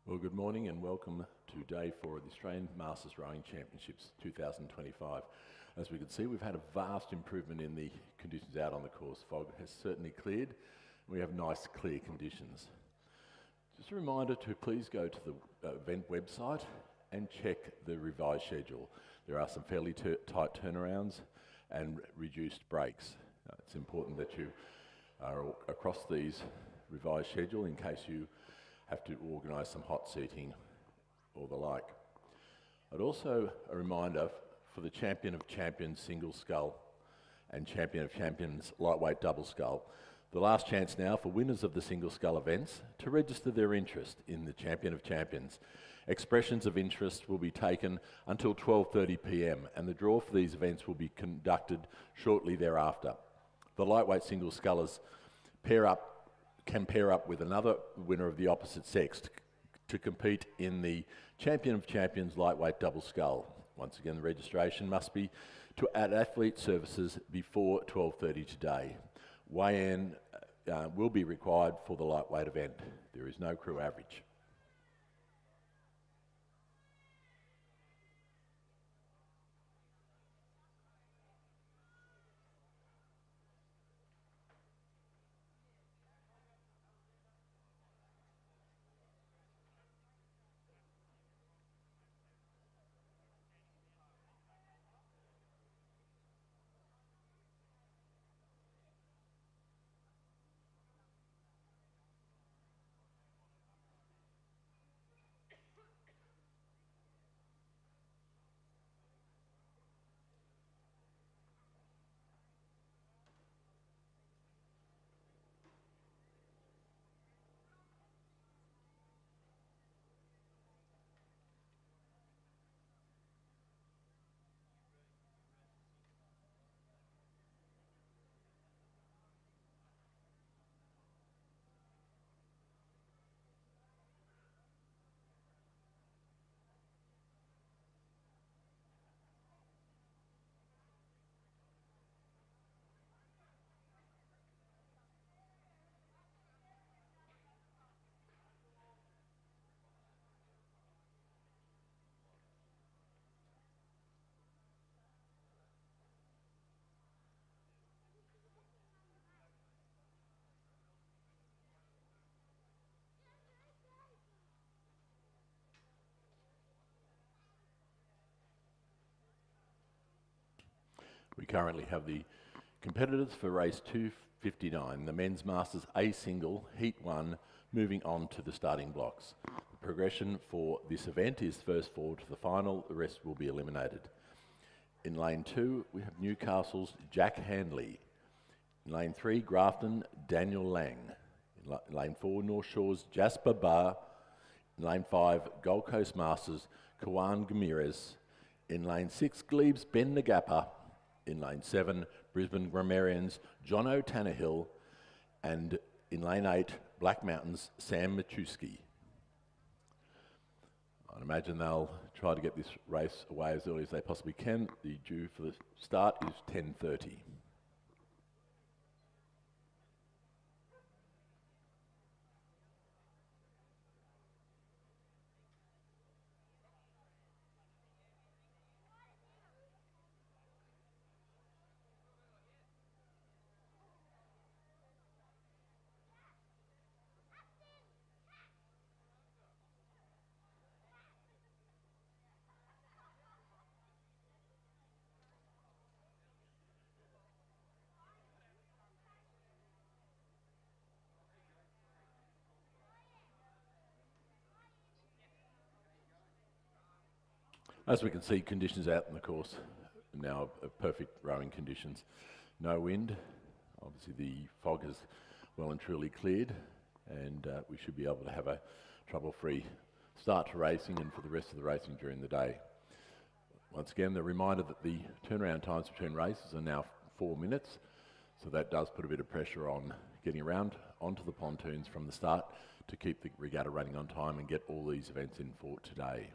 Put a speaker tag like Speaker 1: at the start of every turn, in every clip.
Speaker 1: Well, good morning and welcome to day 4 of the Australian Masters Rowing Championships 2025. As we can see, we've had a vast improvement in the conditions out on the course. Fog has certainly cleared. We have nice, clear conditions. Just a reminder to please go to the event website and check the revised schedule. There are some fairly tight turnarounds and reduced breaks. It's important that you are across these revised schedule in case you have to organise some hot seating or the like. I'd also a reminder for the Champion of Champions single scull and Champion of Champions lightweight double scull. The last chance now for winners of the single scull events to register their interest in the Champion of Champions. Expressions of interest will be taken until 12:30 p.m. and the draw for these events will be conducted shortly thereafter. The lightweight single scullers can pair up with another winner of the opposite sex to compete in the Champion of Champions lightweight double scull. Once again, the registration must be at Athlete Services before 12:30 today. Weigh-in will be required for the lightweight event. There is no crew average. We currently have the competitors for race 259, the men's Masters A single, heat 1, moving on to the starting blocks. The progression for this event is first forward to the final, the rest will be eliminated. In lane 2, we have Newcastle's Jack Handley. In lane 3, Grafton, Daniel Lang. In lane 4, North Shore's Jasper Barr. In lane 5, Gold Coast Masters, Kawan Gamirez. In lane 6, Glebes, Ben Nagapa. In lane 7, Brisbane Grammarians, Jono Tannehill, and in lane 8, Black Mountains, Sam Machuski. I'd imagine they'll try to get this race away as early as they possibly can. The due for the start is 10:30. As we can see, conditions out in the course now are perfect rowing conditions. No wind, obviously the fog has well and truly cleared, and we should be able to have a trouble-free start to racing and for the rest of the racing during the day. Once again, the reminder that the turnaround times between races are now 4 minutes, so that does put a bit of pressure on getting around onto the pontoons from the start to keep the regatta running on time and get all these events in for today.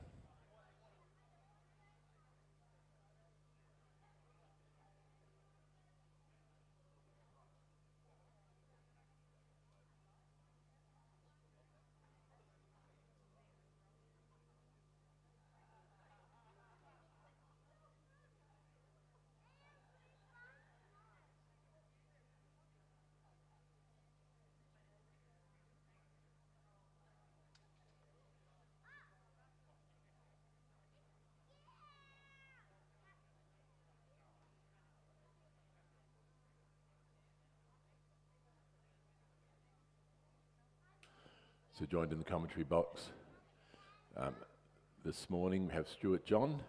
Speaker 1: So joined in the commentary box this morning, we have Stuart John.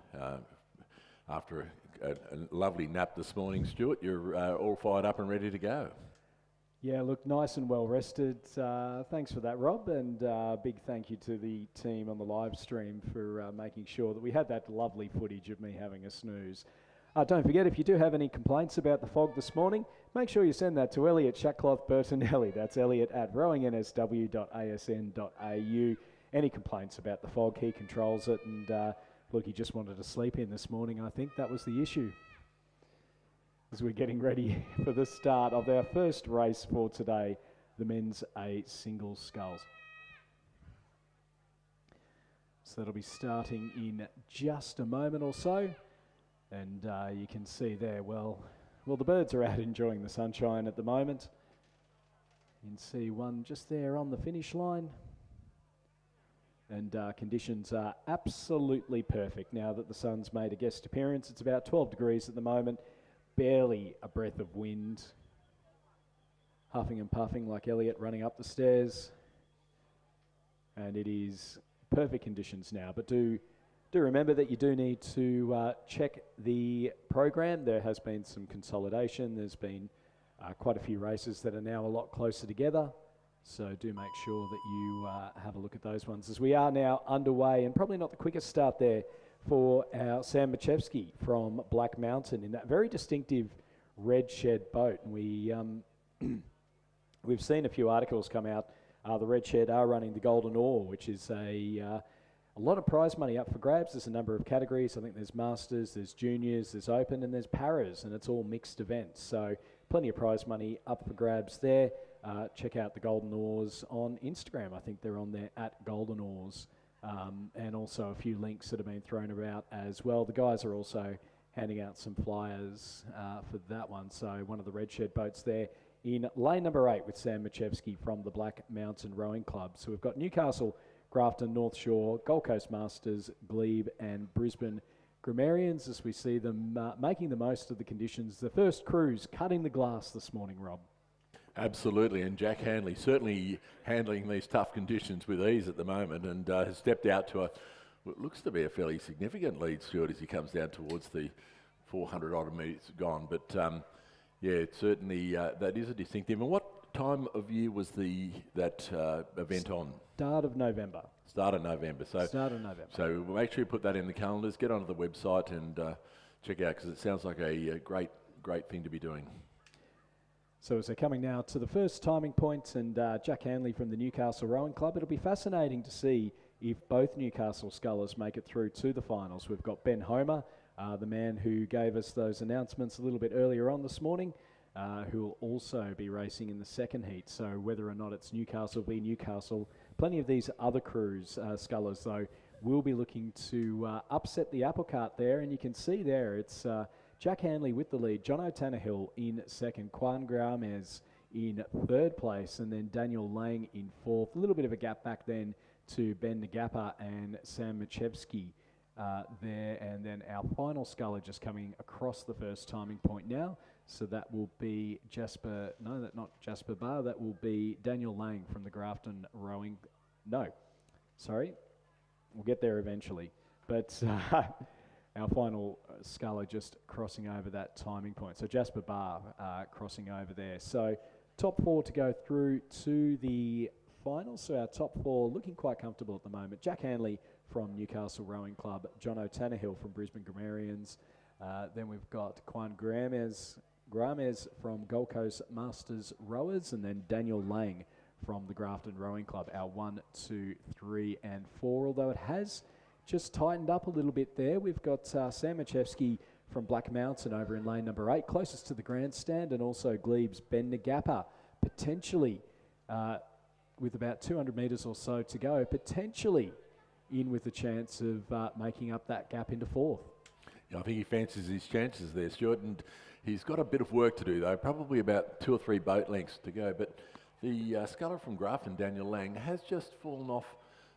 Speaker 1: After a lovely nap this morning, Stuart, you're all fired up and ready to go.
Speaker 2: Yeah, look, nice and well rested. Thanks for that, Rob, and big thank you to the team on the live stream for making sure that we had that lovely footage of me having a snooze. Don't forget, if you do have any complaints about the fog this morning, make sure you send that to Elliot Shackcloth Bertinelli. That's Elliot at rowingnsw.asn.au. Any complaints about the fog, he controls it, and look, he just wanted to sleep in this morning. I think that was the issue. As we're getting ready for the start of our first race for today, the men's A single sculls. So that'll be starting in just a moment or so. And you can see there, well, the birds are out enjoying the sunshine at the moment. You can see one just there on the finish line. And conditions are absolutely perfect now that the sun's made a guest appearance. It's about 12 degrees at the moment. Barely a breath of wind. Huffing and puffing like Elliot running up the stairs. And it is perfect conditions now. But do remember that you do need to check the program. There has been some consolidation. There's been quite a few races that are now a lot closer together. So do make sure that you have a look at those ones. As we are now underway, and probably not the quickest start there for our Sam Machevsky from Black Mountain in that very distinctive red shed boat. And we've seen a few articles come out. The red shed are running the Golden Oar, which is a lot of prize money up for grabs. There's a number of categories. I think there's Masters, there's Juniors, there's Open, and there's Paras, and it's all mixed events. So plenty of prize money up for grabs there. Check out the Golden Oars on Instagram. I think they're on there at Golden Oars. And also a few links that have been thrown about as well. The guys are also handing out some flyers for that one. So one of the red shed boats there in lane number 8 with Sam Machevsky from the Black Mountain Rowing Club. So we've got Newcastle, Grafton, North Shore, Gold Coast Masters, Glebe and Brisbane Grammarians as we see them making the most of the conditions. The first cruise cutting the glass this morning, Rob.
Speaker 1: Absolutely, and Jack Handley certainly handling these tough conditions with ease at the moment, and has stepped out to what looks to be a fairly significant lead, Stuart, as he comes down towards the 400 odd metres gone. But yeah, it's certainly that is a distinctive. And what time of year was that event on?
Speaker 2: Start of November.
Speaker 1: Start of November. So make sure you put that in the calendars. Get onto the website and check out, because it sounds like a great thing to be doing.
Speaker 2: So as they're coming now to the first timing point, and Jack Handley from the Newcastle Rowing Club, it'll be fascinating to see if both Newcastle scullers make it through to the finals. We've got Ben Homer, the man who gave us those announcements a little bit earlier on this morning, who will also be racing in the second heat. So whether or not it's Newcastle v Newcastle, plenty of these other crews, scullers though, will be looking to upset the apple cart there. And you can see there, it's Jack Handley with the lead, Jono Tannehill in second, Juan Gramez in third place, and then Daniel Lang in fourth. A little bit of a gap back then to Ben Nagappa and Sam Machevsky there. And then our final sculler just coming across the first timing point now. So that will be not Jasper Barr, that will be Daniel Lang from the Grafton Rowing. No, sorry, we'll get there eventually. But our final sculler just crossing over that timing point. So Jasper Barr crossing over there. So top 4 to go through to the final. So our top 4 looking quite comfortable at the moment. Jack Handley from Newcastle Rowing Club, Jono Tannehill from Brisbane Grammarians. Then we've got Juan Gramez from Gold Coast Masters Rowers, and then Daniel Lang from the Grafton Rowing Club, our 1, 2, 3 and 4, although it has just tightened up a little bit there. We've got Sam Machevsky from Black Mountain over in lane number 8, closest to the grandstand, and also Glebe's Ben Nagappa, potentially with about 200 metres or so to go, potentially in with the chance of making up that gap into fourth.
Speaker 1: Yeah, I think he fancies his chances there, Stuart, and he's got a bit of work to do though, probably about 2 or 3 boat lengths to go, but the sculler from Grafton, Daniel Lang, has just fallen off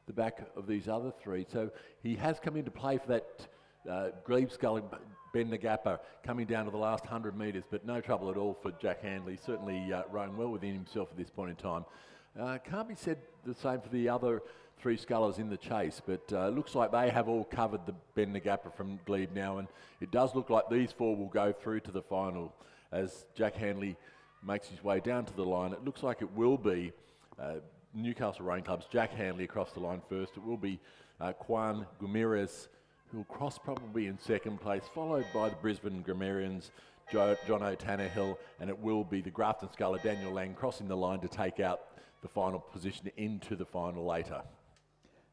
Speaker 1: the back of these other 3. So he has come into play for that Glebe sculler, Ben Nagappa, coming down to the last 100 metres, but no trouble at all for Jack Handley. Certainly rowing well within himself at this point in time. Can't be said the same for the other three scullers in the chase, but looks like they have all covered the Ben Nagappa from Glebe now, and it does look like these four will go through to the final as Jack Hanley makes his way down to the line. It looks like it will be Newcastle Rowing Club's Jack Hanley across the line first. It will be Juan Gumires, who will cross probably in second place, followed by the Brisbane Grammarians, John O'Tannehill, and it will be the Grafton Sculler, Daniel Lang, crossing the line to take out the final position into the final later.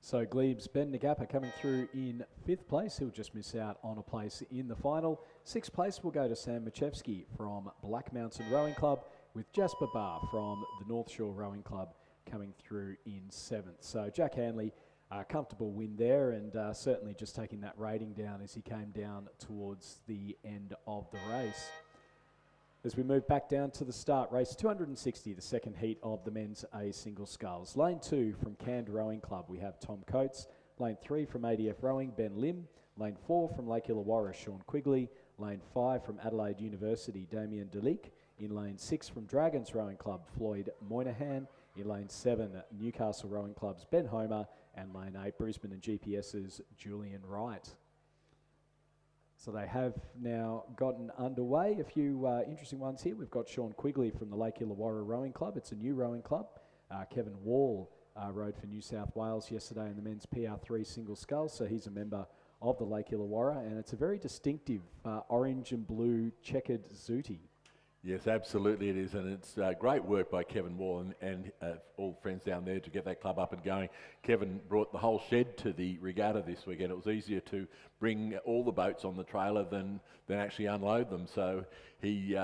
Speaker 2: So Glebe's Ben Nagappa coming through in 5th place. He'll just miss out on a place in the final. 6th place will go to Sam Machevsky from Black Mountain Rowing Club, with Jasper Barr from the North Shore Rowing Club coming through in 7th. So Jack Hanley, comfortable win there, and certainly just taking that rating down as he came down towards the end of the race. As we move back down to the start, race 260, the second heat of the men's A single sculls. Lane 2 from Canned Rowing Club, we have Tom Coates. Lane 3 from ADF Rowing, Ben Lim. Lane 4 from Lake Illawarra, Sean Quigley. Lane 5 from Adelaide University, Damien Delic. In lane 6 from Dragons Rowing Club, Floyd Moynihan. In lane 7, Newcastle Rowing Club's Ben Homer. And lane 8, Brisbane and GPS's Julian Wright. So they have now gotten underway. A few interesting ones here. We've got Sean Quigley from the Lake Illawarra Rowing Club. It's a new rowing club. Kevin Wall rowed for New South Wales yesterday in the men's PR3 single scull, so he's a member of the Lake Illawarra, and it's a very distinctive orange and blue checkered zooty.
Speaker 1: Yes, absolutely it is, and it's great work by Kevin Wall and all the friends down there to get that club up and going. Kevin brought the whole shed to the regatta this weekend. It was easier to bring all the boats on the trailer than actually unload them. So he,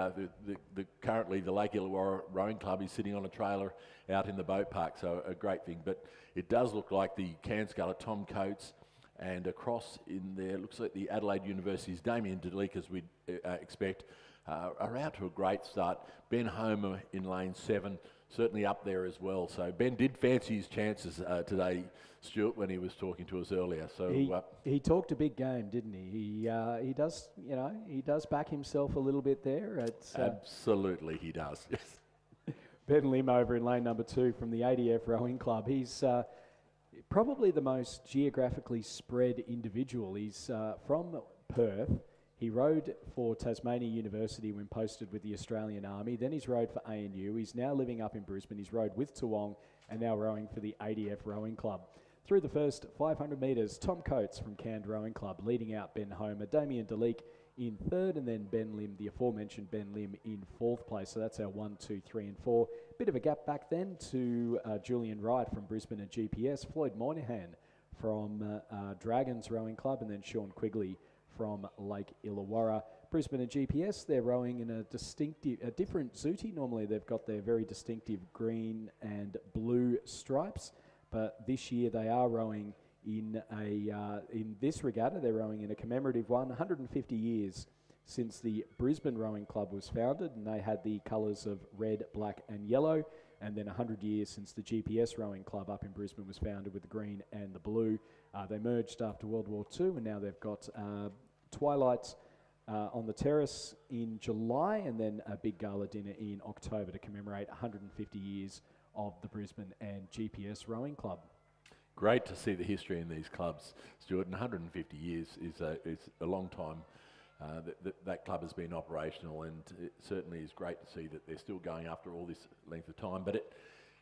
Speaker 1: currently the Lake Illawarra Rowing Club is sitting on a trailer out in the boat park, so a great thing. But it does look like the can sculler, Tom Coates, and across in there, looks like the Adelaide University's Damien Delic, as we'd expect, are out to a great start. Ben Homer in lane 7, certainly up there as well. So Ben did fancy his chances today, Stuart, when he was talking to us earlier. So
Speaker 2: he talked a big game, didn't he? He does, he does back himself a little bit there.
Speaker 1: Absolutely, he does. Yes.
Speaker 2: Ben Lim over in lane number 2 from the ADF Rowing Club. He's probably the most geographically spread individual. He's from Perth. He rowed for Tasmania University when posted with the Australian Army. Then he's rowed for ANU. He's now living up in Brisbane. He's rowed with Toowong and now rowing for the ADF Rowing Club. Through the first 500 metres, Tom Coates from Canned Rowing Club leading out Ben Homer, Damien Delic in 3rd, and then Ben Lim, the aforementioned Ben Lim, in 4th place. So that's our 1, 2, 3 and 4. Bit of a gap back then to Julian Wright from Brisbane and GPS, Floyd Moynihan from Dragons Rowing Club, and then Sean Quigley from Lake Illawarra. Brisbane and GPS, they're rowing in a different zooty. Normally they've got their very distinctive green and blue stripes, but this year they are rowing in this regatta. They're rowing in a commemorative one, 150 years since the Brisbane Rowing Club was founded, and they had the colours of red, black and yellow, and then 100 years since the GPS Rowing Club up in Brisbane was founded with the green and the blue. They merged after World War II, and now they've got Twilight on the terrace in July, and then a big gala dinner in October to commemorate 150 years of the Brisbane and GPS Rowing Club.
Speaker 1: Great to see the history in these clubs, Stuart, and 150 years is a long time that club has been operational, and it certainly is great to see that they're still going after all this length of time. But it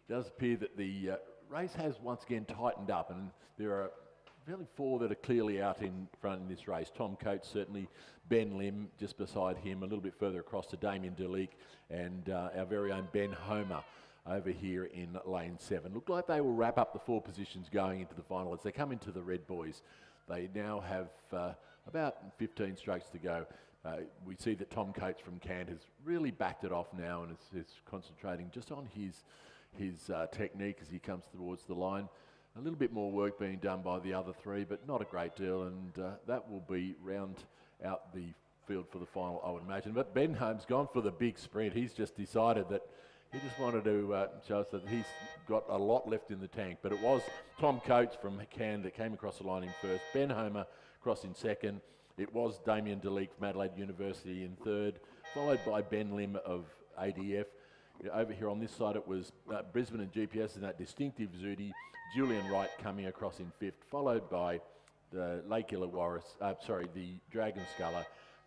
Speaker 1: does appear that the race has once again tightened up, and there are really 4 that are clearly out in front in this race. Tom Coates, certainly, Ben Lim just beside him, a little bit further across to Damien Delic, and our very own Ben Homer over here in lane 7. Look like they will wrap up the 4 positions going into the final. As they come into the red buoys, they now have about 15 strokes to go. We see that Tom Coates from Canned has really backed it off now and is concentrating just on his technique as he comes towards the line. A little bit more work being done by the other 3, but not a great deal, and that will be round out the field for the final, I would imagine. But Ben Holmes gone for the big sprint. He's just decided that he just wanted to show us that he's got a lot left in the tank. But it was Tom Coates from Cannes that came across the line in 1st, Ben Homer across in 2nd. It was Damien Delic from Adelaide University in 3rd, followed by Ben Lim of ADF. Over here on this side, it was Brisbane and GPS in that distinctive Zudi. Julian Wright coming across in 5th, followed by the the Dragon Sculler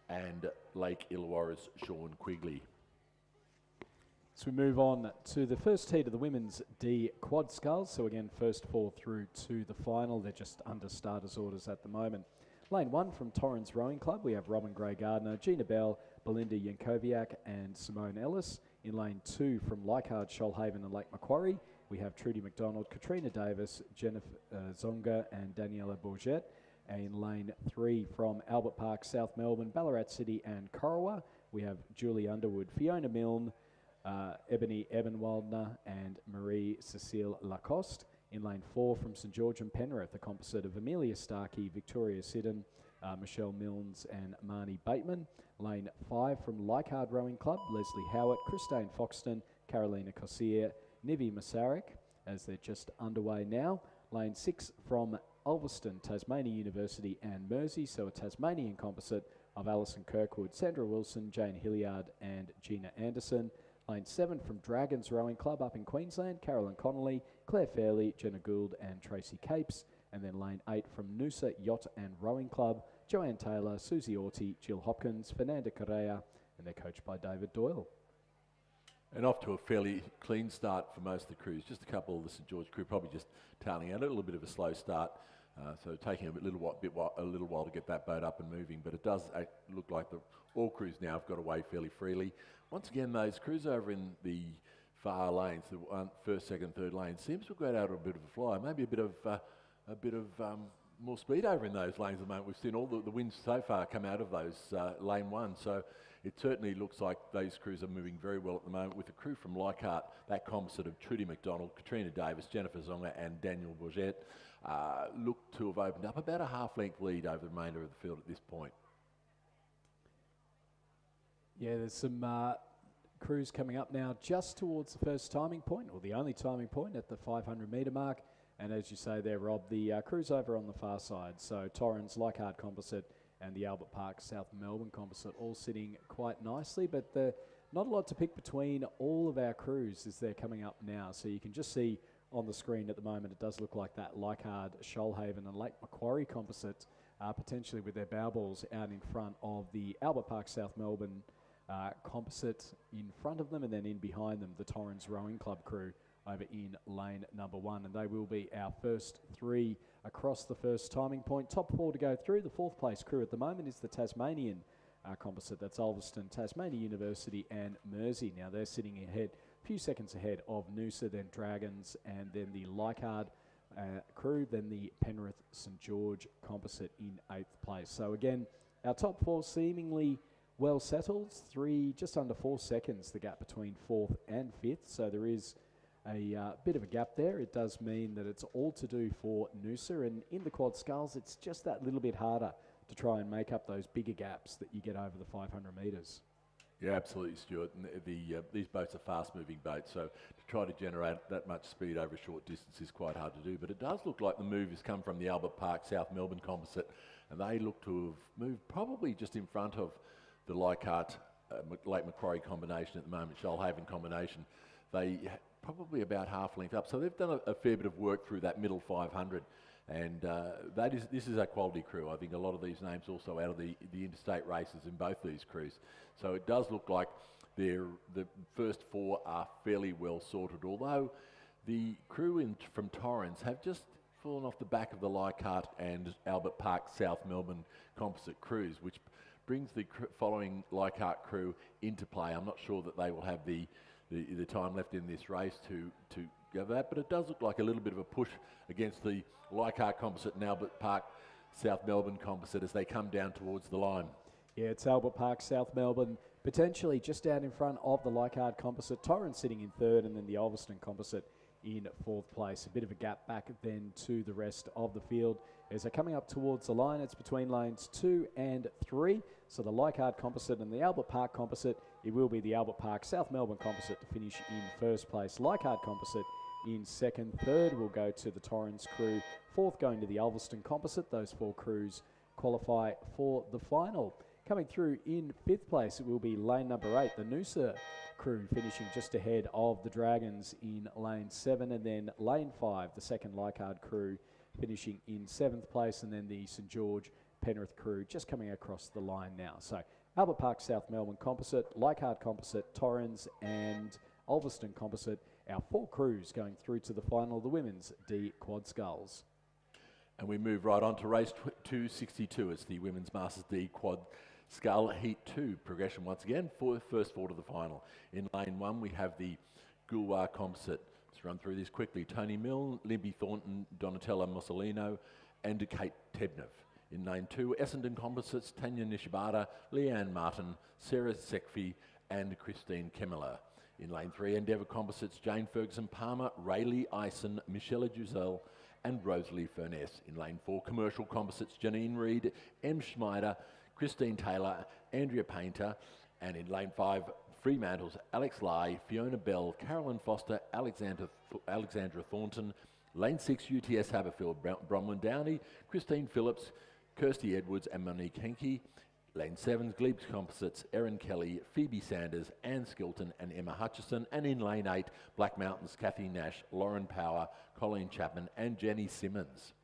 Speaker 1: and Lake Illawarra's Sean Quigley.
Speaker 2: So we move on to the first heat of the women's D quad sculls. So again, first 4 through to the final. They're just under starters orders at the moment. Lane 1 from Torrens Rowing Club, we have Robin Gray-Gardner, Gina Bell, Belinda Yankoviak and Simone Ellis. In lane 2 from Leichhardt, Shoalhaven and Lake Macquarie, we have Trudy McDonald, Katrina Davis, Jennifer Zonga and Daniela Bourget. And in lane 3 from Albert Park, South Melbourne, Ballarat City and Corowa, we have Julie Underwood, Fiona Milne, Ebony Ebenwaldner and Marie Cecile Lacoste. In lane 4 from St George and Penrith, a composite of Amelia Starkey, Victoria Siddon, Michelle Milnes and Marnie Bateman. Lane 5 from Leichhardt Rowing Club, Leslie Howard, Christine Foxton, Carolina Cossier, Nivi Masaryk, as they're just underway now. Lane 6 from Ulverston, Tasmania University and Mersey, so a Tasmanian composite of Alison Kirkwood, Sandra Wilson, Jane Hilliard and Gina Anderson. Lane 7 from Dragons Rowing Club up in Queensland, Carolyn Connolly, Claire Fairley, Jenna Gould and Tracy Capes. And then lane 8 from Noosa Yacht and Rowing Club, Joanne Taylor, Susie Orty, Jill Hopkins, Fernanda Correa, and they're coached by David Doyle.
Speaker 1: And off to a fairly clean start for most of the crews. Just a couple of the St George crew probably just tailing out a little bit of a slow start. So taking a little while to get that boat up and moving. But it does look like all crews now have got away fairly freely. Once again, those crews over in the far lanes, the first, second, third lane, seems to have got out of a bit of a fly. Maybe a bit of more speed over in those lanes at the moment. We've seen all the winds so far come out of those lane 1. So it certainly looks like those crews are moving very well at the moment, with the crew from Leichhardt, that composite of Trudy McDonald, Katrina Davis, Jennifer Zonga and Daniel Bourget, look to have opened up about a half-length lead over the remainder of the field at this point.
Speaker 2: Yeah, there's some crews coming up now just towards the first timing point, or the only timing point at the 500 metre mark. And as you say there, Rob, the crews over on the far side, so Torrens, Leichhardt composite and the Albert Park South Melbourne composite all sitting quite nicely, but not a lot to pick between all of our crews as they're coming up now. So you can just see on the screen at the moment, it does look like that Leichhardt, Shoalhaven and Lake Macquarie composite potentially with their bow balls out in front of the Albert Park South Melbourne composite in front of them, and then in behind them the Torrens Rowing Club crew over in lane number 1, and they will be our first 3 across the first timing point. Top 4 to go through. The 4th place crew at the moment is the Tasmanian composite. That's Ulverston, Tasmania University and Mersey. Now they're sitting ahead, a few seconds ahead of Noosa, then Dragons, and then the Leichhardt crew, then the Penrith St George composite in 8th place. So again, our top 4 seemingly well settled. 3, just under 4 seconds, the gap between 4th and 5th. So there is a bit of a gap there. It does mean that it's all to do for Noosa, and in the quad sculls, it's just that little bit harder to try and make up those bigger gaps that you get over the 500 metres.
Speaker 1: Yeah, absolutely, Stuart. And these boats are fast-moving boats, so to try to generate that much speed over a short distance is quite hard to do. But it does look like the move has come from the Albert Park South Melbourne composite, and they look to have moved probably just in front of the Leichhardt Lake Macquarie combination at the moment, Shoalhaven combination. They probably about half length up. So they've done a fair bit of work through that middle 500. And this is a quality crew. I think a lot of these names also out of the interstate races in both these crews. So it does look like the first 4 are fairly well sorted, although the crew from Torrens have just fallen off the back of the Leichhardt and Albert Park South Melbourne composite crews, which brings the following Leichhardt crew into play. I'm not sure that they will have the time left in this race to go that, but it does look like a little bit of a push against the Leichhardt composite and Albert Park South Melbourne composite as they come down towards the line.
Speaker 2: Yeah, it's Albert Park South Melbourne, potentially just out in front of the Leichhardt composite. Torrens sitting in 3rd, and then the Ulverston composite in 4th place. A bit of a gap back then to the rest of the field. As they're coming up towards the line, it's between lanes 2 and 3. So the Leichhardt composite and the Albert Park composite, it will be the Albert Park South Melbourne composite to finish in 1st place. Leichhardt composite in 2nd. 3rd will go to the Torrens crew. 4th going to the Ulverston composite. Those 4 crews qualify for the final. Coming through in 5th place, it will be lane number 8, the Noosa crew, finishing just ahead of the Dragons in lane 7, and then lane 5, the second Leichhardt crew, finishing in 7th place, and then the St George Penrith crew just coming across the line now. So Albert Park South Melbourne Composite, Leichhardt Composite, Torrens and Ulverston Composite, our 4 crews going through to the final of the women's D Quad Sculls.
Speaker 1: And we move right on to race 262. It's the Women's Masters D Quad Scull Heat 2 progression once again for the first 4 to the final. In lane 1 we have the Goolwa Composite. Let's run through this quickly. Tony Milne, Libby Thornton, Donatella Mussolino and Kate Tebnev. In lane 2, Essendon Composites, Tanya Nishibata, Leanne Martin, Sarah Sekfi and Christine Kemmeler. In lane 3, Endeavour Composites, Jane Ferguson Palmer, Rayleigh Ison, Michelle Giselle and Rosalie Furness. In lane 4, Commercial Composites, Janine Reid, M. Schmeider, Christine Taylor, Andrea Painter. And in lane 5, Fremantle's Alex Lai, Fiona Bell, Carolyn Foster, Alexandra Thornton. Lane 6, UTS Haberfield, Bronwyn Downey, Christine Phillips, Kirsty Edwards and Monique Henke. Lane 7's Glebes Composites, Erin Kelly, Phoebe Sanders, Anne Skilton and Emma Hutchison. And in lane 8, Black Mountains, Kathy Nash, Lauren Power, Colleen Chapman and Jenny Simmons.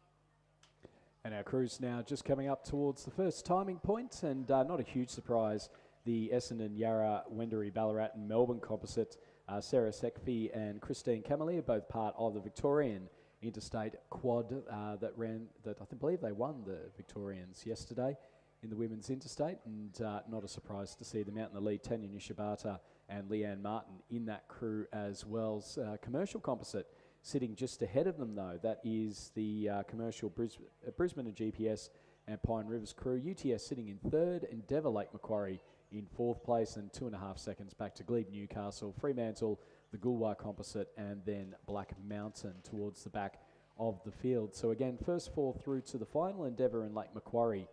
Speaker 2: And our crews now just coming up towards the first timing point, and not a huge surprise, the Essendon, Yarra, Wendouree, Ballarat and Melbourne Composite, Sarah Sekfi and Christine Cameli are both part of the Victorian Interstate Quad that I believe they won the Victorians yesterday in the Women's Interstate, and not a surprise to see them out in the lead. Tanya Nishibata and Leanne Martin in that crew as well. Commercial Composite sitting just ahead of them though. That is the Commercial Brisbane and GPS and Pine Rivers crew. UTS sitting in 3rd, Endeavour Lake Macquarie in 4th place, and 2.5 seconds back to Glebe Newcastle, Fremantle, the Goolwa Composite and then Black Mountain towards the back of the field. So again, first 4 through to the final. Endeavour and Lake Macquarie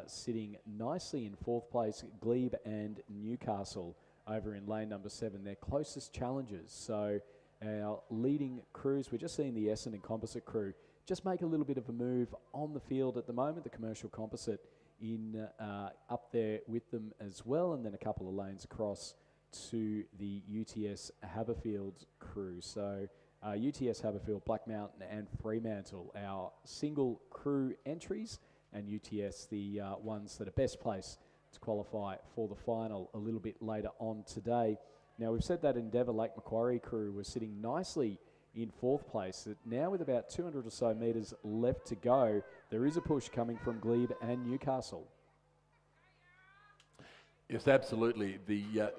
Speaker 2: sitting nicely in 4th place. Glebe and Newcastle over in lane number 7, their closest challengers. So our leading crews, we're just seeing the Essendon Composite crew just make a little bit of a move on the field at the moment. The Commercial Composite in up there with them as well, and then a couple of lanes across to the UTS Haberfield crew. So UTS Haberfield, Black Mountain and Fremantle, our single crew entries, and UTS the ones that are best placed to qualify for the final a little bit later on today. Now we've said that Endeavour Lake Macquarie crew was sitting nicely in 4th place. Now with about 200 or so metres left to go, there is a push coming from Glebe and Newcastle.
Speaker 1: Yes, absolutely. The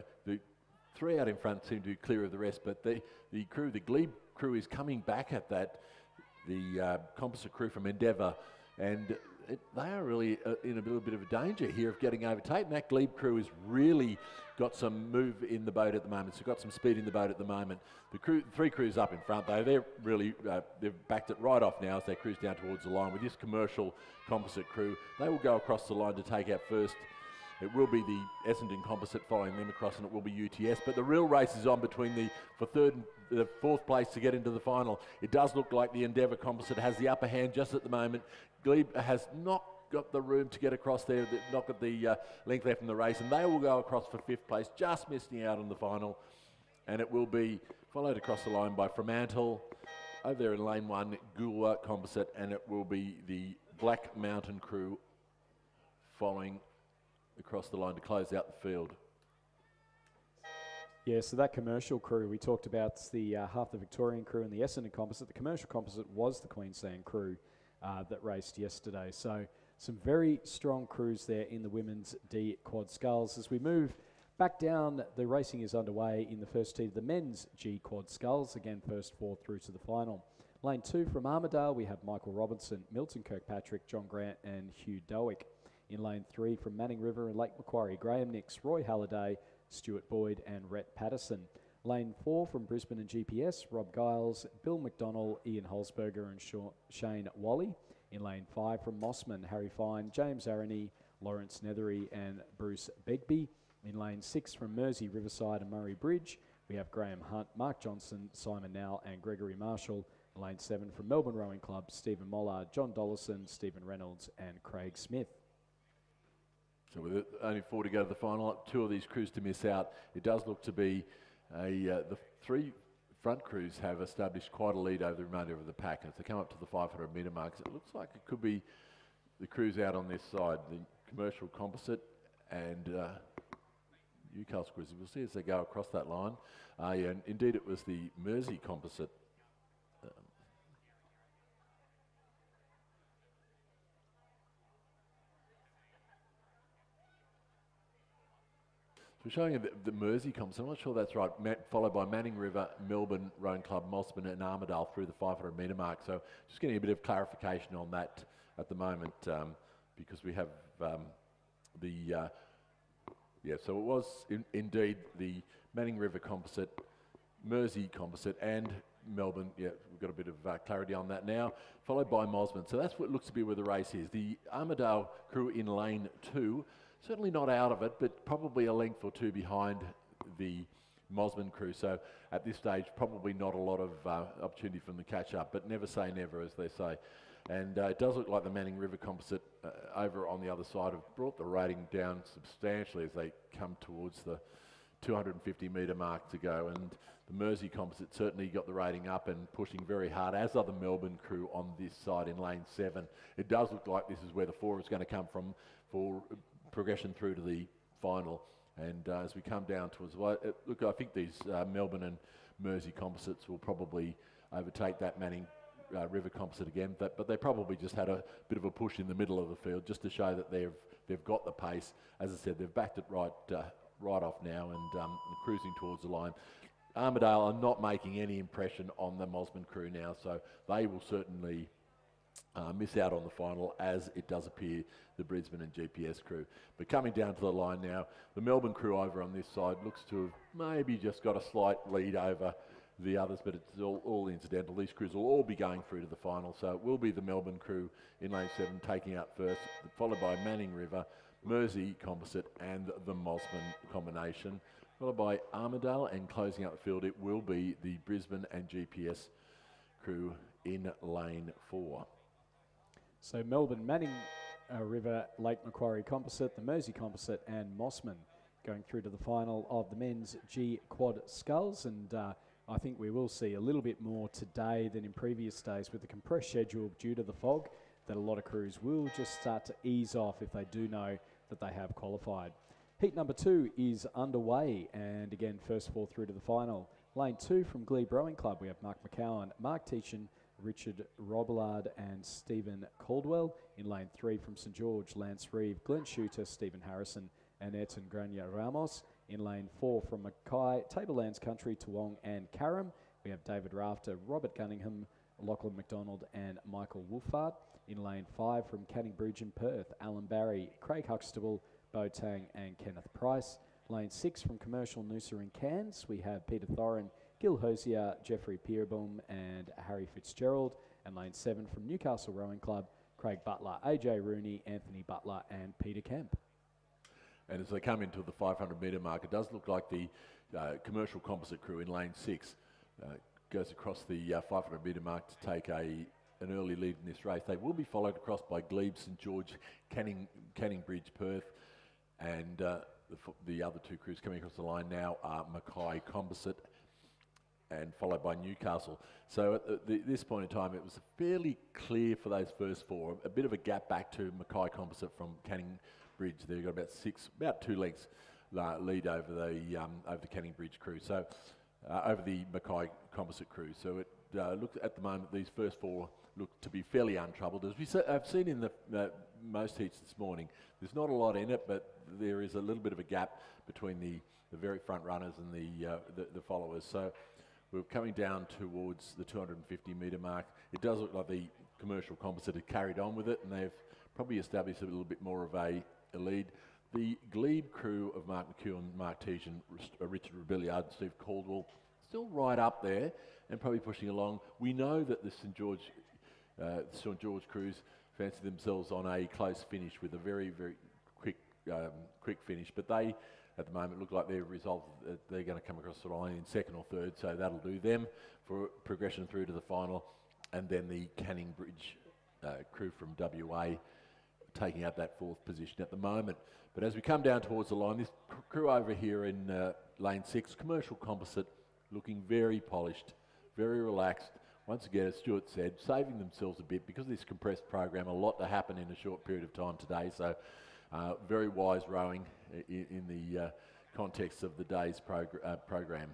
Speaker 1: 3 out in front seem to be clear of the rest, but the Glebe crew is coming back at that. The composite crew from Endeavour, and they are really in a little bit of a danger here of getting overtaken. That Glebe crew has really got some move in the boat at the moment. So got some speed in the boat at the moment. The 3 crews up in front though, they're really they've backed it right off now as they cruise down towards the line. With this Commercial Composite crew, they will go across the line to take out first. It will be the Essendon Composite following them across, and it will be UTS. But the real race is on between for 3rd and the 4th place to get into the final. It does look like the Endeavour Composite has the upper hand just at the moment. Glebe has not got the room to get across there, not got the length left in the race, and they will go across for 5th place, just missing out on the final. And it will be followed across the line by Fremantle, over there in lane 1, Goolwa Composite, and it will be the Black Mountain crew following across the line to close out the field.
Speaker 2: Yeah, so that Commercial crew we talked about, the half the Victorian crew and the Essendon Composite. The Commercial Composite was the Queensland crew that raced yesterday. So some very strong crews there in the women's D Quad Sculls. As we move back down, the racing is underway in the first tee of the men's G Quad Sculls. Again, first 4 through to the final. Lane 2 from Armidale, we have Michael Robinson, Milton Kirkpatrick, John Grant and Hugh Dowick. In lane 3 from Manning River and Lake Macquarie, Graham Nix, Roy Halliday, Stuart Boyd and Rhett Patterson. Lane 4 from Brisbane and GPS, Rob Giles, Bill McDonnell, Ian Holzberger and Shane Wally. In lane 5 from Mossman, Harry Fine, James Aroney, Lawrence Nethery and Bruce Begbie. In lane 6 from Mersey, Riverside and Murray Bridge, we have Graham Hunt, Mark Johnson, Simon Nowell and Gregory Marshall. Lane 7 from Melbourne Rowing Club, Stephen Mollard, John Dollison, Stephen Reynolds and Craig Smith.
Speaker 1: So with only 4 to go to the final, 2 of these crews to miss out, it does look to be the 3 front crews have established quite a lead over the remainder of the pack. And as they come up to the 500 metre marks, it looks like it could be the crews out on this side, the commercial composite and Newcastle crews. We'll see as they go across that line. Yeah, and indeed it was the Mersey composite. We're showing you the Mersey composite. I'm not sure that's right. Followed by Manning River, Melbourne Rowing Club, Mossman and Armidale through the 500 metre mark. So just getting a bit of clarification on that at the moment because we have so it was indeed the Manning River composite, Mersey composite and Melbourne. Yeah, we've got a bit of clarity on that now. Followed by Mossman. So that's what looks to be where the race is. The Armidale crew in lane 2. Certainly not out of it, but probably a length or 2 behind the Mossman crew. So at this stage, probably not a lot of opportunity for them to catch up, but never say never, as they say. And it does look like the Manning River composite over on the other side have brought the rating down substantially as they come towards the 250 metre mark to go. And the Mersey composite certainly got the rating up and pushing very hard, as are the Melbourne crew on this side in lane 7. It does look like this is where the 4 is going to come from for progression through to the final. And as we come down towards look, I think these Melbourne and Mersey composites will probably overtake that Manning River composite again, but they probably just had a bit of a push in the middle of the field just to show that they've got the pace. As I said, they've backed it right off now and cruising towards the line. Armidale are not making any impression on the Mossman crew now, so they will certainly miss out on the final, as it does appear the Brisbane and GPS crew. But coming down to the line now, the Melbourne crew over on this side looks to have maybe just got a slight lead over the others, but it's all incidental. These crews will all be going through to the final, so it will be the Melbourne crew in lane 7 taking out first, followed by Manning River, Mersey composite and the Mossman combination, followed by Armidale, and closing out the field it will be the Brisbane and GPS crew in lane 4.
Speaker 2: So Melbourne, Manning River, Lake Macquarie composite, the Mersey composite and Mossman going through to the final of the men's G quad sculls. And I think we will see a little bit more today than in previous days with the compressed schedule due to the fog, that a lot of crews will just start to ease off if they do know that they have qualified. Heat number 2 is underway, and again, first 4 through to the final. Lane 2 from Glebe Rowing Club, we have Mark McCowan, Mark Teachin, Richard Robillard and Stephen Caldwell. In lane 3 from St George, Lance Reeve, Glenn Shooter, Stephen Harrison and Ayrton Grania Ramos. In lane 4 from Mackay, Tablelands Country, Toowong and Carrum, we have David Rafter, Robert Gunningham, Lachlan McDonald and Michael Wolfart. In lane 5 from Canning Bridge in Perth, Alan Barry, Craig Huxtable, Bo Tang and Kenneth Price. Lane 6 from Commercial Noosa in Cairns, we have Peter Thorin, Gil Hosier, Jeffrey Peerboom and Harry Fitzgerald. And lane 7 from Newcastle Rowing Club, Craig Butler, AJ Rooney, Anthony Butler and Peter Kemp.
Speaker 1: And as they come into the 500 metre mark, it does look like the commercial composite crew in lane 6 goes across the 500 metre mark to take an early lead in this race. They will be followed across by Glebe, St George, Canning Bridge, Perth, and the other 2 crews coming across the line now are Mackay Composite and followed by Newcastle. So at this point in time, it was fairly clear for those first 4. A bit of a gap back to Mackay Composite from Canning Bridge. They've got about 2 lengths lead over the Canning Bridge crew. So over the Mackay Composite crew. So it looks at the moment these first 4 look to be fairly untroubled. As I've seen in the most heats this morning, there's not a lot in it, but there is a little bit of a gap between the very front runners and the followers. So we're coming down towards the 250 metre mark. It does look like the commercial composite had carried on with it, and they've probably established a little bit more of a lead. The Glebe crew of Mark McEwen, Mark Teachin, Richard Robillard, Steve Caldwell, still right up there and probably pushing along. We know that the St George crews fancy themselves on a close finish with a very, very quick finish, but they at the moment look like they've resolved that they're going to come across the line in 2nd or 3rd, so that'll do them for progression through to the final. And then the Canning Bridge crew from WA taking out that 4th position at the moment. But as we come down towards the line, this crew over here in lane 6, Commercial Composite, looking very polished, very relaxed. Once again, as Stuart said, saving themselves a bit because of this compressed program, a lot to happen in a short period of time today. So very wise rowing in the context of the day's program.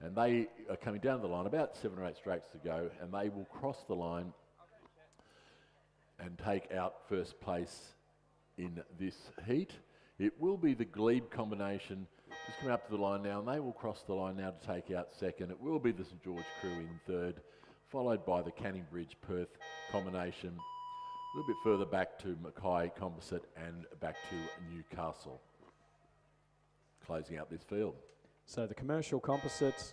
Speaker 1: And they are coming down the line, about 7 or 8 strokes to go, and they will cross the line and take out first place in this heat. It will be the Glebe combination just coming up to the line now, and they will cross the line now to take out second. It will be the St George crew in third, followed by the Canning Bridge Perth combination, a little bit further back to Mackay Composite and back to Newcastle, closing out this field.
Speaker 2: So the Commercial Composites,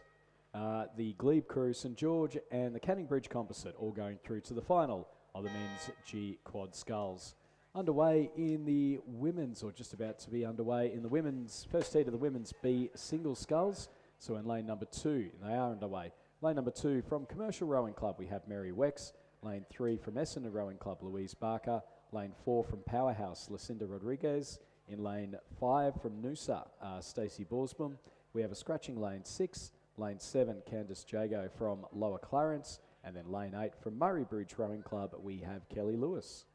Speaker 2: the Glebe crew, St George and the Canning Bridge Composite all going through to the final of the men's G quad sculls. Underway in the women's, or just about to be underway in the women's, first heat of the women's B single sculls. So in lane number 2, they are underway. Lane number 2 from Commercial Rowing Club, we have Mary Wex. Lane 3 from Essendon Rowing Club, Louise Barker. Lane 4 from Powerhouse, Lucinda Rodriguez. In lane 5 from Noosa, Stacey Borsboom. We have a scratching lane 6. Lane 7, Candice Jago from Lower Clarence. And then lane 8 from Murray Bridge Rowing Club, we have Kelly Lewis.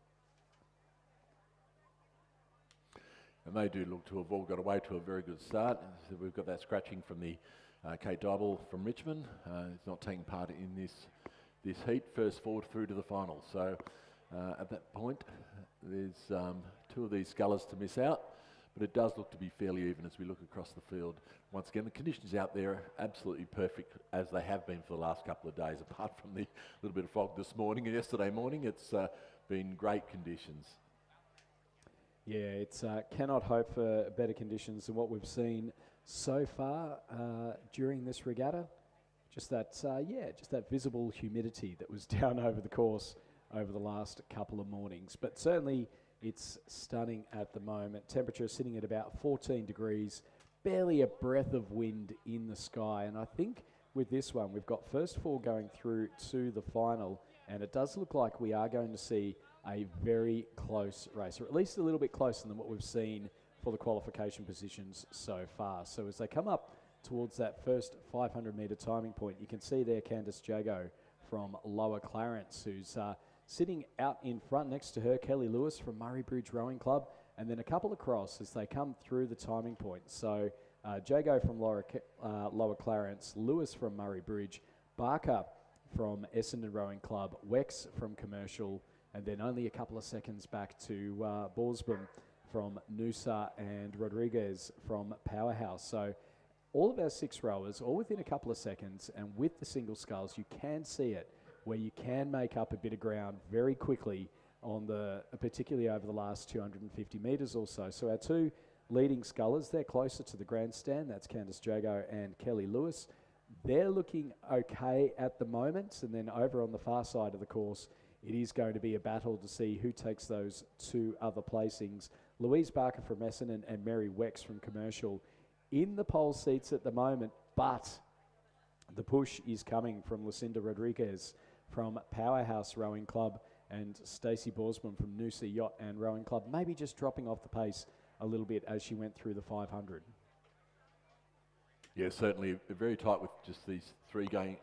Speaker 1: And they do look to have all got away to a very good start. So we've got that scratching from the Kate Dybel from Richmond. He's not taking part in this heat, first forward through to the final. So at that point, there's 2 of these scullers to miss out, but it does look to be fairly even as we look across the field. Once again, the conditions out there are absolutely perfect, as they have been for the last couple of days, apart from the little bit of fog this morning and yesterday morning. It's been great conditions.
Speaker 2: Yeah, it's cannot hope for better conditions than what we've seen so far during this regatta. Just that, just that visible humidity that was down over the course over the last couple of mornings. But certainly it's stunning at the moment. Temperature sitting at about 14 degrees, barely a breath of wind in the sky. And I think with this one, we've got first 4 going through to the final, and it does look like we are going to see a very close race, or at least a little bit closer than what we've seen for the qualification positions so far. So as they come up towards that first 500 metre timing point, you can see there Candice Jago from Lower Clarence, who's sitting out in front. Next to her, Kelly Lewis from Murray Bridge Rowing Club, and then a couple across as they come through the timing point. So Jago from Lower Clarence, Lewis from Murray Bridge, Barker from Essendon Rowing Club, Wex from Commercial, and then only a couple of seconds back to Borsboom from Noosa and Rodriguez from Powerhouse. So all of our 6 rowers, all within a couple of seconds, and with the single sculls, you can see it, where you can make up a bit of ground very quickly on particularly over the last 250 metres or so. So our 2 leading scullers, they're closer to the grandstand. That's Candice Jago and Kelly Lewis. They're looking okay at the moment, and then over on the far side of the course, it is going to be a battle to see who takes those 2 other placings. Louise Barker from Essendon and Mary Wex from Commercial in the pole seats at the moment, but the push is coming from Lucinda Rodriguez from Powerhouse Rowing Club and Stacey Borsman from Noosa Yacht and Rowing Club, maybe just dropping off the pace a little bit as she went through the 500.
Speaker 1: Yeah, certainly very tight with just these 4 going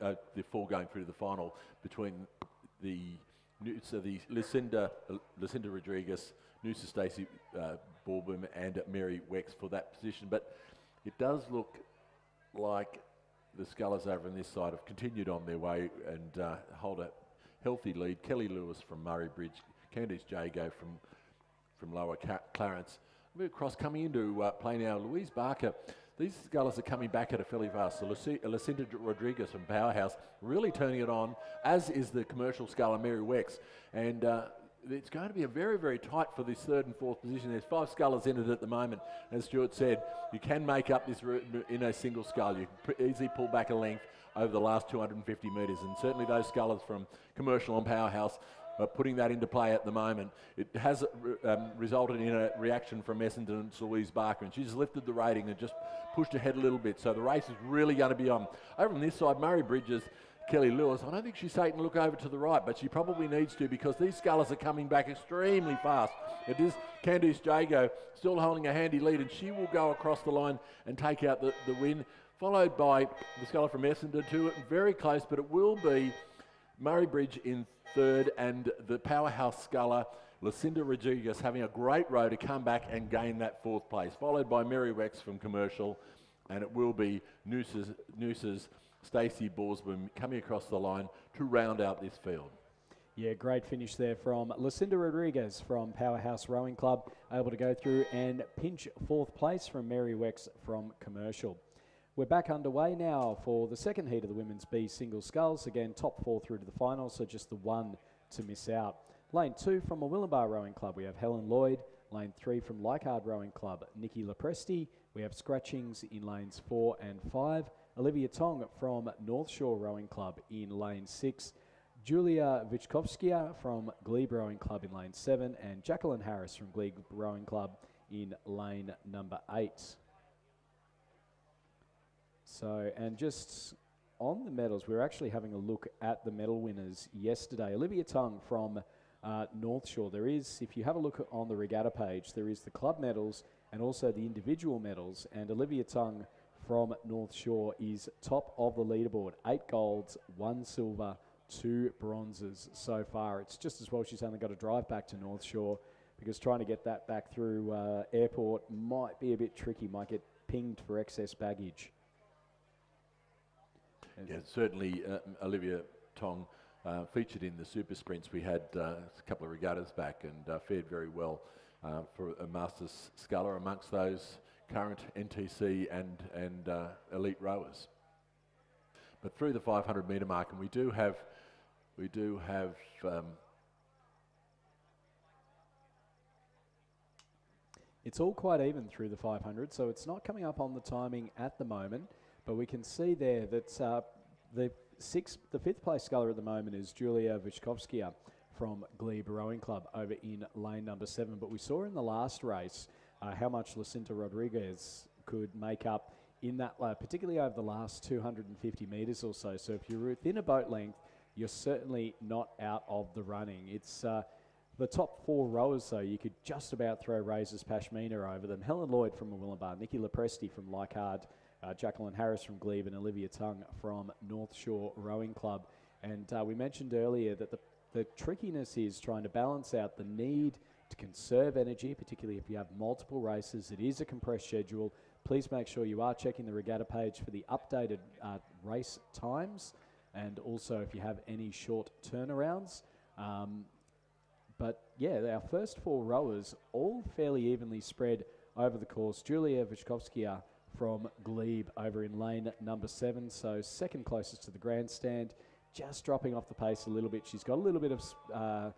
Speaker 1: through to the final between the Lucinda Rodriguez, Noosa Stacey Borsman and Mary Wex for that position. But it does look like the scullers over on this side have continued on their way and hold a healthy lead. Kelly Lewis from Murray Bridge, Candice Jago from Lower Clarence. We're across coming into play now. Louise Barker. These scullers are coming back at a fairly fast. So Lucinda Rodriguez from Powerhouse really turning it on, as is the Commercial sculler Mary Wex. And it's going to be a very, very tight for this 3rd and 4th position. There's 5 scullers in it at the moment. As Stuart said, you can make up this in a single scull. You can easily pull back a length over the last 250 metres. And certainly those scullers from Commercial and Powerhouse putting that into play at the moment. It has resulted in a reaction from Essendon's Louise Barker, and she's lifted the rating and just pushed ahead a little bit. So the race is really going to be on. Over on this side, Murray Bridges Kelly Lewis. I don't think she's taking a look over to the right, but she probably needs to because these scullers are coming back extremely fast. It is Candice Jago still holding a handy lead, and she will go across the line and take out the win, followed by the sculler from Essendon to it, very close, but it will be Murray Bridge in third, and the powerhouse sculler Lucinda Rodriguez having a great row to come back and gain that fourth place, followed by Mary Wex from Commercial, and it will be Noosa's Stacey Borsboom coming across the line to round out this field.
Speaker 2: Yeah, great finish there from Lucinda Rodriguez from Powerhouse Rowing Club, able to go through and pinch fourth place from Mary Wex from Commercial. We're back underway now for the second heat of the women's B single sculls. Again, top four through to the final, so just the one to miss out. Lane 2 from Murwillumbah Rowing Club, we have Helen Lloyd. Lane 3 from Leichhardt Rowing Club, Nikki Lepresti. We have scratchings in lanes 4 and 5. Olivia Tong from North Shore Rowing Club in lane 6. Julia Vichkovskia from Glebe Rowing Club in lane 7. And Jacqueline Harris from Glebe Rowing Club in lane number 8. So, and just on the medals, we were actually having a look at the medal winners yesterday. Olivia Tong from North Shore. There is, if you have a look on the regatta page, there is the club medals and also the individual medals. And Olivia Tong from North Shore is top of the leaderboard. 8 golds, 1 silver, 2 bronzes so far. It's just as well she's only got to drive back to North Shore, because trying to get that back through airport might be a bit tricky, might get pinged for excess baggage.
Speaker 1: Yeah, certainly Olivia Tong featured in the super sprints. We had a couple of regattas back and fared very well for a Masters sculler amongst those current NTC and elite rowers. But through the 500 metre mark, and we do have
Speaker 2: it's all quite even through the 500, so it's not coming up on the timing at the moment. But we can see there that the fifth place sculler at the moment is Julia Vichkovskia from Glebe Rowing Club over in lane number 7. But we saw in the last race how much Lucinda Rodriguez could make up in that, particularly over the last 250 metres or so. So if you're within a boat length, you're certainly not out of the running. It's the top 4 rowers, though, you could just about throw Razor's Pashmina over them. Helen Lloyd from Murwillumbah, Nikki Lepresti from Leichhardt, Jacqueline Harris from Glebe, and Olivia Tong from North Shore Rowing Club. And we mentioned earlier that the trickiness is trying to balance out the need to conserve energy, particularly if you have multiple races. It is a compressed schedule. Please make sure you are checking the regatta page for the updated race times, and also if you have any short turnarounds. But yeah, our first 4 rowers all fairly evenly spread over the course. Julia Vichkovskia from Glebe over in lane number 7, so second closest to the grandstand, just dropping off the pace a little bit. She's got a little bit of,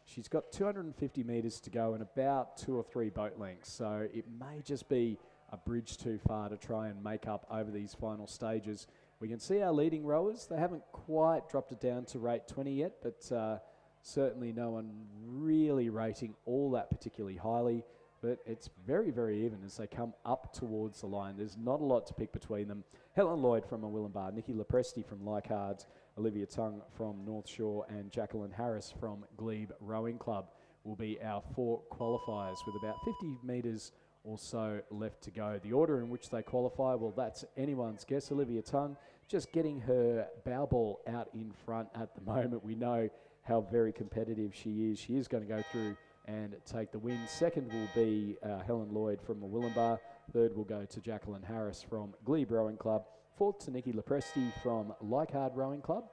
Speaker 2: she's got 250 metres to go and about 2 or 3 boat lengths, so it may just be a bridge too far to try and make up over these final stages. We can see our leading rowers, they haven't quite dropped it down to rate 20 yet, but certainly no one really rating all that particularly highly. But it's very, very even as they come up towards the line. There's not a lot to pick between them. Helen Lloyd from Murwillumbah, Nikki Lepresti from Leichhardt, Olivia Tong from North Shore, and Jacqueline Harris from Glebe Rowing Club will be our 4 qualifiers with about 50 metres or so left to go. The order in which they qualify, well, that's anyone's guess. Olivia Tong just getting her bow ball out in front at the moment. We know how very competitive she is. She is going to go through and take the win. Second will be Helen Lloyd from Murwillumbah. Third will go to Jacqueline Harris from Glebe Rowing Club. Fourth to Nikki Lepresti from Leichhardt Rowing Club,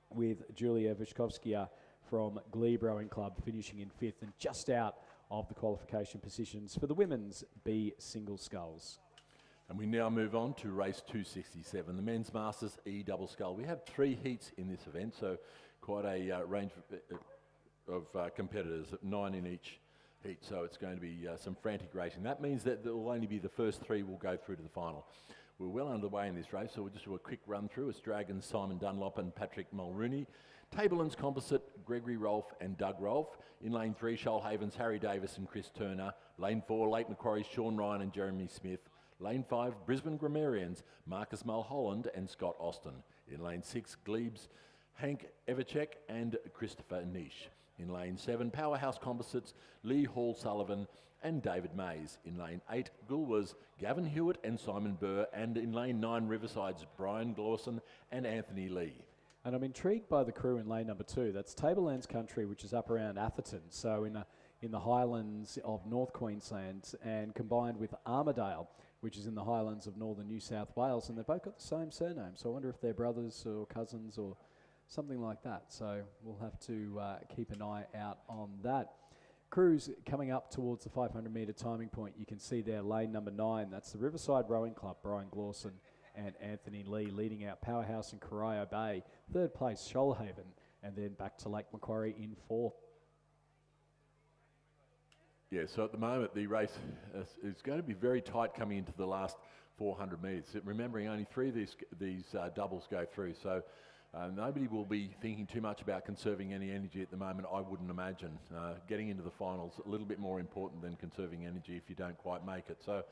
Speaker 2: with Julia Vichkovskia from Glebe Rowing Club finishing in 5th and just out of the qualification positions for the women's B single sculls.
Speaker 1: And we now move on to race 267, the men's Masters E double scull. We have 3 heats in this event, so quite a range of competitors, 9 in each heat, so it's going to be some frantic racing. That means that there will only be the first 3 will go through to the final. We're well underway in this race, so we'll just do a quick run through. It's Dragons, Simon Dunlop and Patrick Mulrooney. Tablelands Composite, Gregory Rolfe and Doug Rolfe. In lane 3, Shoalhaven's Harry Davis and Chris Turner. Lane 4, Lake Macquarie's Sean Ryan and Jeremy Smith. Lane 5, Brisbane Grammarians, Marcus Mulholland and Scott Austin. In lane 6, Glebes, Hank Everchek and Christopher Nish. In lane 7, Powerhouse Composites, Lee Hall Sullivan and David Mays. In lane 8, Gulwas, Gavin Hewitt and Simon Burr. And in lane 9, Riverside's Brian Glawson and Anthony Lee.
Speaker 2: And I'm intrigued by the crew in lane number 2. That's Tablelands Country, which is up around Atherton, so in the highlands of North Queensland, and combined with Armidale, which is in the highlands of northern New South Wales, and they've both got the same surname. So I wonder if they're brothers or cousins or something like that. So we'll have to keep an eye out on that. Crews coming up towards the 500 metre timing point. You can see there lane number 9. That's the Riverside Rowing Club, Brian Glawson and Anthony Lee leading out. Powerhouse and Corio Bay, 3rd place Shoalhaven, and then back to Lake Macquarie in 4th.
Speaker 1: Yeah, so at the moment the race is going to be very tight coming into the last 400 metres. Remembering only 3 of these doubles go through, so nobody will be thinking too much about conserving any energy at the moment, I wouldn't imagine. Getting into the finals a little bit more important than conserving energy if you don't quite make it. So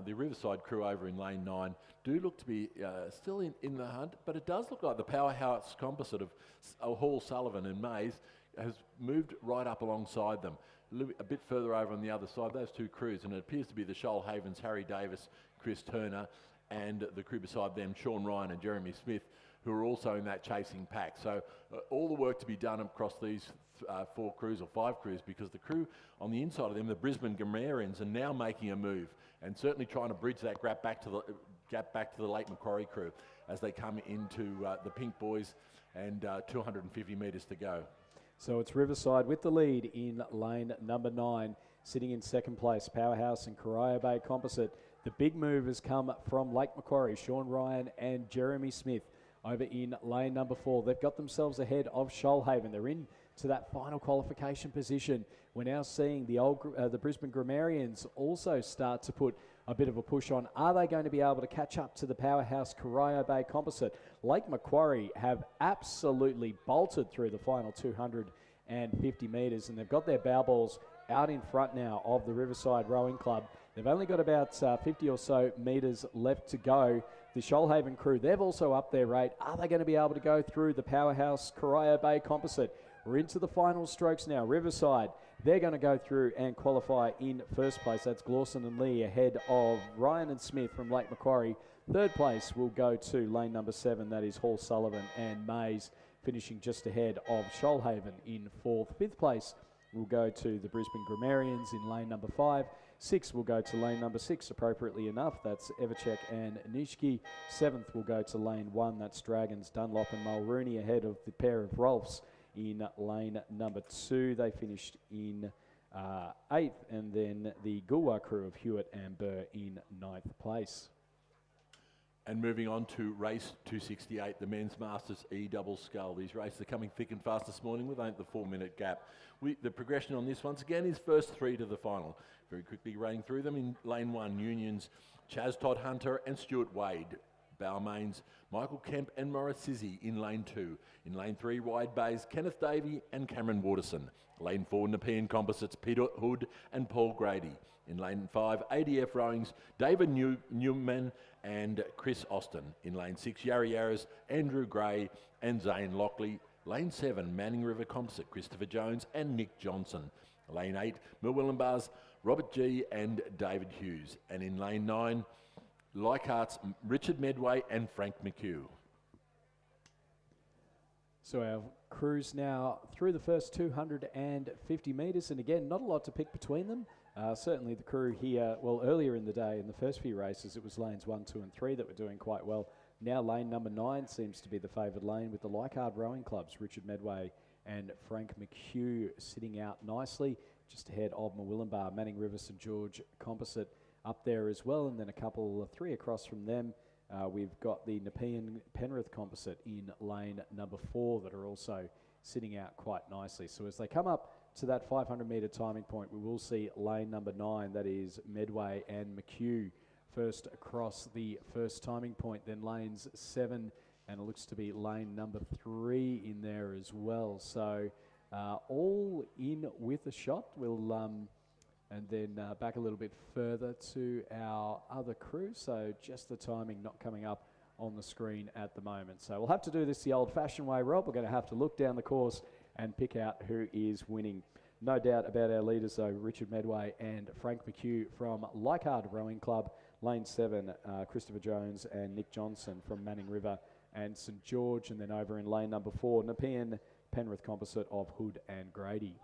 Speaker 1: the Riverside crew over in lane 9 do look to be still in the hunt, but it does look like the Powerhouse Composite of Hall, Sullivan and Mays has moved right up alongside them. A bit further over on the other side, those 2 crews, and it appears to be the Shoalhavens, Harry Davis, Chris Turner, and the crew beside them, Sean Ryan and Jeremy Smith, who are also in that chasing pack. So all the work to be done across these 4 crews or 5 crews, because the crew on the inside of them, the Brisbane Grammarians, are now making a move and certainly trying to bridge that gap back to the Lake Macquarie crew as they come into the Pink Boys and 250 metres to go.
Speaker 2: So it's Riverside with the lead in lane number 9, sitting in 2nd place, Powerhouse and Corio Bay Composite. The big move has come from Lake Macquarie, Sean Ryan and Jeremy Smith over in lane number 4. They've got themselves ahead of Shoalhaven. They're in to that final qualification position. We're now seeing the Brisbane Grammarians also start to put a bit of a push on. Are they going to be able to catch up to the Powerhouse Corio Bay Composite? Lake Macquarie have absolutely bolted through the final 250 metres, and they've got their bow balls out in front now of the Riverside Rowing Club. They've only got about 50 or so metres left to go. The Shoalhaven crew, they've also upped their rate. Are they going to be able to go through the Powerhouse Corio Bay Composite? We're into the final strokes now. Riverside, they're going to go through and qualify in 1st place. That's Glawson and Lee ahead of Ryan and Smith from Lake Macquarie. 3rd place will go to lane number 7. That is Hall, Sullivan and Mays, finishing just ahead of Shoalhaven in 4th. 5th place will go to the Brisbane Grammarians in lane number 5. 6 will go to lane number 6, appropriately enough. That's Everchek and Nishki. 7th will go to lane 1. That's Dragons, Dunlop and Mulrooney ahead of the pair of Rolfs in lane number 2. They finished in 8th, and then the Gulwa crew of Hewitt and Burr in 9th place.
Speaker 1: And moving on to race 268, the men's Masters E-double scull. These races are coming thick and fast this morning with only the 4-minute gap. The progression on this once again is first 3 to the final. Very quickly running through them in lane 1, Unions, Chaz Todd Hunter and Stuart Wade. Balmains, Michael Kemp and Morris Sizzy in lane 2. In lane 3, Wide Bays, Kenneth Davey and Cameron Waterson. Lane 4, Nepean Composites, Peter Hood and Paul Grady. In lane 5, ADF Rowings, David Newman and Chris Austin. In lane 6, Yarra Yarras, Andrew Gray and Zane Lockley. Lane 7, Manning River Composite, Christopher Jones and Nick Johnson. Lane 8, Millwillenbars, Robert G and David Hughes. And in lane 9, Leichhardt's Richard Medway and Frank McHugh.
Speaker 2: So our crews now through the first 250 metres, and again, not a lot to pick between them. Certainly the crew here, well, earlier in the day, in the first few races, it was lanes 1, 2 and 3 that were doing quite well. Now lane number 9 seems to be the favoured lane with the Leichhardt rowing clubs, Richard Medway and Frank McHugh sitting out nicely, just ahead of Murwillumbah, Manning River, St George Composite up there as well, and then a couple of 3 across from them. We've got the Nepean Penrith Composite in lane number 4 that are also sitting out quite nicely. So as they come up to that 500 metre timing point, we will see lane number 9, that is Medway and McHugh, first across the first timing point, then lanes 7, and it looks to be lane number 3 in there as well. So all in with a shot. We'll And then back a little bit further to our other crew. So just the timing not coming up on the screen at the moment. So we'll have to do this the old-fashioned way, Rob. We're going to have to look down the course and pick out who is winning. No doubt about our leaders, though, Richard Medway and Frank McHugh from Leichhardt Rowing Club. Lane 7, Christopher Jones and Nick Johnson from Manning River and St George. And then over in lane number 4, Nepean Penrith Composite of Hood and Grady.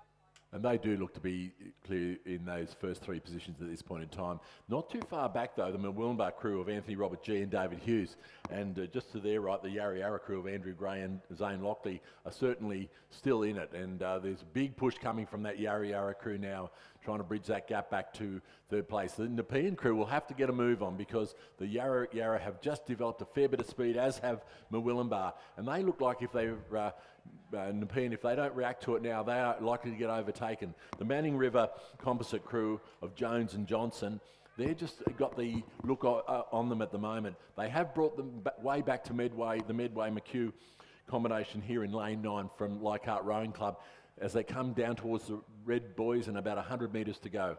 Speaker 1: And they do look to be clear in those first 3 positions at this point in time. Not too far back, though, the Murwillumbah crew of Anthony Robert G and David Hughes. And just to their right, the Yarra Yarra crew of Andrew Gray and Zane Lockley are certainly still in it. And there's a big push coming from that Yarra Yarra crew now, trying to bridge that gap back to 3rd place. The Nepean crew will have to get a move on because the Yarra Yarra have just developed a fair bit of speed, as have Murwillumbah. And they look like if they're... Nepean, if they don't react to it now, they are likely to get overtaken. The Manning River Composite crew of Jones and Johnson, they're just got the look on them at the moment. They have brought them way back to Medway, the Medway-McHugh combination here in lane 9 from Leichhardt Rowing Club as they come down towards the Red Boys and about 100 metres to go.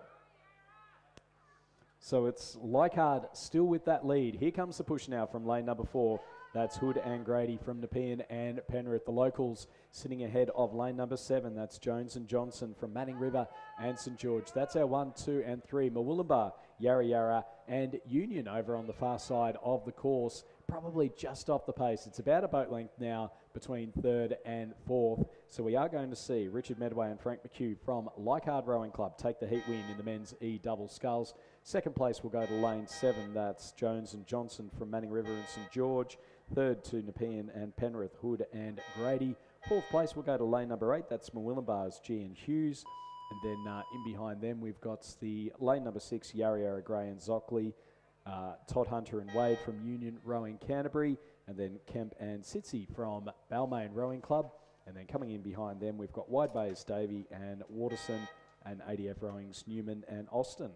Speaker 2: So it's Leichhardt still with that lead. Here comes the push now from lane number 4. That's Hood and Grady from Nepean and Penrith. The locals sitting ahead of lane number 7. That's Jones and Johnson from Manning River and St George. That's our 1, 2 and 3. Murwillumbah, Yarra Yarra and Union over on the far side of the course. Probably just off the pace. It's about a boat length now between 3rd and 4th. So we are going to see Richard Medway and Frank McHugh from Leichhardt Rowing Club take the heat win in the men's E double sculls. 2nd place will go to lane 7. That's Jones and Johnson from Manning River and St George. 3rd to Nepean and Penrith, Hood and Grady. 4th place will go to lane number 8. That's Murwillumbah's G and Hughes. And then in behind them, we've got the lane number 6, Yarra Yarra Gray and Zockley. Todd Hunter and Wade from Union Rowing Canterbury. And then Kemp and Sitzi from Balmain Rowing Club. And then coming in behind them, we've got Wide Bay's Davey and Waterson and ADF Rowing's Newman and Austin.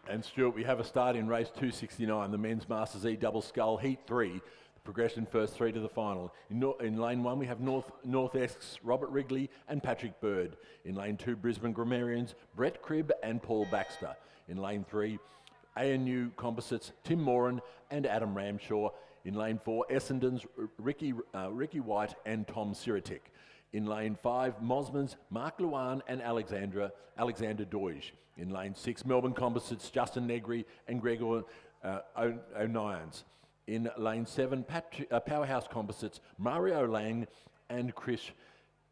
Speaker 1: And Stuart, we have a start in race 269, the Men's Masters E Double Scull Heat 3, the progression first 3 to the final. In lane 1, we have North Essex, Robert Wrigley and Patrick Bird. In lane 2, Brisbane Grammarians, Brett Cribb and Paul Baxter. In lane 3, ANU Composites, Tim Moran and Adam Ramshaw. In lane 4, Essendon's Ricky White and Tom Siritic. In lane 5, Mosman's Mark Luan and Alexander Doige. In lane 6, Melbourne Composites, Justin Negri and Gregor O'Nions. In lane 7, Powerhouse Composites, Mario Lang and Chris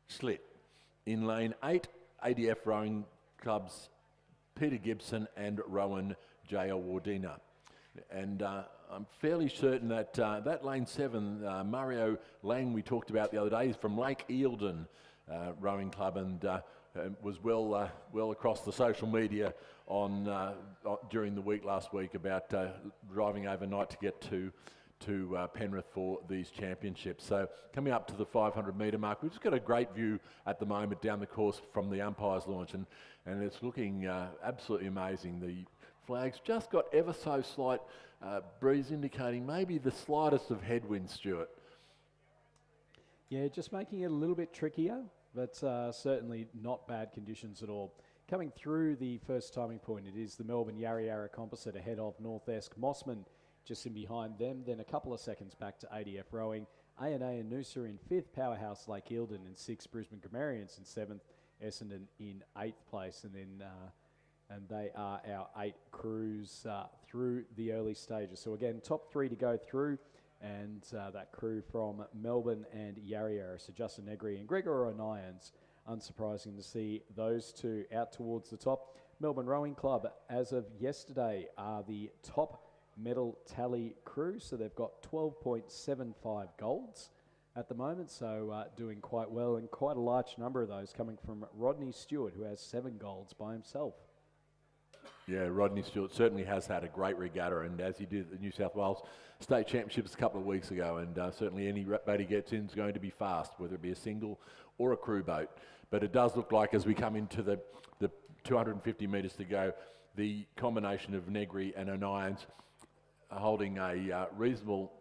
Speaker 1: Schlitt. In lane 8, ADF Rowing Clubs, Peter Gibson and Rowan J.L. Wardina. And I'm fairly certain that that lane 7, Mario Lang we talked about the other day, is from Lake Eildon Rowing Club and was well across the social media during the week last week about driving overnight to get to Penrith for these championships. So coming up to the 500 metre mark, we've just got a great view at the moment down the course from the umpires launch and it's looking absolutely amazing. The flag's just got ever so slight breeze indicating maybe the slightest of headwind, Stuart.
Speaker 2: Yeah, just making it a little bit trickier, but certainly not bad conditions at all. Coming through the first timing point, it is the Melbourne Yarra Yarra Composite ahead of North Esk Mossman just in behind them. Then a couple of seconds back to ADF Rowing. A&A and Noosa in 5th, Powerhouse Lake Eildon in 6th, Brisbane Grammarians in 7th, Essendon in 8th place. And then and they are our 8 crews through the early stages. So again, top 3 to go through. And that crew from Melbourne and Yarra Yarra, so Justin Negri and Gregor O'Nions. Unsurprising to see those 2 out towards the top. Melbourne Rowing Club, as of yesterday, are the top medal tally crew. So they've got 12.75 golds at the moment. So doing quite well, and quite a large number of those coming from Rodney Stewart, who has 7 golds by himself.
Speaker 1: Yeah, Rodney Stewart certainly has had a great regatta, and as he did at the New South Wales State Championships a couple of weeks ago, and certainly any boat he gets in is going to be fast, whether it be a single or a crew boat. But it does look like as we come into the 250 metres to go, the combination of Negri and O'Nions are holding a reasonable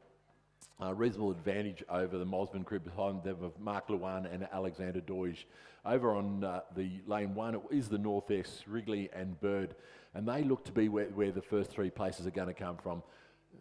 Speaker 1: reasonable advantage over the Mosman crew behind them of Mark Luan and Alexander Doige. Over on the lane 1, it is the North-East, Wrigley and Bird, and they look to be where the first 3 places are going to come from.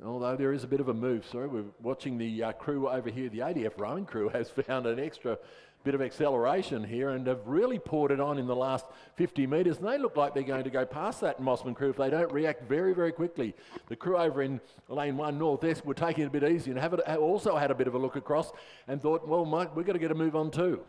Speaker 1: Although there is a bit of a move, sorry, we're watching the crew over here. The ADF rowing crew has found an extra bit of acceleration here and have really poured it on in the last 50 metres, and they look like they're going to go past that Mossman crew if they don't react very, very quickly. The crew over in lane 1 North-East were taking it a bit easy and have also had a bit of a look across and thought, well, mate, we've got to get a move on too.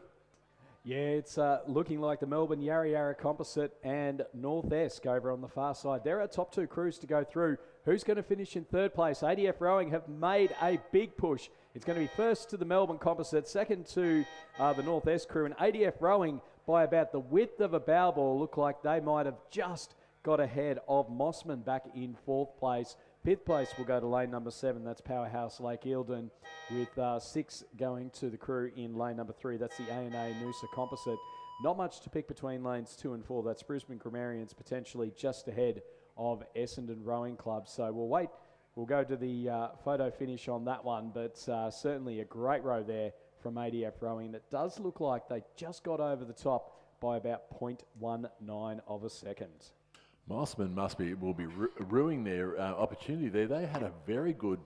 Speaker 2: Yeah, it's looking like the Melbourne Yarra Yarra Composite and North-Esk over on the far side. They're our top 2 crews to go through. Who's going to finish in 3rd place? ADF Rowing have made a big push. It's going to be first to the Melbourne Composite, second to the North-Esk crew, and ADF Rowing by about the width of a bow ball look like they might have just got ahead of Mossman back in 4th place. 5th place will go to lane number 7. That's Powerhouse Lake Eildon, with 6 going to the crew in lane number 3. That's the A&A Noosa Composite. Not much to pick between lanes 2 and 4. That's Brisbane Grammarians potentially just ahead of Essendon Rowing Club. So we'll wait. We'll go to the photo finish on that one, but certainly a great row there from ADF Rowing. It does look like they just got over the top by about 0.19 of a second.
Speaker 1: Mossman will be ruining their opportunity there. They had a very good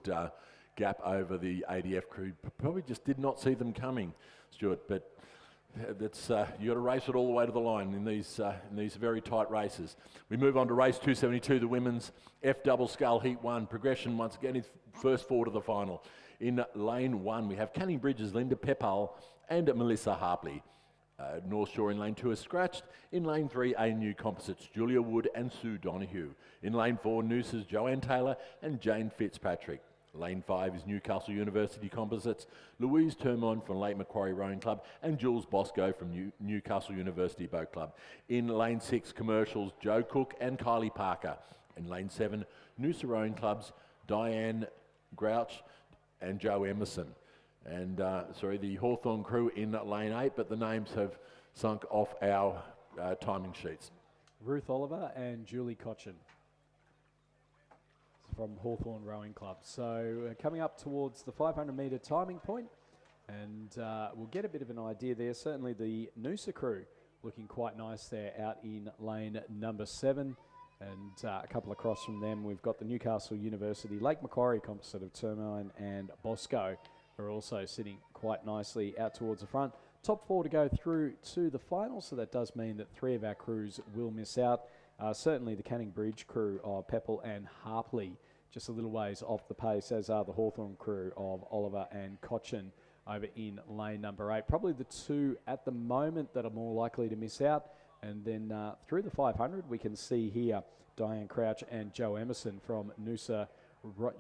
Speaker 1: gap over the ADF crew. Probably just did not see them coming, Stuart. But that's you got to race it all the way to the line in these very tight races. We move on to race 272, the women's F double scull heat 1 progression. Once again, is first 4 to the final. In lane 1, we have Canning Bridges, Linda Pepal, and Melissa Harpley. North Shore in lane 2 is scratched. In lane 3, ANU Composites, Julia Wood and Sue Donoghue. In lane 4, Noosa's Joanne Taylor and Jane Fitzpatrick. Lane 5 is Newcastle University Composites, Louise Termon from Lake Macquarie Rowing Club and Jules Bosco from Newcastle University Boat Club. In lane 6, Commercials, Joe Cook and Kylie Parker. In lane 7, Noosa Rowing Clubs, Diane Grouch and Joe Emerson. And, the Hawthorn crew in lane 8, but the names have sunk off our timing sheets.
Speaker 2: Ruth Oliver and Julie Cochin from Hawthorn Rowing Club. So coming up towards the 500 metre timing point, and we'll get a bit of an idea there. Certainly the Noosa crew looking quite nice there out in lane number 7. And a couple across from them, we've got the Newcastle University Lake Macquarie Composite of Termine and Bosco, are also sitting quite nicely out towards the front. Top 4 to go through to the final, so that does mean that 3 of our crews will miss out. Certainly the Canning Bridge crew of Pepple and Harpley, just a little ways off the pace, as are the Hawthorn crew of Oliver and Cochin over in lane number 8. Probably the 2 at the moment that are more likely to miss out. And then through the 500, we can see here Diane Crouch and Joe Emerson from Noosa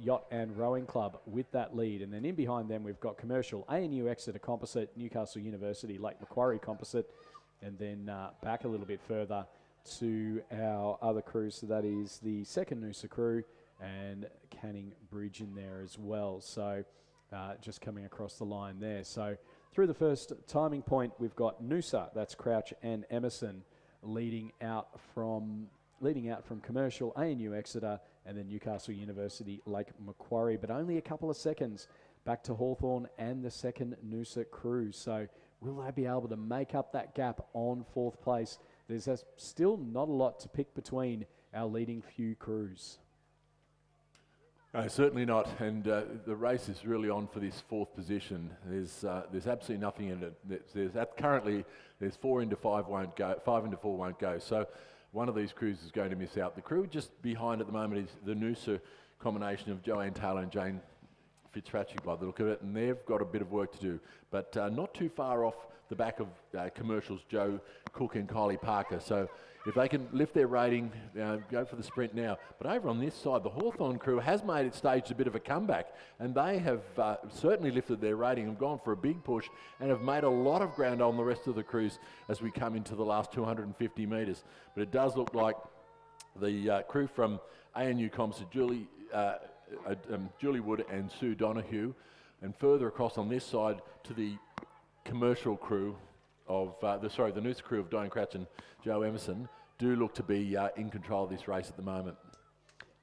Speaker 2: Yacht and Rowing Club with that lead. And then in behind them, we've got Commercial, ANU Exeter Composite, Newcastle University Lake Macquarie Composite, and then back a little bit further to our other crews. So that is the second Noosa crew and Canning Bridge in there as well. So just coming across the line there. So through the first timing point, we've got Noosa, that's Crouch and Emerson, leading out from Commercial, ANU Exeter, and then Newcastle University Lake Macquarie, but only a couple of seconds back to Hawthorn and the second Noosa crew. So will they be able to make up that gap on 4th place? There's still not a lot to pick between our leading few crews.
Speaker 1: Certainly not, and the race is really on for this 4th position. There's absolutely nothing in it. Currently there's 4 into 5 won't go, 5 into 4 won't go. So one of these crews is going to miss out. The crew just behind at the moment is the Noosa combination of Joanne Taylor and Jane Fitzpatrick by the look of it, and they've got a bit of work to do, but not too far off the back of Commercials, Joe Cook and Kylie Parker. So if they can lift their rating, go for the sprint now. But over on this side, the Hawthorn crew has made it staged a bit of a comeback, and they have certainly lifted their rating and gone for a big push and have made a lot of ground on the rest of the crews as we come into the last 250 metres. But it does look like the crew from ANU Composite, Julie Wood and Sue Donoghue, and further across on this side to the Commercial crew of the Noosa crew of Diane Crouch and Joe Emerson do look to be in control of this race at the moment.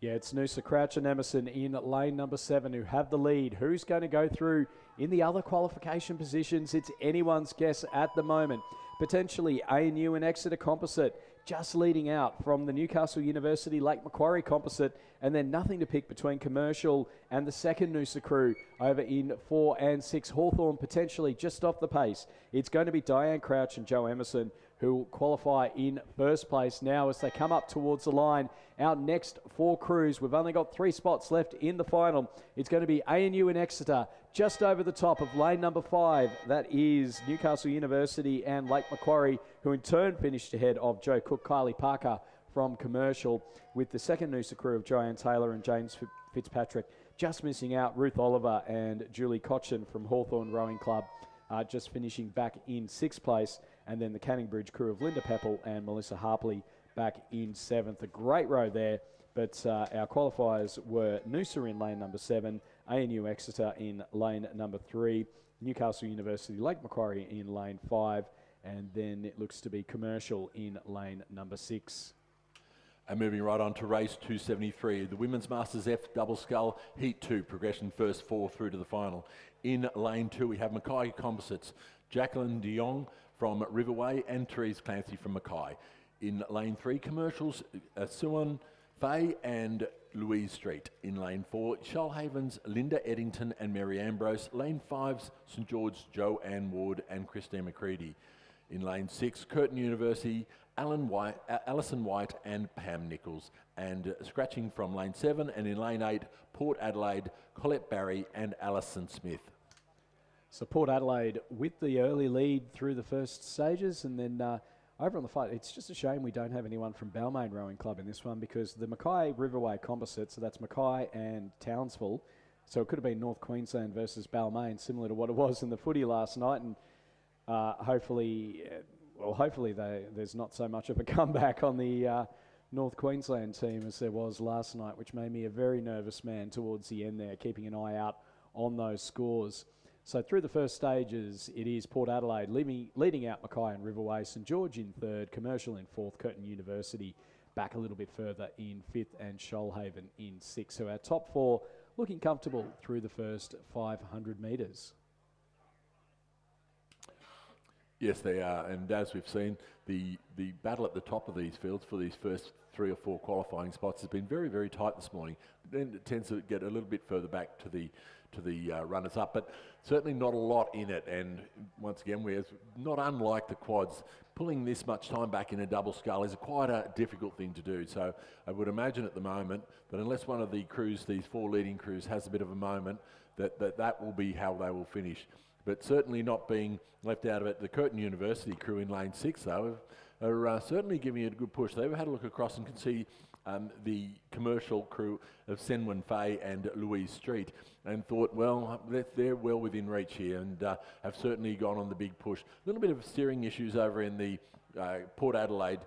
Speaker 2: Yeah, it's Noosa, Crouch and Emerson in lane number 7 who have the lead. Who's going to go through in the other qualification positions? It's anyone's guess at the moment. Potentially ANU and Exeter Composite just leading out from the Newcastle University Lake Macquarie Composite, and then nothing to pick between Commercial and the second Noosa crew over in 4 and 6. Hawthorn potentially just off the pace. It's going to be Diane Crouch and Joe Emerson who will qualify in first place now as they come up towards the line. Our next 4 crews, we've only got 3 spots left in the final. It's going to be ANU and Exeter just over the top of lane number 5. That is Newcastle University and Lake Macquarie, who in turn finished ahead of Joe Cook, Kylie Parker from Commercial, with the second Noosa crew of Joanne Taylor and James Fitzpatrick just missing out. Ruth Oliver and Julie Cochin from Hawthorn Rowing Club just finishing back in 6th place. And then the Canning Bridge crew of Linda Peppel and Melissa Harpley back in 7th. A great row there, but our qualifiers were Noosa in lane number 7, ANU Exeter in lane number 3, Newcastle University Lake Macquarie in lane 5, and then it looks to be Commercial in lane number 6.
Speaker 1: And moving right on to race 273, the Women's Masters F Double Scull Heat 2, progression first 4 through to the final. In lane 2, we have Mackay Composites, Jacqueline de Jong from Riverway and Therese Clancy from Mackay. In lane 3, Commercials, Suwon Fay and Louise Street. In lane 4, Shoalhaven's Linda Eddington and Mary Ambrose. Lane 5's St George's Joanne Ward and Christine McCready. In lane 6, Curtin University, Alison White and Pam Nichols. And scratching from lane 7, and in lane 8, Port Adelaide, Colette Barry and Alison Smith.
Speaker 2: So Port Adelaide with the early lead through the first stages, and then over on the fight, it's just a shame we don't have anyone from Balmain Rowing Club in this one, because the Mackay Riverway Composite, so that's Mackay and Townsville, so it could have been North Queensland versus Balmain, similar to what it was in the footy last night, and hopefully there's not so much of a comeback on the North Queensland team as there was last night, which made me a very nervous man towards the end there, keeping an eye out on those scores. So through the first stages, it is Port Adelaide leading out Mackay and Riverway, St George in 3rd, Commercial in 4th, Curtin University back a little bit further in 5th, and Shoalhaven in 6th. So our top 4 looking comfortable through the first 500 metres.
Speaker 1: Yes, they are, and as we've seen, the battle at the top of these fields for these first 3 or 4 qualifying spots has been very, very tight this morning. Then it tends to get a little bit further back to the runners-up, but certainly not a lot in it. And once again, we're not unlike the quads. Pulling this much time back in a double scull is quite a difficult thing to do. So I would imagine at the moment that unless one of the crews, these 4 leading crews, has a bit of a moment, that will be how they will finish. But certainly not being left out of it. The Curtin University crew in lane 6, though, are certainly giving it a good push. They've had a look across and can see the Commercial crew of Senwin Fay and Louise Street, and thought, well, they're well within reach here, and have certainly gone on the big push. A little bit of steering issues over in the Port Adelaide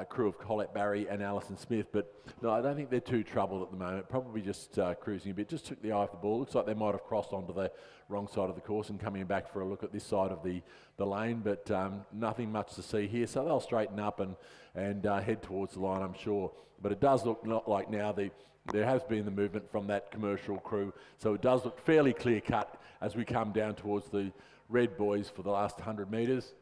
Speaker 1: crew of Colette Barry and Alison Smith, but no, I don't think they're too troubled at the moment. Probably just cruising a bit. Just took the eye off the ball. Looks like they might have crossed onto the wrong side of the course and coming back for a look at this side of the lane, but nothing much to see here. So they'll straighten up and head towards the line, I'm sure. But it does look not like now there has been the movement from that Commercial crew, so it does look fairly clear cut as we come down towards the red boys for the last 100 metres.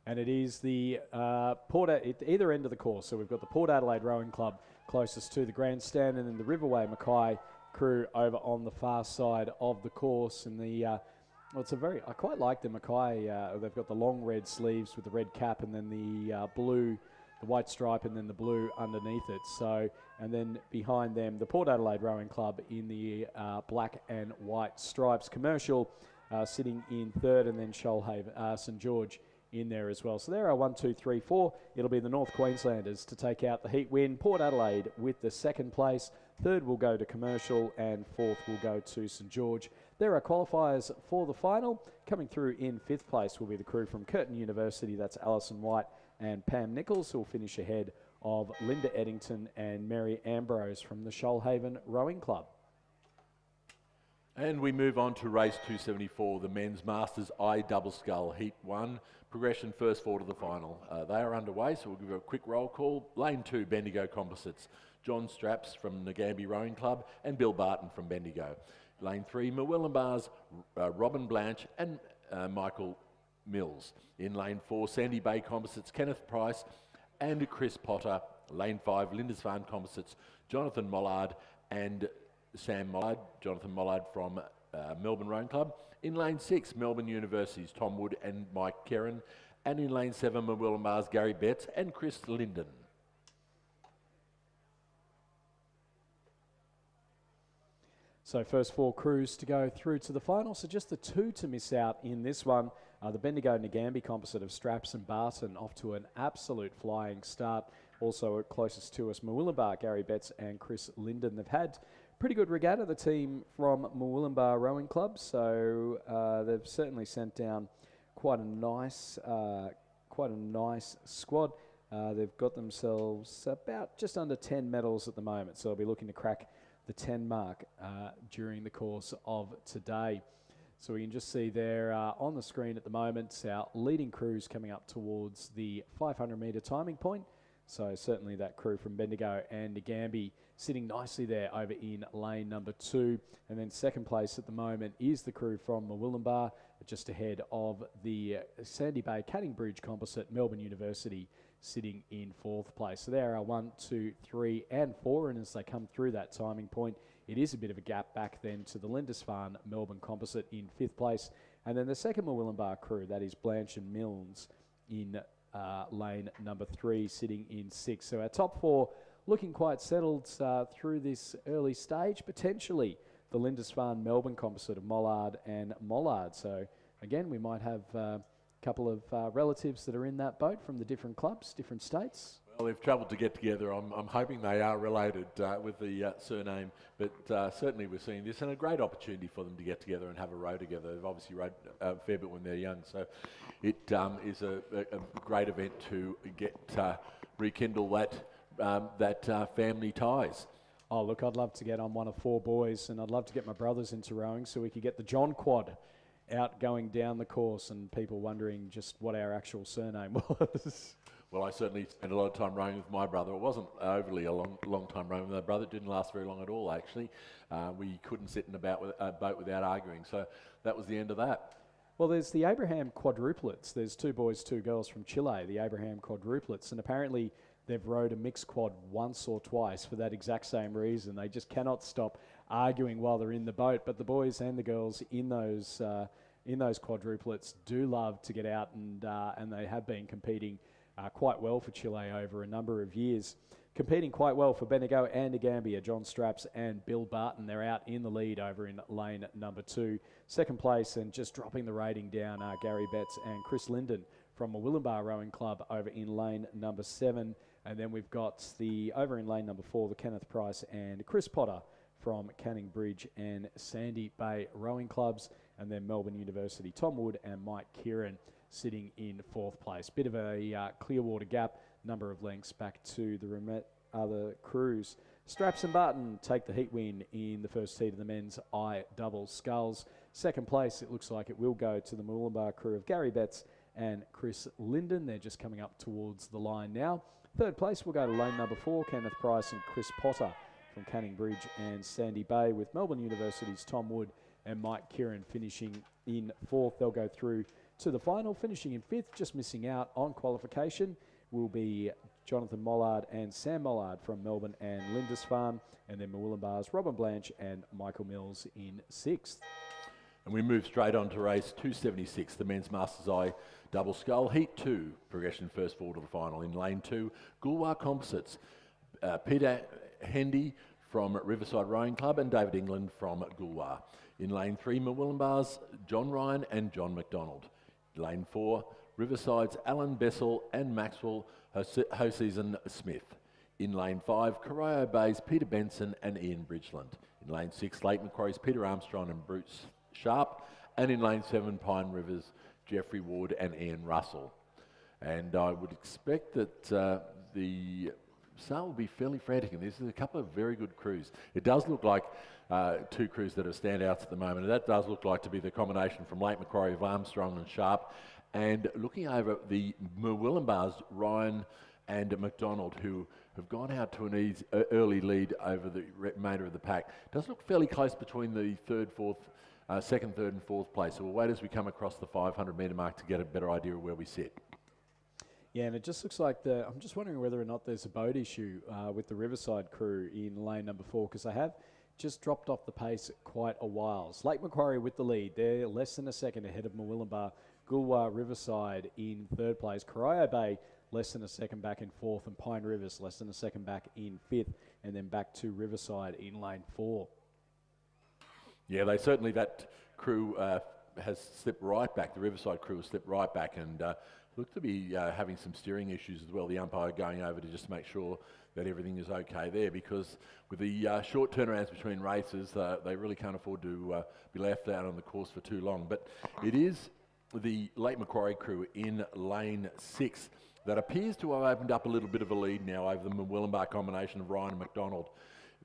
Speaker 2: And it is the either end of the course. So we've got the Port Adelaide Rowing Club closest to the grandstand, and then the Riverway Mackay crew over on the far side of the course. And I quite like the Mackay. They've got the long red sleeves with the red cap, and then the white stripe, and then the blue underneath it. So, and then behind them, the Port Adelaide Rowing Club in the black and white stripes. Commercial sitting in 3rd, and then Shoalhaven, St George in there as well. So there are 1, 2, 3, 4. It'll be the North Queenslanders to take out the heat win. Port Adelaide with the 2nd place. 3rd will go to Commercial, and 4th will go to St George. There are qualifiers for the final. Coming through in 5th place will be the crew from Curtin University. That's Alison White and Pam Nichols, who will finish ahead of Linda Eddington and Mary Ambrose from the Shoalhaven Rowing Club.
Speaker 1: And we move on to race 274, the Men's Masters I Double Scull Heat 1. Progression first 4 to the final. They are underway, so we'll give you a quick roll call. Lane 2, Bendigo Composites. John Straps from Nagambie Rowing Club, and Bill Barton from Bendigo. Lane 3, Murwillumbah's Robin Blanche and Michael Mills. In Lane 4, Sandy Bay Composites, Kenneth Price and Chris Potter. Lane 5, Lindisfarne Composites, Jonathan Mollard and Sam Mollard. Jonathan Mollard from Melbourne Rowing Club. In Lane 6, Melbourne University's Tom Wood and Mike Kerrin. And in Lane 7, Murwillumbah's Gary Betts and Chris Linden.
Speaker 2: So first 4 crews to go through to the final. So just the 2 to miss out in this one. The Bendigo Nagambie composite of Straps and Barton off to an absolute flying start. Also closest to us, Murwillumbah, Gary Betts and Chris Linden. They've had pretty good regatta, the team from Murwillumbah Rowing Club. So they've certainly sent down quite a nice squad. They've got themselves about just under 10 medals at the moment. So they'll be looking to crack the 10 mark during the course of today. So we can just see there on the screen at the moment our leading crews coming up towards the 500 metre timing point. So certainly that crew from Bendigo and Nagambie sitting nicely there over in lane number 2. And then second place at the moment is the crew from Murwillumbah, just ahead of the Sandy Bay Canning Bridge composite, Melbourne University, sitting in 4th place. So there are 1, 2, 3 and 4, and as they come through that timing point, it is a bit of a gap back then to the Lindisfarne Melbourne composite in 5th place. And then the second Murwillumbah crew, that is Blanche and Milnes, in lane number 3, sitting in 6th. So our top 4 looking quite settled through this early stage. Potentially the Lindisfarne Melbourne composite of Mollard and Mollard. So again, we might have couple of relatives that are in that boat from the different clubs, different states.
Speaker 1: Well, they've travelled to get together. I'm hoping they are related with the surname, but certainly we're seeing this and a great opportunity for them to get together and have a row together. They've obviously rowed a fair bit when they're young, so it is a great event to get rekindle that family ties.
Speaker 2: Oh, look, I'd love to get on one of 4 boys, and I'd love to get my brothers into rowing so we could get the John Quad out going down the course and people wondering just what our actual surname was.
Speaker 1: Well, I certainly spent a lot of time rowing with my brother. It wasn't overly a long time rowing with my brother. It didn't last very long at all, actually. We couldn't sit in a boat without arguing, so that was the end of that.
Speaker 2: Well, there's the Abraham quadruplets. There's 2 boys, 2 girls from Chile, the Abraham quadruplets, and apparently they've rowed a mixed quad once or twice for that exact same reason. They just cannot stop arguing while they're in the boat. But the boys and the girls in those quadruplets do love to get out, and they have been competing quite well for Chile over a number of years. Competing quite well for Bendigo and Nagambie, John Straps and Bill Barton. They're out in the lead over in lane number 2. Second place and just dropping the rating down are Gary Betts and Chris Linden from Murwillumbah Rowing Club over in lane number 7. And then we've got over in lane number 4, the Kenneth Price and Chris Potter from Canning Bridge and Sandy Bay Rowing Clubs. And then Melbourne University, Tom Wood and Mike Kieran sitting in 4th place. Bit of a Clearwater gap, number of lengths back to the other crews. Straps and Barton take the heat win in the first heat of the men's I double sculls. Second place, it looks like it will go to the Murwillumbah crew of Gary Betts and Chris Linden. They're just coming up towards the line now. Third place will go to lane number 4, Kenneth Price and Chris Potter from Canning Bridge and Sandy Bay, with Melbourne University's Tom Wood and Mike Kieran finishing in 4th. They'll go through to the final, finishing in 5th, just missing out on qualification will be Jonathan Mollard and Sam Mollard from Melbourne and Lindisfarne, and then Murwillumbah's Robin Blanche and Michael Mills in 6th.
Speaker 1: And we move straight on to race 276, the men's Masters I double scull, heat 2, progression first forward to the final. In lane 2, Goolwa Composites, Peter Hendy from Riverside Rowing Club and David England from Goolwa. In lane 3, Murwillumbah's John Ryan and John McDonald. Lane 4, Riverside's Alan Bessel and Maxwell Hoseason Smith. In lane 5, Corio Bay's Peter Benson and Ian Bridgeland. In lane 6, Lake Macquarie's Peter Armstrong and Bruce Sharp. And in lane 7, Pine River's Jeffrey Ward and Ian Russell. And I would expect that the sale will be fairly frantic, and there's a couple of very good crews. It does look like 2 crews that are standouts at the moment, and that does look like to be the combination from Lake Macquarie of Armstrong and Sharp. And looking over the Murwillumbah's Ryan and McDonald, who have gone out to an early lead over the remainder of the pack. Does look fairly close between the second, third and fourth place. So we'll wait as we come across the 500 metre mark to get a better idea of where we sit.
Speaker 2: Yeah, and it just looks like I'm just wondering whether or not there's a boat issue with the Riverside crew in lane number 4, because they have just dropped off the pace quite a while. Lake Macquarie with the lead. They're less than a second ahead of Murwillumbah. Goolwa Riverside in third place. Corio Bay less than a second back in fourth, and Pine Rivers less than a second back in fifth, and then back to Riverside in lane 4.
Speaker 1: Yeah, that crew has slipped right back. The Riverside crew has slipped right back and look to be having some steering issues as well. The umpire going over to just make sure that everything is okay there, because with the short turnarounds between races, they really can't afford to be left out on the course for too long. But it is the Lake Macquarie crew in lane 6 that appears to have opened up a little bit of a lead now over the Murwillumbah combination of Ryan and McDonald.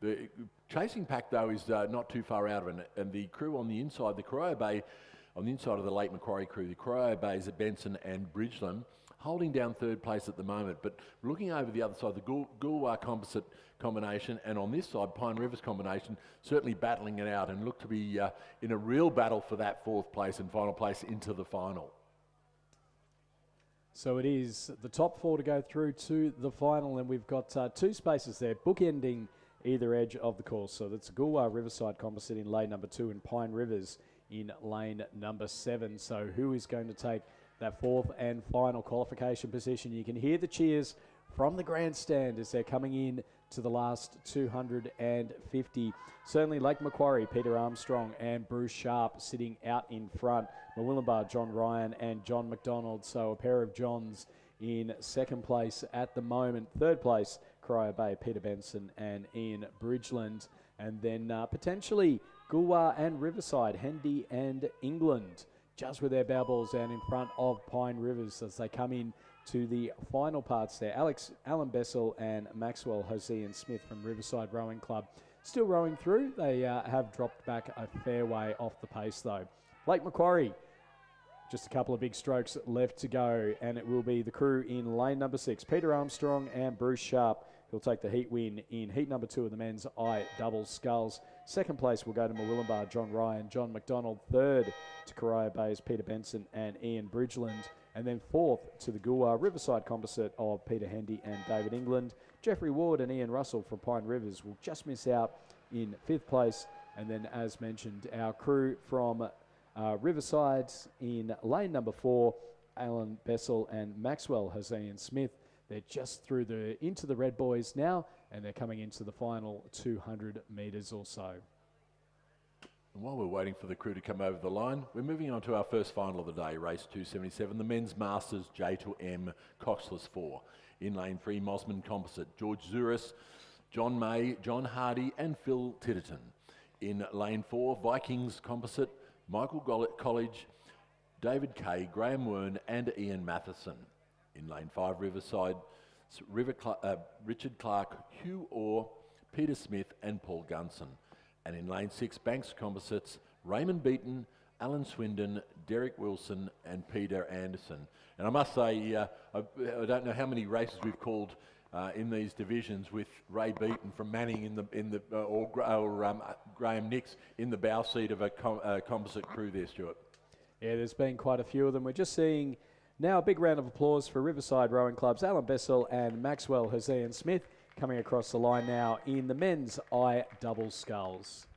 Speaker 1: The chasing pack, though, is not too far out of it, and the crew on the inside, the Corio Bay, on the inside of the Lake Macquarie crew, the Corio Bays at Benson and Bridgeland, holding down third place at the moment. But looking over the other side, the Goolwa composite combination, and on this side, Pine Rivers combination, certainly battling it out and look to be in a real battle for that fourth place and final place into the final.
Speaker 2: So it is the top 4 to go through to the final, and we've got 2 spaces there, bookending either edge of the course. So that's Goolwa Riverside composite in lane number 2 and Pine Rivers in lane number 7. So who is going to take that fourth and final qualification position? You can hear the cheers from the grandstand as they're coming in to the last 250. Certainly Lake Macquarie, Peter Armstrong and Bruce Sharp sitting out in front. Murwillumbah, John Ryan and John McDonald. So a pair of Johns in second place at the moment. Third place, Corio Bay, Peter Benson and Ian Bridgeland. And then potentially Goolwa and Riverside, Hendy and England, just with their bow balls down in front of Pine Rivers as they come in to the final parts there. Alan Bessel and Maxwell Hosea and Smith from Riverside Rowing Club still rowing through. They have dropped back a fair way off the pace though. Lake Macquarie, just a couple of big strokes left to go, and it will be the crew in lane number 6, Peter Armstrong and Bruce Sharp, who'll take the heat win in heat number 2 of the men's I double sculls. Second place will go to Murwillumbah, John Ryan, John McDonald. Third to Corio Bay's Peter Benson and Ian Bridgeland. And then fourth to the Goolwa Riverside composite of Peter Hendy and David England. Jeffrey Ward and Ian Russell from Pine Rivers will just miss out in 5th place. And then, as mentioned, our crew from Riverside in lane number 4, Alan Bessel and Maxwell Hosea and Smith. They're just through into the Red Boys now, and they're coming into the final 200 metres or so.
Speaker 1: And while we're waiting for the crew to come over the line, we're moving on to our first final of the day, race 277, the men's Masters J to M coxless 4. In lane 3, Mosman Composite, George Zuris, John May, John Hardy and Phil Titterton. In lane 4, Vikings Composite, Michael College, David Kay, Graham Wern and Ian Matheson. In lane 5, Riverside, Richard Clark, Hugh Orr, Peter Smith and Paul Gunson. And in lane 6, Banks Composites, Raymond Beaton, Alan Swindon, Derek Wilson and Peter Anderson. And I must say, I don't know how many races we've called in these divisions with Ray Beaton from Manning or Graham Nix in the bow seat of a composite crew there, Stuart.
Speaker 2: Yeah, there's been quite a few of them. We're just seeing now a big round of applause for Riverside Rowing Club's Alan Bessel and Maxwell Hosea and Smith coming across the line now in the men's I double sculls.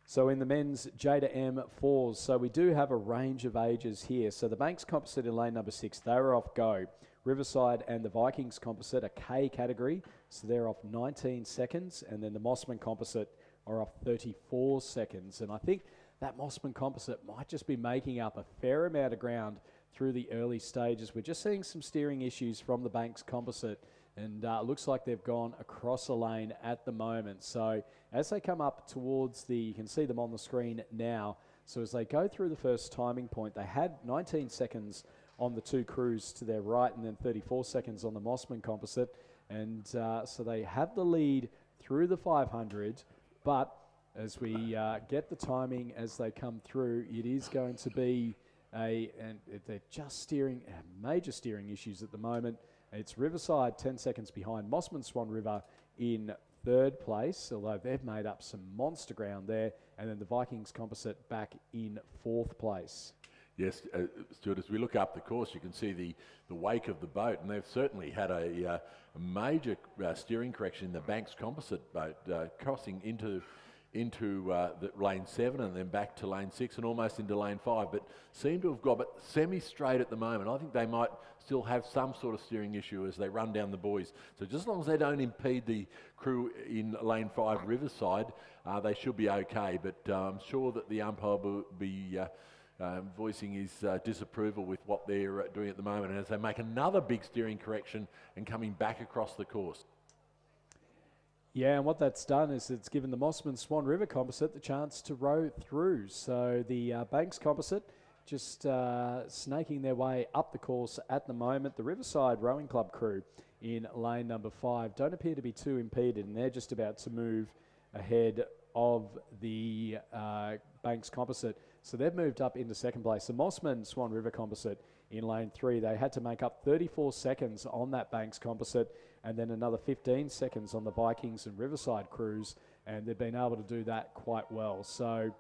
Speaker 2: So in the men's J to M 4s, so we do have a range of ages here. So the Banks Composite in lane number 6, they were off go. Riverside and the Vikings Composite, a K category, so they're off 19 seconds. And then the Mossman Composite are off 34 seconds. And I think that Mossman Composite might just be making up a fair amount of ground through the early stages. We're just seeing some steering issues from the Banks Composite, and it looks like they've gone across a lane at the moment. So as they come up towards you can see them on the screen now. So as they go through the first timing point, they had 19 seconds on the two crews to their right and then 34 seconds on the Mossman Composite. And so they have the lead through the 500, but as we get the timing as they come through, it is going to be and they're just steering, major steering issues at the moment, It's Riverside 10 seconds behind Mossman Swan River in third place, although they've made up some monster ground there. And then the Vikings Composite back in fourth place.
Speaker 1: Yes, Stuart, as we look up the course, you can see the wake of the boat, and they've certainly had a major steering correction in the Banks Composite boat, crossing into the lane 7 and then back to lane 6 and almost into lane 5, but seem to have got it semi-straight at the moment. I think they might still have some sort of steering issue as they run down the buoys. So just as long as they don't impede the crew in lane 5 Riverside, they should be okay. But I'm sure that the umpire will be voicing his disapproval with what they're doing at the moment, and as they make another big steering correction and coming back across the course.
Speaker 2: Yeah, and what that's done is it's given the Mossman Swan River Composite the chance to row through. So the Banks Composite just snaking their way up the course at the moment. The Riverside Rowing Club crew in lane number 5 don't appear to be too impeded, and they're just about to move ahead of the Banks Composite. So they've moved up into second place. The Mossman Swan River Composite in lane 3, they had to make up 34 seconds on that Banks Composite and then another 15 seconds on the Vikings and Riverside crews, and they've been able to do that quite well. So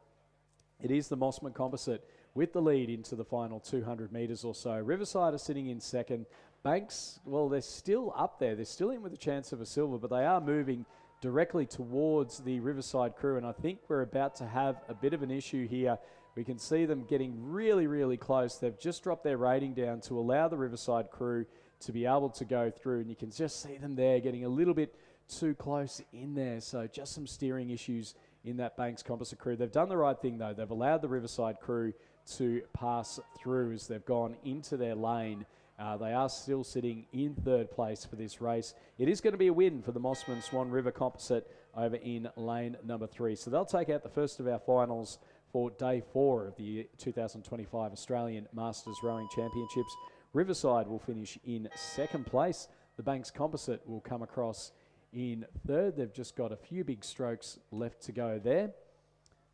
Speaker 2: it is the Mossman Composite with the lead into the final 200 metres or so. Riverside are sitting in second. Banks, well, they're still up there. They're still in with a chance of a silver, but they are moving directly towards the Riverside crew, and I think we're about to have a bit of an issue here. We can see them getting really, really close. They've just dropped their rating down to allow the Riverside crew to be able to go through, and you can just see them there getting a little bit too close in there. So just some steering issues in that Banks Composite crew. They've done the right thing, though. They've allowed the Riverside crew to pass through as they've gone into their lane. They are still sitting in third place for this race. It is going to be a win for the Mossman Swan River Composite over in lane number 3. So they'll take out the first of our finals for day 4 of the 2025 Australian Masters Rowing Championships. Riverside will finish in second place. The Banks Composite will come across in third. They've just got a few big strokes left to go there.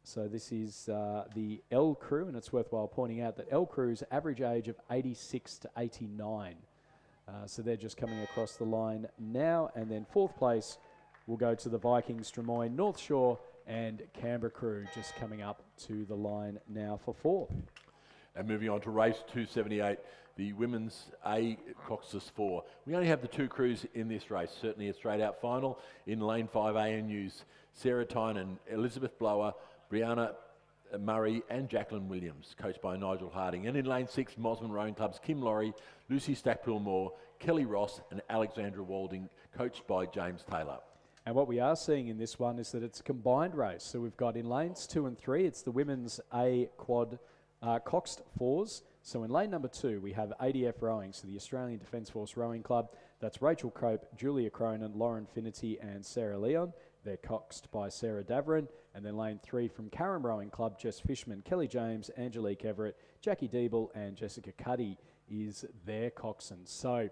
Speaker 2: So this is the L crew, and it's worthwhile pointing out that L crew's average age of 86 to 89. So they're just coming across the line now, and then fourth place will go to the Vikings, Drummoyne, North Shore and Canberra crew just coming up to the line now for fourth.
Speaker 1: And moving on to race 278, the women's A coxless 4. We only have the 2 crews in this race, certainly a straight out final. In lane 5 ANU's Sarah Tynan, Elizabeth Blower, Brianna Murray and Jacqueline Williams, coached by Nigel Harding. And in lane 6, Mossman Rowing Club's Kim Laurie, Lucy Stackpool-Moore, Kelly Ross and Alexandra Walding, coached by James Taylor.
Speaker 2: And what we are seeing in this one is that it's a combined race. So we've got in lanes 2 and 3, it's the women's A quad coxed 4s. So in lane number 2, we have ADF Rowing, so the Australian Defence Force Rowing Club. That's Rachel Cope, Julia Cronin, Lauren Finity and Sarah Leon. They're coxed by Sarah Davern. And then lane 3 from Carrum Rowing Club, Jess Fishman, Kelly James, Angelique Everett, Jackie Deeble and Jessica Cuddy is their coxswain. So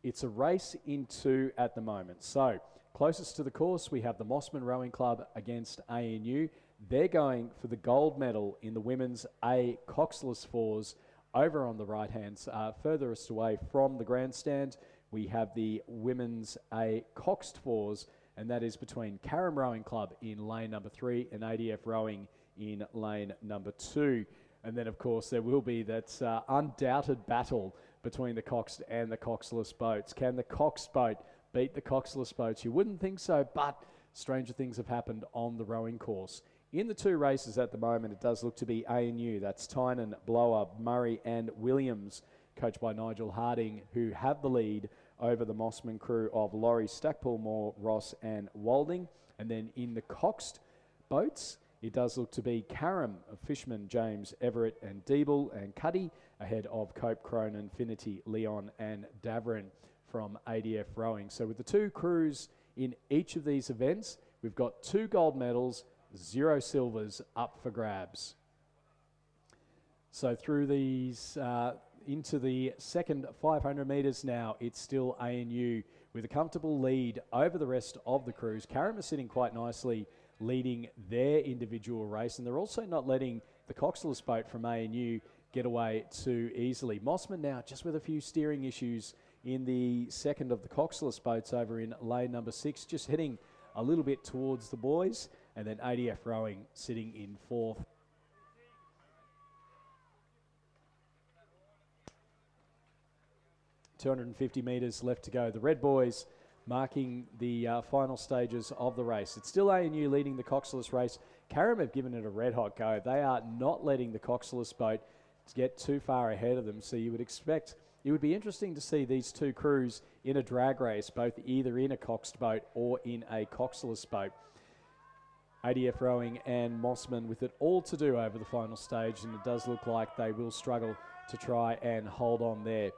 Speaker 2: it's a race in 2 at the moment. So closest to the course, we have the Mossman Rowing Club against ANU. They're going for the gold medal in the women's A coxless 4s over on the right-hand, furthest away from the grandstand. We have the women's A coxed 4s, and that is between Carrum Rowing Club in lane number 3 and ADF Rowing in lane number 2. And then, of course, there will be that undoubted battle between the coxed and the coxless boats. Can the coxed boat beat the coxless boats? You wouldn't think so, but stranger things have happened on the rowing course. In the 2 races at the moment, it does look to be ANU. That's Tynan, Blower, Murray and Williams, coached by Nigel Harding, who have the lead over the Mossman crew of Laurie, Stackpool-Moore, Ross and Walding. And then in the coxed boats, it does look to be Carrum of Fishman, James, Everett and Deeble and Cuddy, ahead of Cope, Cronin, Finity, Leon and Davern from ADF Rowing. So with the 2 crews in each of these events, we've got 2 gold medals, 0 silvers up for grabs. So through these into the second 500 metres now, it's still ANU with a comfortable lead over the rest of the crews. Carrum is sitting quite nicely, leading their individual race, and they're also not letting the coxless boat from ANU get away too easily. Mossman now just with a few steering issues in the second of the coxless boats over in lane number 6, just heading a little bit towards the boys, and then ADF Rowing sitting in 4th. .250 metres left to go. The Red Boys marking the final stages of the race. It's still ANU leading the coxless race. Carrum have given it a red-hot go. They are not letting the coxless boat get too far ahead of them, so you would expect it would be interesting to see these two crews in a drag race, both either in a coxed boat or in a coxless boat. ADF Rowing and Mossman with it all to do over the final stage, and it does look like they will struggle to try and hold on there.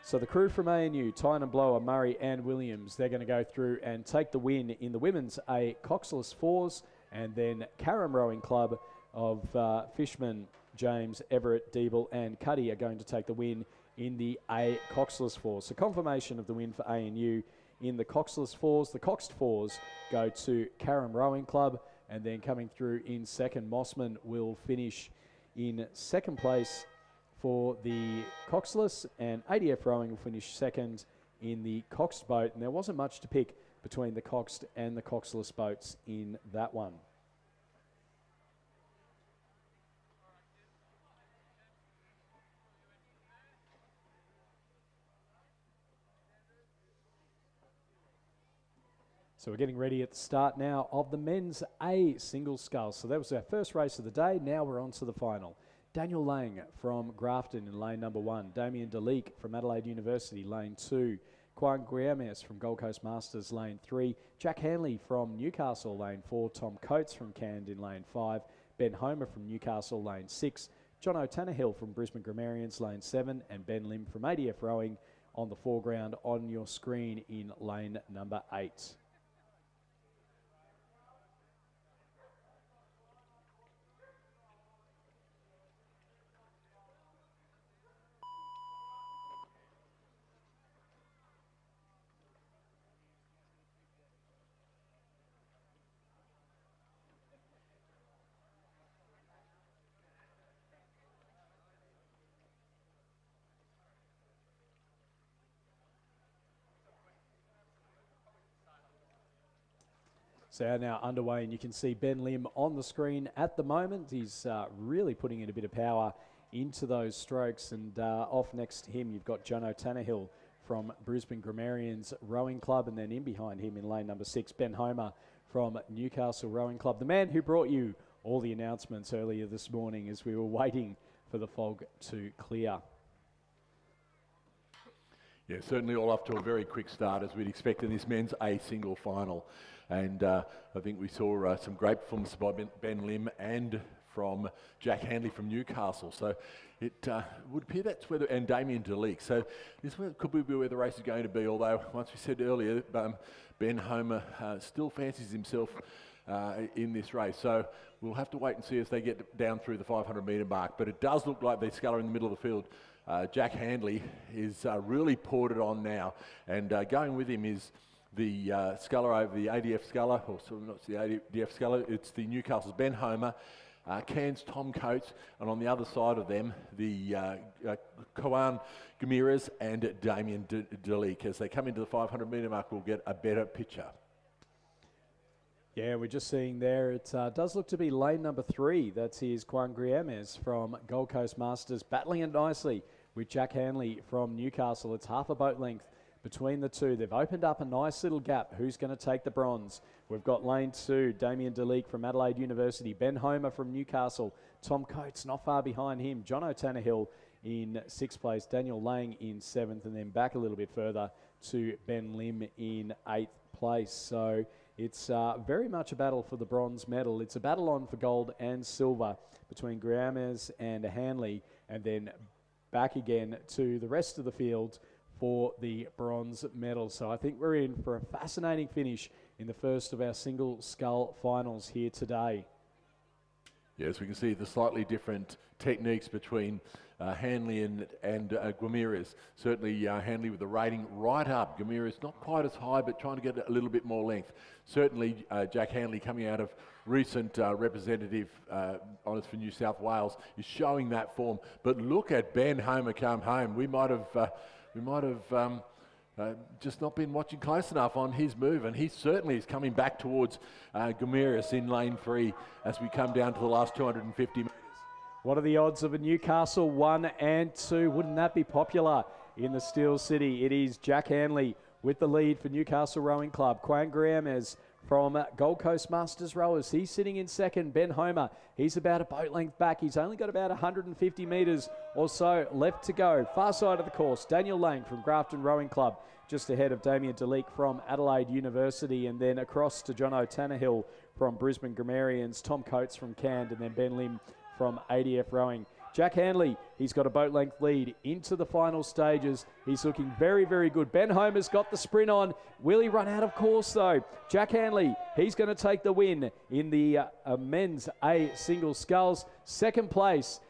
Speaker 2: So the crew from ANU, Tynan Blower, Murray and Williams, they're going to go through and take the win in the women's A coxless 4s, and then Carrum Rowing Club of Fishman, James, Everett, Deeble and Cuddy are going to take the win in the A coxless 4s. So confirmation of the win for ANU in the coxless 4s. The coxed 4s go to Carrum Rowing Club, and then coming through in second, Mossman will finish in second place for the coxless, and ADF Rowing will finish second in the coxed boat. And there wasn't much to pick between the coxed and the coxless boats in that one. So we're getting ready at the start now of the men's A single scull. So that was our first race of the day. Now we're on to the final. Daniel Lang from Grafton in lane number 1. Damien DeLeek from Adelaide University, lane 2. Quan Guillermes from Gold Coast Masters, lane 3. Jack Hanley from Newcastle, lane 4. Tom Coates from Cairns in lane 5. Ben Homer from Newcastle, lane 6. John O'Tannehill from Brisbane Grammarians, lane 7. And Ben Lim from ADF Rowing on the foreground on your screen in lane number 8. So now underway, and you can see Ben Lim on the screen at the moment. He's really putting in a bit of power into those strokes, and off next to him you've got John O'Tannehill from Brisbane Grammarians Rowing Club, and then in behind him in lane number 6, Ben Homer from Newcastle Rowing Club, the man who brought you all the announcements earlier this morning as we were waiting for the fog to clear.
Speaker 1: Yeah, certainly all off to a very quick start as we'd expect in this men's A single final. And I think we saw some great performances by Ben Lim and from Jack Hanley from Newcastle. So it would appear that's where, and Damien DeLeek. So this could be where the race is going to be, although once we said earlier, Ben Homer still fancies himself in this race. So we'll have to wait and see as they get down through the 500 metre mark. But it does look like the sculler in the middle of the field, Jack Hanley, is really poured it on now. And going with him is the sculler over the ADF sculler, or sorry, not the ADF sculler, it's the Newcastle's Ben Homer, Cairns Tom Coates, and on the other side of them, the Quan Guillermes and Damien DeLeek. As they come into the 500 metre mark, we'll get a better picture.
Speaker 2: Yeah, we're just seeing there, it does look to be lane number 3. That's his Quan Guillermes from Gold Coast Masters, battling it nicely with Jack Hanley from Newcastle. It's half a boat length between the two. They've opened up a nice little gap. Who's going to take the bronze? We've got lane 2, Damien DeLeek from Adelaide University, Ben Homer from Newcastle, Tom Coates not far behind him, John O'Tannehill in 6th place, Daniel Lang in 7th, and then back a little bit further to Ben Lim in 8th place. So it's very much a battle for the bronze medal. It's a battle on for gold and silver between Guillermes and Hanley, and then back again to the rest of the field for the bronze medal. So I think we're in for a fascinating finish in the first of our single scull finals here today.
Speaker 1: Yes, we can see the slightly different techniques between Hanley and Guimaraes. Certainly Hanley with the rating right up. Guimaraes not quite as high, but trying to get a little bit more length. Certainly Jack Hanley, coming out of recent representative honours for New South Wales, is showing that form. But look at Ben Homer come home. We might have just not been watching close enough on his move, and he certainly is coming back towards Guimaraes in lane 3 as we come down to the last 250 metres.
Speaker 2: What are the odds of a Newcastle 1 and 2? Wouldn't that be popular in the Steel City? It is Jack Hanley with the lead for Newcastle Rowing Club. Quan Guimaraes from Gold Coast Masters Rowers. He's sitting in second. Ben Homer, he's about a boat length back. He's only got about 150 metres or so left to go. Far side of the course, Daniel Lang from Grafton Rowing Club, just ahead of Damien DeLeek from Adelaide University, and then across to Jono Tannehill from Brisbane Grammarians, Tom Coates from Cand, and then Ben Lim from ADF Rowing. Jack Hanley, he's got a boat length lead into the final stages. He's looking very, very good. Ben Homer's got the sprint on. Will he run out of course though? Jack Hanley, he's going to take the win in the men's A single sculls. Second place,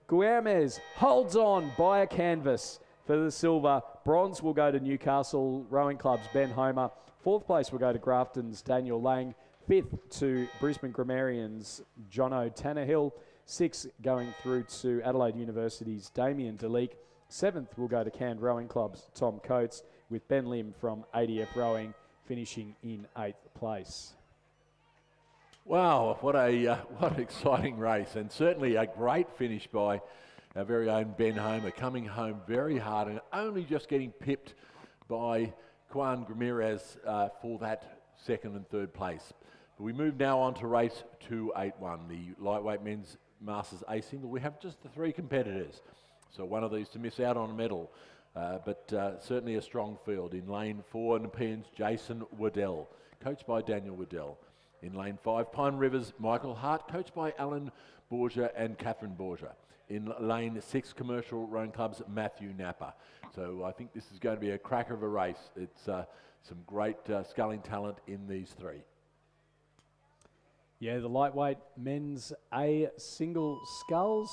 Speaker 2: Guimaraes holds on by a canvas for the silver. Bronze will go to Newcastle Rowing Club's Ben Homer. Fourth place will go to Grafton's Daniel Lang. Fifth to Brisbane Grammarians' Jono Tannehill. Sixth going through to Adelaide University's Damien DeLeek. Seventh will go to Cand Rowing Club's Tom Coates, with Ben Lim from ADF Rowing finishing in 8th place.
Speaker 1: Wow, what an exciting race, and certainly a great finish by our very own Ben Homer, coming home very hard and only just getting pipped by Quan Guimaraes for that second and third place. But we move now on to race 281, the lightweight men's Masters A single. We have just the 3 competitors, so one of these to miss out on a medal, but certainly a strong field. In lane 4, Nepean's Jason Waddell, coached by Daniel Waddell. In lane 5, Pine River's Michael Hart, coached by Alan Borgia and Catherine Borgia. In lane 6, Commercial Rowing Club's Matthew Napper. So I think this is going to be a cracker of a race. It's some great sculling talent in these 3.
Speaker 2: Yeah, the lightweight men's A single sculls,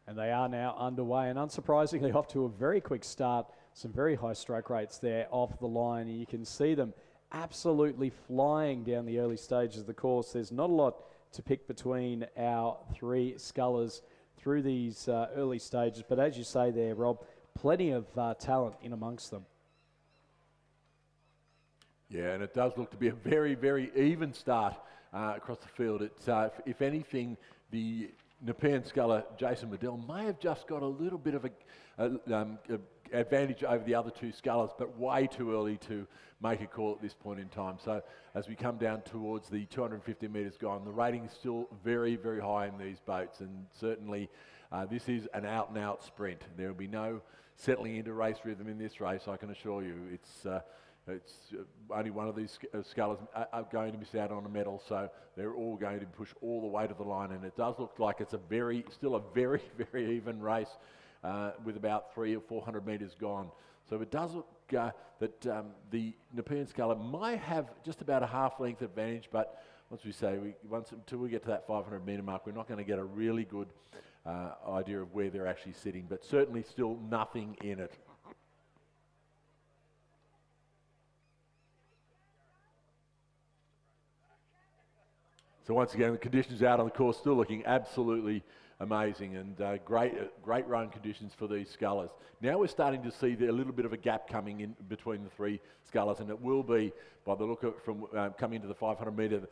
Speaker 2: and they are now underway, and unsurprisingly off to a very quick start. Some very high stroke rates there off the line, and you can see them absolutely flying down the early stages of the course. There's not a lot to pick between our 3 scullers through these early stages, but as you say there, Rob, plenty of talent in amongst them.
Speaker 1: Yeah, and it does look to be a very, very even start across the field. It's, if anything, the Nepean sculler Jason Waddell may have just got a little bit of a advantage over the other 2 scullers, but way too early to make a call at this point in time. So as we come down towards the 250 metres gone, the rating is still very, very high in these boats, and certainly this is an out-and-out sprint. There will be no settling into race rhythm in this race, I can assure you. It's only one of these scullers are going to miss out on a medal, so they're all going to push all the way to the line, and it does look like it's still a very, very even race with about 300 or 400 metres gone. So it does look that the Nepean sculler might have just about a half-length advantage, but once we say, until we get to that 500 metre mark, we're not going to get a really good idea of where they're actually sitting, but certainly still nothing in it. So once again, the conditions out on the course still looking absolutely amazing, and great run conditions for these scullers. Now we're starting to see a little bit of a gap coming in between the 3 scullers, and it will be, by the look of it, from coming into the 500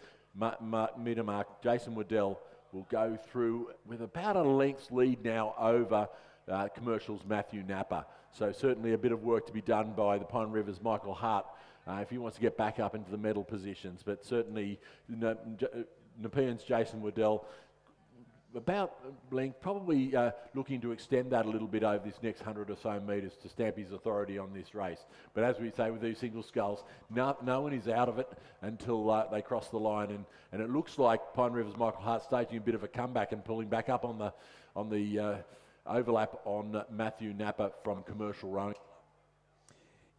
Speaker 1: metre mark, Jason Waddell will go through with about a length's lead now over Commercial's Matthew Napper. So certainly a bit of work to be done by the Pine River's Michael Hart if he wants to get back up into the medal positions, but certainly Nepean's Jason Waddell about length, probably looking to extend that a little bit over this next 100 or so metres to stamp his authority on this race. But as we say with these single sculls, no one is out of it until they cross the line, and it looks like Pine River's Michael Hart staging a bit of a comeback and pulling back up on the overlap on Matthew Napper from Commercial Rowing.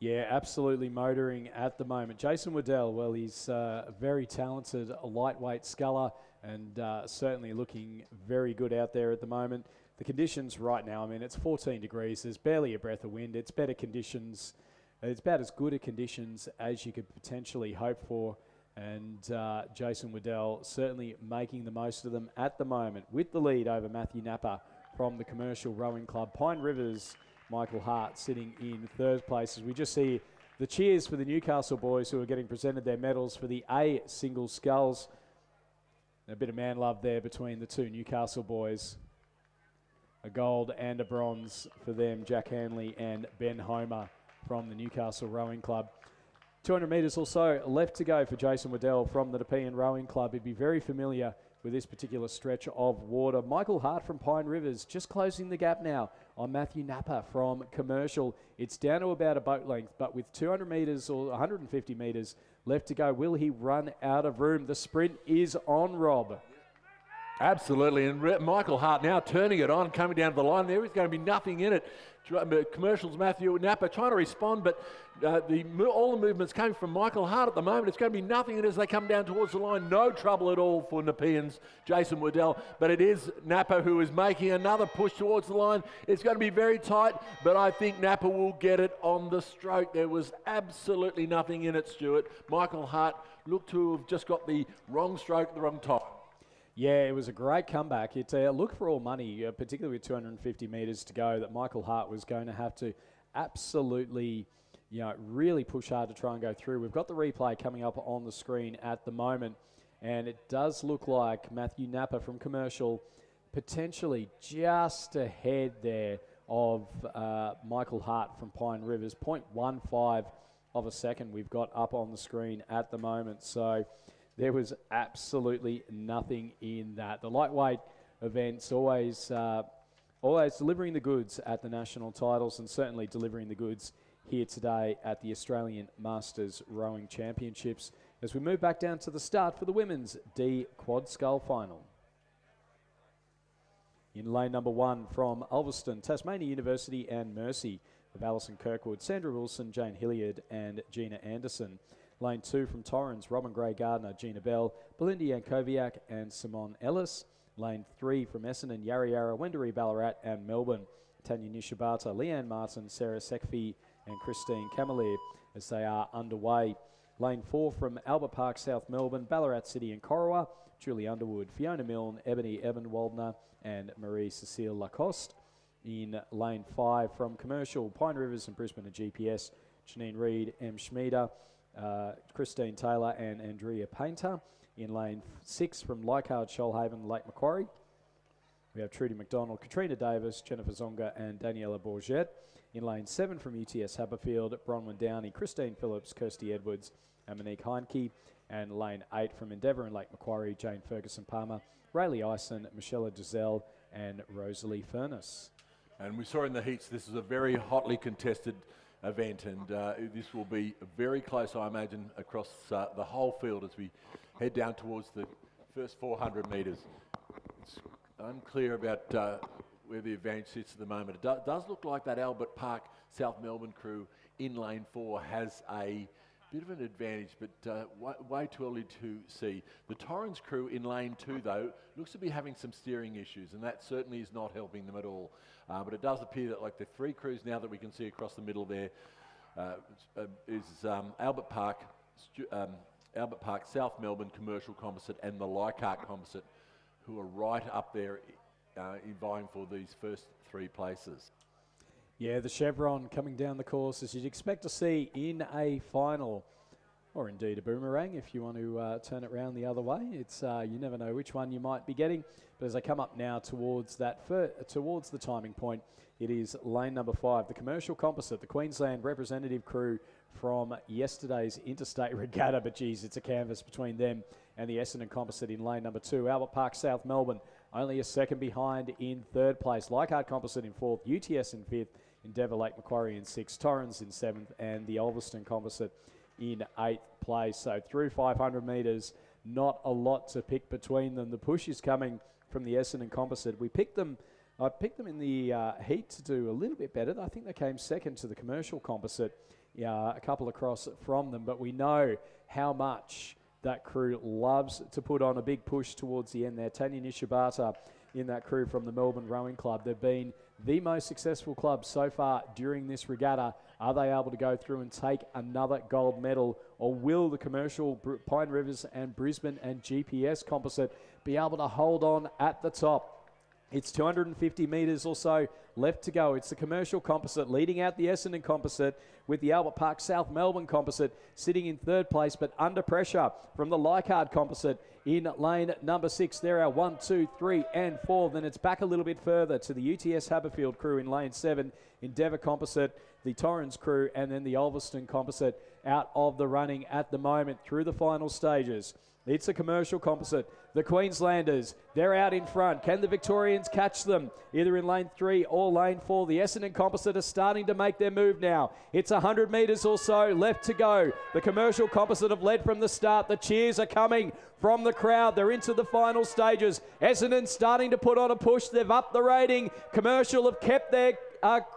Speaker 2: Yeah, absolutely motoring at the moment. Jason Waddell, well, he's a very talented lightweight sculler and certainly looking very good out there at the moment. The conditions right now, I mean, it's 14 degrees. There's barely a breath of wind. It's better conditions. It's about as good a conditions as you could potentially hope for. And Jason Waddell certainly making the most of them at the moment with the lead over Matthew Napper from the Commercial Rowing Club. Pine Rivers, Michael Hart sitting in third place as we just see the cheers for the Newcastle boys who are getting presented their medals for the A single sculls. A bit of man love there between the two Newcastle boys. A gold and a bronze for them, Jack Hanley and Ben Homer from the Newcastle Rowing Club. 200 metres or so left to go for Jason Waddell from the Nepean Rowing Club. He'd be very familiar with this particular stretch of water. Michael Hart from Pine Rivers just closing the gap now on Matthew Napper from Commercial. It's down to about a boat length, but with 200 metres or 150 metres left to go, will he run out of room? The sprint is on, Rob.
Speaker 1: Absolutely, and Michael Hart now turning it on, coming down the line. There is going to be nothing in it. Commercial's Matthew Napper trying to respond, but all the movements came from Michael Hart at the moment. It's going to be nothing in it as they come down towards the line. No trouble at all for Nepean's Jason Waddell, but it is Napper who is making another push towards the line. It's going to be very tight, but I think Napper will get it on the stroke. There was absolutely nothing in it, Stuart. Michael Hart looked to have just got the wrong stroke at the wrong time.
Speaker 2: Yeah, it was a great comeback. It looked for all money, particularly with 250 metres to go, that Michael Hart was going to have to absolutely, really push hard to try and go through. We've got the replay coming up on the screen at the moment, and it does look like Matthew Napper from Commercial potentially just ahead there of Michael Hart from Pine Rivers. 0.15 of a second we've got up on the screen at the moment. So there was absolutely nothing in that. The lightweight events always delivering the goods at the national titles, and certainly delivering the goods here today at the Australian Masters Rowing Championships as we move back down to the start for the women's D quad scull final. In lane number 1 from Ulverston, Tasmania University and Mercy of Alison Kirkwood, Sandra Wilson, Jane Hilliard and Gina Anderson. Lane 2 from Torrens, Robin Gray-Gardner, Gina Bell, Belinda Yankoviak and Simone Ellis. Lane 3 from Essendon, Yarra Yarra, Wendouree, Ballarat and Melbourne, Tanya Nishibata, Leanne Martin, Sarah Sekfi and Christine Camelier as they are underway. Lane 4 from Albert Park, South Melbourne, Ballarat City and Corowa, Julie Underwood, Fiona Milne, Ebony Evan Waldner and Marie-Cecile Lacoste. In lane 5 from Commercial, Pine Rivers and Brisbane and GPS, Janine Reid, M. Schmieder, Christine Taylor and Andrea Painter. In lane 6 from Leichhardt, Shoalhaven, Lake Macquarie, we have Trudy McDonald, Katrina Davis, Jennifer Zonga and Daniela Bourget. In lane 7 from UTS Haberfield, Bronwyn Downey, Christine Phillips, Kirsty Edwards and Monique Heinke. And lane 8 from Endeavour and Lake Macquarie, Jane Ferguson Palmer, Rayleigh Ison, Michelle Giselle and Rosalie Furness.
Speaker 1: And we saw in the heats this is a very hotly contested event, and this will be very close, I imagine, across the whole field as we head down towards the first 400 metres. It's unclear about where the advantage sits at the moment. It does look like that Albert Park South Melbourne crew in lane 4 has a bit of an advantage, but way too early to see. The Torrens crew in lane 2, though, looks to be having some steering issues, and that certainly is not helping them at all. But it does appear that, like, the 3 crews now that we can see across the middle there is Albert Park, South Melbourne Commercial Composite and the Leichhardt Composite, who are right up there in vying for these first 3 places.
Speaker 2: Yeah, the chevron coming down the course as you'd expect to see in a final, or indeed a boomerang if you want to turn it round the other way. It's you never know which one you might be getting. But as I come up now towards that towards the timing point, it is lane number 5, the Commercial Composite, the Queensland representative crew from yesterday's interstate regatta. But geez, it's a canvas between them and the Essendon Composite in lane number 2. Albert Park South Melbourne only a second behind in 3rd place. Leichhardt Composite in 4th, UTS in 5th. Endeavour Lake Macquarie in 6th, Torrens in 7th, and the Ulverston Composite in 8th place. So through 500 metres, not a lot to pick between them. The push is coming from the Essendon Composite. I picked them in the heat to do a little bit better. I think they came second to the Commercial Composite a couple across from them, but we know how much that crew loves to put on a big push towards the end there. Tanya Nishibata in that crew from the Melbourne Rowing Club. They've been the most successful club so far during this regatta. Are they able to go through and take another gold medal, or will the commercial Pine Rivers and Brisbane and GPS composite be able to hold on at the top? It's 250 metres or so left to go. It's the commercial composite leading out the Essendon composite, with the Albert Park South Melbourne composite sitting in third place, but under pressure from the Leichhardt composite in lane number 6. There are 1, 2, 3 and 4. Then it's back a little bit further to the UTS Haberfield crew in lane 7, Endeavour composite, the Torrens crew, and then the Ulverston composite out of the running at the moment through the final stages. It's a commercial composite. The Queenslanders, they're out in front. Can the Victorians catch them? Either in lane 3 or lane 4. The Essendon composite are starting to make their move now. It's 100 metres or so left to go. The commercial composite have led from the start. The cheers are coming from the crowd. They're into the final stages. Essendon starting to put on a push. They've upped the rating. Commercial have kept their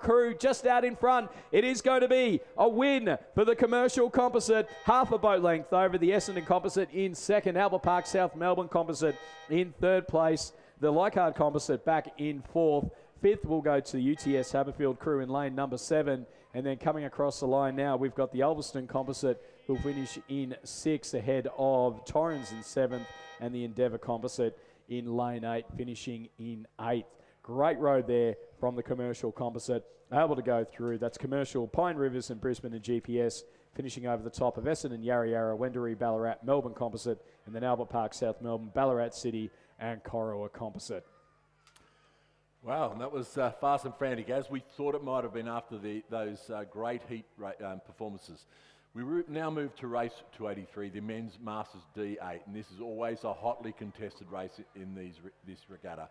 Speaker 2: crew just out in front. It is going to be a win for the commercial composite, half a boat length over the Essendon composite in second. Albert Park South Melbourne composite in third place. The Leichhardt composite back in fourth. Fifth will go to the UTS Haberfield crew in lane number 7. And then coming across the line now, we've got the Ulverston composite who'll finish in 6th ahead of Torrens in 7th, and the Endeavour composite in lane 8 finishing in 8th. Great road there from the commercial composite, able to go through. That's commercial, Pine Rivers and Brisbane and GPS, finishing over the top of Essendon, Yarra Yarra, Wendouree, Ballarat, Melbourne composite, and then Albert Park, South Melbourne, Ballarat City and Corowa composite.
Speaker 1: Wow, and that was fast and frantic, as we thought it might have been after those great heat performances. We now move to race 283, the men's Masters D8, and this is always a hotly contested race in this regatta.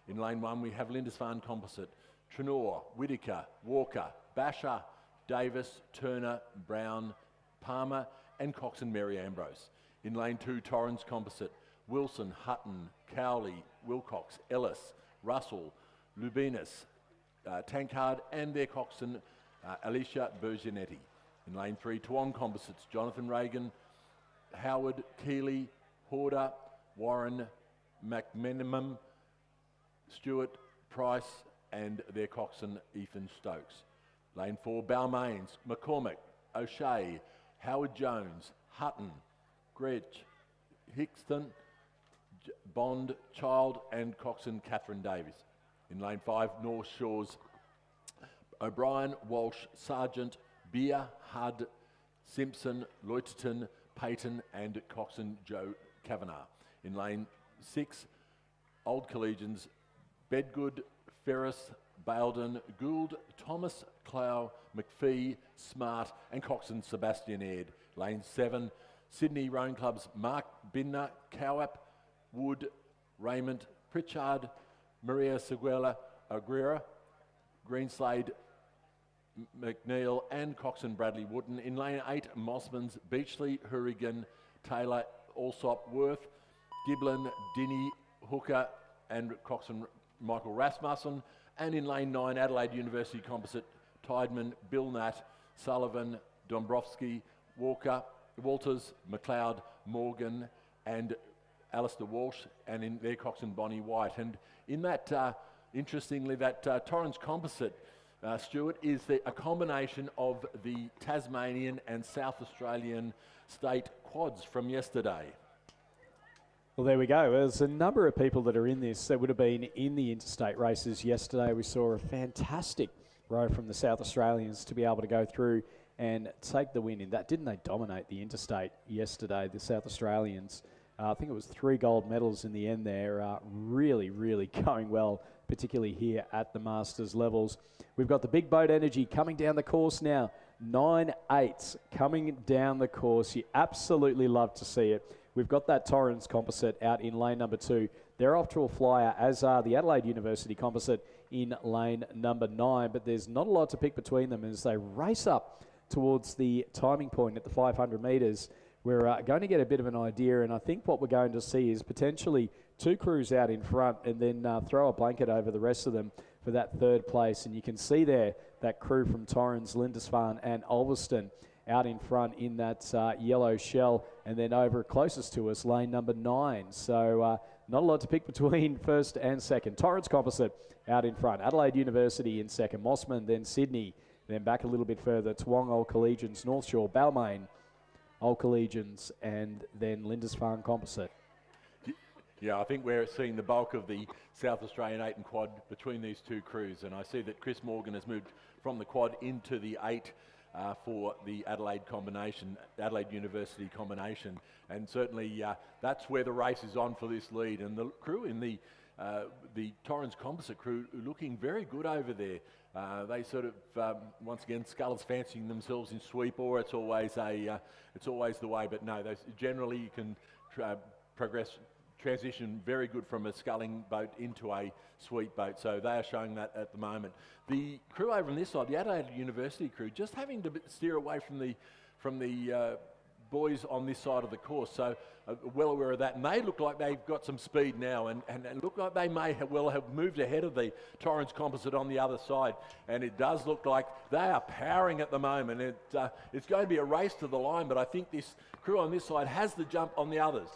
Speaker 1: In lane 1, we have Lindisfarne composite, Trenor, Whittaker, Walker, Basher, Davis, Turner, Brown, Palmer, and Cox and Mary Ambrose. In lane 2, Torrens composite, Wilson, Hutton, Cowley, Wilcox, Ellis, Russell, Lubinas, Tankard, and their coxswain, Alicia Berginetti. In lane 3, Toowong composites, Jonathan Reagan, Howard, Keeley, Horder, Warren, McMenamum, Stewart, Price, and their coxswain, Ethan Stokes. Lane 4, Balmains, McCormick, O'Shea, Howard Jones, Hutton, Gretsch, Hickston, Bond, Child, and coxswain, Catherine Davies. In lane 5, North Shores, O'Brien, Walsh, Sargent, Beer, Hudd, Simpson, Loiterton, Payton, and coxswain, Joe Kavanagh. In lane 6, Old Collegians, Bedgood, Ferris, Baildon, Gould, Thomas, Clow, McPhee, Smart, and coxswain, Sebastian Aird. Lane 7, Sydney Rowing Clubs, Mark Binder, Cowap, Wood, Raymond, Pritchard, Maria Seguela, Aguirre, Greenslade, McNeil, and coxswain, Bradley Wooden. In lane 8, Mossmans, Beachley, Hurrigan, Taylor, Allsop, Worth, Giblin, Dinny, Hooker, and coxswain, Michael Rasmussen. And in lane 9, Adelaide University composite, Tideman, Bill Nat, Sullivan, Dombrowski, Walker, Walters, McLeod, Morgan, and Alistair Walsh, and in their coxswain, Bonnie White. And in that, interestingly, that Torrens composite, Stuart, is a combination of the Tasmanian and South Australian state quads from yesterday.
Speaker 2: Well, there we go. There's a number of people that are in this that would have been in the interstate races yesterday. We saw a fantastic row from the South Australians to be able to go through and take the win in that. Didn't they dominate the interstate yesterday, the South Australians? I think it was 3 gold medals in the end there. Really, really going well, particularly here at the Masters levels. We've got the Big Boat Energy coming down the course now. 9/8 coming down the course. You absolutely love to see it. We've got that Torrens composite out in lane number 2. They're off to a flyer, as are the Adelaide University composite in lane number 9. But there's not a lot to pick between them as they race up towards the timing point at the 500 metres. We're going to get a bit of an idea, and I think what we're going to see is potentially 2 crews out in front and then throw a blanket over the rest of them for that third place. And you can see there that crew from Torrens, Lindisfarne and Ulverston out in front in that yellow shell, and then over closest to us, lane number 9. So not a lot to pick between first and second. Torrens Composite out in front. Adelaide University in second. Mossman, then Sydney. Then back a little bit further, Toowong Old Collegians, North Shore, Balmain Old Collegians, and then Lindisfarne Composite.
Speaker 1: Yeah, I think we're seeing the bulk of the South Australian 8 and quad between these two crews, and I see that Chris Morgan has moved from the quad into the 8 for the Adelaide University combination, and certainly that's where the race is on for this lead. And the crew in the Torrens Composite crew looking very good over there. They sort of once again, Scullers fancying themselves in sweep, or it's always the way. But no, generally you can transition very good from a sculling boat into a sweep boat, so they are showing that at the moment. The crew over on this side, the Adelaide University crew, just having to steer away from the boys on this side of the course, so well aware of that, and they look like they've got some speed now, and look like they may have moved ahead of the Torrens Composite on the other side, and it does look like they are powering at the moment. It's going to be a race to the line, but I think this crew on this side has the jump on the others.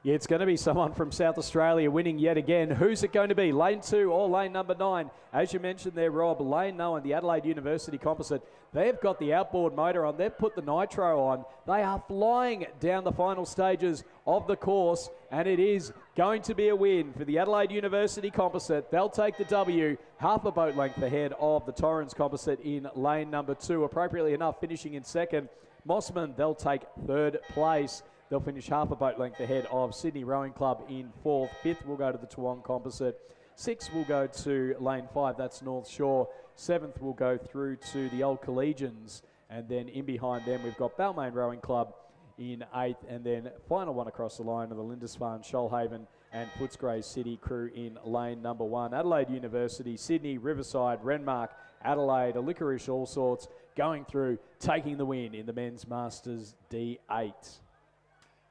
Speaker 2: Yeah, it's going to be someone from South Australia winning yet again. Who's it going to be? Lane 2 or lane number 9? As you mentioned there, Rob, lane 9, the Adelaide University Composite. They've got the outboard motor on. They've put the nitro on. They are flying down the final stages of the course, and it is going to be a win for the Adelaide University Composite. They'll take the W, half a boat length ahead of the Torrens Composite in lane number 2. Appropriately enough, finishing in second. Mossman, they'll take third place. They'll finish half a boat length ahead of Sydney Rowing Club in 4th. 5th will go to the Toowong Composite. 6th will go to lane 5, that's North Shore. 7th will go through to the Old Collegians. And then in behind them, we've got Balmain Rowing Club in 8th. And then final one across the line of the Lindisfarne, Shoalhaven and Footscray City crew in lane number 1. Adelaide University, Sydney, Riverside, Renmark, Adelaide, a licorice, all sorts, going through, taking the win in the Men's Masters D8.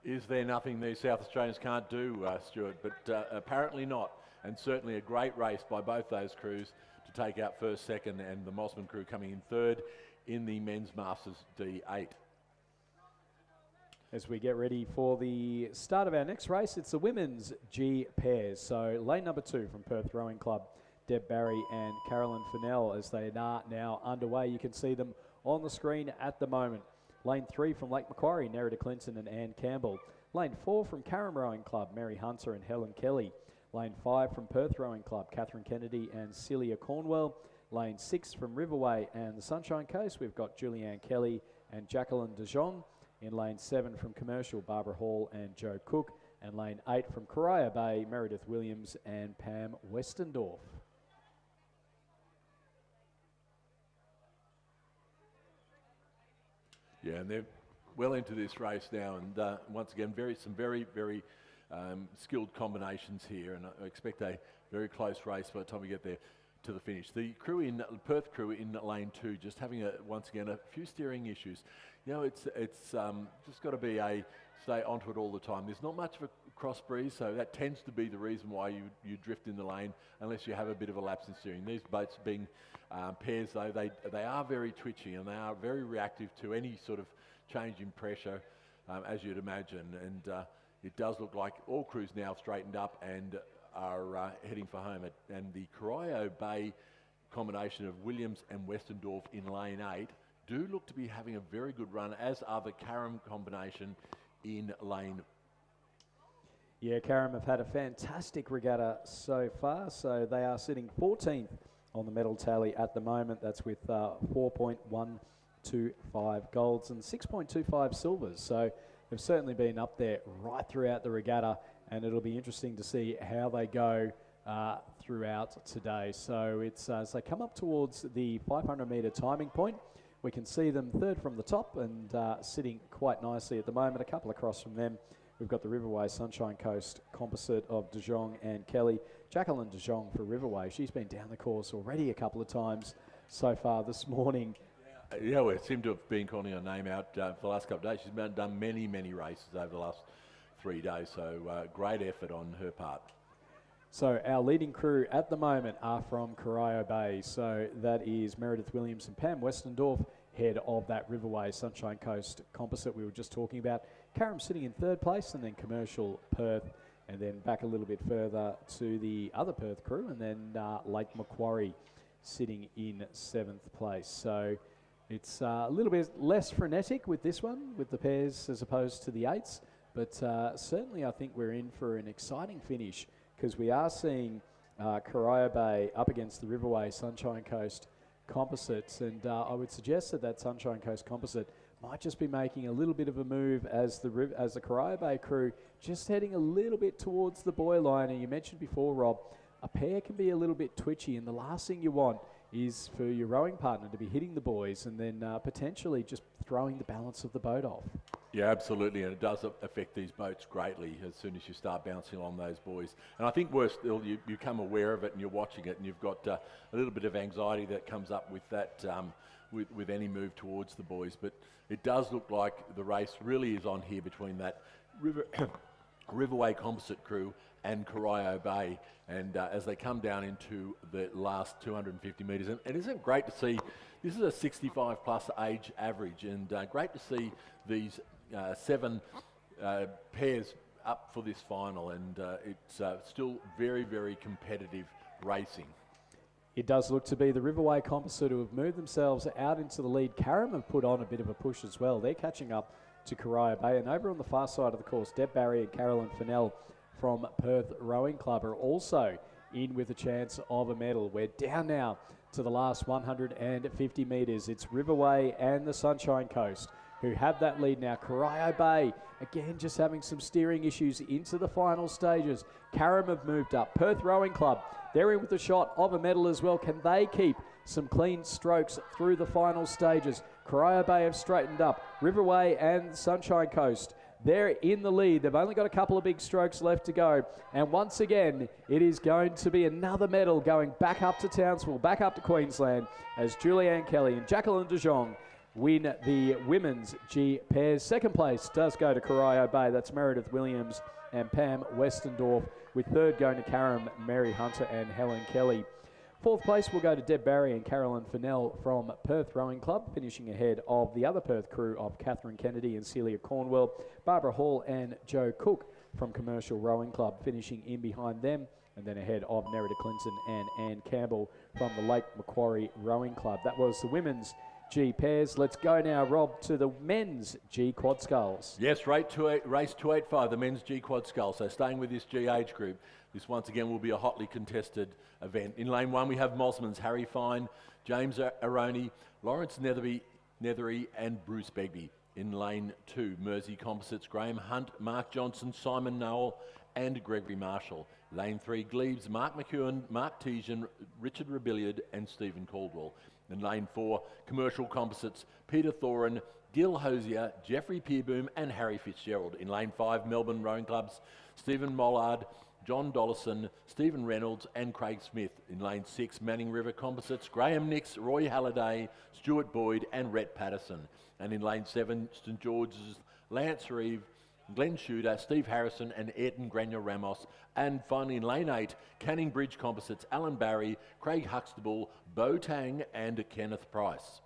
Speaker 1: Is there nothing these South Australians can't do, Stuart? But apparently not. And certainly a great race by both those crews to take out first, second, and the Mossman crew coming in third in the Men's Masters D8.
Speaker 2: As we get ready for the start of our next race, it's the Women's G Pairs. So lane number 2 from Perth Rowing Club, Deb Barry and Carolyn Fennell, as they are now underway. You can see them on the screen at the moment. Lane 3 from Lake Macquarie, Nerida Clinton and Anne Campbell. Lane 4 from Carrum Rowing Club, Mary Hunter and Helen Kelly. Lane 5 from Perth Rowing Club, Catherine Kennedy and Celia Cornwell. Lane 6 from Riverway and the Sunshine Coast, we've got Julianne Kelly and Jacqueline DeJong. In lane 7 from Commercial, Barbara Hall and Joe Cook. And lane 8 from Corio Bay, Meredith Williams and Pam Westendorf.
Speaker 1: Yeah, and they're well into this race now, and once again, some very skilled combinations here, and I expect a very close race by the time we get there to the finish. The crew in Perth crew in lane 2 just having once again a few steering issues. You know, it's just got to stay onto it all the time. There's not much of a cross breeze, so that tends to be the reason why you drift in the lane unless you have a bit of a lapse in steering. These boats being pairs, though, they are very twitchy and they are very reactive to any sort of change in pressure, as you'd imagine. And it does look like all crews now straightened up and are heading for home. And the Corio Bay combination of Williams and Westendorf in lane 8 do look to be having a very good run, as are the Carrum combination in lane.
Speaker 2: Yeah, Carrum have had a fantastic regatta so far, so they are sitting 14th on the medal tally at the moment. That's with 4.125 golds and 6.25 silvers. So they've certainly been up there right throughout the regatta, and it'll be interesting to see how they go throughout today. So it's as they come up towards the 500 metre timing point, we can see them third from the top and sitting quite nicely at the moment. A couple across from them, we've got the Riverway Sunshine Coast composite of De Jong and Kelly. Jacqueline De Jong for Riverway. She's been down the course already a couple of times so far this morning.
Speaker 1: Yeah, we seem to have been calling her name out for the last couple of days. She's done many races over the last 3 days, so great effort on her part.
Speaker 2: So our leading crew at the moment are from Corio Bay. So that is Meredith Williams and Pam Westendorf, head of that Riverway Sunshine Coast composite we were just talking about. Karam sitting in third place, and then Commercial Perth, and then back a little bit further to the other Perth crew, and then Lake Macquarie sitting in seventh place. So it's a little bit less frenetic with this one, with the pairs as opposed to the eights, but certainly I think we're in for an exciting finish, because we are seeing Corio Bay up against the Riverway Sunshine Coast composites, and I would suggest that that Sunshine Coast composite might just be making a little bit of a move as the Corio Bay crew just heading a little bit towards the buoy line. And you mentioned before, Rob, a pair can be a little bit twitchy, and the last thing you want is for your rowing partner to be hitting the buoys and then potentially just throwing the balance of the boat off.
Speaker 1: Yeah, absolutely, and it does affect these boats greatly as soon as you start bouncing along those buoys. And I think worse still, you become aware of it and you're watching it, and you've got a little bit of anxiety that comes up with that, with any move towards the buoys. But it does look like the race really is on here between that Riverway composite crew and Corio Bay, and as they come down into the last 250 metres. And isn't it great to see, this is a 65 plus age average, and great to see these 7 pairs up for this final, and it's still very, very competitive racing.
Speaker 2: It does look to be the Riverway composite who have moved themselves out into the lead. Karam have put on a bit of a push as well. They're catching up to Corio Bay, and over on the far side of the course, Deb Barry and Carolyn Fennell from Perth Rowing Club are also in with a chance of a medal. We're down now to the last 150 metres. It's Riverway and the Sunshine Coast who have that lead now. Corio Bay, again, just having some steering issues into the final stages. Karam have moved up. Perth Rowing Club, they're in with a shot of a medal as well. Can they keep some clean strokes through the final stages? Corio Bay have straightened up. Riverway and Sunshine Coast, they're in the lead. They've only got a couple of big strokes left to go. And once again, it is going to be another medal going back up to Townsville, back up to Queensland, as Julianne Kelly and Jacqueline de Jong win the women's G pairs. Second place does go to Corio Bay. That's Meredith Williams and Pam Westendorf, with third going to Karam, Mary Hunter and Helen Kelly. Fourth place will go to Deb Barry and Carolyn Fennell from Perth Rowing Club, finishing ahead of the other Perth crew of Catherine Kennedy and Celia Cornwell. Barbara Hall and Joe Cook from Commercial Rowing Club finishing in behind them, and then ahead of Nerida Clinton and Anne Campbell from the Lake Macquarie Rowing Club. That was the women's G pairs. Let's go now, Rob, to the men's G quad sculls.
Speaker 1: Yes, race 285, the men's G quad scull. So staying with this G age group, this once again will be a hotly contested event. In lane 1 we have Mosman's Harry Fine, James Aroni, Lawrence Nethery and Bruce Begbie. In lane 2, Mersey Composites, Graham Hunt, Mark Johnson, Simon Noel and Gregory Marshall. Lane 3, Glebes, Mark McEwen, Mark Tejan, Richard Rebillard and Stephen Caldwell. In lane 4, Commercial Composites, Peter Thorin, Gil Hosier, Jeffrey Peerboom and Harry Fitzgerald. In lane 5, Melbourne Rowing Clubs, Stephen Mollard, John Dollison, Stephen Reynolds and Craig Smith. In lane 6, Manning River Composites, Graham Nix, Roy Halliday, Stuart Boyd and Rhett Patterson. And in lane 7, St George's, Lance Reeve, Glenn Shooter, Steve Harrison and Ayrton Grania Ramos. And finally in lane 8, Canning Bridge Composites, Alan Barry, Craig Huxtable, Bo Tang and Kenneth Price.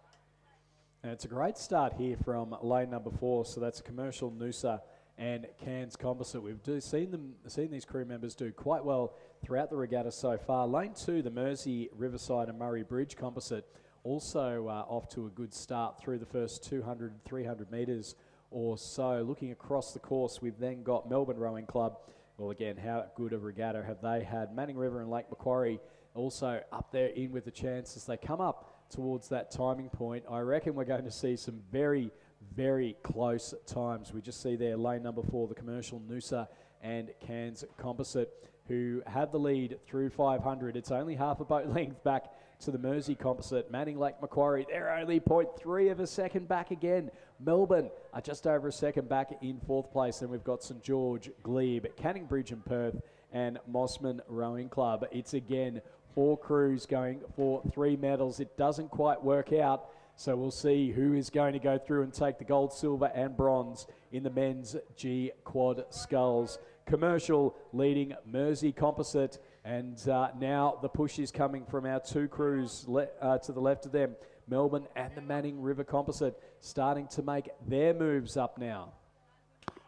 Speaker 2: And it's a great start here from lane number 4. So that's Commercial, Noosa and Cairns Composite. We've seen these crew members do quite well throughout the regatta so far. Lane 2, the Mersey, Riverside and Murray Bridge Composite, also off to a good start through the first 200, 300 metres or so. Looking across the course, we've then got Melbourne Rowing Club. Well, again, how good a regatta have they had? Manning River and Lake Macquarie also up there in with a chance as they come up towards that timing point. I reckon we're going to see some very, very close times. We just see there lane number 4, the Commercial, Noosa and Cairns Composite, who have the lead through 500. It's only half a boat length back to the Mersey Composite. Manning, Lake Macquarie, they're only 0.3 of a second back again. Melbourne are just over a second back in 4th place. And we've got St George, Glebe, Canning Bridge and Perth and Mossman Rowing Club. It's again 4 crews going for 3 medals. It doesn't quite work out. So we'll see who is going to go through and take the gold, silver and bronze in the men's G quad sculls. Commercial leading Mersey Composite, and now the push is coming from our two crews to the left of them, Melbourne and the Manning River Composite, starting to make their moves up now.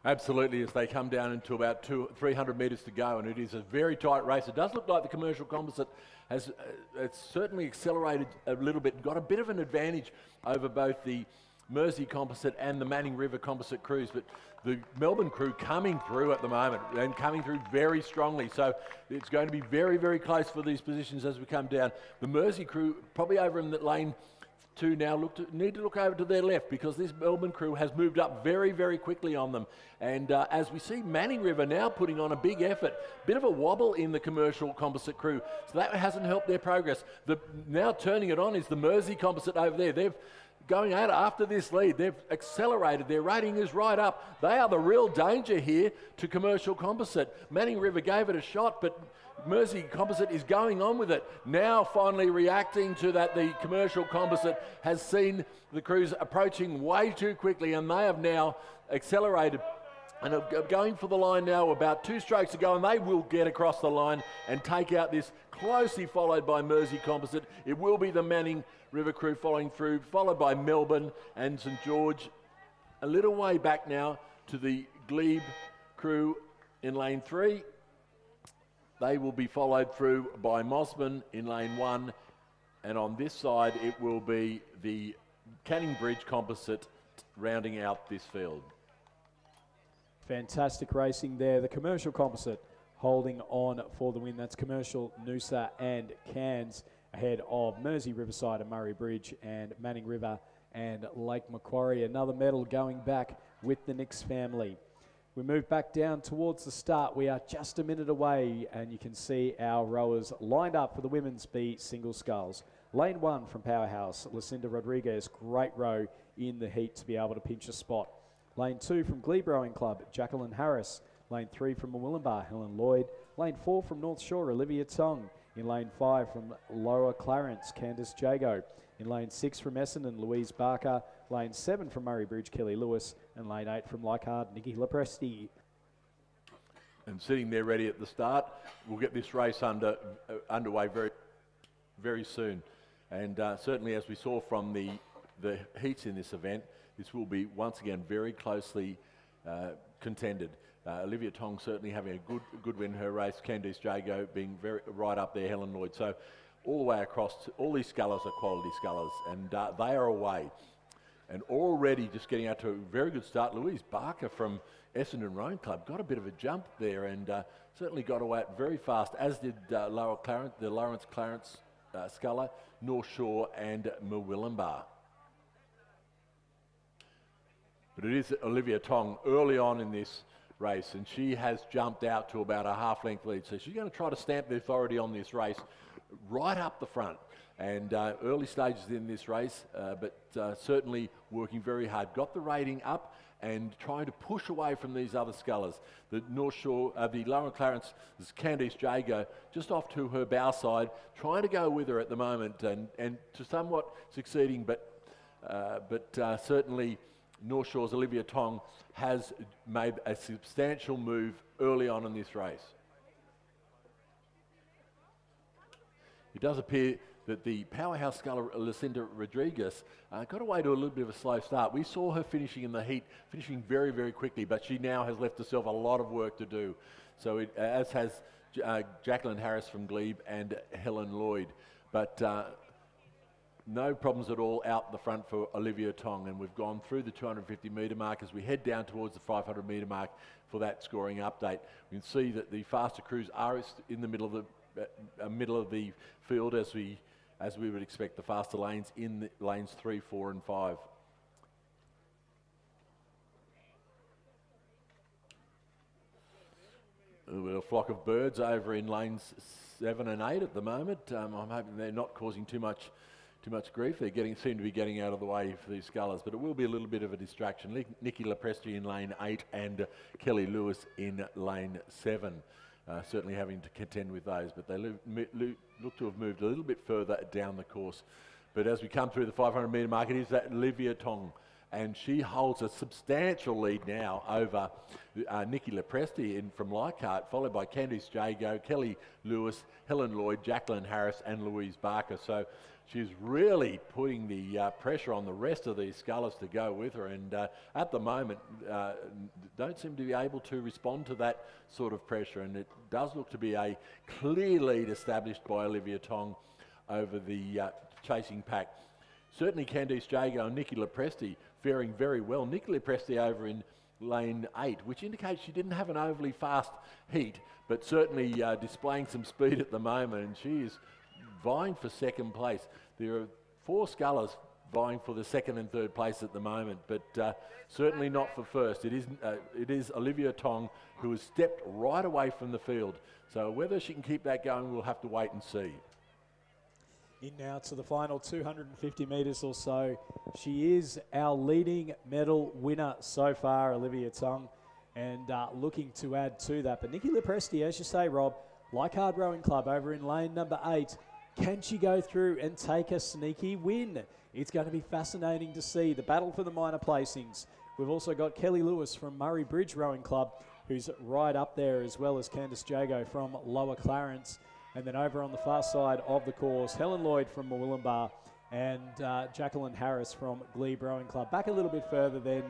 Speaker 1: Absolutely, as they come down into about 300 metres to go, and it is a very tight race. It does look like the Commercial Composite has it's certainly accelerated a little bit, got a bit of an advantage over both the Mersey Composite and the Manning River Composite crews, but the Melbourne crew coming through at the moment and coming through very strongly, so it's going to be very, very close for these positions as we come down. The Mersey crew probably over in the lane 2 now need to look over to their left, because this Melbourne crew has moved up very, very quickly on them. And as we see Manning River now putting on a big effort, bit of a wobble in the Commercial Composite crew, so that hasn't helped their progress. Now turning it on is the Mersey Composite over there. They've going out after this lead. They've accelerated. Their rating is right up. They are the real danger here to Commercial Composite. Manning River gave it a shot, but Mersey Composite is going on with it. Now finally reacting to that, the Commercial Composite has seen the crews approaching way too quickly, and they have now accelerated and are going for the line now, about 2 strokes to go, and they will get across the line and take out this, closely followed by Mersey Composite. It will be the Manning River crew following through, followed by Melbourne and St George. A little way back now to the Glebe crew in lane 3. They will be followed through by Mosman in lane 1, and on this side it will be the Canning Bridge Composite rounding out this field.
Speaker 2: Fantastic racing there. The Commercial Composite holding on for the win. That's Commercial, Noosa and Cairns, ahead of Mersey, Riverside and Murray Bridge, and Manning River and Lake Macquarie. Another medal going back with the Nix family. We move back down towards the start. We are just a minute away, and you can see our rowers lined up for the Women's B Single Sculls. Lane 1 from Powerhouse, Lucinda Rodriguez, great row in the heat to be able to pinch a spot. Lane 2 from Glebe Rowing Club, Jacqueline Harris. Lane 3 from Murwillumbah, Helen Lloyd. Lane 4 from North Shore, Olivia Tong. In lane 5 from Lower Clarence, Candice Jago. In lane 6 from Essendon, Louise Barker. Lane 7 from Murray Bridge, Kelly Lewis. And lane 8 from Leichhardt, Nikki Lepresti.
Speaker 1: And sitting there ready at the start, we'll get this race underway very, very soon. And certainly, as we saw from the heats in this event, this will be once again very closely contended. Olivia Tong certainly having a good win in her race. Candice Jago being very right up there. Helen Lloyd. So all the way across, all these scullers are quality scullers, and they are away. And already just getting out to a very good start. Louise Barker from Essendon Rowing Club got a bit of a jump there, and certainly got away very fast, as did Lower Clarence, the Lawrence Clarence sculler, North Shore and Murwillumbah. But it is Olivia Tong early on in this race, and she has jumped out to about a half-length lead. So she's going to try to stamp the authority on this race right up the front. And early stages in this race, but certainly working very hard. Got the rating up and trying to push away from these other scullers. The North Shore, the Lower Clarence, is Candice Jago, just off to her bow side, trying to go with her at the moment, and to somewhat succeeding, but certainly North Shore's Olivia Tong has made a substantial move early on in this race. It does appear that the powerhouse sculler Lucinda Rodriguez got away to a little bit of a slow start. We saw her finishing in the heat, finishing very, very quickly, but she now has left herself a lot of work to do. So as has Jacqueline Harris from Glebe and Helen Lloyd. But no problems at all out the front for Olivia Tong, and we've gone through the 250 metre mark as we head down towards the 500 metre mark for that scoring update. We can see that the faster crews are in the middle of the field, as we would expect, the faster lanes in the lanes 3, 4 and 5. A flock of birds over in lanes 7 and 8 at the moment. I'm hoping they're not causing too much grief. They seem to be getting out of the way for these scullers, but it will be a little bit of a distraction. Nikki Lepresti in lane 8 and Kelly Lewis in lane 7. Certainly having to contend with those, but they look to have moved a little bit further down the course. But as we come through the 500 metre mark, it is that Olivia Tong and she holds a substantial lead now over Nikki Lepresti from Leichhardt, followed by Candice Jago, Kelly Lewis, Helen Lloyd, Jacqueline Harris and Louise Barker. So she's really putting the pressure on the rest of these scullers to go with her, and at the moment don't seem to be able to respond to that sort of pressure, and it does look to be a clear lead established by Olivia Tong over the chasing pack. Certainly Candice Jago and Nikki Lepresti faring very well. Nikki Lepresti over in lane 8, which indicates she didn't have an overly fast heat, but certainly displaying some speed at the moment, and she is vying for second place. There are 4 scullers vying for the second and third place at the moment, but certainly not for first. It is Olivia Tong who has stepped right away from the field. So whether she can keep that going, we'll have to wait and see.
Speaker 2: In now to the final 250 metres or so. She is our leading medal winner so far, Olivia Tong, and looking to add to that. But Nikki Lepresti, as you say, Rob, Leichhardt Rowing Club over in lane number 8. Can she go through and take a sneaky win? It's going to be fascinating to see the battle for the minor placings. We've also got Kelly Lewis from Murray Bridge Rowing Club, who's right up there, as well as Candice Jago from Lower Clarence. And then over on the far side of the course, Helen Lloyd from Murwillumbah and Jacqueline Harris from Glebe Rowing Club. Back a little bit further then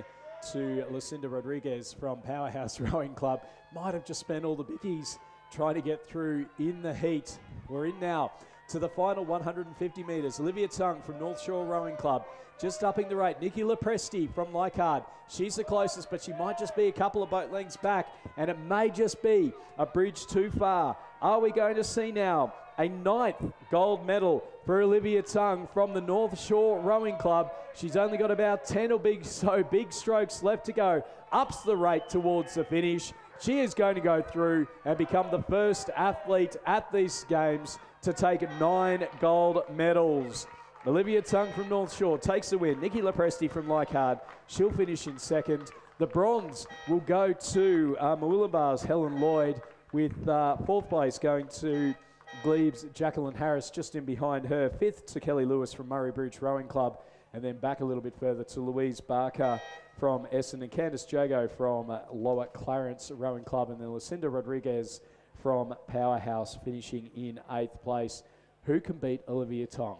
Speaker 2: to Lucinda Rodriguez from Powerhouse Rowing Club. Might have just spent all the bickies trying to get through in the heat. We're in now to the final 150 metres. Olivia Tong from North Shore Rowing Club. Just upping the rate, Nikki Lepresti from Leichhardt. She's the closest, but she might just be a couple of boat lengths back, and it may just be a bridge too far. Are we going to see now a 9th gold medal for Olivia Tong from the North Shore Rowing Club? She's only got about 10 or big strokes left to go. Ups the rate towards the finish. She is going to go through and become the first athlete at these games to take 9 gold medals. Olivia Tong from North Shore takes the win. Nikki Lepresti from Leichhardt, she'll finish in second. The bronze will go to Murwillumbah's Helen Lloyd, with 4th place going to Glebe's Jacqueline Harris, just in behind her. 5th to Kelly Lewis from Murray Bridge Rowing Club, and then back a little bit further to Louise Barker from Essen and Candice Jago from Lower Clarence Rowing Club, and then Lucinda Rodriguez from Powerhouse finishing in 8th place. Who can beat Olivia Tong?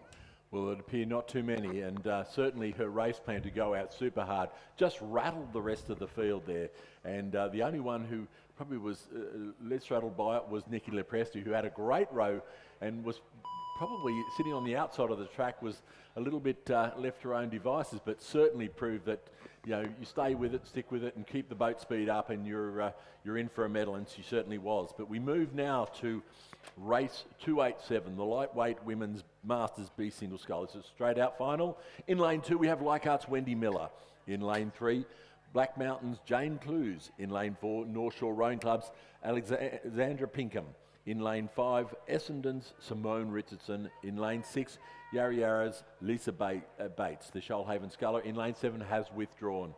Speaker 1: Well, it appear not too many, and certainly her race plan to go out super hard just rattled the rest of the field there. And the only one who probably was less rattled by it was Nikki Lepresti, who had a great row and was probably sitting on the outside of the track, was a little bit left to her own devices, but certainly proved that, you know, you stay with it, stick with it, and keep the boat speed up, and you're in for a medal, and she certainly was. But we move now to race 287, the lightweight women's Masters B single scull. It's a straight out final. In lane 2, we have Leichhardt's Wendy Miller. In lane 3, Black Mountain's Jane Clues. In lane 4, North Shore Rowing Club's Alexandra Pinkham. In lane 5, Essendon's Simone Richardson. In lane 6, Yarra Yarra's Lisa Bates. The Shoalhaven sculler in lane 7 has withdrawn.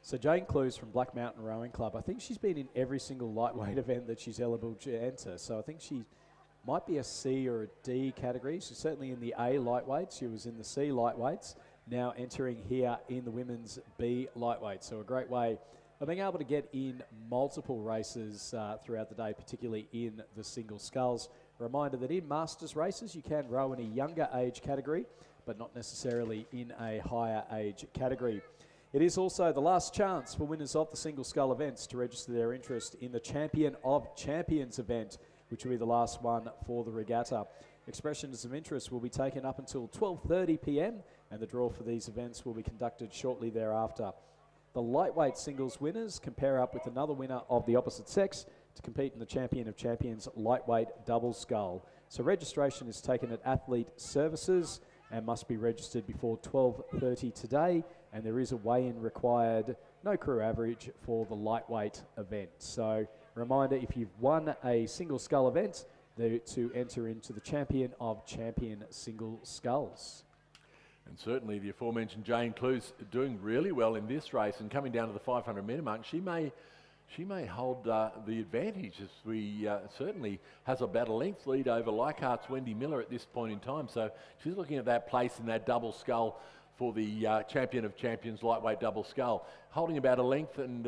Speaker 2: So Jane Clues from Black Mountain Rowing Club, I think she's been in every single lightweight event that she's eligible to enter. So I think she might be a C or a D category. She's certainly in the A lightweights. She was in the C lightweights, now entering here in the women's B lightweight. So a great way of being able to get in multiple races throughout the day, particularly in the single sculls. A reminder that in Masters races, you can row in a younger age category, but not necessarily in a higher age category. It is also the last chance for winners of the single scull events to register their interest in the Champion of Champions event, which will be the last one for the regatta. Expressions of interest will be taken up until 12:30 p.m. and the draw for these events will be conducted shortly thereafter. The lightweight singles winners can pair up with another winner of the opposite sex to compete in the Champion of Champions lightweight double scull. So registration is taken at Athlete Services and must be registered before 12:30 today, and there is a weigh-in required, no crew average, for the lightweight event. So reminder, if you've won a single scull event, to enter into the Champion of Champion single sculls.
Speaker 1: And certainly the aforementioned Jane Clues doing really well in this race, and coming down to the 500 metre mark, she may hold the advantage, as we certainly has about a length lead over Leichhardt's Wendy Miller at this point in time. So she's looking at that place in that double scull for the champion of champions lightweight double scull, holding about a length and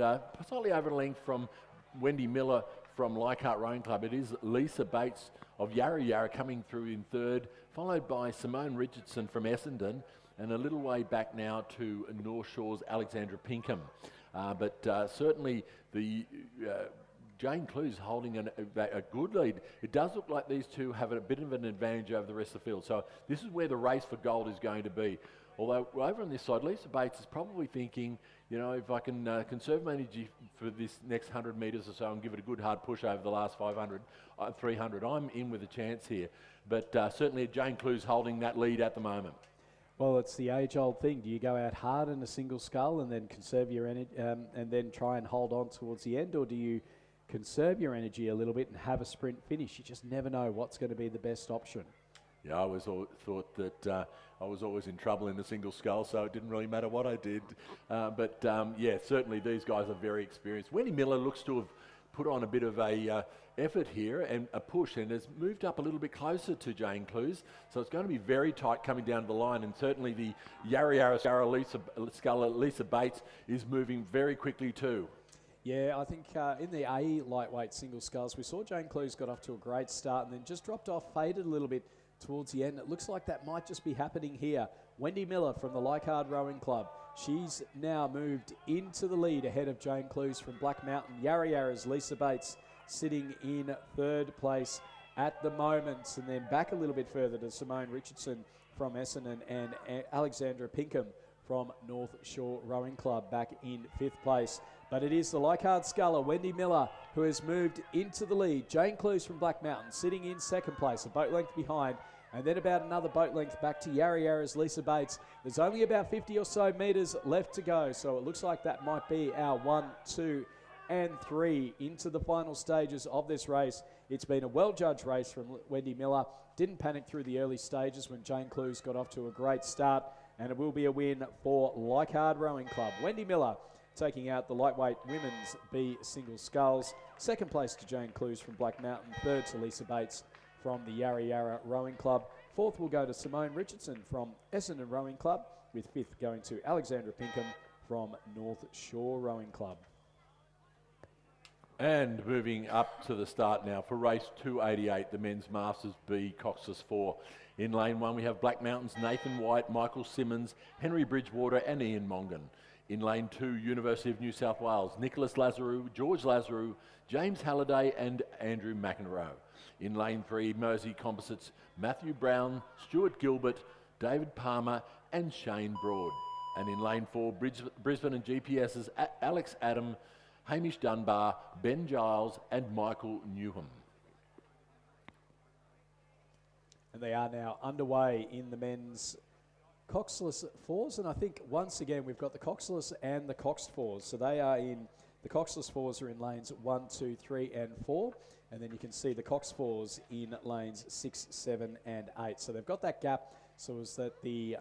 Speaker 1: slightly over a length from Wendy Miller from Leichhardt Rowing Club. It is Lisa Bates of Yarra Yarra coming through in third, followed by Simone Richardson from Essendon, and a little way back now to North Shore's Alexandra Pinkham. But certainly the Jane Clue's holding a good lead. It does look like these two have a bit of an advantage over the rest of the field. So this is where the race for gold is going to be. Although over on this side, Lisa Bates is probably thinking, you know, if I can conserve my energy for this next 100 metres or so and give it a good hard push over the last 500, 300, I'm in with a chance here. But certainly Jane Clue's holding that lead at the moment.
Speaker 2: Well, it's the age-old thing. Do you go out hard in a single scull and then conserve your energy and then try and hold on towards the end, or do you conserve your energy a little bit and have a sprint finish? You just never know what's going to be the best option.
Speaker 1: Yeah, I always thought that I was always in trouble in the single scull, so it didn't really matter what I did. But yeah, certainly these guys are very experienced. Wendy Miller looks to have put on a bit of a effort here and a push, and has moved up a little bit closer to Jane Clues. So it's going to be very tight coming down the line, and certainly the Yarra Yarra Lisa Bates is moving very quickly too.
Speaker 2: Yeah, I think in the A lightweight single sculls, we saw Jane Clues got off to a great start and then just dropped off, faded a little bit towards the end. It looks like that might just be happening here. Wendy Miller from the Leichhardt Rowing Club. She's now moved into the lead ahead of Jane Clues from Black Mountain. Yarra Yarra's Lisa Bates sitting in third place at the moment, and then back a little bit further to Simone Richardson from Essendon and Alexandra Pinkham from North Shore Rowing Club back in fifth place. But it is the Leichhardt sculler, Wendy Miller, who has moved into the lead. Jane Clues from Black Mountain sitting in second place, a boat length behind, and then about another boat length back to Yarra Yarra's Lisa Bates. There's only about 50 or so metres left to go, so it looks like that might be our 1, 2 and 3 into the final stages of this race. It's been a well-judged race from Wendy Miller. Didn't panic through the early stages when Jane Clues got off to a great start, and it will be a win for Leichhardt Rowing Club. Wendy Miller taking out the lightweight women's B single sculls. Second place to Jane Clues from Black Mountain. Third to Lisa Bates from the Yarra Yarra Rowing Club. Fourth will go to Simone Richardson from Essendon Rowing Club, with fifth going to Alexandra Pinkham from North Shore Rowing Club.
Speaker 1: And moving up to the start now for race 288, the men's Masters B coxless 4. In lane 1 we have Black Mountain's Nathan White, Michael Simmons, Henry Bridgewater and Ian Mongan. In lane 2, University of New South Wales, Nicholas Lazarou, George Lazarou, James Halliday and Andrew McEnroe. In lane 3, Mersey Composites, Matthew Brown, Stuart Gilbert, David Palmer and Shane Broad. And in lane 4, Brisbane and GPS's Alex Adam, Hamish Dunbar, Ben Giles and Michael Newham.
Speaker 2: And they are now underway in the men's coxless 4s, and I think once again we've got the coxless and the coxed 4s. So they are in, the coxless 4s are in lanes 1, 2, 3 and 4, and then you can see the coxed 4s in lanes 6, 7 and 8. So they've got that gap so as that the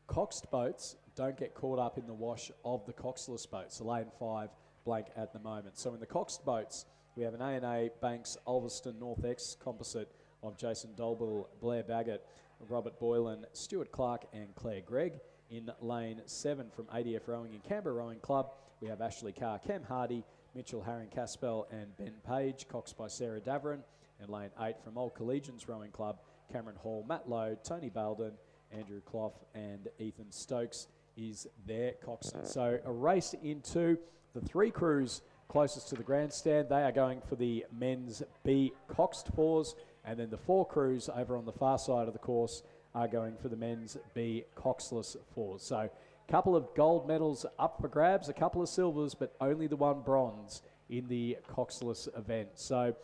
Speaker 2: coxed boats don't get caught up in the wash of the coxless boats. So lane 5 blank at the moment. So in the coxed boats we have an A&A Banks Ulverston North X composite of Jason Dolbell, Blair Baggett, Robert Boylan, Stuart Clark and Claire Gregg. In lane 7 from ADF Rowing and Canberra Rowing Club, we have Ashley Carr, Cam Hardy, Mitchell Herring Caspel and Ben Page, coxed by Sarah Davern. And lane 8 from Old Collegians Rowing Club, Cameron Hall, Matt Lowe, Tony Balden, Andrew Clough and Ethan Stokes is their coxswain. So a race into the 3 crews closest to the grandstand. They are going for the men's B coxed 4s, and then the 4 crews over on the far side of the course are going for the men's B coxless 4s. So a couple of gold medals up for grabs, a couple of silvers, but only the 1 bronze in the coxless event. So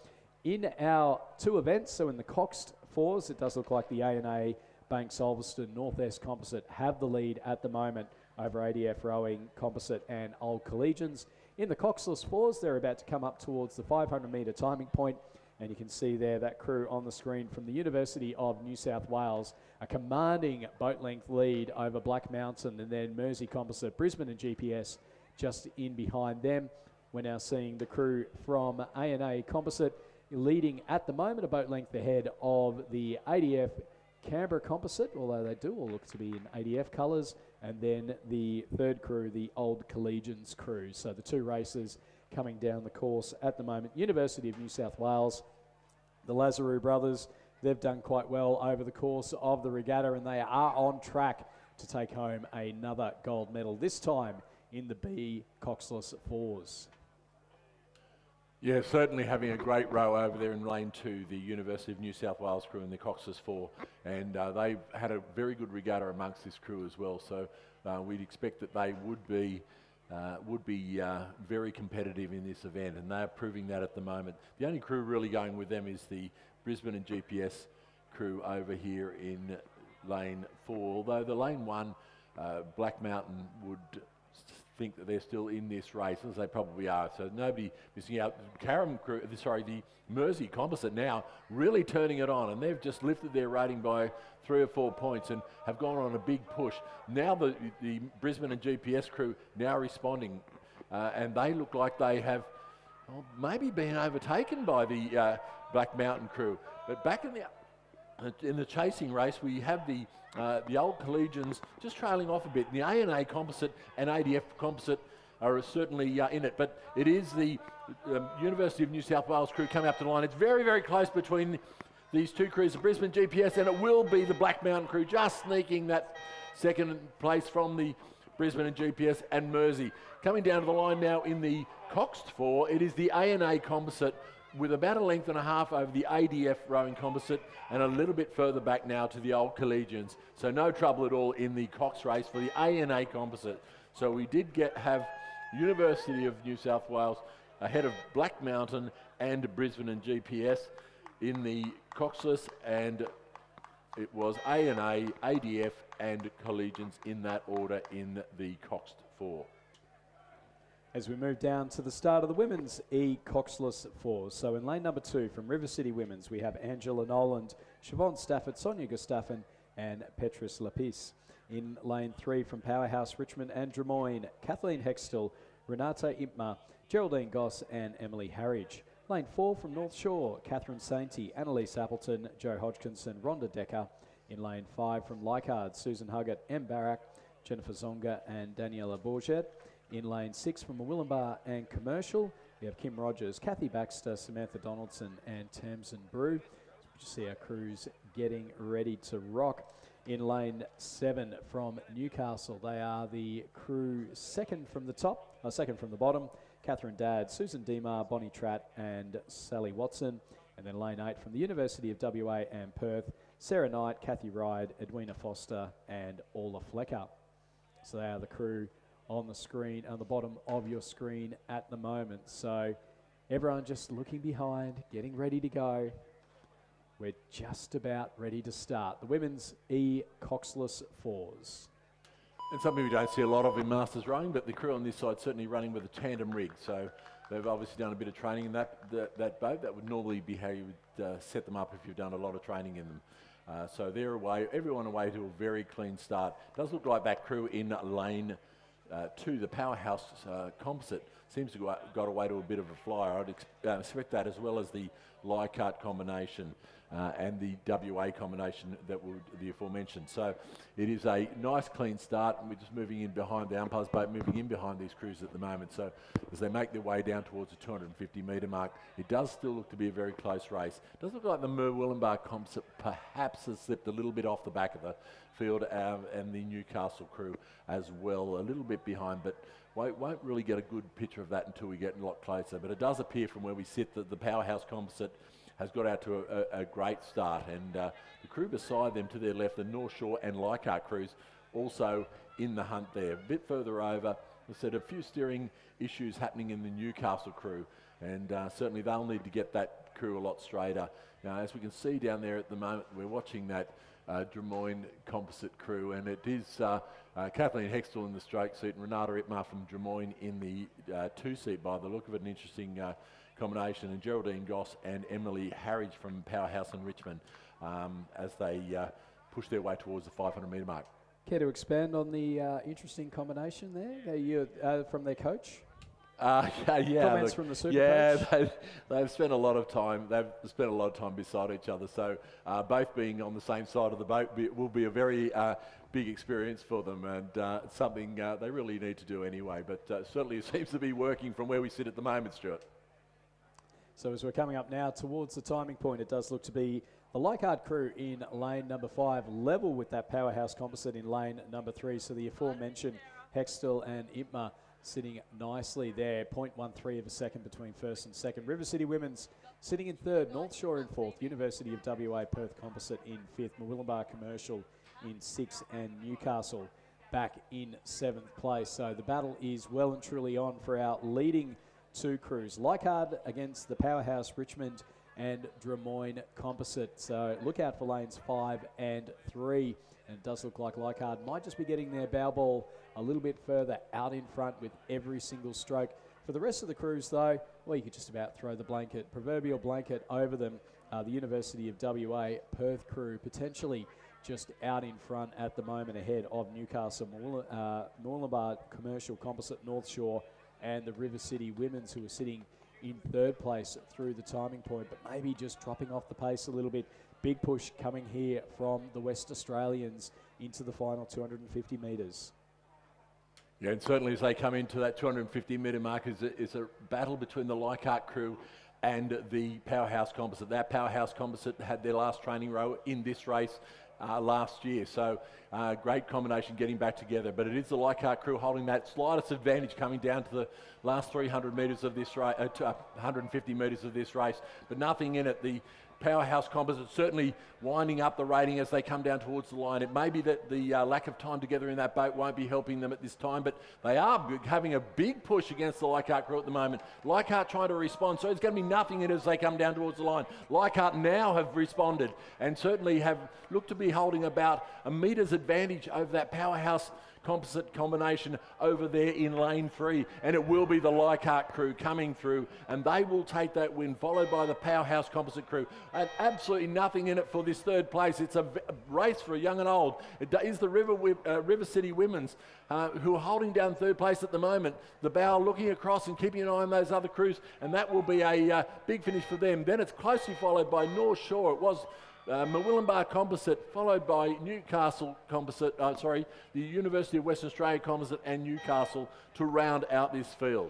Speaker 2: in our 2 events, so in the coxed 4s, it does look like the A&A Banks Ulverston North S Composite have the lead at the moment over ADF Rowing Composite and Old Collegians. In the coxless 4s, they're about to come up towards the 500 metre timing point, and you can see there that crew on the screen from the University of New South Wales, a commanding boat length lead over Black Mountain, and then Mersey Composite, Brisbane and GPS just in behind them. We're now seeing the crew from A&A Composite leading at the moment, a boat length ahead of the ADF Canberra Composite, although they do all look to be in ADF colours, and then the third crew, the Old Collegians crew. So the two races coming down the course at the moment. University of New South Wales, the Lazarou brothers, they've done quite well over the course of the regatta, and they are on track to take home another gold medal, this time in the B coxless fours.
Speaker 1: Yeah, certainly having a great row over there in lane 2, the University of New South Wales crew in the coxless 4, and they've had a very good regatta amongst this crew as well, so we'd expect that they would be very competitive in this event, and they're proving that at the moment. The only crew really going with them is the Brisbane and GPS crew over here in lane 4, although the lane 1, Black Mountain, would think that they're still in this race, as they probably are, so nobody missing out. The Mersey Composite now really turning it on, and they've just lifted their rating by 3 or 4 points and have gone on a big push. Now the Brisbane and GPS crew now responding, and they look like they have maybe been overtaken by the Black Mountain crew. But back in the chasing race, we have the Old Collegians just trailing off a bit. The ANA Composite and ADF Composite are certainly in it, but it is the University of New South Wales crew coming up to the line. It's very, very close between these two crews, the Brisbane GPS, and it will be the Black Mountain crew just sneaking that second place from the Brisbane and GPS and Mersey. Coming down to the line now in the coxed 4, it is the ANA Composite with about a length and a half over the ADF rowing composite and a little bit further back now to the Old Collegians. So no trouble at all in the Cox race for the ANA Composite. So we did have University of New South Wales ahead of Black Mountain and Brisbane and GPS in the coxless, and it was ANA, ADF and Collegians in that order in the coxed 4.
Speaker 2: As we move down to the start of the women's coxless 4s. So in lane number 2 from River City Women's, we have Angela Noland, Siobhan Stafford, Sonia Gustafin and Petrus Lapis. In lane 3 from Powerhouse Richmond and Drummoyne, Kathleen Hextall, Renata Impma, Geraldine Goss and Emily Harridge. Lane 4 from North Shore, Catherine Sainty, Annalise Appleton, Joe Hodgkinson, Rhonda Decker. In lane 5 from Leichhardt, Susan Huggett, M. Barak, Jennifer Zonga and Daniela Bourget. In lane 6 from Willumbar and Commercial, we have Kim Rogers, Kathy Baxter, Samantha Donaldson and Tamsin Brew. So we just see our crews getting ready to rock. In lane 7 from Newcastle, they are the crew second from the bottom. Catherine Dadd, Susan Demar, Bonnie Tratt and Sally Watson. And then lane 8 from the University of WA and Perth, Sarah Knight, Kathy Ride, Edwina Foster and Orla Flecker. So they are the crew on the screen, on the bottom of your screen at the moment. So everyone just looking behind, getting ready to go. We're just about ready to start. The women's coxless 4s.
Speaker 1: And something we don't see a lot of in Masters rowing, but the crew on this side certainly running with a tandem rig. So they've obviously done a bit of training in that boat. That would normally be how you would set them up if you've done a lot of training in them. So they're away, everyone away to a very clean start. Does look like that crew in lane 2, the Powerhouse Composite, seems to got away to a bit of a flyer. I'd expect that, as well as the Leichhardt combination and the WA combination that would the aforementioned. So it is a nice clean start, and we're just moving in behind the umpire's boat, moving in behind these crews at the moment. So as they make their way down towards the 250 metre mark, it does still look to be a very close race. It does look like the Willumbar Composite perhaps has slipped a little bit off the back of the field, and the Newcastle crew as well, a little bit behind, but won't really get a good picture of that until we get a lot closer. But it does appear from where we sit that the Powerhouse Composite has got out to a great start, and the crew beside them to their left, the North Shore and Leichhardt crews, also in the hunt there. A bit further over, I said a few steering issues happening in the Newcastle crew, and certainly they'll need to get that crew a lot straighter. Now, as we can see down there at the moment, we're watching that Drummoyne Composite crew, and it is Kathleen Hextall in the stroke seat and Renata Ipmar from Drummoyne in the 2 seat by the look of it. An interesting combination, and Geraldine Goss and Emily Harridge from Powerhouse and Richmond as they push their way towards the 500 metre mark.
Speaker 2: Care to expand on the interesting combination there from their coach?
Speaker 1: Yeah,
Speaker 2: Comments
Speaker 1: look,
Speaker 2: from the super
Speaker 1: yeah,
Speaker 2: coach?
Speaker 1: they've spent a lot of time. They've spent a lot of time beside each other. So both being on the same side of the boat will be a very big experience for them, and it's something they really need to do anyway. But certainly it seems to be working from where we sit at the moment, Stuart.
Speaker 2: So as we're coming up now towards the timing point, it does look to be the Leichhardt crew in lane number 5, level with that Powerhouse Composite in lane number 3. So the aforementioned Hextall and Ipma sitting nicely there, 0.13 of a second between first and second. River City Women's sitting in third, North Shore in fourth, University of WA Perth Composite in fifth, Murwillumbah Commercial in sixth, and Newcastle back in seventh place. So the battle is well and truly on for our leading two crews. Leichhardt against the Powerhouse Richmond and Drummoyne Composite. So look out for lanes 5 and 3. And it does look like Leichhardt might just be getting their bow ball a little bit further out in front with every single stroke. For the rest of the crews, though, well, you could just about throw the proverbial blanket over them. The University of WA Perth crew potentially just out in front at the moment, ahead of Newcastle, Murwillumbah Commercial Composite, North Shore, and the River City Women's, who are sitting in third place through the timing point, but maybe just dropping off the pace a little bit. Big push coming here from the West Australians into the final 250 metres.
Speaker 1: Yeah, and certainly as they come into that 250 metre mark, is a battle between the Leichhardt crew and the Powerhouse Composite. That Powerhouse Composite had their last training row in this race last year, so great combination getting back together. But it is the Leichhardt crew holding that slightest advantage coming down to the last 300 metres of this race, 150 metres of this race, but nothing in it. The Powerhouse Composite certainly winding up the rating as they come down towards the line. It may be that the lack of time together in that boat won't be helping them at this time, but they are having a big push against the Leichhardt crew at the moment. Leichhardt trying to respond, so it's going to be nothing in it as they come down towards the line. Leichhardt now have responded and certainly have looked to be holding about a metre's advantage over that Powerhouse Composite combination over there in lane 3, and it will be the Leichhardt crew coming through, and they will take that win, followed by the Powerhouse Composite crew. And absolutely nothing in it for this third place. It's a race for young and old. It is the River City Women's who are holding down third place at the moment. The bow looking across and keeping an eye on those other crews, and that will be a big finish for them. Then it's closely followed by North Shore. It was Murwillumbah Composite, followed by Newcastle Composite, the University of Western Australia Composite and Newcastle to round out this field.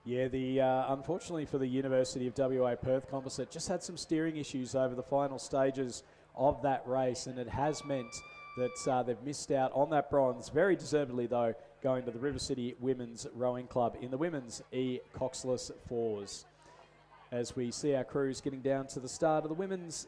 Speaker 2: Yeah, unfortunately for the University of WA Perth Composite, just had some steering issues over the final stages of that race, and it has meant that they've missed out on that bronze. Very deservedly, though, going to the River City Women's Rowing Club in the women's coxless fours. As we see our crews getting down to the start of the women's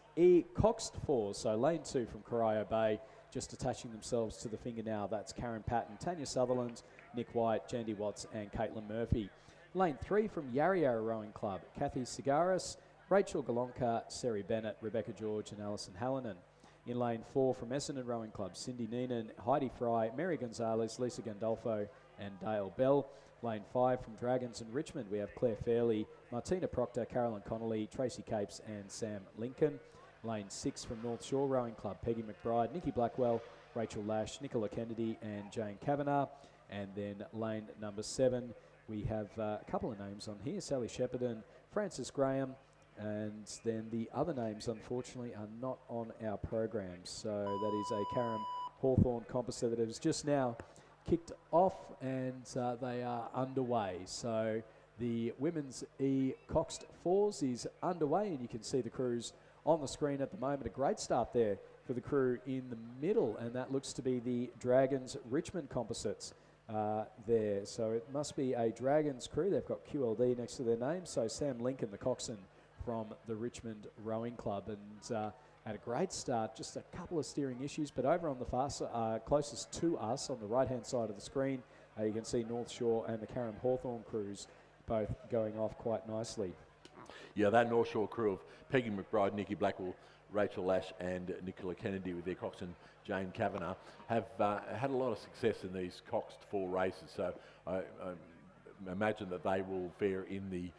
Speaker 2: coxed fours. So lane 2 from Corio Bay, just attaching themselves to the finger now. That's Karen Patton, Tanya Sutherland, Nick White, Jandy Watts and Caitlin Murphy. Lane 3 from Yarra Yarra Rowing Club, Kathy Sigaris, Rachel Golonka, Seri Bennett, Rebecca George and Alison Hallinan. In lane 4 from Essendon Rowing Club, Cindy Neenan, Heidi Fry, Mary Gonzalez, Lisa Gandolfo and Dale Bell. Lane 5 from Dragons and Richmond, we have Claire Fairley, Martina Proctor, Carolyn Connolly, Tracy Capes and Sam Lincoln. Lane 6 from North Shore Rowing Club, Peggy McBride, Nikki Blackwell, Rachel Lash, Nicola Kennedy and Jane Kavanagh. And then lane number 7, we have a couple of names on here, Sally Shepparton, Frances Graham, and then the other names unfortunately are not on our program. So that is a Karen Hawthorne Composite that is just now kicked off, and they are underway. So the women's coxed fours is underway, and you can see the crews on the screen at the moment. A great start there for the crew in the middle, and that looks to be the Dragons Richmond Composites there. So it must be a Dragons crew. They've got QLD next to their name. So Sam Lincoln, the coxswain from the Richmond Rowing Club, and had a great start, just a couple of steering issues, but over on the far closest to us on the right-hand side of the screen, you can see North Shore and the Karen Hawthorne crews both going off quite nicely.
Speaker 1: Yeah, that North Shore crew of Peggy McBride, Nikki Blackwell, Rachel Lash and Nicola Kennedy with their coxswain Jane Kavanagh have had a lot of success in these coxed 4 races, so I imagine that they will fare in the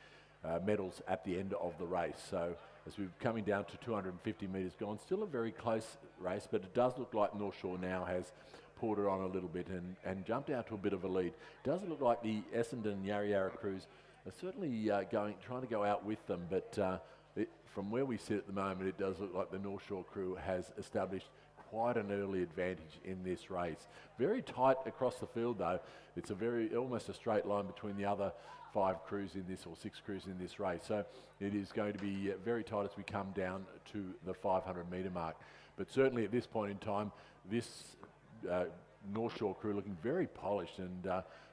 Speaker 1: medals at the end of the race. So as we're coming down to 250 metres gone, still a very close race, but it does look like North Shore now has pulled it on a little bit and jumped out to a bit of a lead. Does look like the Essendon Yarra Yarra crews are certainly trying to go out with them, but from where we sit at the moment, it does look like the North Shore crew has established quite an early advantage in this race. Very tight across the field though. It's almost a straight line between the other 5 crews in this, or 6 crews in this race. So it is going to be very tight as we come down to the 500 metre mark. But certainly at this point in time, this North Shore crew looking very polished, and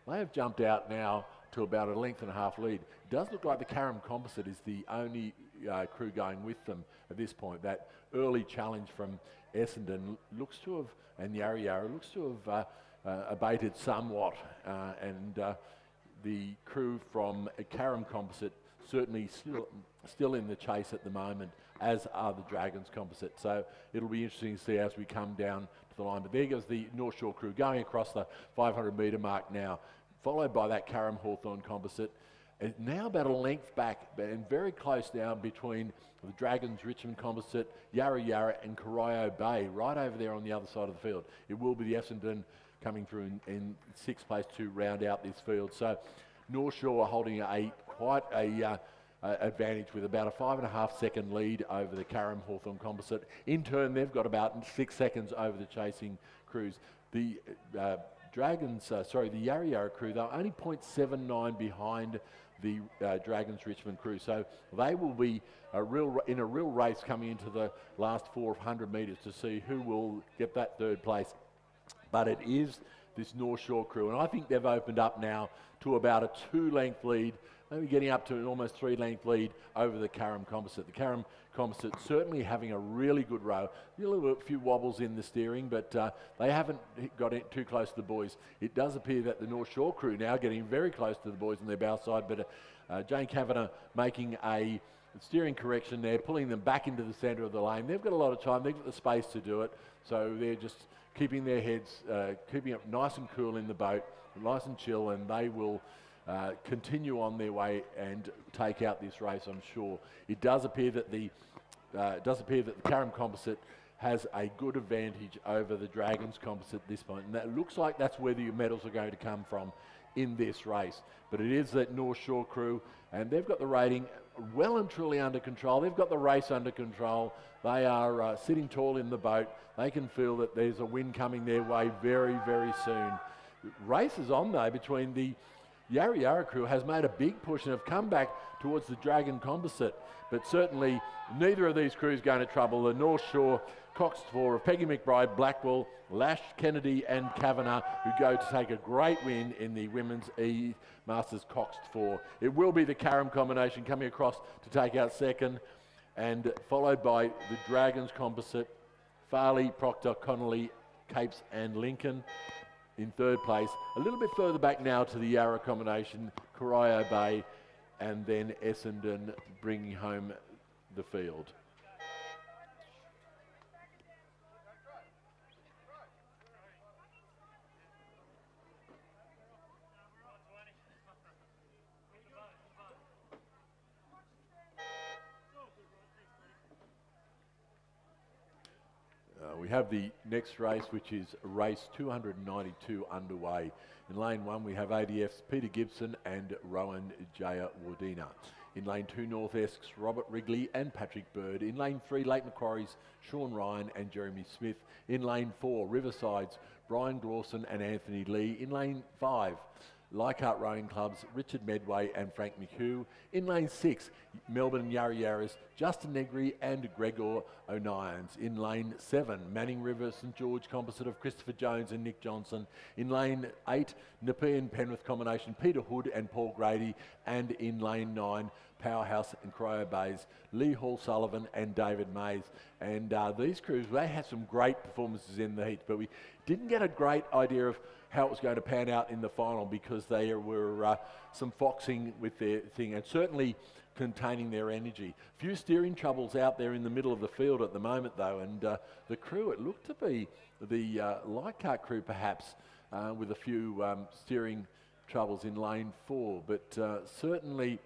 Speaker 1: they have jumped out now to about a length and a half lead. It does look like the Carrum Composite is the only crew going with them at this point. That early challenge from Essendon looks to have, and Yarra Yarra looks to have abated somewhat, and the crew from Carrum Composite certainly still in the chase at the moment, as are the Dragons Composite. So it'll be interesting to see as we come down to the line. But there goes the North Shore crew going across the 500 metre mark now, followed by that Carrum Hawthorn Composite. It's now about a length back, and very close now between the Dragons Richmond Composite, Yarra Yarra and Corio Bay, right over there on the other side of the field. It will be the Essendon coming through in 6th place to round out this field. So North Shore holding quite a advantage with about a 5.5 second lead over the Carrum Hawthorn Composite. In turn, they've got about 6 seconds over the chasing crews. The the Yarra Yarra crew, they're only 0.79 behind the Dragons Richmond crew. So they will be in a real race coming into the last 400 metres to see who will get that 3rd place. But it is this North Shore crew, and I think they've opened up now to about a 2-length lead, maybe getting up to an almost 3-length lead over the Carrum Composite. The Carrum Composite certainly having a really good row. A few wobbles in the steering, but they haven't got it too close to the boys. It does appear that the North Shore crew now getting very close to the boys on their bow side, but Jane Kavanagh making a steering correction there, pulling them back into the centre of the lane. They've got a lot of time, they've got the space to do it, so they're just keeping their heads, keeping it nice and cool in the boat, nice and chill, and they will continue on their way and take out this race, I'm sure. It does appear that the Carrum Composite has a good advantage over the Dragons Composite at this point, and that looks like that's where the medals are going to come from in this race. But it is that North Shore crew, and they've got the rating well and truly under control. They've got the race under control. They are sitting tall in the boat. They can feel that there's a win coming their way very, very soon. Race is on though between the Yarra Yarra crew has made a big push and have come back towards the Dragon Composite, but certainly neither of these crews going to trouble the North Shore coxed 4 of Peggy McBride, Blackwell, Lash, Kennedy and Kavanagh, who go to take a great win in the Women's Masters coxed 4. It will be the Carrum combination coming across to take out 2nd, and followed by the Dragons Composite, Farley, Proctor, Connolly, Capes and Lincoln in 3rd place. A little bit further back now to the Yarra combination, Corio Bay, and then Essendon bringing home the field. We have the next race, which is race 292 underway. In lane 1, we have ADF's Peter Gibson and Rowan Jaya Wardina. In lane 2, North Essex, Robert Wrigley and Patrick Bird. In lane 3, Lake Macquarie's Sean Ryan and Jeremy Smith. In lane 4, Riverside's Brian Glawson and Anthony Lee. In lane 5, Leichhardt Rowing Club's Richard Medway and Frank McHugh. In lane 6, Melbourne Yarra Yarras, Justin Negri and Gregor O'Nions. In lane 7, Manning River St George Composite of Christopher Jones and Nick Johnson. In lane 8, Nepean Penrith combination, Peter Hood and Paul Grady. And in lane 9, Powerhouse and Corio Bay's Lee Hall Sullivan and David Mays. And these crews, they had some great performances in the heat, but we didn't get a great idea of how it was going to pan out in the final, because they were some foxing with their thing and certainly containing their energy. Few steering troubles out there in the middle of the field at the moment though, and the crew, it looked to be the Leichhardt crew perhaps with a few steering troubles in lane 4, but certainly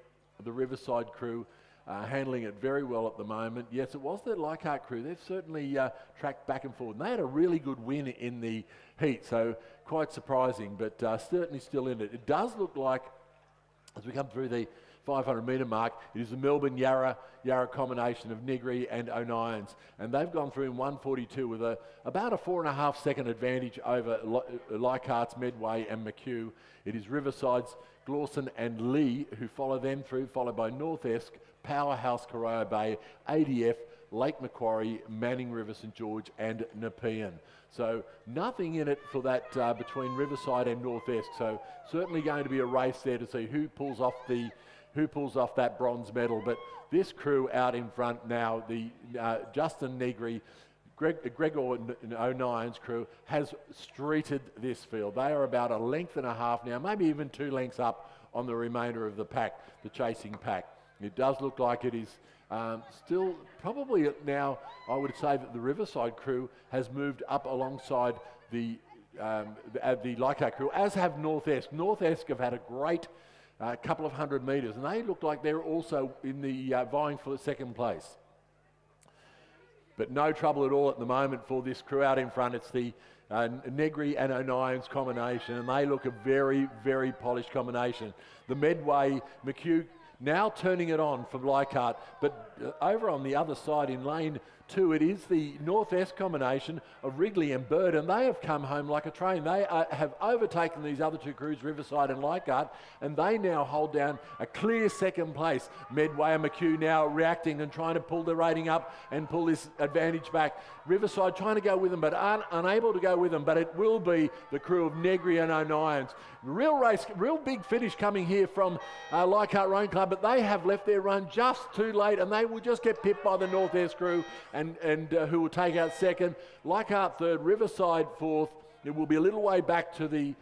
Speaker 1: the Riverside crew handling it very well at the moment. Yes, it was the Leichhardt crew. They've certainly tracked back and forward. And they had a really good win in the heat, so quite surprising, but certainly still in it. It does look like, as we come through the 500 metre mark, it is the Melbourne Yarra combination of Negri and O'Nions, and they've gone through in 1:42 with about a 4.5 second advantage over Leichhardt's, Medway and McHugh. It is Riverside's Glawson and Lee who follow them through, followed by North Esk, Powerhouse, Corio Bay, ADF, Lake Macquarie, Manning River, St George and Nepean. So nothing in it for that between Riverside and North Esk. So certainly going to be a race there to see who pulls off that bronze medal. But this crew out in front now, the Justin Negri, Gregor O'Nions crew has streeted this field. They are about 1.5 lengths now, maybe even 2 lengths up on the remainder of the pack, the chasing pack. It does look like it is still probably now, I would say that the Riverside crew has moved up alongside the Leichhardt crew, as have North Esk. North Esk have had a great couple of 100 metres, and they look like they're also in the vying for second place. But no trouble at all at the moment for this crew out in front. It's the Negri and O'Nions combination, and they look a very, very polished combination. The Medway, McHugh now turning it on from Leichhardt, but over on the other side in lane 2, it is the North Esk combination of Wrigley and Bird, and they have come home like a train. They have overtaken these other 2 crews, Riverside and Leichhardt, and they now hold down a clear second place. Medway and McHugh now reacting and trying to pull the rating up and pull this advantage back. Riverside trying to go with them, but unable to go with them, but it will be the crew of Negri and O'Nions. Real race, real big finish coming here from Leichhardt Rowing Club, but they have left their run just too late, and they will just get pipped by the North Esk crew, and who will take out second. Leichhardt third, Riverside fourth. It will be a little way back to the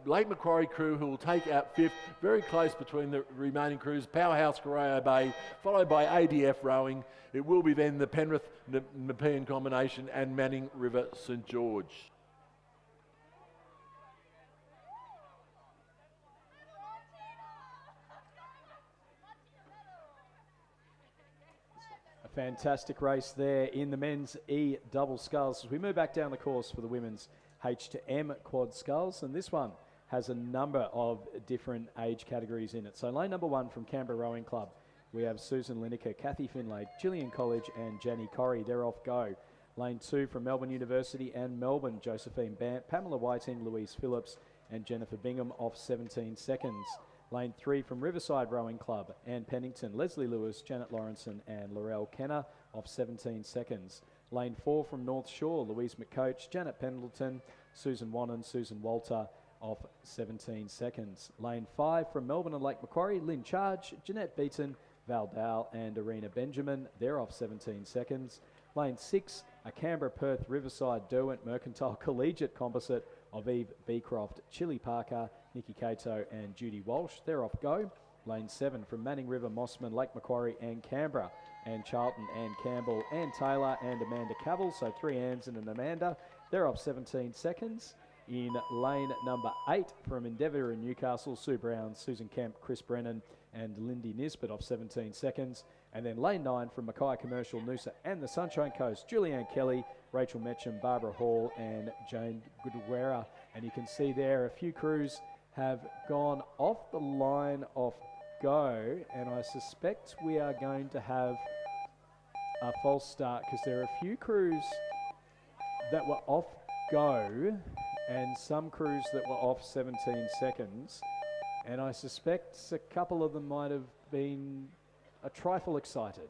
Speaker 1: Lake Macquarie crew, who will take out fifth. Very close between the remaining crews. Powerhouse, Corio Bay, followed by ADF Rowing. It will be then the Penrith Nepean combination and Manning River St George.
Speaker 2: Fantastic race there in the men's E double sculls. As we move back down the course for the women's H to M quad sculls, and this one has a number of different age categories in it. So lane number 1 from Canberra Rowing Club, we have Susan Lineker, Kathy Finlay, Gillian College and Janny Corrie. They're off go. Lane 2 from Melbourne University and Melbourne, Josephine Bant, Pamela Whiting, Louise Phillips and Jennifer Bingham off 17 seconds. Lane 3 from Riverside Rowing Club, Anne Pennington, Leslie Lewis, Janet Lawrenson and Laurel Kenner off 17 seconds. Lane 4 from North Shore, Louise McCoach, Janet Pendleton, Susan Wannon, Susan Walter off 17 seconds. Lane 5 from Melbourne and Lake Macquarie, Lynn Charge, Jeanette Beaton, Val Dow and Arena Benjamin. They're off 17 seconds. Lane 6, a Canberra, Perth, Riverside, Derwent Mercantile Collegiate Composite of Eve Beecroft, Chili Parker, Nikki Cato and Judy Walsh. They're off go. Lane 7 from Manning River, Mossman, Lake Macquarie and Canberra. And Charlton, Anne Campbell, Anne Taylor and Amanda Cavill. So 3 Anns and an Amanda. They're off 17 seconds. In lane number 8 from Endeavour in Newcastle, Sue Brown, Susan Kemp, Chris Brennan and Lindy Nisbet off 17 seconds. And then lane 9 from Mackay Commercial, Noosa and the Sunshine Coast, Julianne Kelly, Rachel Metcham, Barbara Hall and Jane Goodwera. And you can see there a few crews have gone off the line off go, and I suspect we are going to have a false start because there are a few crews that were off go and some crews that were off 17 seconds, and I suspect a couple of them might have been a trifle excited.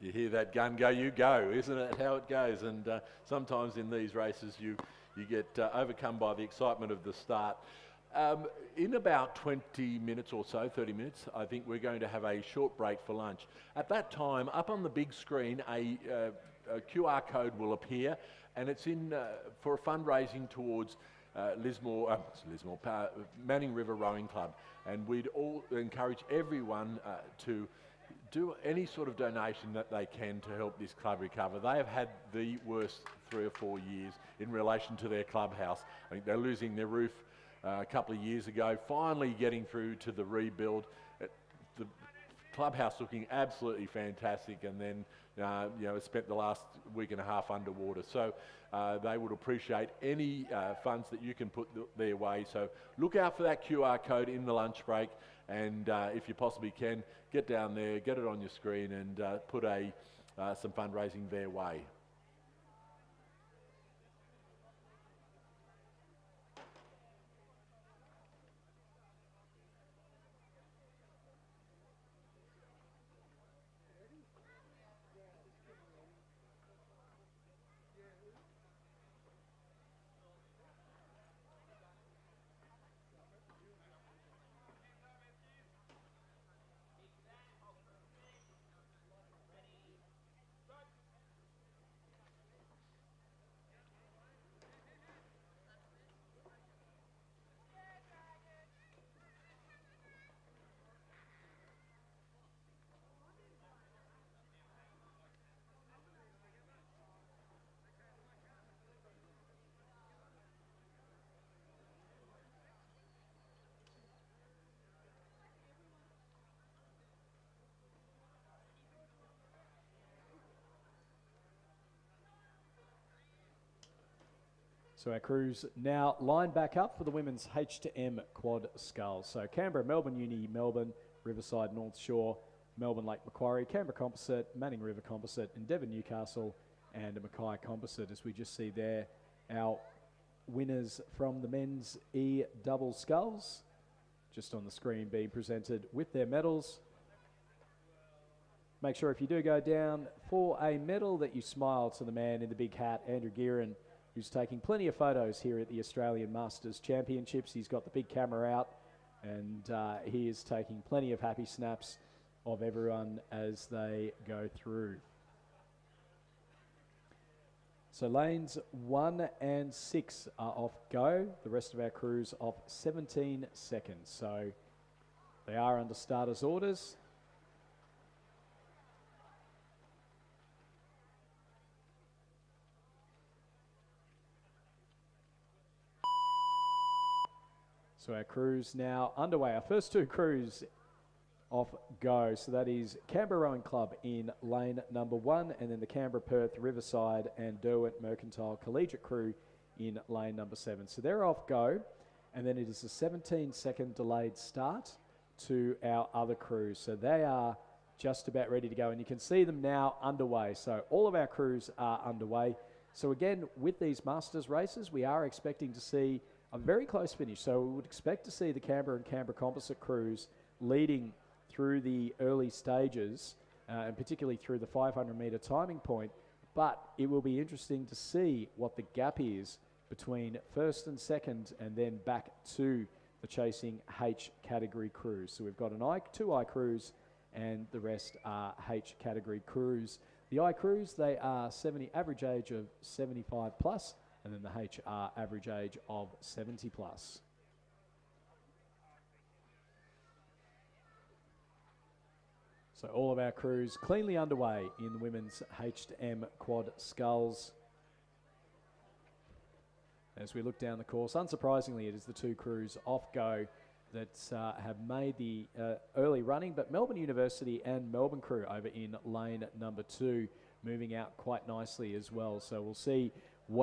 Speaker 1: You hear that gun go, you go, isn't it how it goes? And sometimes in these races you get overcome by the excitement of the start. In about 20 minutes or so, 30 minutes, I think we're going to have a short break for lunch. At that time, up on the big screen, a QR code will appear, and it's in for a fundraising towards Manning River Rowing Club. And we'd all encourage everyone to do any sort of donation that they can to help this club recover. They have had the worst 3 or 4 years in relation to their clubhouse. I think they're losing their roof a couple of years ago, finally getting through to the rebuild. The clubhouse looking absolutely fantastic, and then spent the last week and a half underwater. So they would appreciate any funds that you can put their way. So look out for that QR code in the lunch break, and if you possibly can, get down there, get it on your screen, and put some fundraising their way.
Speaker 2: So our crews now line back up for the women's H to M quad sculls. So Canberra, Melbourne Uni, Melbourne, Riverside, North Shore, Melbourne Lake Macquarie, Canberra Composite, Manning River Composite, Endeavour Newcastle, and a Mackay Composite. As we just see there, our winners from the men's E double sculls, just on the screen being presented with their medals. Make sure if you do go down for a medal that you smile to the man in the big hat, Andrew Gearin, who's taking plenty of photos here at the Australian Masters Championships. He's got the big camera out, and he is taking plenty of happy snaps of everyone as they go through. So lanes 1 and 6 are off go. The rest of our crews off 17 seconds. So they are under starters' orders. So our crews now underway. Our first two crews off go. So that is Canberra Rowing Club in lane number 1, and then the Canberra, Perth, Riverside and Derwent Mercantile Collegiate crew in lane number 7. So they're off go, and then it is a 17-second delayed start to our other crews. So they are just about ready to go, and you can see them now underway. So all of our crews are underway. So again, with these Masters races, we are expecting to see a very close finish. So we would expect to see the Canberra and Canberra Composite crews leading through the early stages, and particularly through the 500-metre timing point. But it will be interesting to see what the gap is between first and second, and then back to the chasing H category crews. So we've got two I crews, and the rest are H category crews. The I crews, they are average age of 75 plus, and then the H are average age of 70 plus. So all of our crews cleanly underway in the women's H to M quad sculls. As we look down the course, unsurprisingly, it is the two crews off go that have made the early running, but Melbourne University and Melbourne crew over in lane number 2 moving out quite nicely as well. So we'll see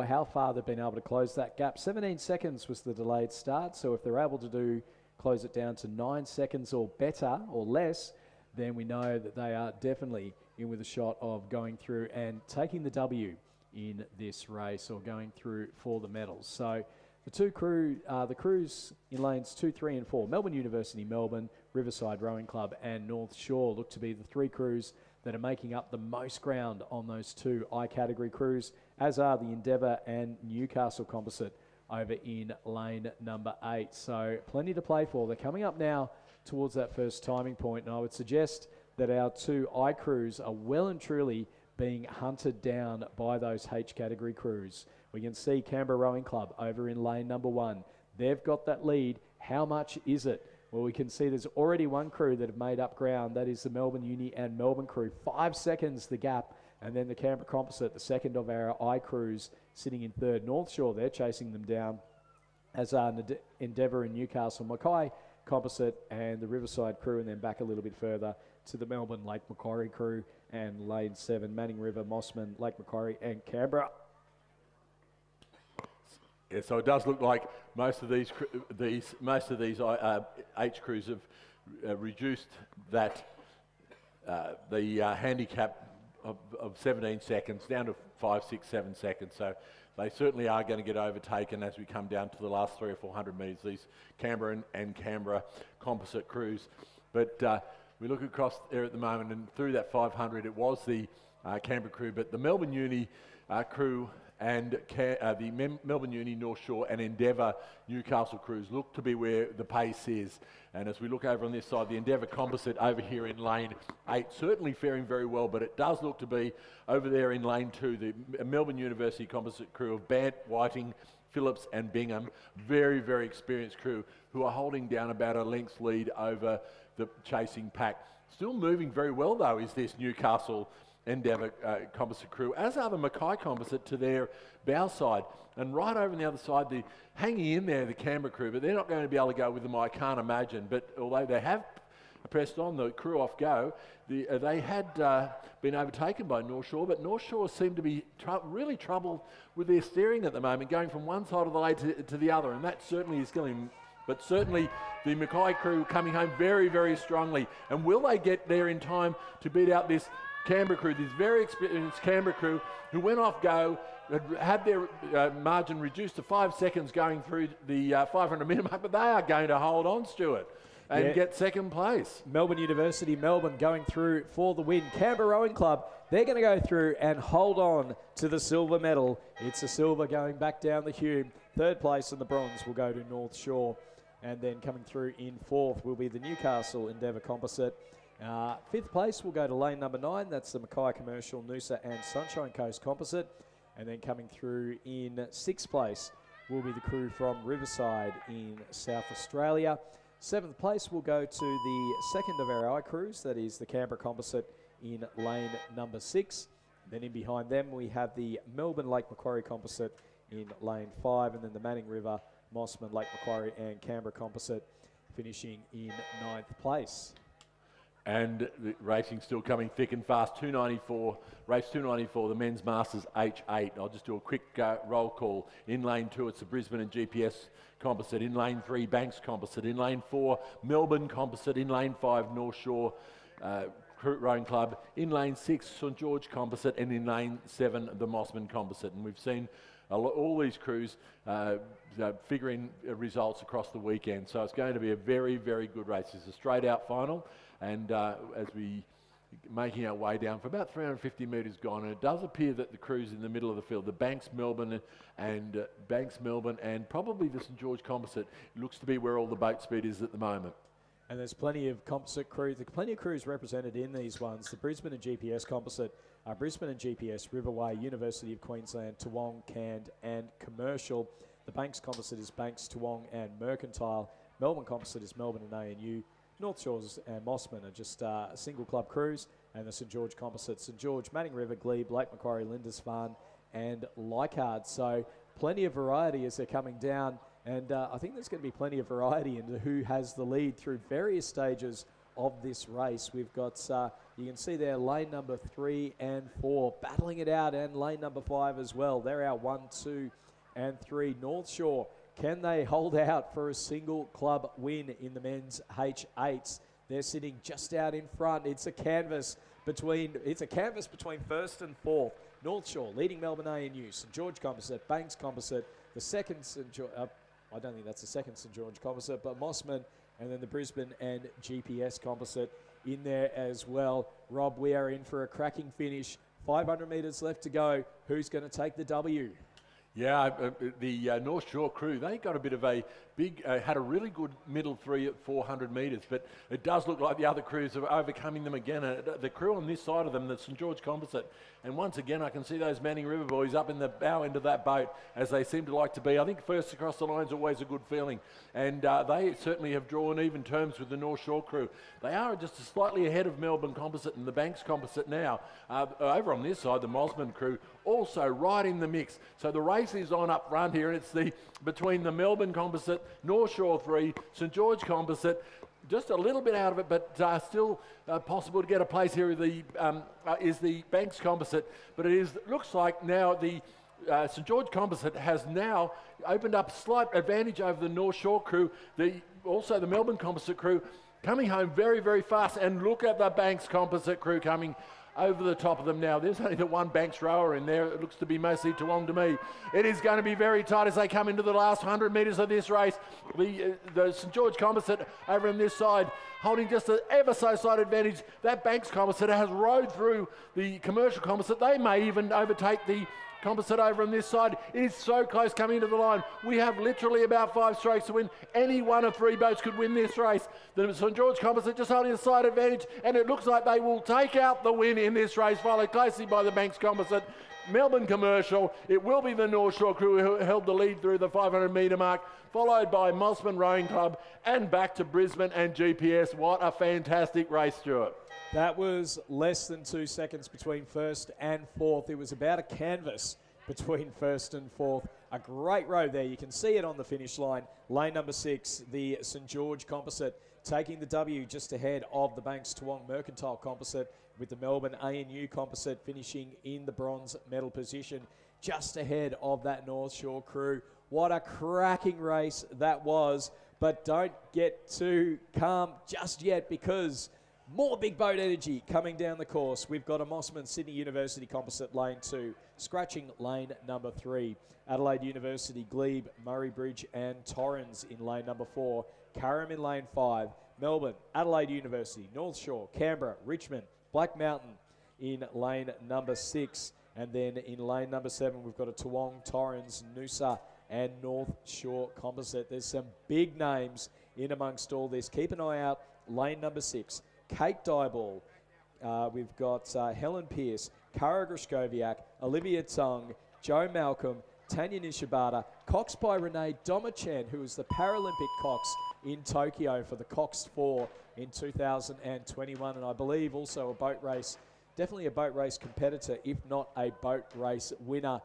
Speaker 2: how far they've been able to close that gap. 17 seconds was the delayed start, so if they're able to close it down to 9 seconds or better or less, then we know that they are definitely in with a shot of going through and taking the W in this race, or going through for the medals. So the crews in lanes 2, 3 and 4, Melbourne University, Melbourne, Riverside Rowing Club and North Shore, look to be the three crews that are making up the most ground on those two I category crews, as are the Endeavour and Newcastle Composite over in lane number 8. So plenty to play for. They're coming up now towards that first timing point, and I would suggest that our two I crews are well and truly being hunted down by those H category crews. We can see Canberra Rowing Club over in lane number 1. They've got that lead. How much is it? Well, we can see there's already one crew that have made up ground. That is the Melbourne Uni and Melbourne crew. 5 seconds the gap. And then the Canberra Composite, the second of our I crews, sitting in third. North Shore, they're chasing them down, as are Endeavour and Newcastle. Mackay Composite and the Riverside crew, and then back a little bit further to the Melbourne Lake Macquarie crew, and lane 7, Manning River, Mossman, Lake Macquarie and Canberra.
Speaker 1: Yeah, so it does look like most of these H crews have reduced that the handicap of 17 seconds down to 5, 6, 7 seconds. So they certainly are going to get overtaken as we come down to the last 300 or 400 metres. These Canberra and Canberra composite crews, but we look across there at the moment, and through that 500, it was the Canberra crew, but the Melbourne Uni crew and the Melbourne Uni, North Shore and Endeavour Newcastle crews look to be where the pace is. And as we look over on this side, the Endeavour Composite over here in lane 8, certainly faring very well, but it does look to be over there in lane 2, the Melbourne University Composite crew of Bant, Whiting, Phillips and Bingham, very, very experienced crew who are holding down about a length's lead over the chasing pack. Still moving very well though is this Newcastle Endeavour composite crew, as are the Mackay composite to their bow side. And right over on the other side, hanging in there, the Canberra crew, but they're not going to be able to go with them, I can't imagine. But although they have pressed on, the crew off go, they had been overtaken by North Shore, but North Shore seemed to be really troubled with their steering at the moment, going from one side of the lane to the other, and that certainly is killing them. But certainly the Mackay crew coming home very, very strongly. And will they get there in time to beat out this Canberra crew, this very experienced Canberra crew who went off go, had their margin reduced to 5 seconds going through the 500 metre mark, but they are going to hold on, Stuart, and get second place.
Speaker 2: Melbourne University, Melbourne going through for the win. Canberra Rowing Club, they're going to go through and hold on to the silver medal. It's a silver going back down the Hume. Third place and the bronze will go to North Shore. And then coming through in fourth will be the Newcastle Endeavour Composite. Fifth place will go to lane number 9. That's the Mackay Commercial, Noosa and Sunshine Coast Composite. And then coming through in sixth place will be the crew from Riverside in South Australia. Seventh place will go to the second of our I crews, that is the Canberra Composite in lane number 6. Then in behind them we have the Melbourne Lake Macquarie Composite in lane 5, and then the Manning River, Mossman, Lake Macquarie and Canberra Composite finishing in 9th place.
Speaker 1: And the racing still coming thick and fast. 294, race 294, the men's masters H8. I'll just do a quick roll call. In lane 2, it's the Brisbane and GPS Composite. In lane 3, Banks Composite. In lane 4, Melbourne Composite. In lane 5, North Shore Rowing Club. In lane 6, St George Composite. And in lane 7, the Mossman Composite. And we've seen all these crews figuring results across the weekend. So it's going to be a very, very good race. It's a straight out final. And as we making our way down for about 350 metres gone, and it does appear that the crews in the middle of the field, the Banks Melbourne and probably the St George Composite, looks to be where all the boat speed is at the moment.
Speaker 2: And there's plenty of composite crews, plenty of crews represented in these ones. The Brisbane and GPS Composite, Brisbane and GPS, Riverway, University of Queensland, Toowong, Cand and Commercial. The Banks Composite is Banks, Toowong and Mercantile. Melbourne Composite is Melbourne and ANU. North Shores and Mossman are just single club crews, and the St George Composite, St George, Manning River, Glebe, Lake Macquarie, Lindisfarne and Leichhardt. So plenty of variety as they're coming down, and I think there's going to be plenty of variety into who has the lead through various stages of this race. We've got, you can see there, lane number 3 and 4 battling it out, and lane number 5 as well. They're our 1, 2 and 3. North Shore, can they hold out for a single club win in the men's H8s? They're sitting just out in front. It's a canvas between first and fourth. North Shore leading Melbourne ANU, St George Composite, Banks Composite, the second St George, I don't think that's the second St George Composite, but Mossman, and then the Brisbane and GPS Composite in there as well. Rob, we are in for a cracking finish. 500 metres left to go. Who's going to take the W?
Speaker 1: Yeah, the North Shore crew, they got a bit of a big, had a really good middle 3 at 400 metres, but it does look like the other crews are overcoming them again. The crew on this side of them, the St George Composite, and once again I can see those Manning River boys up in the bow end of that boat, as they seem to like to be. I think first across the line is always a good feeling, and they certainly have drawn even terms with the North Shore crew. They are just slightly ahead of Melbourne Composite and the Banks Composite now. Over on this side, the Mossman crew also right in the mix. So the race is on up front here, and it's between the Melbourne Composite, North Shore 3, St George Composite, just a little bit out of it, but still possible to get a place here. Is the Banks Composite, but looks like now the St George Composite has now opened up slight advantage over the North Shore crew. Also the Melbourne Composite crew coming home very, very fast, and look at the Banks Composite crew coming over the top of them now. There's only the one Banks rower in there. It looks to be mostly Toowong to me. It is going to be very tight as they come into the last 100 metres of this race. The St George Composite over on this side holding just an ever so slight advantage. That Banks Composite has rode through the Commercial Composite. They may even overtake the Composite over on this side. It is so close coming into the line. We have literally about 5 strokes to win. Any one of 3 boats could win this race. The St George Composite just holding a slight advantage, and it looks like they will take out the win in this race, followed closely by the Banks Composite. Melbourne Commercial, it will be the North Shore crew who held the lead through the 500 metre mark, followed by Mossman Rowing Club, and back to Brisbane and GPS. What a fantastic race, Stuart.
Speaker 2: That was less than 2 seconds between first and fourth. It was about a canvas between first and fourth. A great row there. You can see it on the finish line. Lane number 6, the St George Composite, taking the W just ahead of the Banks Toowong Mercantile Composite, with the Melbourne ANU Composite finishing in the bronze medal position just ahead of that North Shore crew. What a cracking race that was. But don't get too calm just yet, because more big boat energy coming down the course. We've got a Mossman Sydney University Composite lane 2, scratching lane number 3. Adelaide University, Glebe, Murray Bridge and Torrens in lane number 4. Carrum in lane 5. Melbourne, Adelaide University, North Shore, Canberra, Richmond, Black Mountain in lane number 6. And then in lane number 7, we've got a Toowong, Torrens, Noosa and North Shore Composite. There's some big names in amongst all this. Keep an eye out. Lane number 6. Kate Dyball, we've got Helen Pearce, Kara Grishkoviak, Olivia Tung, Joe Malcolm, Tanya Nishibata, coxed by Renee Domachan, who was the Paralympic cox in Tokyo for the Coxed 4 in 2021, and I believe also a boat race, definitely a boat race competitor, if not a boat race winner.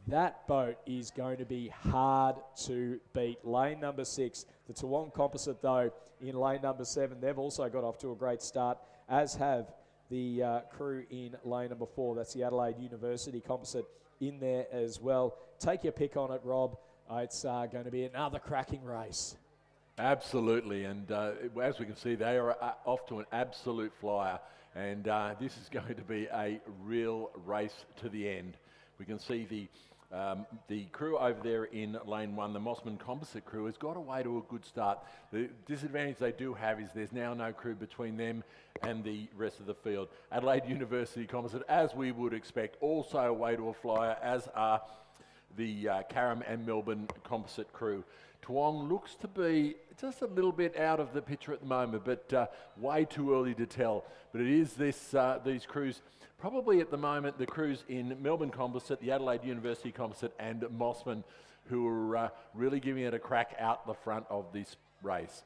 Speaker 2: That boat is going to be hard to beat. Lane number 6, the Toowong Composite, though, in lane number 7. They've also got off to a great start, as have the crew in lane number 4. That's the Adelaide University Composite in there as well. Take your pick on it, Rob. It's going to be another cracking race.
Speaker 1: Absolutely, and as we can see, they are off to an absolute flyer, and this is going to be a real race to the end. We can see the crew over there in lane 1, the Mossman Composite crew, has got away to a good start. The disadvantage they do have is there's now no crew between them and the rest of the field. Adelaide University Composite, as we would expect, also away to a flyer, as are the Carrum and Melbourne Composite crew. Toowong looks to be just a little bit out of the picture at the moment, but way too early to tell. But it is these crews. Probably at the moment, the crews in Melbourne Composite, the Adelaide University Composite and Mossman, who are really giving it a crack out the front of this race.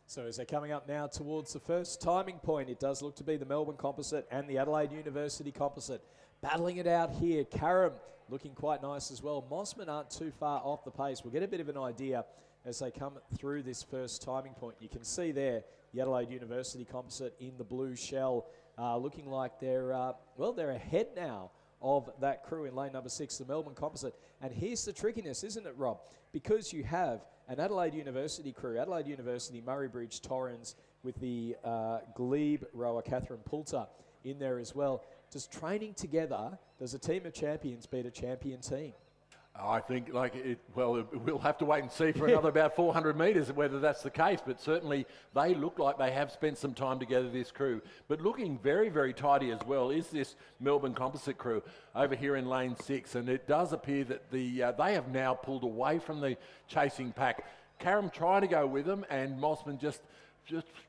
Speaker 2: So as they're coming up now towards the first timing point, it does look to be the Melbourne Composite and the Adelaide University Composite battling it out here. Carrum looking quite nice as well. Mossman aren't too far off the pace. We'll get a bit of an idea as they come through this first timing point. You can see there the Adelaide University Composite in the blue shell, looking like they're ahead now of that crew in lane number 6, the Melbourne Composite. And here's the trickiness, isn't it, Rob? Because you have an Adelaide University crew, Adelaide University, Murray Bridge, Torrens, with the Glebe rower Catherine Poulter in there as well. Just training together, does a team of champions beat a champion team?
Speaker 1: I think we'll have to wait and see for another about 400 metres whether that's the case, but certainly they look like they have spent some time together, this crew. But looking very, very tidy as well is this Melbourne Composite crew over here in lane 6, and it does appear that they have now pulled away from the chasing pack. Carrum trying to go with them, and Mossman just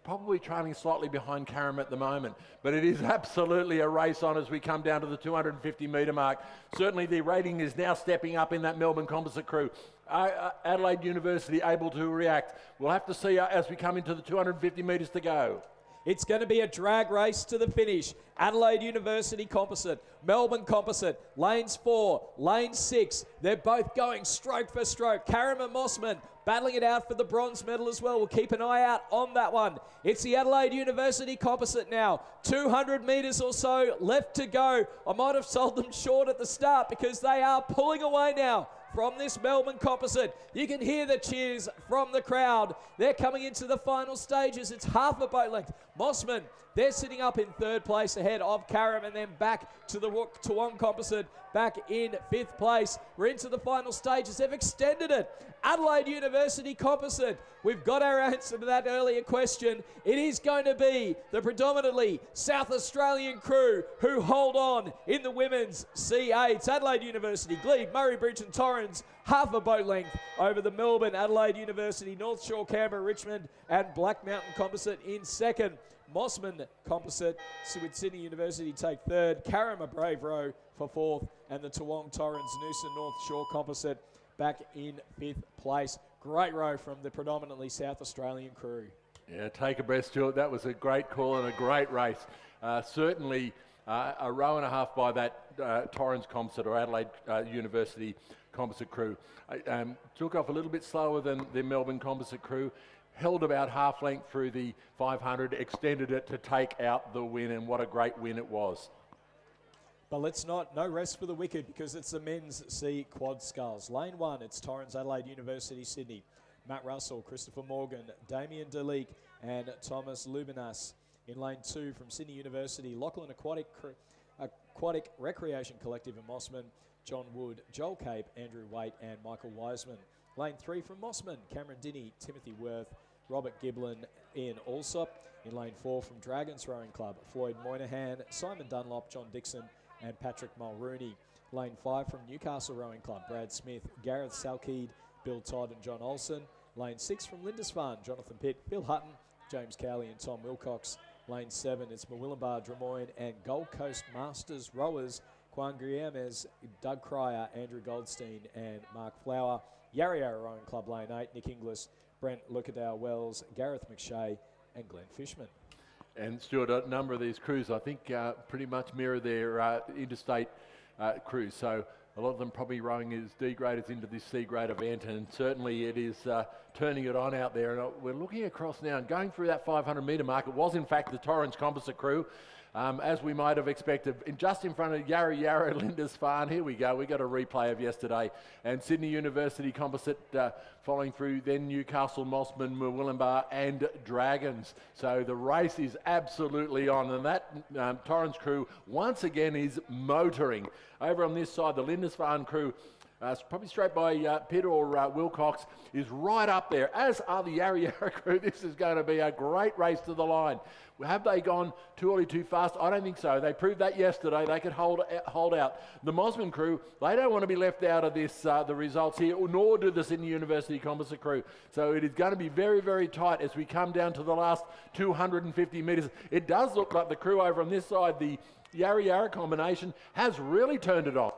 Speaker 1: probably trailing slightly behind Carrum at the moment. But it is absolutely a race on as we come down to the 250 metre mark. Certainly the rating is now stepping up in that Melbourne Composite crew. Adelaide University able to react. We'll have to see as we come into the 250 metres to go.
Speaker 2: It's going to be a drag race to the finish. Adelaide University Composite, Melbourne Composite, lanes 4, lane 6. They're both going stroke for stroke. Carrum and Mossman
Speaker 3: battling it out for the bronze medal as well. We'll keep an eye out on that one. It's the Adelaide University composite now. 200 metres or so left to go. I might have sold them short at the start because they are pulling away now from this Melbourne composite. You can hear the cheers from the crowd. They're coming into the final stages. It's half a boat length. Mossman, they're sitting up in third place ahead of Karam, and then back to the Toowong composite, back in fifth place. We're into the final stages. They've extended it. Adelaide University composite. We've got our answer to that earlier question. It is going to be the predominantly South Australian crew who hold on in the women's C8. It's Adelaide University, Glebe, Murray Bridge and Torrens, half a boat length over the Melbourne, Adelaide University, North Shore, Canberra, Richmond and Black Mountain composite in second. Mossman composite with Sydney University take third. Karam a brave row for fourth, and the Toowong, Torrens, Noosa, North Shore composite back in fifth place. Great row from the predominantly South Australian crew.
Speaker 1: Yeah, take a breath, Stuart. That was a great call and a great race. Certainly a row and a half by that Torrens composite or Adelaide University composite crew. Took off a little bit slower than the Melbourne composite crew. Held about half length through the 500, extended it to take out the win, and what a great win it was.
Speaker 3: But no rest for the wicked, because it's the men's C quad sculls. Lane 1, it's Torrens, Adelaide University, Sydney. Matt Russell, Christopher Morgan, Damien DeLeek and Thomas Lubinas. In lane 2 from Sydney University, Lachlan Aquatic Recreation Collective in Mossman, John Wood, Joel Cape, Andrew Waite and Michael Wiseman. Lane 3 from Mossman, Cameron Dinney, Timothy Worth, Robert Giblin, Ian Alsop. In lane 4 from Dragons Rowing Club, Floyd Moynihan, Simon Dunlop, John Dixon and Patrick Mulrooney. Lane 5 from Newcastle Rowing Club, Brad Smith, Gareth Salkeed, Bill Todd and John Olsen. Lane 6 from Lindisfarne, Jonathan Pitt, Bill Hutton, James Cowley and Tom Wilcox. Lane 7, it's Murwillumbah, Drummoyne and Gold Coast Masters rowers, Juan Guillermes, Doug Cryer, Andrew Goldstein and Mark Flower. Yarra Yarra Rowing Club, Lane 8, Nick Inglis, Brent Lucadale Wells, Gareth McShay and Glenn Fishman.
Speaker 1: And Stuart, a number of these crews, I think, pretty much mirror their interstate crews. So a lot of them probably rowing as D graders into this C grade event, and certainly it is turning it on out there. And we're looking across now and going through that 500 metre mark. It was in fact the Torrens composite crew, as we might have expected, just in front of Yarra Yarra, Lindisfarne. Here we go. We got a replay of yesterday, and Sydney University composite following through. Then Newcastle, Mossman, Murwillumbah, and Dragons. So the race is absolutely on, and that Torrens crew once again is motoring. Over on this side, the Lindisfarne crew, probably straight by Pitt or Wilcox, is right up there, as are the Yarra Yarra crew. This is going to be a great race to the line. Have they gone too early, too fast? I don't think so. They proved that yesterday. They could hold out. The Mossman crew, they don't want to be left out of this, the results here, nor do the Sydney University composite crew. So it is going to be very, very tight as we come down to the last 250 metres. It does look like the crew over on this side, the Yarra Yarra combination, has really turned it on.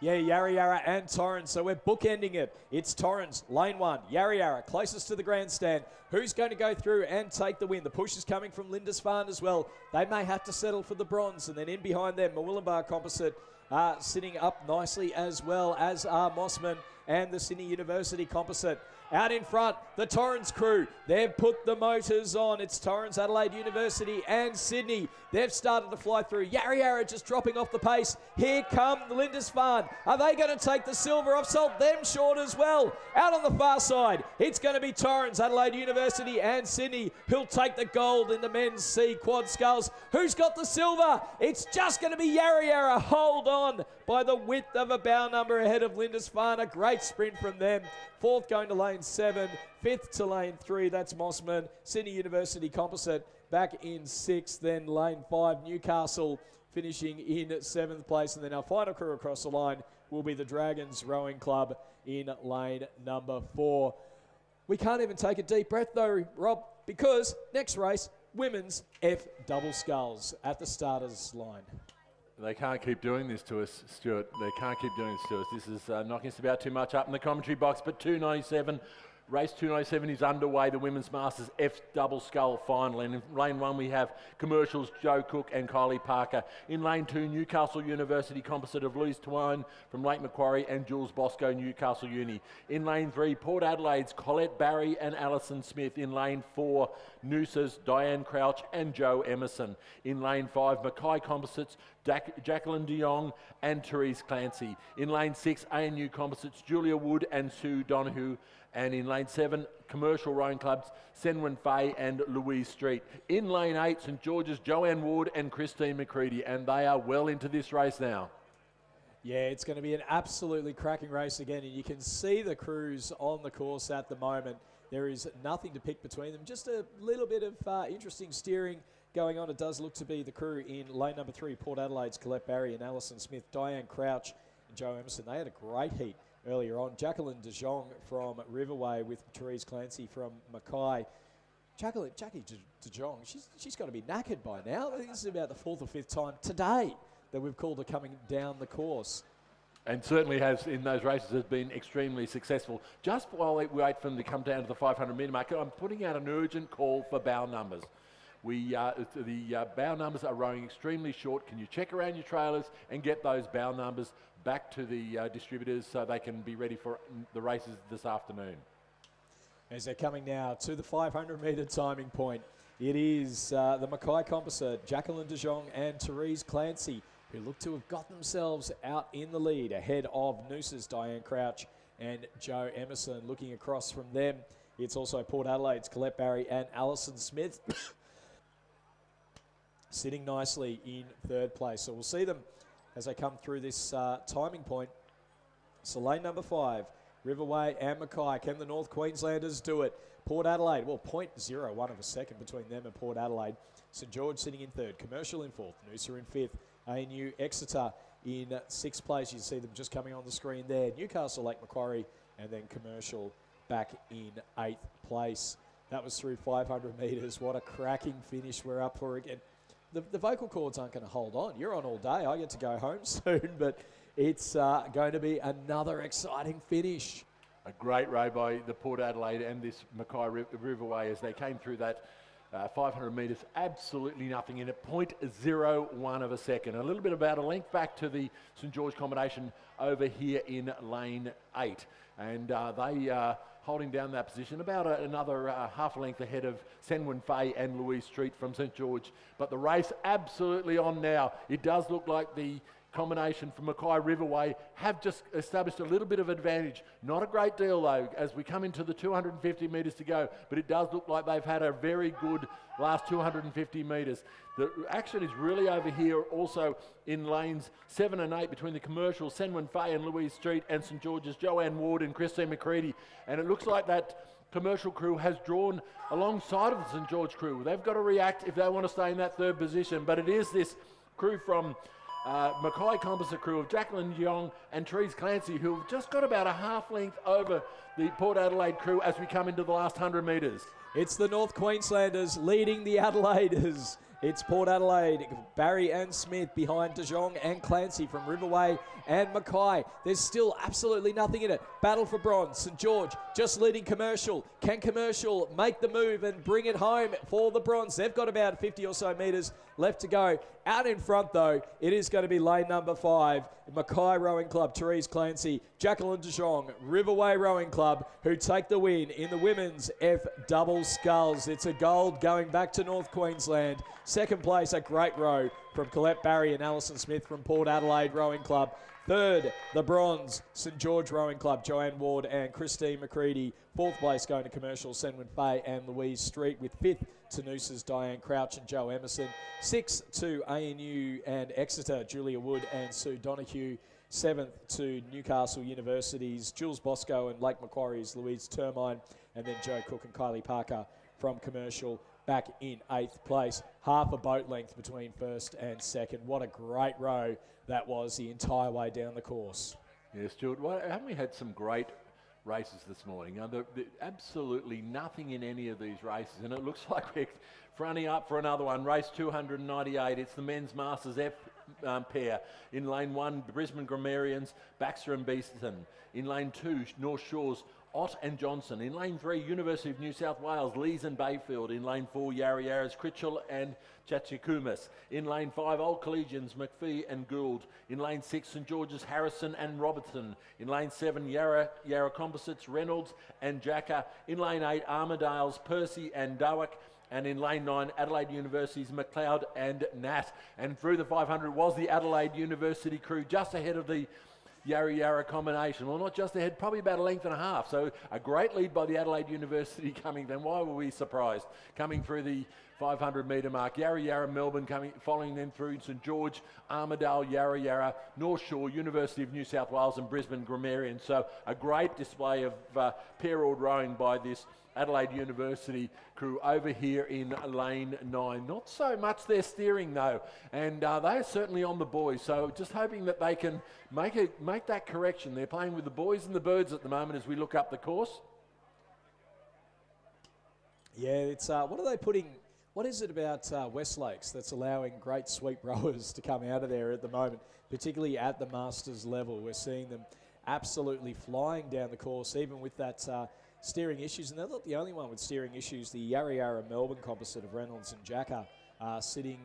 Speaker 3: Yeah, Yarra Yarra and Torrens, so we're bookending it. It's Torrens, lane 1, Yarra Yarra, closest to the grandstand. Who's going to go through and take the win? The push is coming from Lindisfarne as well. They may have to settle for the bronze, and then in behind them, Murwillumbah composite sitting up nicely, as well as Mossman and the Sydney University composite. Out in front, the Torrens crew. They've put the motors on. It's Torrens, Adelaide University and Sydney. They've started to fly through. Yarra Yarra just dropping off the pace. Here come the Lindisfarne. Are they going to take the silver? I've sold them short as well. Out on the far side, it's going to be Torrens, Adelaide University and Sydney who'll take the gold in the men's C quad sculls. Who's got the silver? It's just going to be Yarra Yarra. Hold on by the width of a bow number ahead of Lindisfarne. A great sprint from them. Fourth going to lane 7, fifth to lane 3, that's Mossman. Sydney University composite back in 6th, then lane 5, Newcastle finishing in 7th place. And then our final crew across the line will be the Dragons Rowing Club in lane number 4. We can't even take a deep breath though, Rob, because next race, women's F double sculls at the starters line.
Speaker 1: They can't keep doing this to us, Stuart. They can't keep doing this to us. This is knocking us about too much up in the commentary box, but 297 Race 297 is underway, the Women's Masters F double scull final. And in lane 1 we have Commercials, Joe Cook and Kylie Parker. In lane 2, Newcastle University composite of Louise Twine from Lake Macquarie and Jules Bosco, Newcastle Uni. In lane 3, Port Adelaide's Colette Barry and Alison Smith. In lane 4, Noosa's Diane Crouch and Joe Emerson. In lane 5, Mackay Composites, Jacqueline de Jong and Therese Clancy. In lane 6, ANU Composites, Julia Wood and Sue Donahue. And in lane 7, Commercial Rowing Clubs, Senwin Fay and Louise Street. In lane 8, St George's, Joanne Ward and Christine McCready, and they are well into this race now.
Speaker 3: Yeah, it's going to be an absolutely cracking race again, and you can see the crews on the course at the moment. There is nothing to pick between them, just a little bit of interesting steering going on. It does look to be the crew in lane number 3, Port Adelaide's Colette Barry and Alison Smith, Diane Crouch and Joe Emerson. They had a great heat earlier on. Jacqueline de Jong from Riverway with Therese Clancy from Mackay. Jackie de Jong, she's got to be knackered by now. I think this is about the 4th or 5th time today that we've called her coming down the course.
Speaker 1: And certainly has, in those races, has been extremely successful. Just while we wait for them to come down to the 500 metre mark, I'm putting out an urgent call for bow numbers. The bow numbers are rowing extremely short. Can you check around your trailers and get those bow numbers back to the distributors so they can be ready for the races this afternoon?
Speaker 3: As they're coming now to the 500 metre timing point, it is the Mackay Composite, Jacqueline de Jong and Therese Clancy, who look to have got themselves out in the lead ahead of Noosa's Diane Crouch and Joe Emerson. Looking across from them, it's also Port Adelaide's Colette Barry and Alison Smith sitting nicely in 3rd place. So we'll see them as they come through this timing point. So lane number 5, Riverway and Mackay. Can the North Queenslanders do it? Port Adelaide, well, 0.01 of a second between them and Port Adelaide. St George sitting in 3rd, Commercial in 4th, Noosa in 5th, ANU Exeter in 6th place. You see them just coming on the screen there. Newcastle, Lake Macquarie, and then Commercial back in 8th place. That was through 500 metres. What a cracking finish we're up for again. The vocal cords aren't going to hold on. You're on all day. I get to go home soon, but it's going to be another exciting finish.
Speaker 1: A great row by the Port Adelaide and this Mackay Riverway as they came through that 500 metres. Absolutely nothing in it. 0.01 of a second. A little bit about a length back to the St George combination over here in lane 8. And they holding down that position, about another half a length ahead of Senwin Fay and Louise Street from St George. But the race absolutely on now. It does look like the combination from Mackay Riverway have just established a little bit of advantage. Not a great deal though as we come into the 250 metres to go, but it does look like they've had a very good last 250 metres. The action is really over here also in lanes 7 and 8 between the Commercial, Senwin Fay and Louise Street, and St George's, Joanne Ward and Christine McCready. And it looks like that Commercial crew has drawn alongside of the St George crew. They've got to react if they want to stay in that 3rd position, but it is this crew from Mackay Composite crew of Jacqueline Young and Therese Clancy who have just got about a half length over the Port Adelaide crew as we come into the last 100 metres.
Speaker 3: It's the North Queenslanders leading the Adelaiders. It's Port Adelaide, Barry and Smith behind De Jong and Clancy from Riverway and Mackay. There's still absolutely nothing in it. Battle for bronze. St George just leading Commercial. Can Commercial make the move and bring it home for the bronze? They've got about 50 or so metres left to go. Out in front, though, it is going to be lane number 5, Mackay Rowing Club, Therese Clancy, Jacqueline de Jong, Riverway Rowing Club, who take the win in the women's F double sculls. It's a gold going back to North Queensland. 2nd place, a great row from Colette Barry and Alison Smith from Port Adelaide Rowing Club. 3rd, the bronze, St George Rowing Club, Joanne Ward and Christine McCready. 4th place going to Commercial, Senwin Fay and Louise Street, with 5th to Noosa's Diane Crouch and Joe Emerson. 6th to ANU and Exeter, Julia Wood and Sue Donahue. 7th to Newcastle University's Jules Bosco and Lake Macquarie's Louise Termine. And then Joe Cook and Kylie Parker from Commercial back in 8th place. Half a boat length between 1st and 2nd. What a great row that was the entire way down the course.
Speaker 1: Yeah, Stuart, haven't we had some great races this morning? Absolutely nothing in any of these races, and it looks like we're fronting up for another one. Race 298, it's the men's Masters F pair. In lane 1, Brisbane Grammarians, Baxter and Beeston. In lane 2, North Shores, Ott and Johnson. In lane 3, University of New South Wales, Lees and Bayfield. In lane 4, Yarra Yarras, Critchell and Chachicumas. In lane 5, Old Collegians, McPhee and Gould. In lane 6, St George's, Harrison and Robertson. In lane 7, Yarra Composites, Reynolds and Jacker. In lane 8, Armadale's, Percy and Dowick. And in lane 9, Adelaide University's McLeod and Nat. And through the 500 was the Adelaide University crew, just ahead of the Yarra Yarra combination. Well, not just ahead, probably about a length and a half. So a great lead by the Adelaide University coming. Then why were we surprised? Coming through the 500 metre mark. Yarra Yarra, Melbourne coming, following them through St George, Armidale, Yarra Yarra, North Shore, University of New South Wales and Brisbane Grammarian. So a great display of pair-oared rowing by this Adelaide University crew over here in lane 9. Not so much their steering though, and they're certainly on the boys, so just hoping that they can make that correction. They're playing with the boys and the birds at the moment as we look up the course.
Speaker 3: Yeah, it's what is it about West Lakes that's allowing great sweep rowers to come out of there at the moment, particularly at the Masters level? We're seeing them absolutely flying down the course, even with that steering issues, and they're not the only one with steering issues. The Yarra Yarra Melbourne composite of Reynolds and Jacker are sitting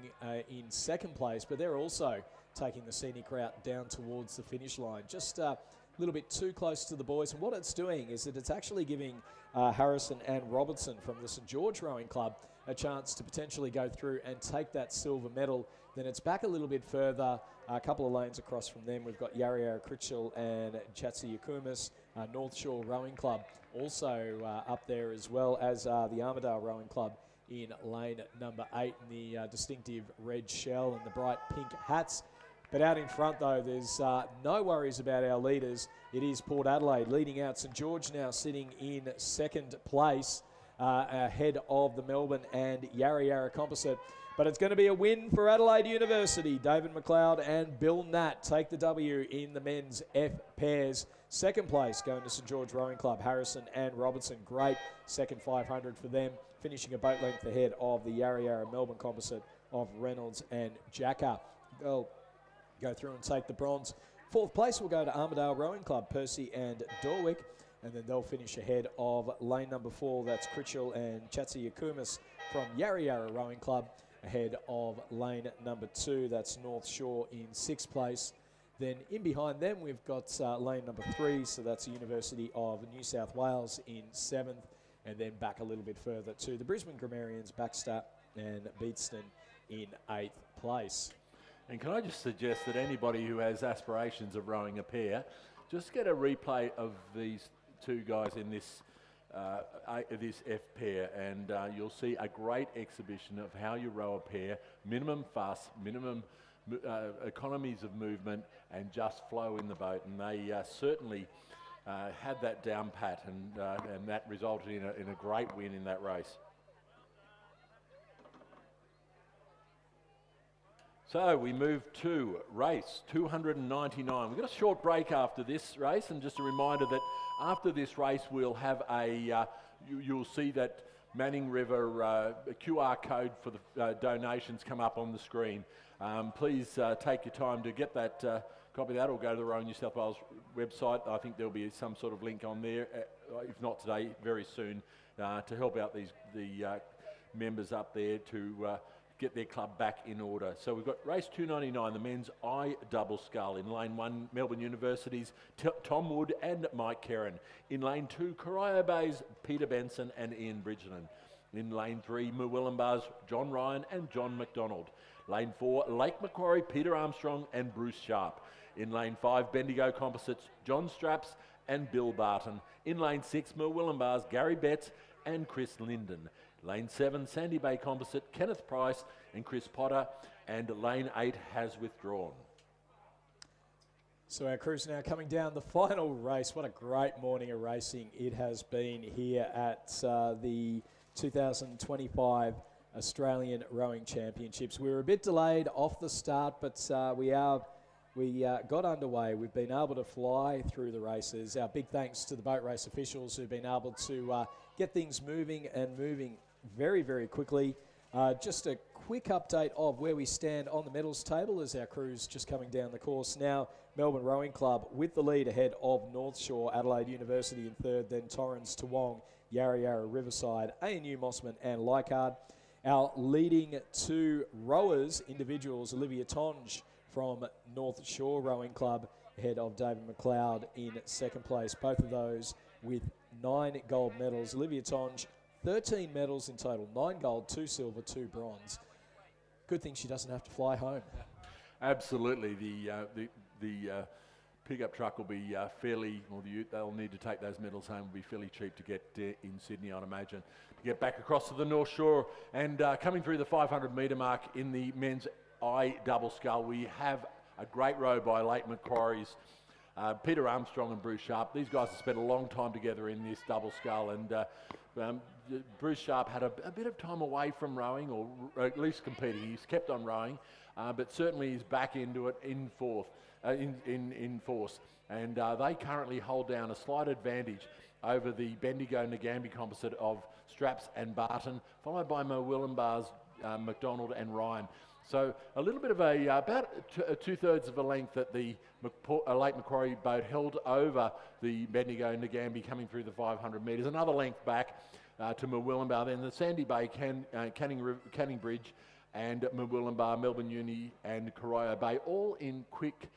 Speaker 3: in second place, but they're also taking the scenic route down towards the finish line, just a little bit too close to the boys. And what it's doing is that it's actually giving Harrison and Robertson from the St George Rowing Club a chance to potentially go through and take that silver medal. Then it's back a little bit further, a couple of lanes across from them. We've got Yarra Yarra, Critchell and Chatsiakumis, North Shore Rowing Club also up there, as well as the Armidale Rowing Club in lane number 8 in the distinctive red shell and the bright pink hats. But out in front though, there's no worries about our leaders. It is Port Adelaide leading out. St George now sitting in second place ahead of the Melbourne and Yarra Yarra composite. But it's going to be a win for Adelaide University. David McLeod and Bill Nat take the W in the men's F pairs. Second place going to St George Rowing Club, Harrison and Robertson. Great second 500 for them, finishing a boat length ahead of the Yarra Yarra Melbourne composite of Reynolds and Jacker. They'll go through and take the bronze. Fourth place will go to Armidale Rowing Club, Percy and Dorwick. And then they'll finish ahead of lane number 4. That's Critchell and Chatsiakumis from Yarra Yarra Rowing Club. Ahead of lane number 2, that's North Shore in 6th place. Then in behind them, we've got lane number 3, so that's the University of New South Wales in 7th. And then back a little bit further to the Brisbane Grammarians, Baxter and Beatston in 8th place.
Speaker 1: And can I just suggest that anybody who has aspirations of rowing a pair, just get a replay of these two guys in this F pair, and you'll see a great exhibition of how you row a pair, minimum fuss, minimum economies of movement, and just flow in the boat. And they certainly had that down pat, and that resulted in a great win in that race. So we move to race 299. We've got a short break after this race, and just a reminder that after this race we'll have a, you'll see that Manning River QR code for the donations come up on the screen. Please take your time to get that copy of that, or go to the Rowing New South Wales website. I think there'll be some sort of link on there, if not today, very soon, to help out the members up there to get their club back in order. So we've got race 299, the men's I double scull. In lane 1, Melbourne University's Tom Wood and Mike Kerrin. In lane 2, Corio Bay's Peter Benson and Ian Bridgeton. In lane 3, Murwillumbah's John Ryan and John McDonald. Lane 4, Lake Macquarie, Peter Armstrong and Bruce Sharp. In lane 5, Bendigo Composites, John Straps and Bill Barton. In lane 6, Murwillumbah's Gary Betts and Chris Linden. Lane 7, Sandy Bay Composite, Kenneth Price and Chris Potter, and lane 8 has withdrawn.
Speaker 3: So our crew's now coming down the final race. What a great morning of racing it has been here at the 2025 Australian Rowing Championships. We were a bit delayed off the start, but we got underway. We've been able to fly through the races. Our big thanks to the boat race officials who've been able to get things moving and moving very, very quickly. Just a quick update of where we stand on the medals table as our crew's just coming down the course now. Melbourne Rowing Club with the lead ahead of North Shore, Adelaide University in third, then Torrens, Toowong, Yarra Yarra, Riverside, ANU, Mossman and Leichhardt. Our leading two rowers, individuals, Olivia Tonge from North Shore Rowing Club ahead of David McLeod in second place. Both of those with 9 gold medals. Olivia Tonge, 13 medals in total, 9 gold, 2 silver, 2 bronze. Good thing she doesn't have to fly home.
Speaker 1: Absolutely. The pickup truck will be fairly, or the ute they'll need to take those medals home will be fairly cheap to get in Sydney, I'd imagine. To get back across to the North Shore and coming through the 500 metre mark in the men's I double scull, we have a great row by Lake Macquarie's Peter Armstrong and Bruce Sharp. These guys have spent a long time together in this double scull, and Bruce Sharp had a bit of time away from rowing, or at least competing. He's kept on rowing, but certainly he's back into it in force. And they currently hold down a slight advantage over the Bendigo-Nagambie composite of Straps and Barton, followed by Murwillumbah's McDonald and Ryan. So a little bit of about 2/3 of a length that the Lake Macquarie boat held over the Bendigo-Nagambie coming through the 500 metres. Another length back to Murwillumbah. Then the Sandy Bay, Canning Bridge and Murwillumbah, Melbourne Uni and Corio Bay, all in quick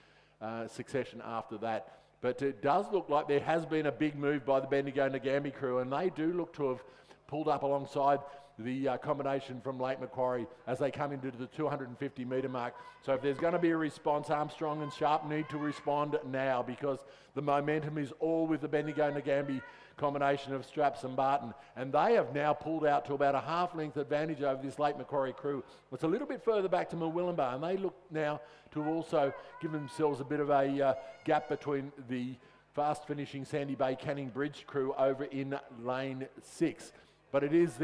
Speaker 1: succession after that. But it does look like there has been a big move by the Bendigo-Nagambie crew, and they do look to have pulled up alongside the combination from Lake Macquarie as they come into the 250 metre mark. So if there's going to be a response, Armstrong and Sharp need to respond now, because the momentum is all with the Bendigo-Nagambie combination of Straps and Barton, and they have now pulled out to about a half-length advantage over this Lake Macquarie crew. It's a little bit further back to Murwillumbah, and they look now to have also given themselves a bit of a gap between the fast-finishing Sandy Bay Canning Bridge crew over in lane 6. But it is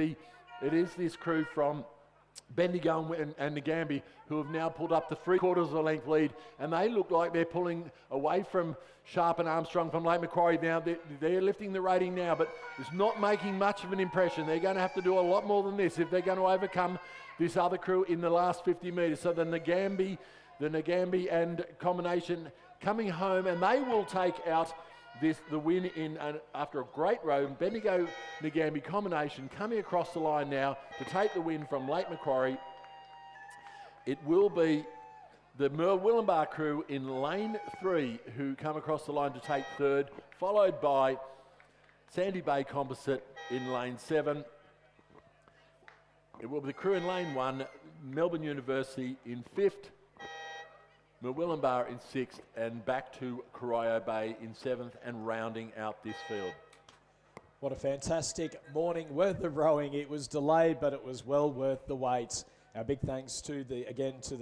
Speaker 1: this crew from Bendigo and Nagambie who have now pulled up to 3/4 of a length lead, and they look like they're pulling away from Sharp and Armstrong from Lake Macquarie now. They're lifting the rating now, but it's not making much of an impression. They're going to have to do a lot more than this if they're going to overcome this other crew in the last 50 metres. So the Nagambie and combination coming home, and they will take out the win after a great row. Bendigo-Nagambie combination coming across the line now to take the win from Lake Macquarie. It will be the Murwillumbah crew in lane 3 who come across the line to take third, followed by Sandy Bay Composite in lane 7. It will be the crew in lane 1, Melbourne University in 5th, Murwillumbah in 6th, and back to Corio Bay in 7th, and rounding out this field.
Speaker 3: What a fantastic morning worth of rowing. It was delayed, but it was well worth the wait. Our big thanks to the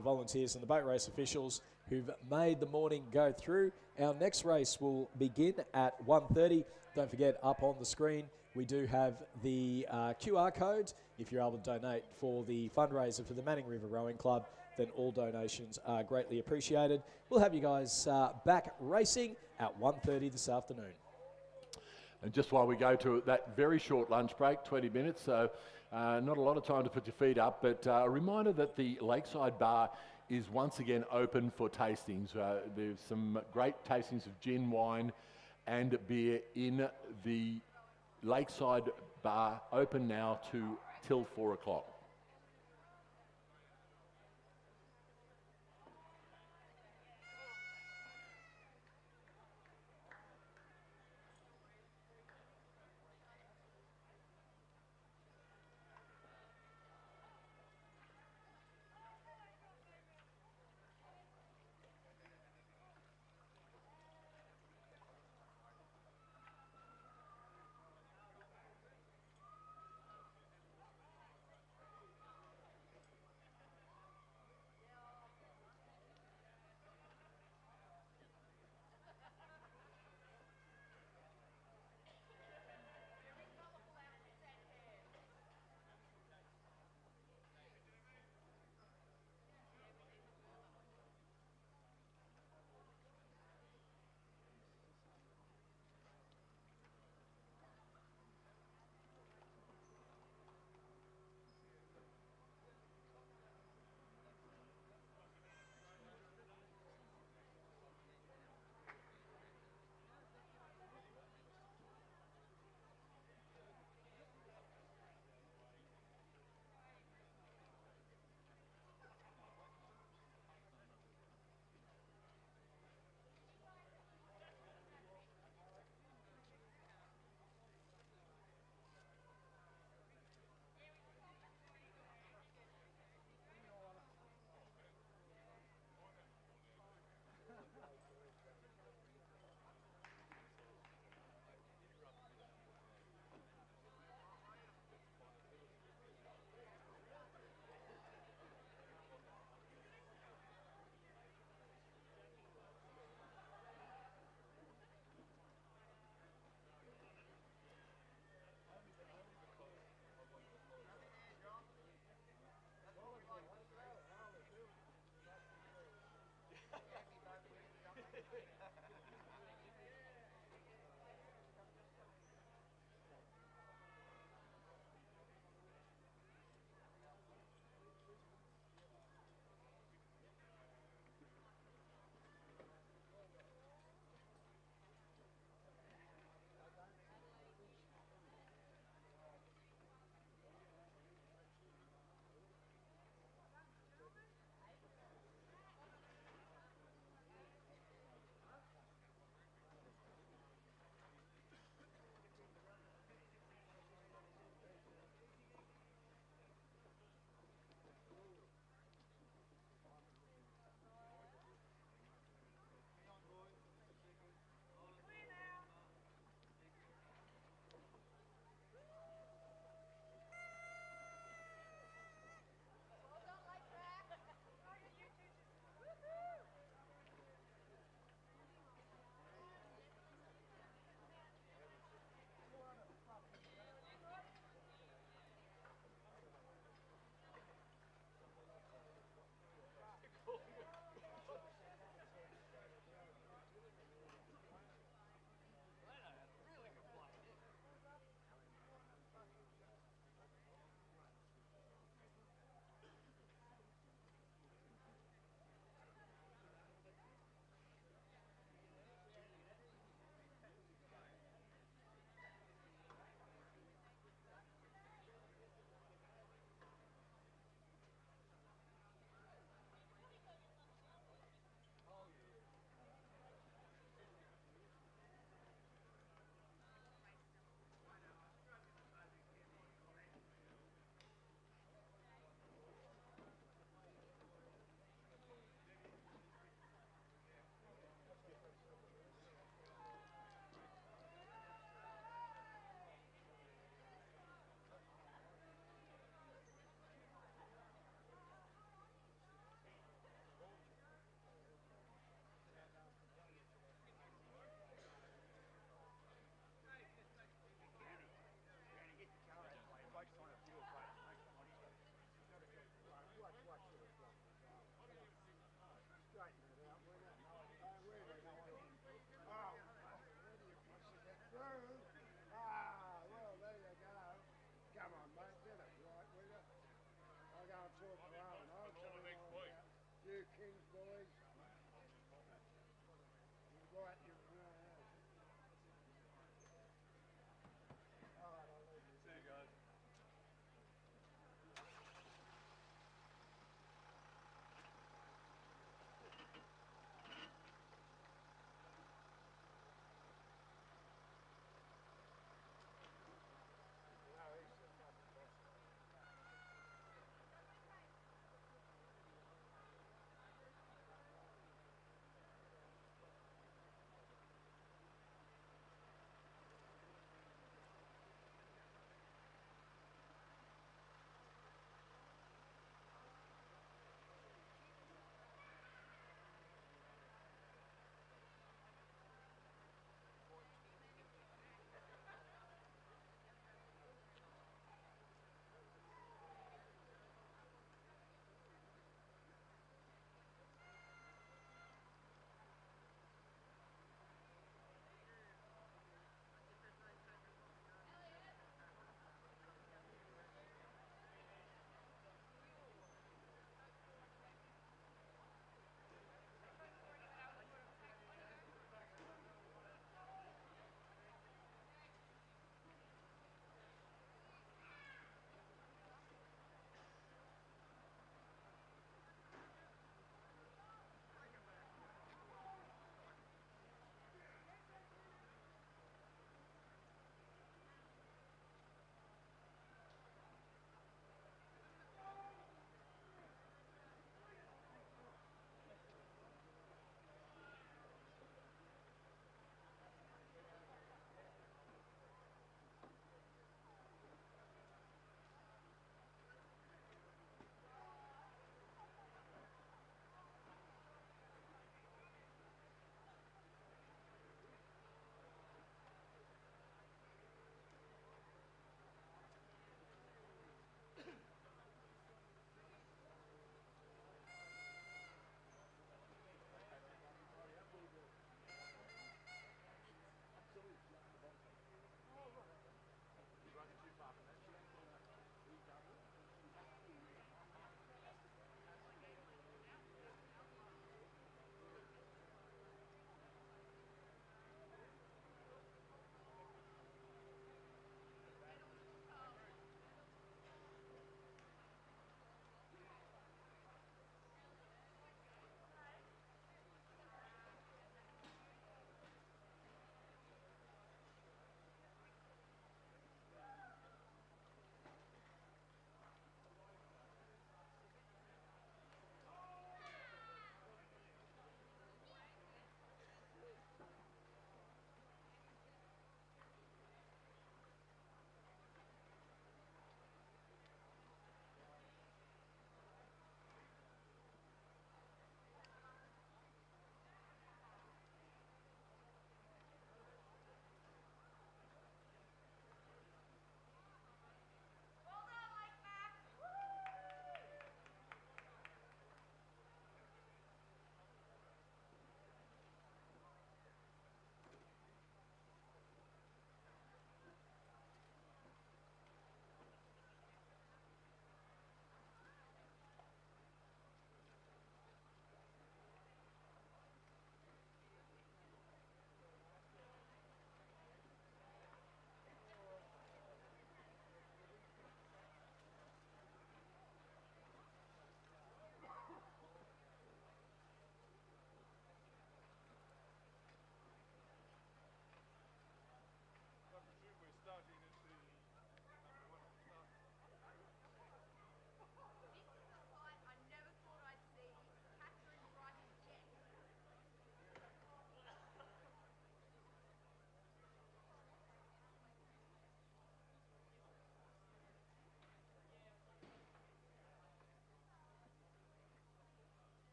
Speaker 3: volunteers and the boat race officials who've made the morning go through. Our next race will begin at 1:30. Don't forget, up on the screen, we do have the QR code. If you're able to donate for the fundraiser for the Manning River Rowing Club, then all donations are greatly appreciated. We'll have you guys back racing at 1:30 this afternoon.
Speaker 1: And just while we go to that very short lunch break, 20 minutes, so not a lot of time to put your feet up, but a reminder that the Lakeside Bar is once again open for tastings. There's some great tastings of gin, wine and beer in the Lakeside Bar, open now till 4 o'clock.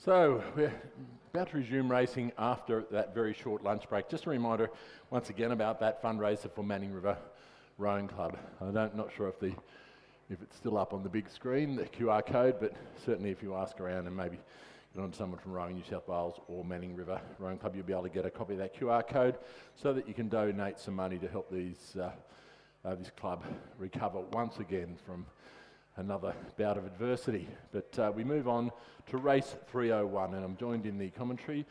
Speaker 1: So we're about to resume racing after that very short lunch break. Just a reminder once again about that fundraiser for Manning River Rowing Club. Not sure if it's still up on the big screen, the QR code, but certainly if you ask around and maybe get on to someone from Rowing New South Wales or Manning River Rowing Club, you'll be able to get a copy of that QR code so that you can donate some money to help this club recover once again from another bout of adversity. But we move on to race 301, and I'm joined in the commentary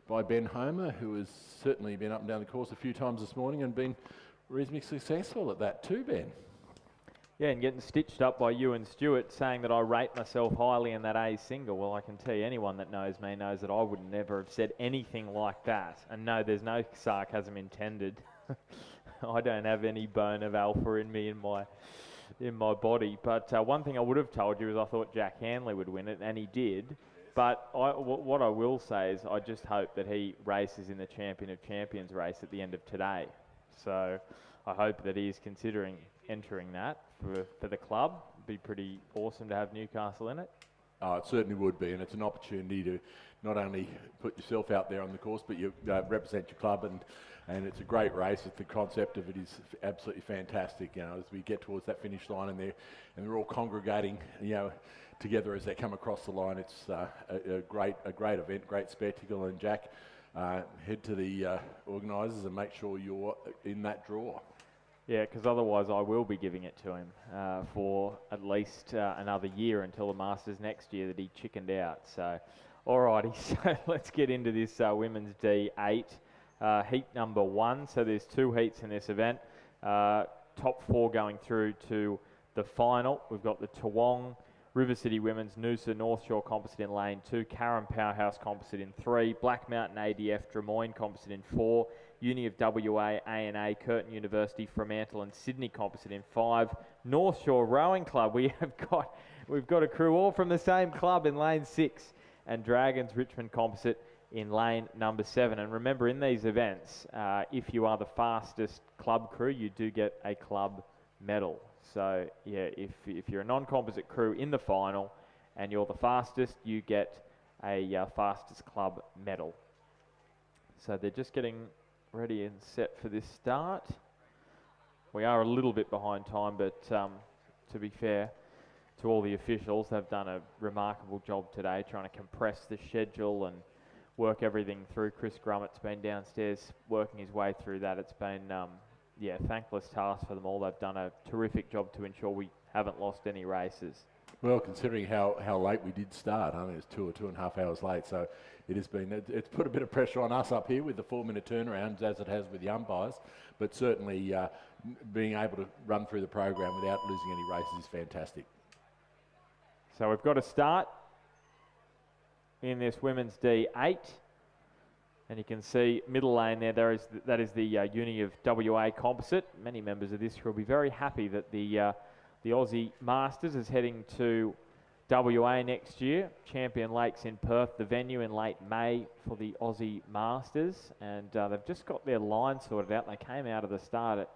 Speaker 1: by Ben Homer, who has certainly been up and down the course a few times this morning and been reasonably successful at that too, Ben.
Speaker 4: Yeah, and getting stitched up by you and Stuart saying that I rate myself highly in that A single. Well, I can tell you, anyone that knows me knows that I would never have said anything like that. And no, there's no sarcasm intended. I don't have any bone of alpha in me in my body. But one thing I would have told you is I thought Jack Hanley would win it, and he did. But what I will say is I just hope that he races in the Champion of Champions race at the end of today. So I hope that he is considering entering that for the club. It'd be pretty awesome to have Newcastle in it.
Speaker 1: Oh, it certainly would be, and it's an opportunity to not only put yourself out there on the course, but you represent your club, and it's a great race. The concept of it is absolutely fantastic. You know, as we get towards that finish line, and they're all congregating, you know, together as they come across the line. It's a great event, great spectacle. And Jack, head to the organisers and make sure you're in that draw.
Speaker 4: Yeah, because otherwise I will be giving it to him for at least another year until the Masters next year that he chickened out. So, alrighty, so let's get into this women's D8 heat number 1. So there's 2 heats in this event. Top 4 going through to the final. We've got the Toowong River City Women's Noosa North Shore Composite in lane 2, Carrum Powerhouse Composite in 3, Black Mountain ADF Drummoyne Composite in 4, Uni of WA, A&A, Curtin University, Fremantle and Sydney Composite in 5. North Shore Rowing Club, we've got a crew all from the same club in lane 6. And Dragons Richmond Composite in lane number 7. And remember, in these events, if you are the fastest club crew, you do get a club medal. So yeah, if you're a non-composite crew in the final and you're the fastest, you get a fastest club medal. So they're just getting ready and set for this start. We are a little bit behind time, but to be fair to all the officials, they've done a remarkable job today trying to compress the schedule and work everything through. Chris Grummett's been downstairs working his way through that. It's been thankless task for them all. They've done a terrific job to ensure we haven't lost any races. Well,
Speaker 1: considering how late we did start, I mean, it was 2.5 hours late, so it's put a bit of pressure on us up here with the 4-minute turnarounds, as it has with the umpires, but certainly being able to run through the program without losing any races is fantastic.
Speaker 4: So we've got a start in this women's D8. And you can see middle lane there, that is the Uni of WA Composite. Many members of this will be very happy that the Aussie Masters is heading to WA next year. Champion Lakes in Perth, the venue in late May for the Aussie Masters. And they've just got their line sorted out. They came out of the start at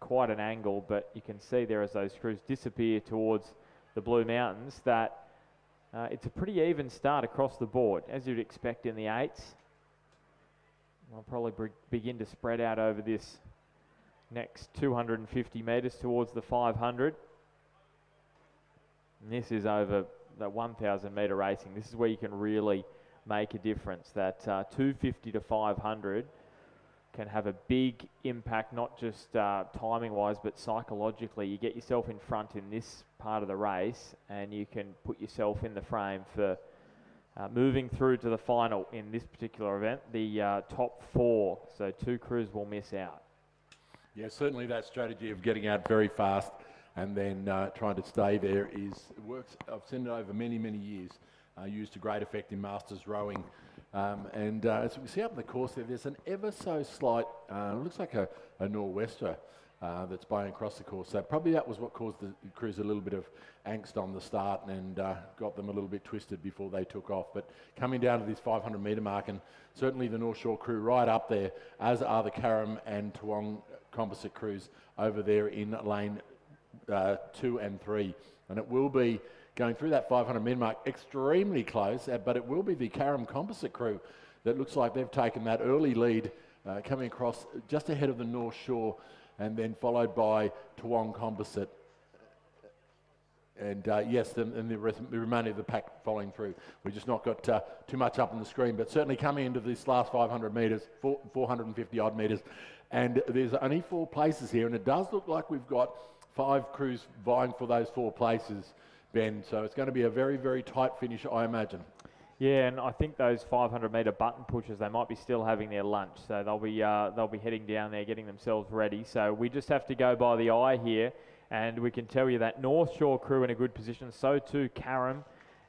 Speaker 4: quite an angle, but you can see there as those crews disappear towards the Blue Mountains that it's a pretty even start across the board, as you'd expect in the 8s. I'll probably begin to spread out over this next 250 metres towards the 500. And this is over the 1,000 metre racing. This is where you can really make a difference. That 250 to 500 can have a big impact, not just timing-wise, but psychologically. You get yourself in front in this part of the race, and you can put yourself in the frame for moving through to the final in this particular event, the top 4. So 2 crews will miss out.
Speaker 1: Yeah, certainly that strategy of getting out very fast and then trying to stay there works. I've seen it over many, many years. Used to great effect in Masters rowing. And as we see up the course there's an ever so slight, it looks like a nor'wester that's blowing across the course. So probably that was what caused the crews a little bit of angst on the start and got them a little bit twisted before they took off. But coming down to this 500 metre mark, and certainly the North Shore crew right up there, as are the Carrum and Toowong composite crews over there in lane 2 and 3. And it will be going through that 500 metre mark, extremely close, but it will be the Carrum Composite crew that looks like they've taken that early lead, coming across just ahead of the North Shore, and then followed by Toowong Composite. And yes, the remainder of the pack following through. We've just not got too much up on the screen, but certainly coming into this last 500 metres, 450 odd metres, and there's only 4 places here, and it does look like we've got 5 crews vying for those 4 places, Ben. So it's going to be a very, very tight finish, I imagine.
Speaker 4: Yeah, and I think those 500 metre button pushers, they might be still having their lunch, so they'll be heading down there, getting themselves ready. So we just have to go by the eye here. And we can tell you that North Shore crew in a good position, so too Carrum.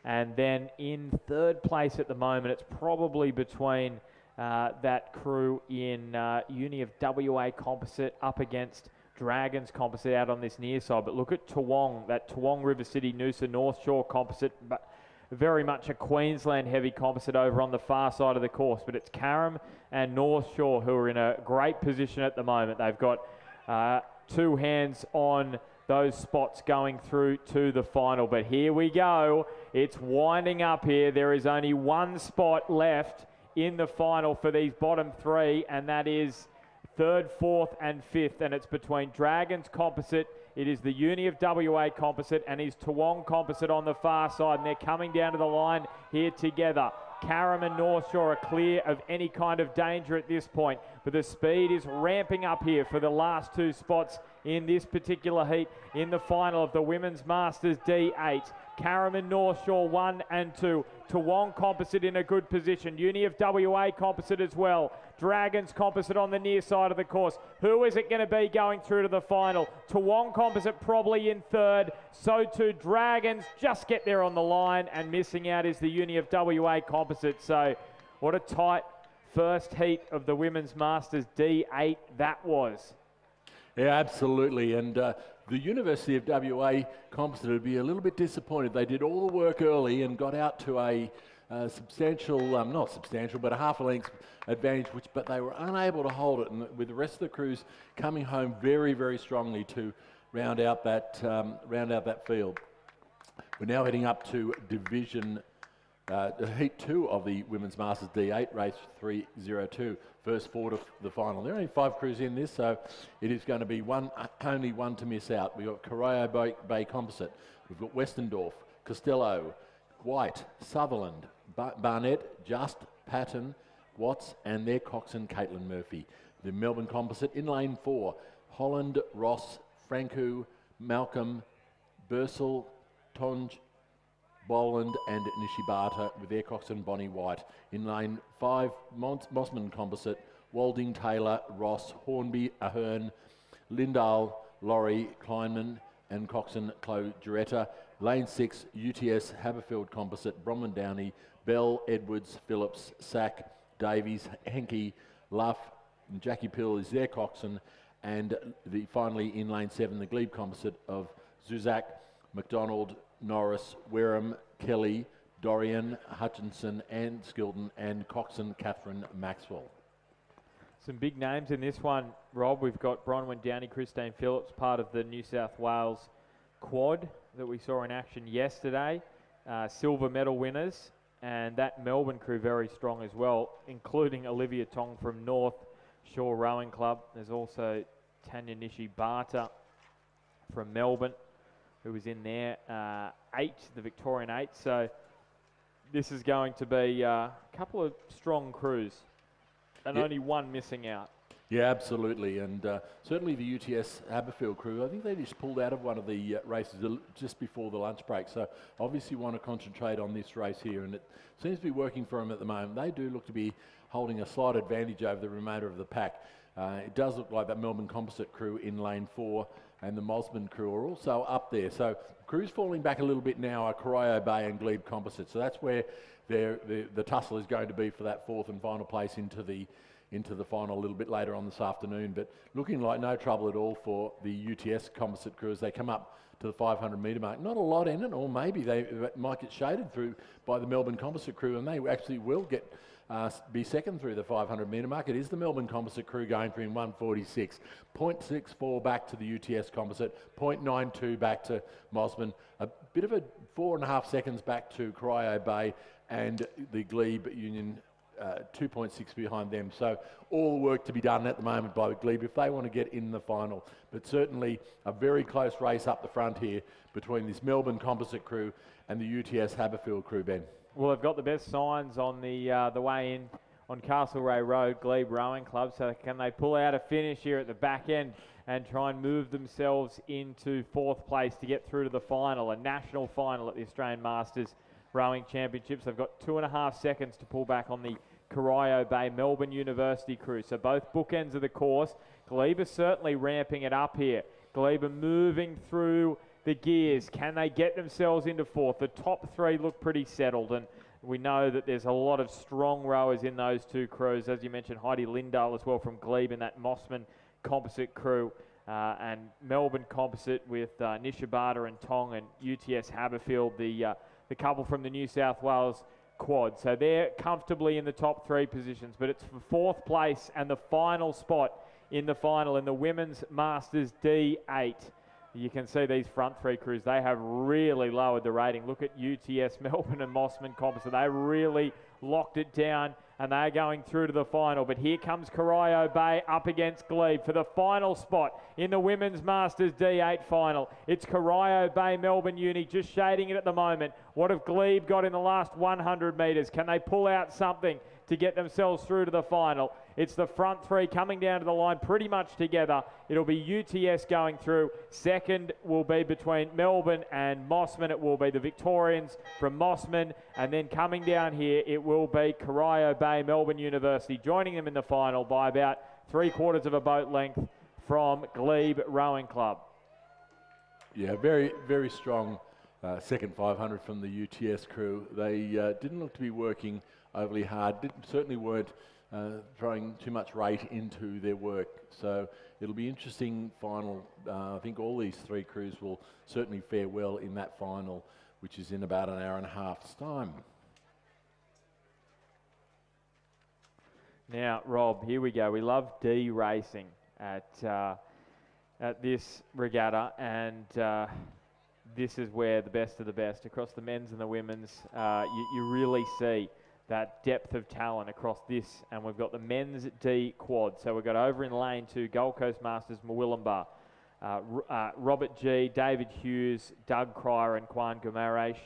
Speaker 4: And then in 3rd place at the moment, it's probably between that crew in Uni of WA Composite up against Dragons Composite out on this near side. But look at Toowong, that Toowong River City Noosa North Shore Composite, but very much a Queensland heavy composite over on the far side of the course. But it's Carrum and North Shore who are in a great position at the moment. They've got 2 hands on those spots going through to the final. But here we go. It's winding up here. There is only 1 spot left in the final for these bottom 3, and that is 3rd, 4th, and 5th. And it's between Dragons Composite, it is the Uni of WA Composite, and his Toowong Composite on the far side. And they're coming down to the line here together. Carrum and North Shore are clear of any kind of danger at this point, but the speed is ramping up here for the last 2 spots in this particular heat in the final of the Women's Masters D8. Carrum and North Shore 1 and 2. Toowong Composite in a good position. Uni of WA Composite as well. Dragons Composite on the near side of the course. Who is it going to be going through to the final? Toowong Composite probably in 3rd. So too Dragons just get there on the line, and missing out is the Uni of WA Composite. So what a tight first heat of the Women's Masters D8 that was.
Speaker 1: Yeah, absolutely. And the University of WA Composite would be a little bit disappointed. They did all the work early and got out to a substantial, not substantial, but a half a length advantage, but they were unable to hold it. And with the rest of the crews coming home very, very strongly to round out that field. We're now heading up to Division Heat 2 of the Women's Masters D8, race 302. First 4 to the final. There are only 5 crews in this, so it is going to be only one to miss out. We've got Corio Bay Composite, we've got Westendorf, Costello, White, Sutherland, Barnett, Just, Patton, Watts, and their coxswain Caitlin Murphy. The Melbourne Composite in lane 4, Holland, Ross, Franku, Malcolm, Bursell, Tonge, Boland and Nishibata with their coxswain Bonnie White. In lane 5, Mossman Composite, Walding, Taylor, Ross, Hornby, Ahern, Lindahl, Laurie, Kleinman and coxswain Chloe Juretta. Lane 6, UTS, Haberfield Composite, Bromwell Downey, Bell, Edwards, Phillips, Sack, Davies, Henke, Luff, and Jackie Pill is their coxswain. And finally in lane 7, the Glebe Composite of Zuzak, McDonald, Norris, Wareham, Kelly, Dorian, Hutchinson and Skilton, and coxswain Catherine Maxwell.
Speaker 4: Some big names in this one, Rob. We've got Bronwyn Downey, Christine Phillips, part of the New South Wales quad that we saw in action yesterday. Silver medal winners, and that Melbourne crew very strong as well, including Olivia Tong from North Shore Rowing Club. There's also Tanya Nishibata from Melbourne, who was in there, 8, the Victorian 8. So this is going to be a couple of strong crews and only one missing out.
Speaker 1: Yeah, absolutely. And certainly the UTS Haberfield crew, I think they just pulled out of one of the races just before the lunch break. So obviously want to concentrate on this race here, and it seems to be working for them at the moment. They do look to be holding a slight advantage over the remainder of the pack. It does look like that Melbourne Composite crew in lane 4 and the Mosman crew are also up there. So crews falling back a little bit now are Corio Bay and Glebe Composite. So that's where the tussle is going to be for that 4th and final place into the final a little bit later on this afternoon. But looking like no trouble at all for the UTS Composite crew as they come up to the 500 metre mark. Not a lot in it, or maybe they might get shaded through by the Melbourne Composite crew, and they actually will get be second through the 500 metre mark. It is the Melbourne Composite crew going through in 1:46. 0.64 back to the UTS Composite, 0.92 back to Mosman. bit of a 4.5 seconds back to Corio Bay and the Glebe Union 2.6 behind them. So all work to be done at the moment by the Glebe if they want to get in the final. But certainly a very close race up the front here between this Melbourne Composite crew and the UTS Haberfield crew, Ben.
Speaker 4: Well, they've got the best signs on the way in on Castlereagh Road, Glebe Rowing Club. So can they pull out a finish here at the back end and try and move themselves into 4th place to get through to the final, a national final at the Australian Masters Rowing Championships. They've got 2.5 seconds to pull back on the Corio Bay Melbourne University crew. So both bookends of the course. Glebe are certainly ramping it up here. Glebe are moving through the gears. Can they get themselves into 4th? The top 3 look pretty settled, and we know that there's a lot of strong rowers in those 2 crews. As you mentioned, Heidi Lindahl as well from Glebe in that Mossman Composite crew, and Melbourne Composite with Nishabata and Tong and UTS Haberfield, the couple from the New South Wales quad. So they're comfortably in the top 3 positions, but it's for 4th place and the final spot in the final in the Women's Masters D8. You can see these front 3 crews, they have really lowered the rating. Look at UTS, Melbourne and Mossman Composite. They really locked it down and they're going through to the final. But here comes Corio Bay up against Glebe for the final spot in the Women's Masters D8 final. It's Corio Bay, Melbourne Uni just shading it at the moment. What have Glebe got in the last 100 metres? Can they pull out something to get themselves through to the final? It's the front 3 coming down to the line pretty much together. It'll be UTS going through. Second will be between Melbourne and Mossman. It will be the Victorians from Mossman. And then coming down here, it will be Corio Bay, Melbourne University, joining them in the final by about 3/4 of a boat length from Glebe Rowing Club.
Speaker 1: Yeah, very, very strong second 500 from the UTS crew. They didn't look to be working overly hard, certainly weren't throwing too much rate into their work. So it'll be interesting final. I think all these 3 crews will certainly fare well in that final, which is in about an hour and a half's time.
Speaker 4: Now, Rob, here we go. We love D racing at this regatta, and this is where the best of the best across the men's and the women's. You really see that depth of talent across this, and we've got the men's D quad. So we've got over in lane 2, Gold Coast Masters Murwillumbah, Robert G, David Hughes, Doug Cryer and Kwan Gumaraish,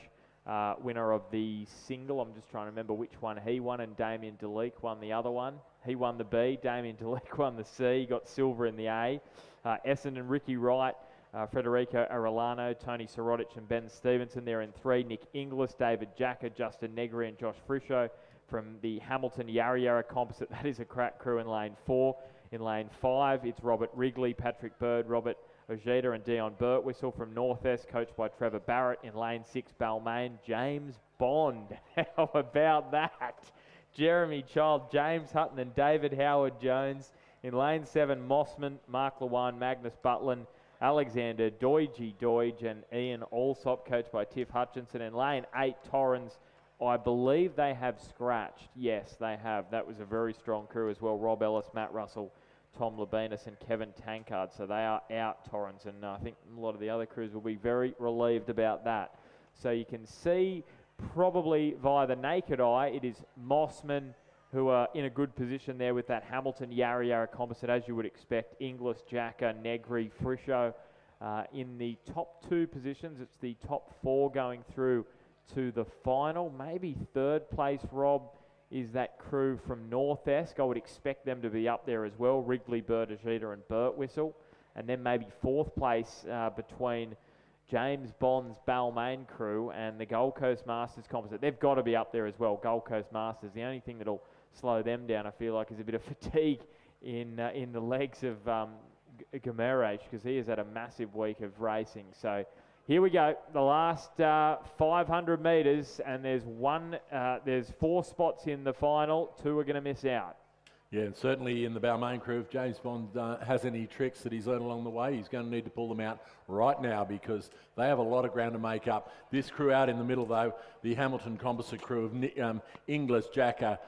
Speaker 4: winner of the single. I'm just trying to remember which one he won, and Damien Deleek won the other one. He won the B, Damien Deleek won the C, got silver in the A. Essendon, Ricky Wright, Federico Arellano, Tony Sorotic and Ben Stevenson there in 3. Nick Inglis, David Jacker, Justin Negri and Josh Frisho from the Hamilton Yarra Yarra Composite. That is a crack crew in lane 4. In lane 5, it's Robert Wrigley, Patrick Bird, Robert Ojeda and Dion Birtwhistle from Northwest, coached by Trevor Barrett. In lane 6, Balmain, James Bond. How about that? Jeremy Child, James Hutton and David Howard-Jones. In lane 7, Mossman, Mark Lewan, Magnus Butlin, Alexander Doige and Ian Allsop, coached by Tiff Hutchinson. In lane 8, Torrens, I believe they have scratched. Yes, they have. That was a very strong crew as well. Rob Ellis, Matt Russell, Tom Labinas and Kevin Tankard. So they are out, Torrens, and I think a lot of the other crews will be very relieved about that. So you can see probably via the naked eye, it is Mossman who are in a good position there with that Hamilton Yarra Yarra Composite, as you would expect. Inglis, Jacker, Negri, Frisho in the top 2 positions. It's the top 4 going through to the final. Maybe 3rd place, Rob, is that crew from North Esk. I would expect them to be up there as well. Wrigley, Birtwhistle and Birtwhistle. And then maybe 4th place between James Bond's Balmain crew and the Gold Coast Masters Composite. They've got to be up there as well, Gold Coast Masters. The only thing that'll slow them down, I feel like, is a bit of fatigue in the legs of Gumaraish, because he has had a massive week of racing. So here we go, the last 500 metres, and there's 4 spots in the final. 2 are going to miss out.
Speaker 1: Yeah, and certainly in the Balmain crew, if James Bond has any tricks that he's learned along the way, he's going to need to pull them out right now, because they have a lot of ground to make up. This crew out in the middle, though, the Hamilton Composite crew of Inglis, Jacker,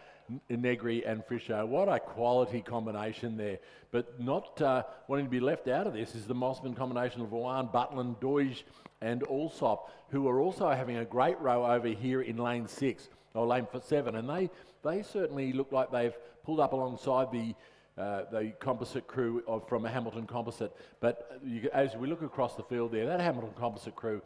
Speaker 1: Negri and Fisher. What a quality combination there. But not wanting to be left out of this is the Mossman combination of Luan, Butland, Doige and Allsop, who are also having a great row over here in lane 6, or lane 7. And they certainly look like they've pulled up alongside the composite crew from a Hamilton Composite. But as we look across the field there, that Hamilton Composite crew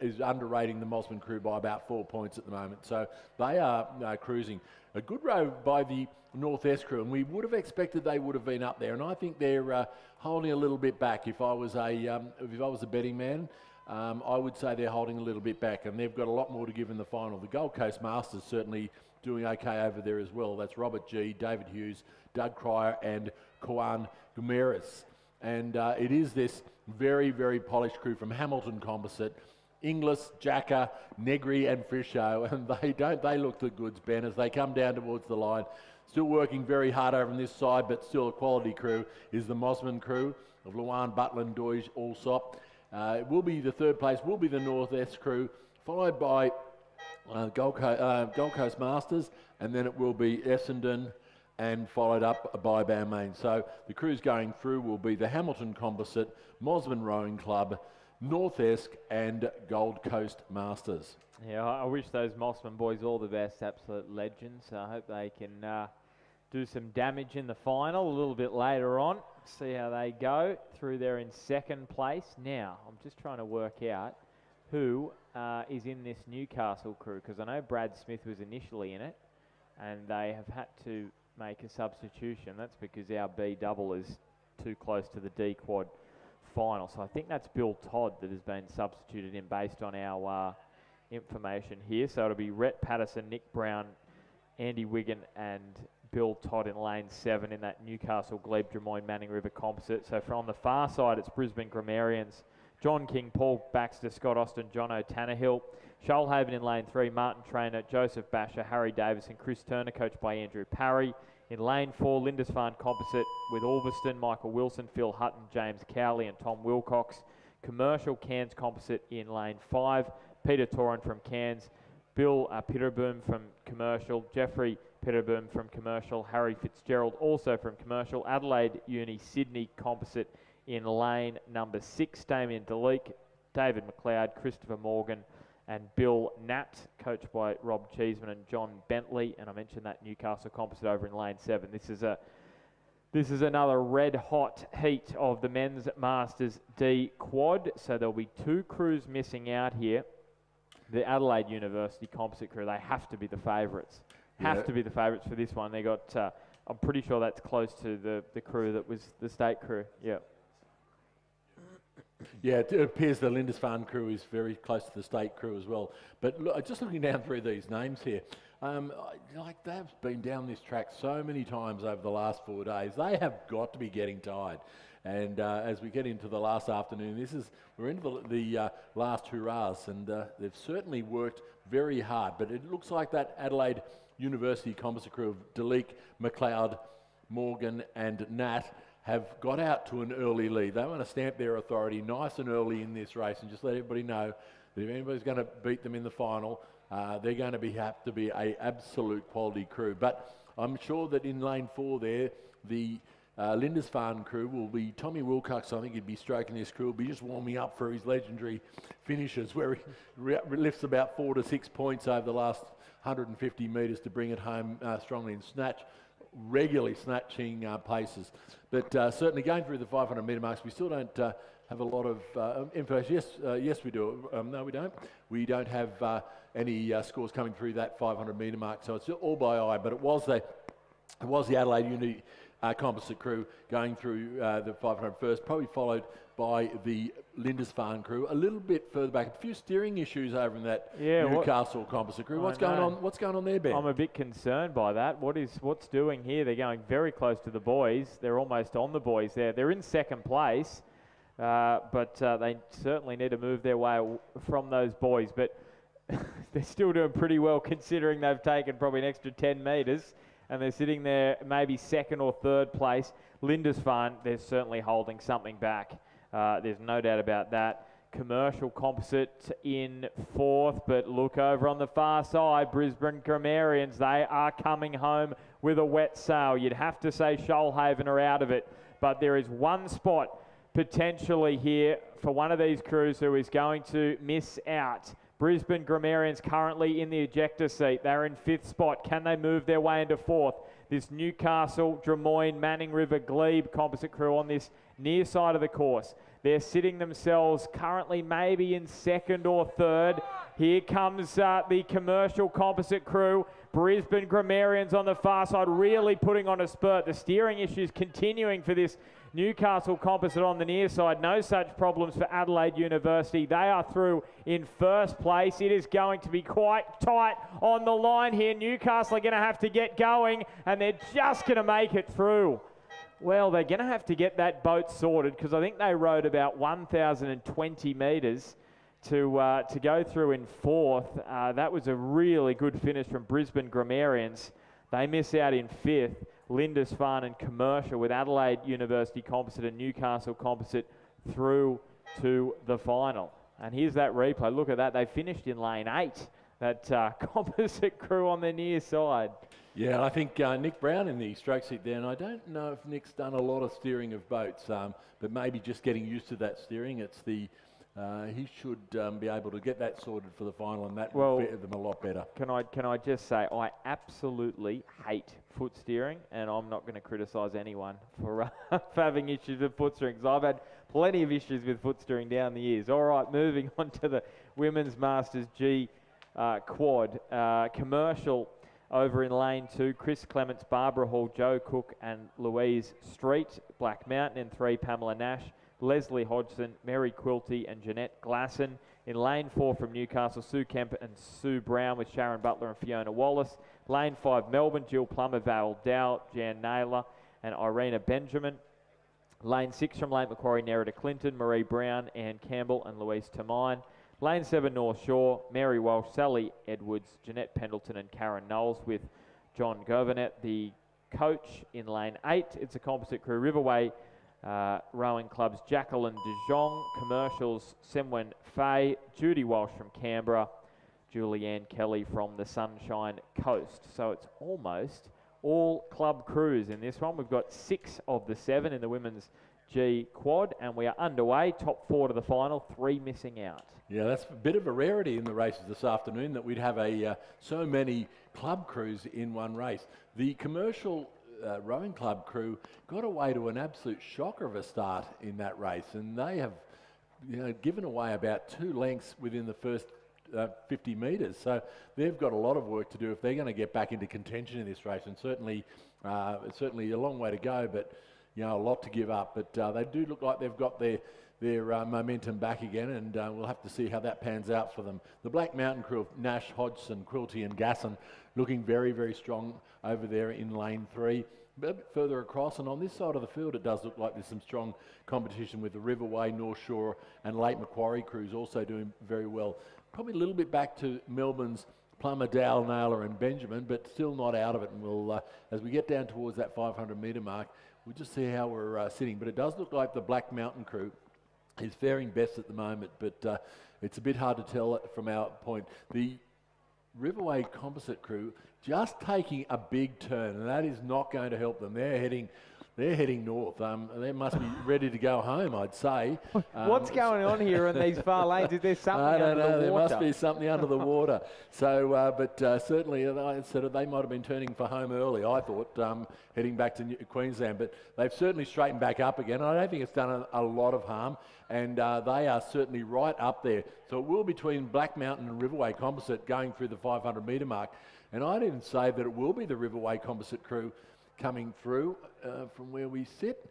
Speaker 1: is underrating the Mossman crew by about 4 points at the moment. So they are cruising. A good row by the Northwest crew, and we would have expected they would have been up there. And I think they're holding a little bit back. If I was a betting man, I would say they're holding a little bit back, and they've got a lot more to give in the final. The Gold Coast Masters certainly doing okay over there as well. That's Robert G, David Hughes, Doug Cryer and Koan Gumeris. And it is this very, very polished crew from Hamilton Composite, Inglis, Jacker, Negri and Fisher, and they look the goods, Ben, as they come down towards the line. Still working very hard over on this side, but still a quality crew is the Mossman crew of Luan, Butland, Doige, Allsop. It will be the third place, will be the Northwest crew, followed by Gold Coast Masters, and then it will be Essendon, and followed up by Balmain. So the crews going through will be the Hamilton Composite, Mossman Rowing Club, North Esk and Gold Coast Masters.
Speaker 4: Yeah, I wish those Mossman boys all the best, absolute legends. I hope they can do some damage in the final a little bit later on. See how they go through there in second place. Now, I'm just trying to work out who is in this Newcastle crew, because I know Brad Smith was initially in it, and they have had to make a substitution. That's because our B double is too close to the D quad final. So I think that's Bill Todd that has been substituted in based on our information here. So it'll be Rhett Patterson, Nick Brown, Andy Wigan and Bill Todd in lane 7 in that Newcastle Glebe Drummoyne Manning River Composite. So from the far side it's Brisbane Grammarians, John King, Paul Baxter, Scott Austin, John O'Tannehill, Shoalhaven in lane 3, Martin Trainer, Joseph Basher, Harry Davis and Chris Turner, coached by Andrew Parry. In lane 4, Lindisfarne Composite with Ulverston, Michael Wilson, Phil Hutton, James Cowley and Tom Wilcox. Commercial Cairns Composite in lane 5, Peter Toran from Cairns, Bill Pitterboom from Commercial, Jeffrey Pitterboom from Commercial, Harry Fitzgerald also from Commercial, Adelaide Uni Sydney Composite in lane number 6, Damien DeLeek, David McLeod, Christopher Morgan and Bill Natt, coached by Rob Cheeseman and John Bentley. And I mentioned that Newcastle Composite over in lane 7. This is another red-hot heat of the Men's Masters D quad. So there'll be 2 crews missing out here. The Adelaide University Composite crew, they have to be the favourites. Have to be the favourites for this one. They got, I'm pretty sure that's close to the crew that was the state crew. Yeah.
Speaker 1: Yeah, it appears the Lindisfarne crew is very close to the state crew as well. But look, just looking down through these names here, like they've been down this track so many times over the last 4 days, they have got to be getting tired. And as we get into the last afternoon, we're into the last hurrahs, and they've certainly worked very hard. But it looks like that Adelaide University Composite crew of DeLeek, McLeod, Morgan and Nat have got out to an early lead. They want to stamp their authority nice and early in this race and just let everybody know that if anybody's going to beat them in the final, they're going to have to be an absolute quality crew. But I'm sure that in lane 4 there, the Lindisfarne crew will be Tommy Wilcox. I think he'd be stroking this crew. Will be just warming up for his legendary finishes where he lifts about 4 to 6 points over the last 150 metres to bring it home strongly and regularly snatching paces. But certainly going through the 500 metre marks, we still don't have a lot of information. Yes, we do. No, we don't. We don't have any scores coming through that 500 metre mark, so it's all by eye. But it was the Adelaide Uni Composite crew going through the 500 first, probably followed by the Lindisfarne crew a little bit further back. A few steering issues over in that Newcastle Composite crew. What's going on? What's going on there, Ben?
Speaker 4: I'm a bit concerned by that. What's doing here? They're going very close to the boys. They're almost on the boys there. They're in second place, but they certainly need to move their way from those boys. But they're still doing pretty well considering they've taken probably an extra 10 metres. And they're sitting there maybe second or third place. Lindisfarne, they're certainly holding something back. There's no doubt about that. Commercial Composite in 4th, but look over on the far side, Brisbane Grammarians, they are coming home with a wet sail. You'd have to say Shoalhaven are out of it, but there is one spot potentially here for one of these crews who is going to miss out. Brisbane Grammarians currently in the ejector seat. They're in 5th spot. Can they move their way into 4th? This Newcastle, Drummoyne, Manning River, Glebe composite crew on this near side of the course. They're sitting themselves currently maybe in 2nd or 3rd. Here comes the Commercial Composite crew. Brisbane Grammarians on the far side really putting on a spurt. The steering issues continuing for this Newcastle Composite on the near side. No such problems for Adelaide University. They are through in 1st place. It is going to be quite tight on the line here. Newcastle are going to have to get going, and they're just going to make it through. Well, they're going to have to get that boat sorted, because I think they rowed about 1,020 metres to go through in 4th. That was a really good finish from Brisbane Grammarians. They miss out in 5th. Lindisfarne and Commercial with Adelaide University Composite and Newcastle Composite through to the final. And here's that replay. Look at that. They finished in lane 8. That composite crew on the near side.
Speaker 1: Yeah, I think Nick Brown in the stroke seat there, and I don't know if Nick's done a lot of steering of boats, but maybe just getting used to that steering. It's the he should be able to get that sorted for the final, and that will fit them a lot better.
Speaker 4: Can I just say, I absolutely hate foot steering, and I'm not going to criticise anyone for having issues with foot steering, because I've had plenty of issues with foot steering down the years. All right, moving on to the Women's Masters G quad. Commercial over in lane 2, Chris Clements, Barbara Hall, Joe Cook and Louise Street. Black Mountain in 3, Pamela Nash, Leslie Hodgson, Mary Quilty and Jeanette Glasson. In lane 4 from Newcastle, Sue Kemp and Sue Brown with Sharon Butler and Fiona Wallace. Lane 5, Melbourne, Jill Plummer, Val Dow, Jan Naylor and Irina Benjamin. Lane 6 from Lake Macquarie, Nerida Clinton, Marie Brown, Anne Campbell and Louise Tamine. Lane 7, North Shore, Mary Walsh, Sally Edwards, Jeanette Pendleton and Karen Knowles with John Governet. The coach in lane 8, it's a composite crew, Riverway rowing clubs, Jacqueline de Jong, Commercials, Semwen Fay, Judy Walsh from Canberra, Julianne Kelly from the Sunshine Coast. So it's almost all club crews in this one. We've got 6 of the 7 in the Women's G quad, and we are underway. Top 4 to the final, 3 missing out.
Speaker 1: Yeah, that's a bit of a rarity in the races this afternoon, that we'd have so many club crews in one race. The Commercial rowing club crew got away to an absolute shocker of a start in that race, and they have given away about 2 lengths within the first 50 metres. So they've got a lot of work to do if they're going to get back into contention in this race, and certainly a long way to go, but a lot to give up. But they do look like they've got their momentum back again, and we'll have to see how that pans out for them. The Black Mountain crew of Nash, Hodgson, Quilty and Gasson looking very, very strong over there in lane 3. A bit further across, and on this side of the field it does look like there's some strong competition with the Riverway, North Shore and Lake Macquarie crews also doing very well. Probably a little bit back to Melbourne's Plummer, Dowell, Naylor and Benjamin, but still not out of it, and we'll as we get down towards that 500 metre mark, we'll just see how we're sitting. But it does look like the Black Mountain crew is faring best at the moment, but it's a bit hard to tell from our point. The Riverway composite crew just taking a big turn, and that is not going to help them. They're heading north. They must be ready to go home, I'd say.
Speaker 4: What's going on here in these far lanes? Is there something under the water?
Speaker 1: There must be something under the water. So, but certainly they might have been turning for home early, I thought, heading back to Queensland. But they've certainly straightened back up again. I don't think it's done a lot of harm, and they are certainly right up there. So it will be between Black Mountain and Riverway Composite going through the 500 metre mark. And I'd even say that it will be the Riverway Composite crew coming through from where we sit.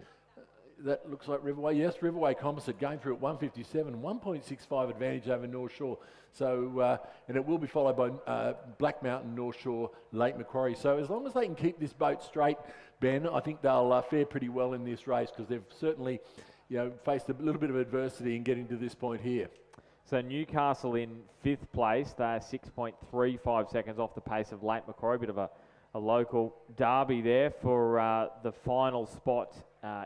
Speaker 1: That looks like Riverway. Yes, Riverway Composite going through at 157, 1.65 advantage over North Shore. So, and it will be followed by Black Mountain, North Shore, Lake Macquarie. So as long as they can keep this boat straight, Ben, I think they'll fare pretty well in this race, because they've certainly faced a little bit of adversity in getting to this point here.
Speaker 4: So Newcastle in 5th place. They're 6.35 seconds off the pace of Lake Macquarie. Bit of a local derby there for the final spot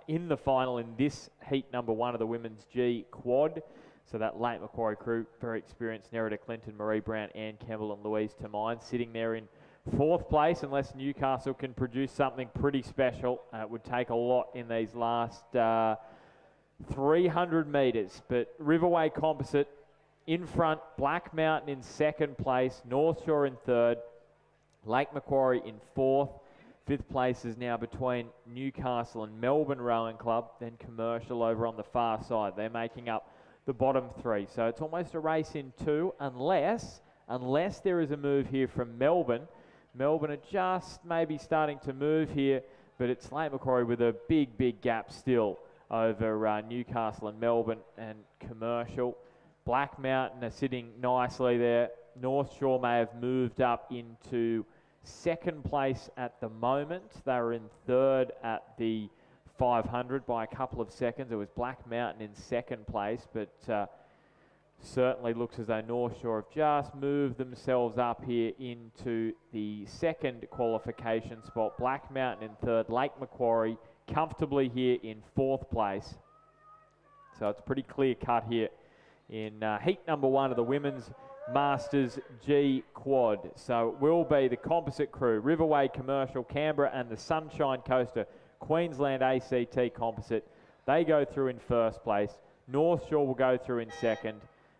Speaker 4: in the final in this heat number 1 of the Women's G quad. So that late Macquarie crew, very experienced, Nerida Clinton, Marie Brown, Ann Campbell and Louise Termine, sitting there in 4th place. Unless Newcastle can produce something pretty special, it would take a lot in these last 300 metres. But Riverway Composite in front, Black Mountain in 2nd place, North Shore in 3rd, Lake Macquarie in 4th. 5th place is now between Newcastle and Melbourne Rowing Club, then Commercial over on the far side. They're making up the bottom 3. So it's almost a race in 2, unless there is a move here from Melbourne. Melbourne are just maybe starting to move here, but it's Lake Macquarie with a big gap still over Newcastle and Melbourne and Commercial. Black Mountain are sitting nicely there. North Shore may have moved up into 2nd place at the moment. They were in 3rd at the 500 by a couple of seconds. It was Black Mountain in 2nd place, but certainly looks as though North Shore have just moved themselves up here into the 2nd qualification spot. Black Mountain in 3rd, Lake Macquarie comfortably here in 4th place. So it's pretty clear cut here in heat number 1 of the Women's Masters G Quad. So it will be the composite crew, Riverway Commercial, Canberra and the Sunshine Coaster, Queensland ACT Composite. They go through in 1st place. North Shore will go through in 2nd.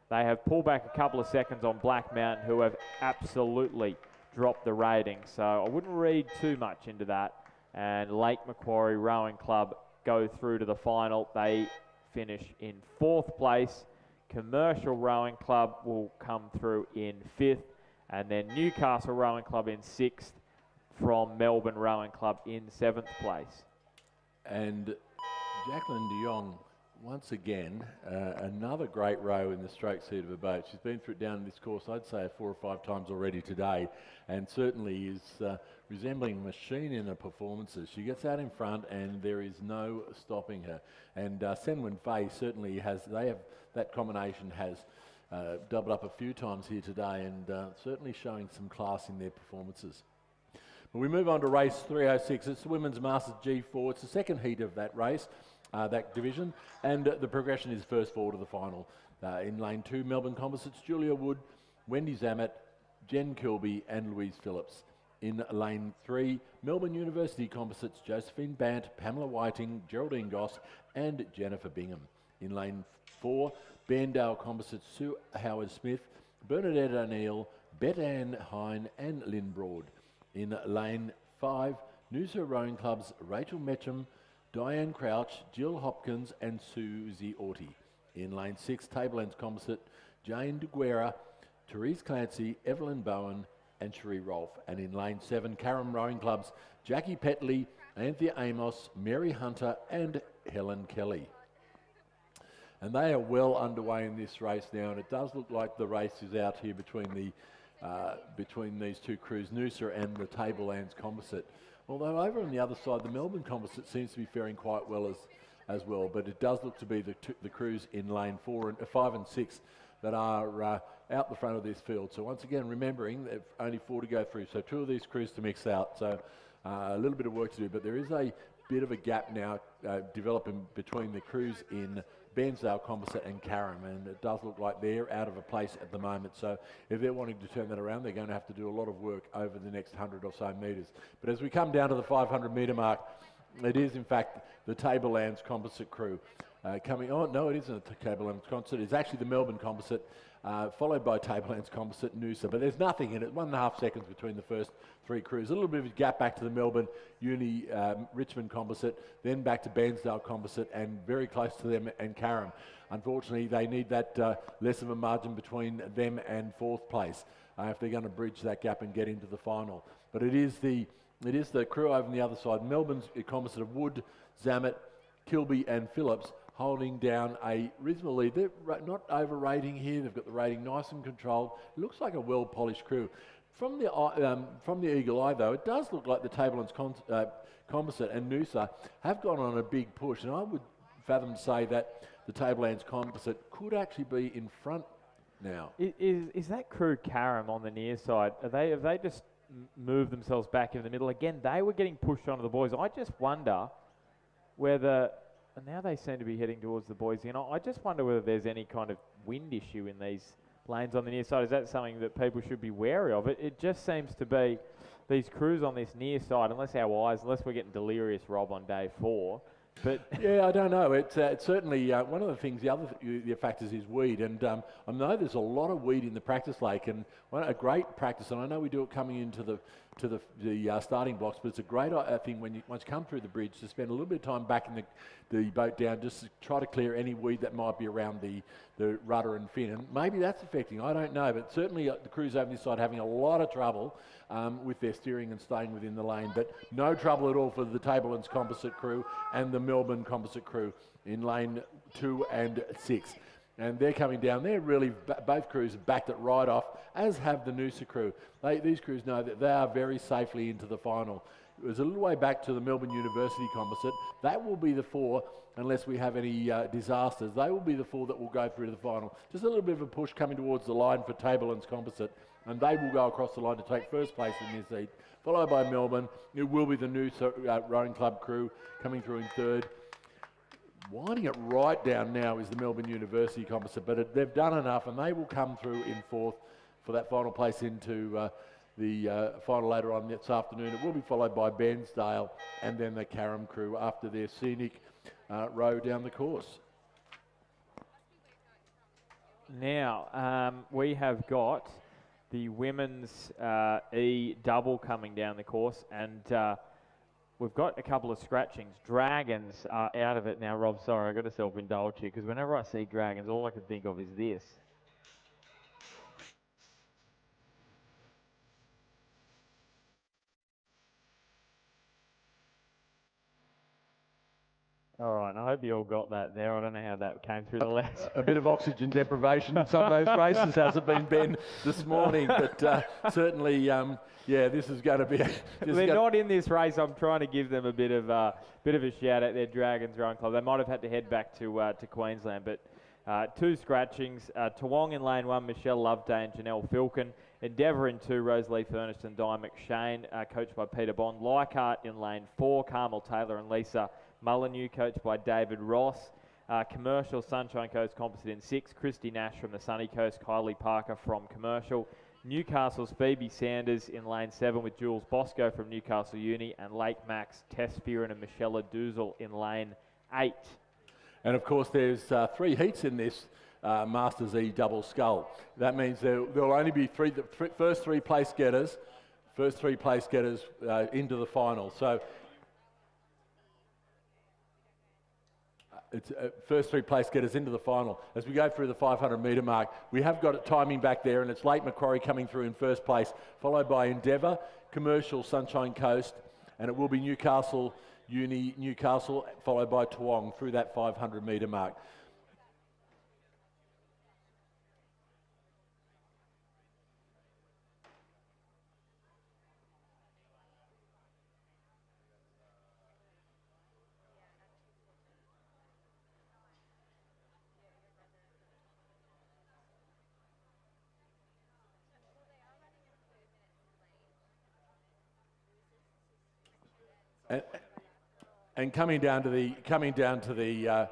Speaker 4: They have pulled back a couple of seconds on Black Mountain, who have absolutely dropped the rating. So I wouldn't read too much into that. And Lake Macquarie Rowing Club go through to the final. They finish in 4th place. Commercial Rowing Club will come through in 5th. And then Newcastle Rowing Club in 6th from Melbourne Rowing Club in 7th place.
Speaker 1: And Jacqueline de Jong, once again, another great row in the stroke seat of a boat. She's been through it down this course, I'd say 4 or 5 times already today, and certainly is resembling a machine in her performances. She gets out in front and there is no stopping her. And Senwin Fei certainly has, that combination has doubled up a few times here today and certainly showing some class in their performances. But we move on to race 306. It's the Women's Masters G4. It's the 2nd heat of that race. That division, and the progression is first forward to the final. In lane 2, Melbourne Composites, Julia Wood, Wendy Zammett, Jen Kilby and Louise Phillips. In lane 3, Melbourne University Composites, Josephine Bant, Pamela Whiting, Geraldine Goss and Jennifer Bingham. In lane 4, Bairndale Composites, Sue Howard-Smith, Bernadette O'Neill, Beth Ann Hine and Lynn Broad. In lane 5, Noosa Rowing Clubs, Rachel Metcham, Diane Crouch, Jill Hopkins and Susie Orty. In lane 6, Tablelands Composite, Jane De Guerra, Therese Clancy, Evelyn Bowen and Cherie Rolfe. And in lane 7, Carrum Rowing Clubs, Jackie Petley, Anthea Amos, Mary Hunter and Helen Kelly. And they are well underway in this race now, and it does look like the race is out here between these two crews, Noosa and the Tablelands Composite. Although over on the other side, the Melbourne Composite seems to be faring quite well as well, but it does look to be the crews in lane 5 and 6 that are out the front of this field. So once again, remembering that only 4 to go through, so 2 of these crews to mix out. So a little bit of work to do, but there is a bit of a gap now developing between the crews in Bairnsdale Composite and Carrum, and it does look like they're out of a place at the moment. So if they're wanting to turn that around, they're going to have to do a lot of work over the next 100 or so metres. But as we come down to the 500 metre mark, it is in fact the Tablelands Composite crew coming on. No, it isn't a Tablelands Composite. It's actually the Melbourne Composite, followed by Tablelands Composite and Noosa. But there's nothing in it. 1.5 seconds between the first 3 crews. A little bit of a gap back to the Melbourne Uni Richmond Composite, then back to Bairnsdale Composite, and very close to them and Carrum. Unfortunately, they need that less of a margin between them and 4th place if they're going to bridge that gap and get into the final. But it is the crew over on the other side. Melbourne's composite of Wood, Zammett, Kilby and Phillips holding down a reasonable lead. They're not overrating here. They've got the rating nice and controlled. It looks like a well-polished crew. From the eagle eye, though, it does look like the Tablelands Composite and Noosa have gone on a big push, and I would fathom to say that the Tablelands Composite could actually be in front now.
Speaker 4: Is that crew Carrum on the near side? Have they just moved themselves back in the middle? Again, they were getting pushed onto the boys. I just wonder whether And now they seem to be heading towards the boys. You know, I just wonder whether there's any kind of wind issue in these lanes on the near side. Is that something that people should be wary of? It just seems to be these crews on this near side, unless we're getting delirious, Rob, on day 4. But
Speaker 1: yeah, I don't know. It's certainly one of the things. The other factors is weed, and I know there's a lot of weed in the practice lake, and a great practice. And I know we do it coming into the starting blocks, but it's a great thing when once you come through the bridge to spend a little bit of time backing the boat down, just to try to clear any weed that might be around the rudder and fin, and maybe that's affecting. I don't know, but certainly the crews over this side having a lot of trouble with their steering and staying within the lane, but no trouble at all for the Tablelands Composite crew and the Melbourne Composite crew in lane 2 and 6. And they're coming down. They're really, both crews have backed it right off, as have the Noosa crew. These crews know that they are very safely into the final. It was a little way back to the Melbourne University Composite. That will be the 4, unless we have any disasters. They will be the 4 that will go through to the final. Just a little bit of a push coming towards the line for Tablelands Composite, and they will go across the line to take first place in this heat, followed by Melbourne. It will be the Noosa Rowing Club crew coming through in 3rd. Winding it right down now is the Melbourne University Composite, but they've done enough, and they will come through in 4th for that final place into the final later on this afternoon. It will be followed by Bairnsdale and then the Carrum crew after their scenic row down the course.
Speaker 4: Now, we have got the women's E double coming down the course, and we've got a couple of scratchings. Dragons are out of it now, Rob. Sorry, I've got to self-indulge here, because whenever I see Dragons, all I can think of is this. All right, I hope you all got that there. I don't know how that came through the lens.
Speaker 1: A bit of oxygen deprivation in some of those races, hasn't been, Ben, this morning, but certainly, yeah, this is going to be...
Speaker 4: They're not in this race. I'm trying to give them a bit of a shout out. Their Dragons Rowing Club. They might have had to head back to Queensland, but 2 scratchings. Toowong in lane 1, Michelle Loveday and Janelle Filkin. Endeavour in 2, Rosalie Furnish and Di McShane, coached by Peter Bond. Leichhardt in lane 4, Carmel Taylor and Lisa Molyneux, coached by David Ross. Commercial, Sunshine Coast Composite in 6, Christy Nash from the Sunny Coast, Kylie Parker from Commercial. Newcastle's Phoebe Sanders in lane 7 with Jules Bosco from Newcastle Uni, and Lake Max, Tess Fearon and Michelle Doozle in lane 8.
Speaker 1: And of course there's 3 heats in this Masters E double scull. That means there'll only be the first three place getters into the final. So it's first 3 place getters into the final. As we go through the 500 metre mark, we have got it timing back there, and it's Lake Macquarie coming through in first place, followed by Endeavour, Commercial, Sunshine Coast, and it will be Newcastle Uni, Newcastle, followed by Toowong through that 500 metre mark. And coming down to the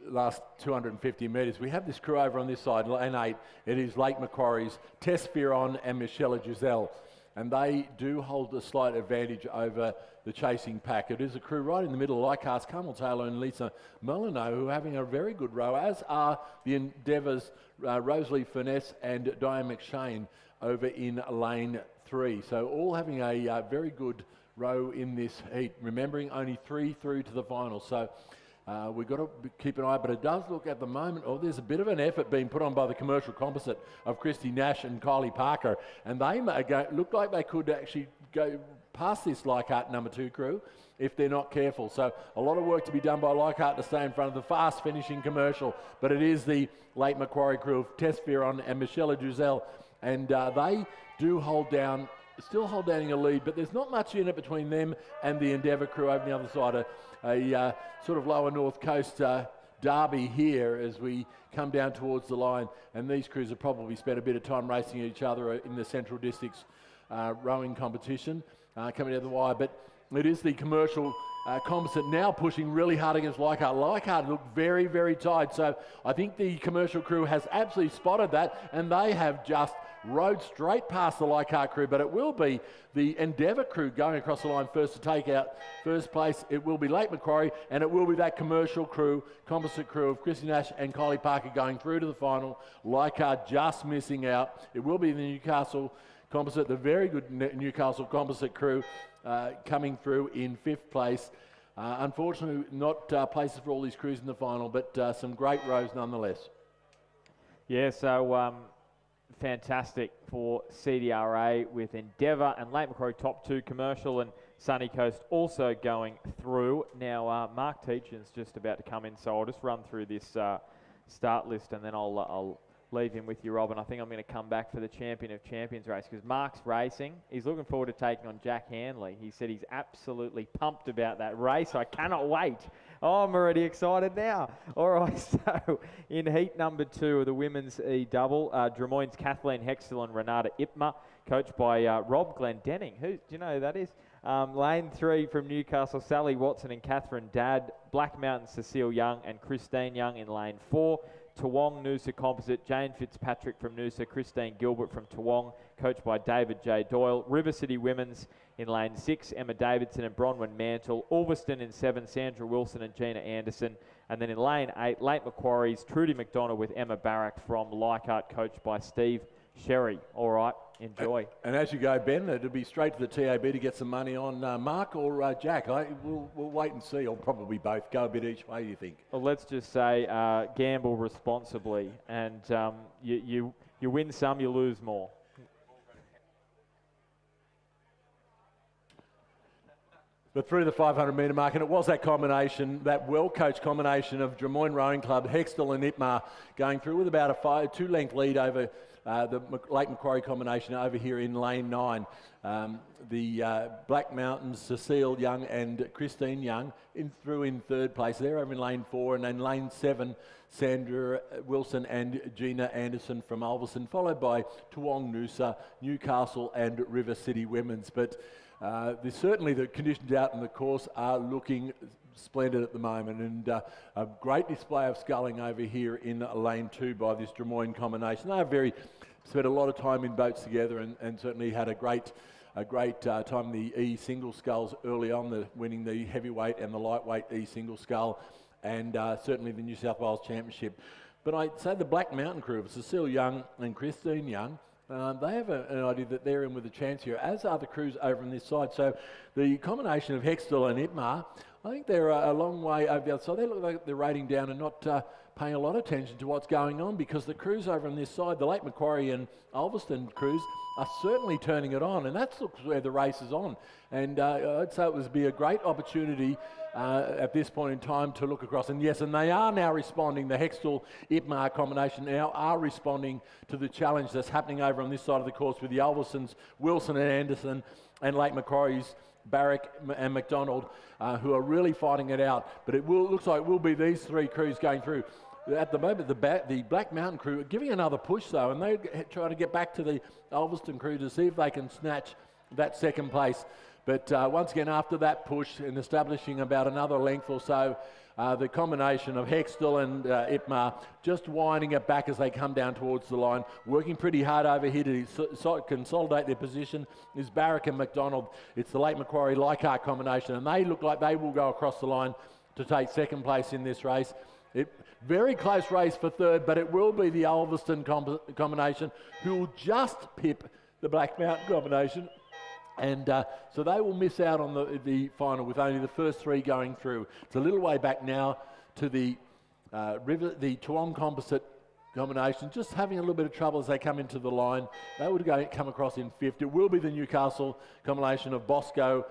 Speaker 1: last 250 metres, we have this crew over on this side, lane 8. It is Lake Macquarie's Tess Fearon and Michelle Giselle, and they do hold a slight advantage over the chasing pack. It is a crew right in the middle, Leichhardt's Carmel Taylor and Lisa Molyneux, who are having a very good row, as are the Endeavour's Rosalie Finesse and Diane McShane over in lane 3. So all having a very good row in this heat, remembering only 3 through to the final. So we've got to keep an eye, but it does look at the moment, there's a bit of an effort being put on by the Commercial Composite of Christy Nash and Kylie Parker, and they look like they could actually go past this Leichhardt number 2 crew if they're not careful. So a lot of work to be done by Leichhardt to stay in front of the fast finishing Commercial, but it is the Lake Macquarie crew of Tess Fearon and Michelle Giselle, and they do still hold down a lead, but there's not much in it between them and the Endeavour crew over the other side. A sort of lower north coast derby here as we come down towards the line, and these crews have probably spent a bit of time racing each other in the Central Districts rowing competition coming down the wire. But it is the commercial composite now pushing really hard against Leichhardt. Leichhardt looked very, very tight. So I think the commercial crew has absolutely spotted that, and they have just rode straight past the Leichhardt crew. But it will be the Endeavour crew going across the line first to take out first place. It will be Lake Macquarie, and it will be that commercial crew, composite crew of Chrissy Nash and Kylie Parker going through to the final. Leichhardt just missing out. It will be the Newcastle composite, the very good Newcastle composite crew coming through in 5th place. Unfortunately, not places for all these crews in the final, but some great rows nonetheless.
Speaker 4: Yeah, so fantastic for CDRA with Endeavour and Lake Macquarie top 2, commercial and Sunny Coast also going through. Now, Mark Teachin's just about to come in, so I'll just run through this start list and then I'll leave him with you, Rob, and I think I'm going to come back for the Champion of Champions race because Mark's racing. He's looking forward to taking on Jack Hanley. He said he's absolutely pumped about that race. I cannot wait. Oh, I'm already excited now. All right, so in heat number 2 of the women's E-double, Drummoyne's Kathleen Hextall and Renata Ipma, coached by Rob Glendenning. Do you know who that is? Lane 3 from Newcastle, Sally Watson and Catherine Dadd. Black Mountain, Cecile Young and Christine Young in lane 4. Toowong Noosa Composite, Jane Fitzpatrick from Noosa, Christine Gilbert from Toowong, coached by David J. Doyle. River City Women's in lane 6, Emma Davidson and Bronwyn Mantle. Ulverston in 7, Sandra Wilson and Gina Anderson. And then in lane 8, Lake Macquarie's Trudy McDonough with Emma Barrack from Leichhardt, coached by Steve Sherry. All right, enjoy.
Speaker 1: And as you go, Ben, it'll be straight to the TAB to get some money on Mark or Jack. We'll wait and see. Or probably both. Go a bit each way, you think?
Speaker 4: Well, let's just say gamble responsibly, and you win some, you lose more.
Speaker 1: But through the 500 metre mark, and it was that combination, that well-coached combination of Drummoyne Rowing Club, Hextall and Ipma going through with about a 2-length lead over the Lake Macquarie combination over here in lane 9. The Black Mountains, Cecile Young and Christine Young through in 3rd place. They're over in lane 4, and then lane 7, Sandra Wilson and Gina Anderson from Ulverston, followed by Toowong Noosa, Newcastle and River City Women's. But certainly the conditions out in the course are looking splendid at the moment, and a great display of sculling over here in lane 2 by this Drummoyne combination. They have spent a lot of time in boats together, and certainly had a great time in the E single sculls early on, winning the heavyweight and the lightweight E single scull, and certainly the New South Wales Championship. But I'd say the Black Mountain crew of Cecile Young and Christine Young, they have an idea that they're in with a chance here, as are the crews over on this side. So the combination of Hextall and Ipma, I think they're a long way over the other side. They look like they're rating down and not paying a lot of attention to what's going on, because the crews over on this side, the Lake Macquarie and Ulverston crews, are certainly turning it on, and that's where the race is on. And I'd say it would be a great opportunity at this point in time to look across. And yes, and they are now responding. The Hextall-Ipma combination now are responding to the challenge that's happening over on this side of the course with the Ulverstons, Wilson and Anderson, and Lake Macquarie's Barrack and McDonald, who are really fighting it out. But looks like it will be these 3 crews going through. At the moment, the Black Mountain crew are giving another push, though, and they're trying to get back to the Ulverston crew to see if they can snatch that 2nd place. But once again, after that push and establishing about another length or so, the combination of Hextall and Ipma just winding it back as they come down towards the line, working pretty hard over here to consolidate their position, is Barrack and McDonald. It's the Lake Macquarie Leichhardt combination, and they look like they will go across the line to take 2nd place in this race. Very close race for 3rd, but it will be the Ulverston combination who will just pip the Black Mountain combination. And so they will miss out on the final with only the first 3 going through. It's a little way back now to the Toowong composite combination, just having a little bit of trouble as they come into the line. They would come across in 5th. It will be the Newcastle combination of Watson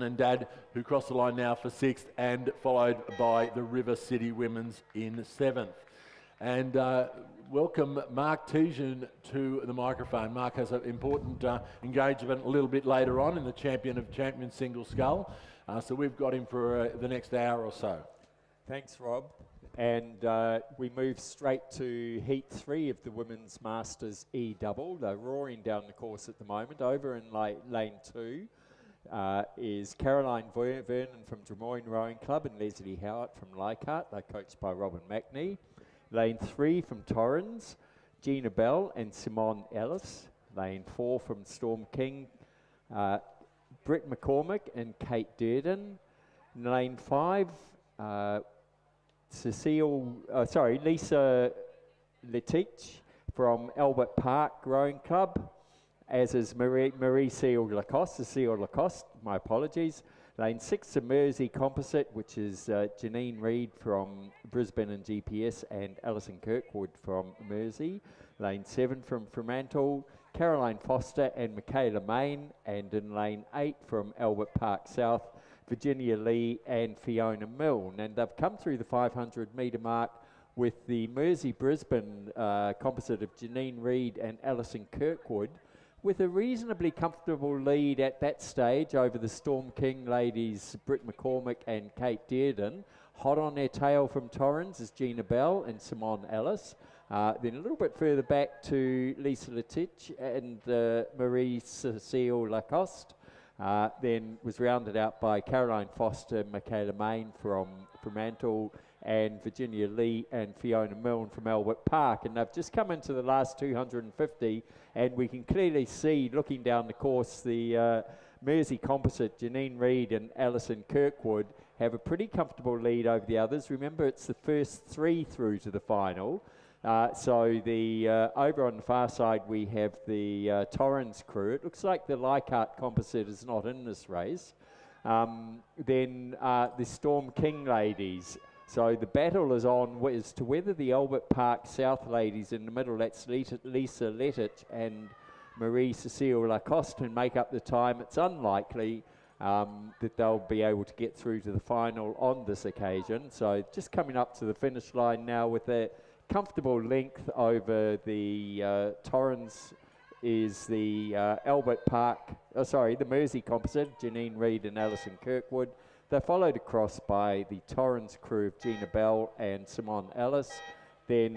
Speaker 1: and Dadd, who cross the line now for 6th, and followed by the River City Women's in 7th. And welcome Mark Tejan to the microphone. Mark has an important engagement a little bit later on in the Champion of Champions single scull. So we've got him for the next hour or so.
Speaker 5: Thanks, Rob. And we move straight to heat 3 of the Women's Masters E-double. They're roaring down the course at the moment, over in lane 2. is Caroline Vernon from Drummoyne Rowing Club and Leslie Howard from Leichhardt. They're coached by Robin McNee. Lane 3 from Torrens, Gina Bell and Simone Ellis. Lane 4 from Storm King, Britt McCormick and Kate Durden. Lane 5, Lisa Letich from Albert Park Rowing Club, as is Marie Seal Lacoste, my apologies. Lane 6, the Mersey Composite, which is Janine Reid from Brisbane and GPS and Alison Kirkwood from Mersey. Lane 7 from Fremantle, Caroline Foster and Michaela Main. And in lane 8 from Albert Park South, Virginia Lee and Fiona Milne. And they've come through the 500 metre mark with the Mersey Brisbane composite of Janine Reid and Alison Kirkwood, with a reasonably comfortable lead at that stage over the Storm King ladies, Britt McCormick and Kate Dearden. Hot on their tail from Torrens is Gina Bell and Simone Ellis. Then a little bit further back to Lisa Letich and Marie Cecile Lacoste. Then was rounded out by Caroline Foster and Michaela Main from Fremantle, and Virginia Lee and Fiona Milne from Albert Park. And they've just come into the last 250, and we can clearly see, looking down the course, the Mersey Composite, Janine Reid and Alison Kirkwood, have a pretty comfortable lead over the others. Remember, it's the first 3 through to the final. So the over on the far side, we have the Torrens crew. It looks like the Leichhardt Composite is not in this race. Then the Storm King ladies. So the battle is on as to whether the Albert Park South ladies in the middle, that's Lisa Letich and Marie Cecile Lacoste, can make up the time. It's unlikely that they'll be able to get through to the final on this occasion. So just coming up to the finish line now with a comfortable length over the Torrens is the the Mersey Composite, Janine Reid and Alison Kirkwood. They're followed across by the Torrens crew of Gina Bell and Simone Ellis. Then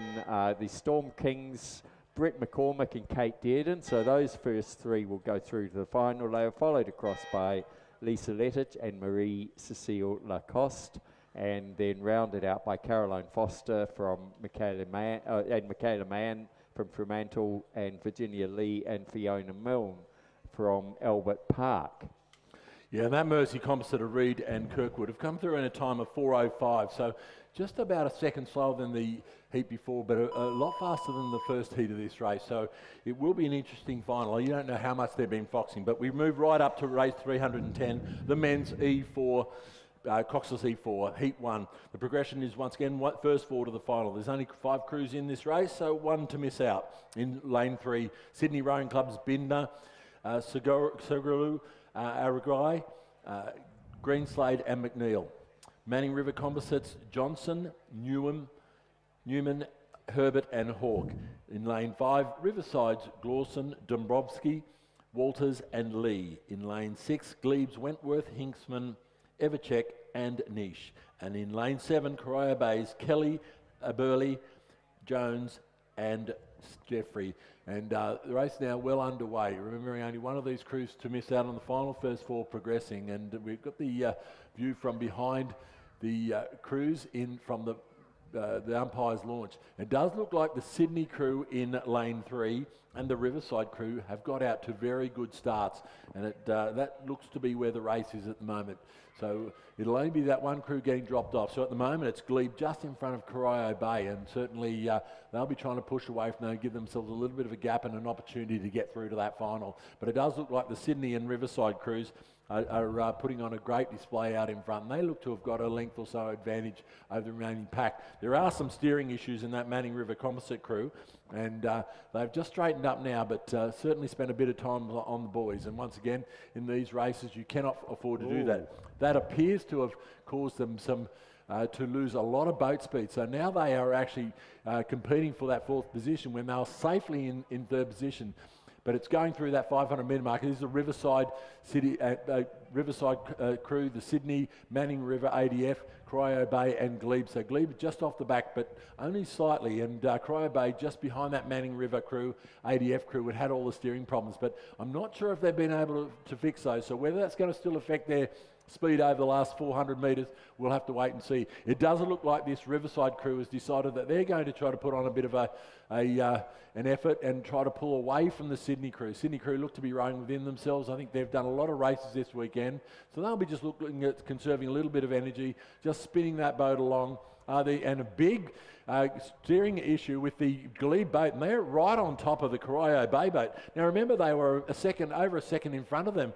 Speaker 5: the Storm Kings, Britt McCormick and Kate Dearden. So those first 3 will go through to the final. They are followed across by Lisa Letich and Marie Cecile Lacoste, and then rounded out by Caroline Foster from Michaela Mann from Fremantle, and Virginia Lee and Fiona Milne from Albert Park.
Speaker 1: Yeah, and that Mersey Composite of Reid and Kirkwood have come through in a time of 4:05, so just about a second slower than the heat before, but a lot faster than the first heat of this race. So it will be an interesting final. You don't know how much they've been foxing, but we move right up to race 310, the men's E4, coxless E4, heat 1. The progression is once again first 4 to the final. There's only 5 crews in this race, so 1 to miss out. In lane 3, Sydney Rowing Club's Binder, Suguru, Aragai, Greenslade and McNeil. Manning River Composites, Johnson, Newman, Herbert and Hawke. In lane 5, Riverside's Glawson, Dombrowski, Walters and Lee. In lane 6, Glebes, Wentworth, Hinksman, Evercheck and Niche. And in lane 7, Corio Bay's Kelly, Burley, Jones and Jeffrey. And the race now well underway. Remembering only one of these crews to miss out on the final, first 4 progressing. And we've got the view from behind the crews in from the umpire's launch. It does look like the Sydney crew in lane 3 and the Riverside crew have got out to very good starts. And that looks to be where the race is at the moment. So it'll only be that one crew getting dropped off. So at the moment, it's Glebe just in front of Corio Bay, and certainly they'll be trying to push away from there, give themselves a little bit of a gap and an opportunity to get through to that final. But it does look like the Sydney and Riverside crews are putting on a great display out in front, and they look to have got a length or so advantage over the remaining pack. There are some steering issues in that Manning River Composite crew, and they've just straightened up now, but certainly spent a bit of time on the boys. And once again, in these races, you cannot afford to do that. That appears to have caused them to lose a lot of boat speed. So now they are actually competing for that 4th position when they were safely in 3rd position. but it's going through that 500 metre mark. This is the Riverside City, Riverside crew, the Sydney, Manning River, ADF, Cryo Bay and Glebe. So Glebe just off the back, but only slightly, and Cryo Bay just behind that Manning River crew, ADF crew, had all the steering problems, but I'm not sure if they've been able to fix those. So whether that's going to still affect their speed over the last 400 metres, we'll have to wait and see. It doesn't look like this Riverside crew has decided that they're going to try to put on a bit of an effort and try to pull away from the Sydney crew. Sydney crew look to be rowing within themselves. I think they've done a lot of races this weekend, so they'll be just looking at conserving a little bit of energy, just spinning that boat along. And a big steering issue with the Glebe boat, and they're right on top of the Cryo Bay boat. Now remember, they were over a second in front of them,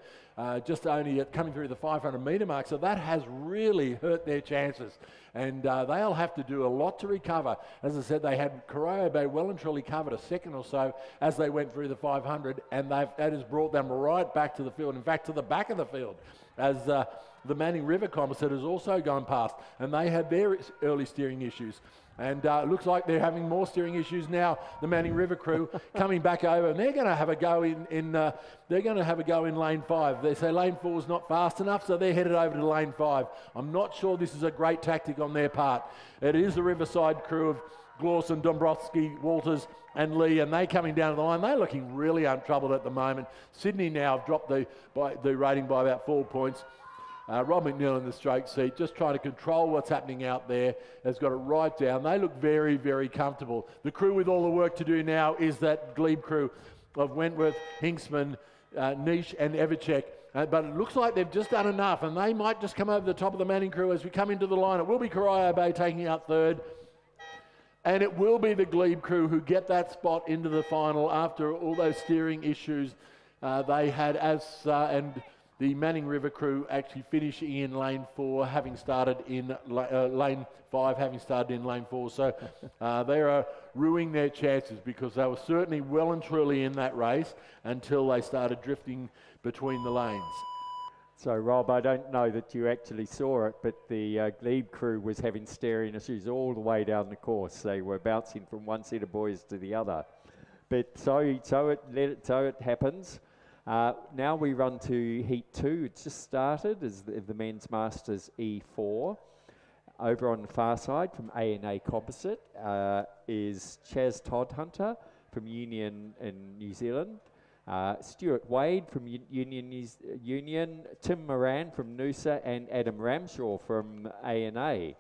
Speaker 1: just only coming through the 500 metre mark, so that has really hurt their chances, and they'll have to do a lot to recover. As I said, they had Cryo Bay well and truly covered a second or so as they went through the 500, and that has brought them right back to the field, in fact to the back of the field, as the Manning River composite has also gone past, and they had their early steering issues. And it looks like they're having more steering issues now. The Manning River crew coming back over, and they're going to have a go in lane 5. They say lane 4 is not fast enough, so they're headed over to lane 5. I'm not sure this is a great tactic on their part. It is the Riverside crew of Glawson, Dombrowski, Walters and Lee, and they coming down the line. They're looking really untroubled at the moment. Sydney now have dropped the rating by about 4 points. Rob McNeil in the stroke seat, just trying to control what's happening out there, has got it right down. They look very, very comfortable. The crew with all the work to do now is that Glebe crew of Wentworth, Hinksman, Niche and Evercheck. But it looks like they've just done enough, and they might just come over the top of the Manning crew as we come into the line. It will be Cryo Bay taking out third, and it will be the Glebe crew who get that spot into the final after all those steering issues they had, and the Manning River crew actually finishing in lane 4, having started in lane 5, having started in lane 4. So they are ruining their chances, because they were certainly well and truly in that race until they started drifting between the lanes.
Speaker 5: So Rob, I don't know that you actually saw it, but the Glebe crew was having steering issues all the way down the course. They were bouncing from one set of boys to the other. But so it happens. Now we run to Heat 2. It's just started as the Men's Masters E4. Over on the far side from A&A Composite is Chaz Toddhunter from Union in New Zealand, Stuart Wade from Union, Tim Moran from Noosa, and Adam Ramshaw from A&A.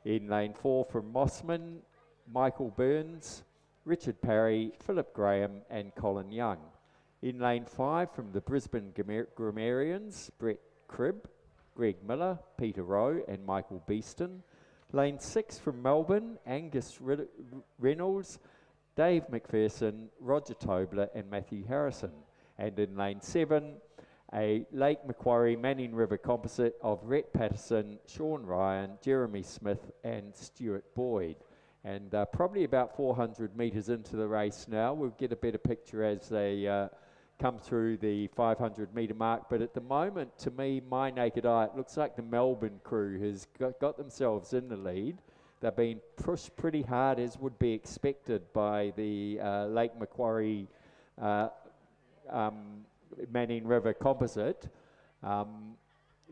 Speaker 5: In lane 4 from Mossman, Michael Burns, Richard Parry, Philip Graham and Colin Young. In lane 5 from the Brisbane Grammarians, Brett Cribb, Greg Miller, Peter Rowe and Michael Beeston. Lane 6 from Melbourne, Angus Reynolds, Dave McPherson, Roger Tobler and Matthew Harrison. And in lane 7, a Lake Macquarie Manning River composite of Rhett Patterson, Sean Ryan, Jeremy Smith and Stuart Boyd. And probably about 400 metres into the race now. We'll get a better picture as they come through the 500 metre mark, but at the moment, to me, my naked eye, it looks like the Melbourne crew has got themselves in the lead. They're being pushed pretty hard, as would be expected by the Lake Macquarie Manning River composite.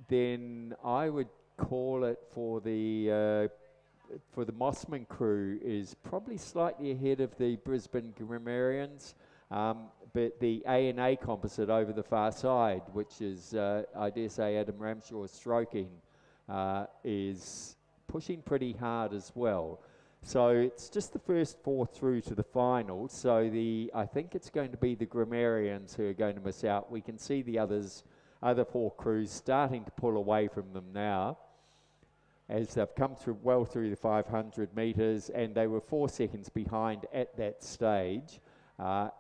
Speaker 5: Then I would call it for the Mossman crew is probably slightly ahead of the Brisbane Grammarians. But the A&A composite over the far side, which is, I dare say, Adam Ramshaw's stroking, is pushing pretty hard as well. So it's just the first 4 through to the final. So I think it's going to be the Grammarians who are going to miss out. We can see the other 4 crews starting to pull away from them now, as they've come well through the 500 metres, and they were 4 seconds behind at that stage.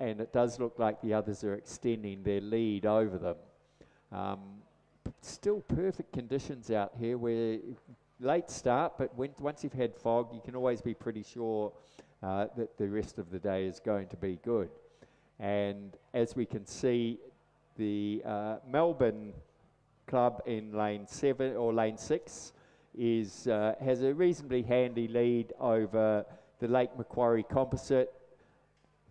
Speaker 5: And it does look like the others are extending their lead over them. Still perfect conditions out here. We're late start, but once you've had fog, you can always be pretty sure that the rest of the day is going to be good. And as we can see, the Melbourne club in lane 7 or lane 6 has a reasonably handy lead over the Lake Macquarie composite.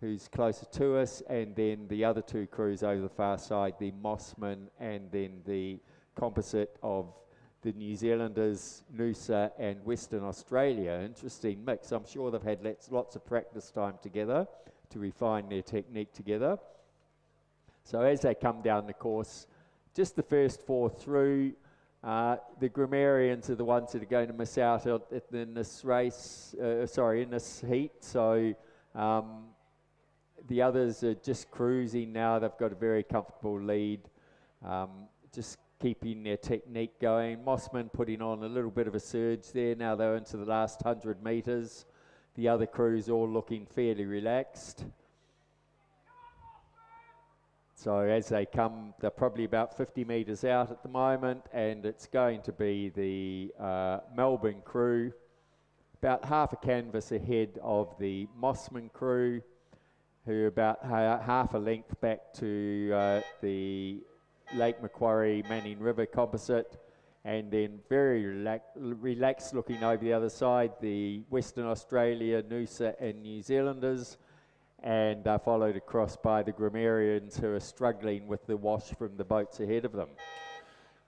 Speaker 5: who's closer to us, and then the other two crews over the far side, the Mossman and then the composite of the New Zealanders, Noosa and Western Australia. Interesting mix. I'm sure they've had lots of practice time together to refine their technique together. So as they come down the course, just the first 4 through, the grammarians are the ones that are going to miss out in this race, in this heat. So the others are just cruising now. They've got a very comfortable lead, just keeping their technique going. Mossman putting on a little bit of a surge there. Now they're into the last 100 metres. The other crews all looking fairly relaxed. So as they come, they're probably about 50 metres out at the moment, and it's going to be the Melbourne crew, about half a canvas ahead of the Mossman crew, who are about half a length back to the Lake Macquarie Manning River composite, and then very relaxed looking over the other side, the Western Australia, Noosa and New Zealanders, and followed across by the grammarians, who are struggling with the wash from the boats ahead of them.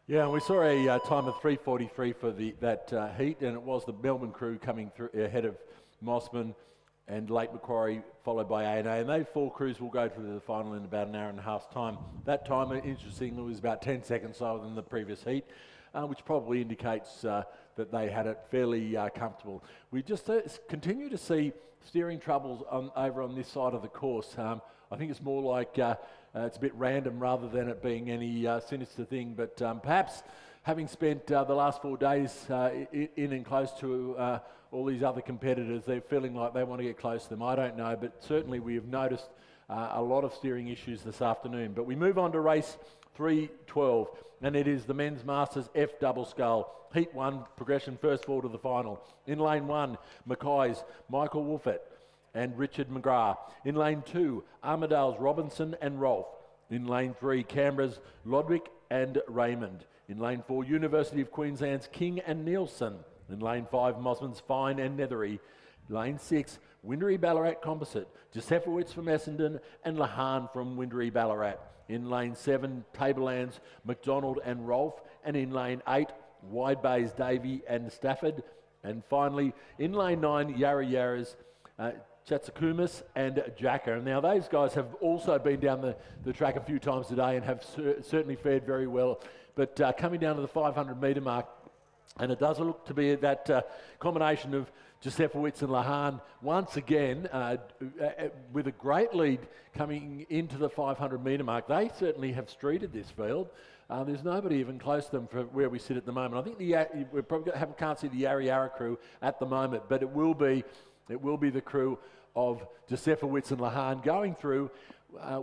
Speaker 1: Yeah, and we saw a time of 3:43 for that heat, and it was the Melbourne crew coming through ahead of Mossman and Lake Macquarie, followed by A&A, and those 4 crews will go through the final in about an hour and a half's time. That time, interestingly, was about 10 seconds slower than the previous heat, which probably indicates that they had it fairly comfortable. We just continue to see steering troubles over on this side of the course. I think it's more like it's a bit random rather than it being any sinister thing, but perhaps having spent the last 4 days in and close to all these other competitors, they're feeling like they want to get close to them. I don't know, but certainly we have noticed a lot of steering issues this afternoon. But we move on to race 3:12, and it is the Men's Masters F double scull. Heat 1, progression first fall to the final. In lane 1, Mackay's Michael Wolfett and Richard McGrath. In lane 2, Armadale's Robinson and Rolfe. In lane 3, Canberra's Lodwick and Raymond. In lane 4, University of Queensland's King and Nielsen. In lane 5, Mossman's Fine and Nethery. Lane 6, Windery Ballarat Composite, Josefowitz from Essendon and Lahan from Windery Ballarat. In lane 7, Tablelands, McDonald and Rolfe. And in lane 8, Wide Bay's Davey and Stafford. And finally, in lane 9, Yarra Yarra's Chatsakumis and Jacker. And now those guys have also been down the track a few times today and have certainly fared very well. But coming down to the 500 metre mark, and it does look to be that combination of Josefowitz and Lahan once again with a great lead coming into the 500 metre mark. They certainly have streeted this field. There's nobody even close to them for where we sit at the moment. I think we probably can't see the Yarra Yarra crew at the moment, but it will be the crew of Josefowitz and Lahan going through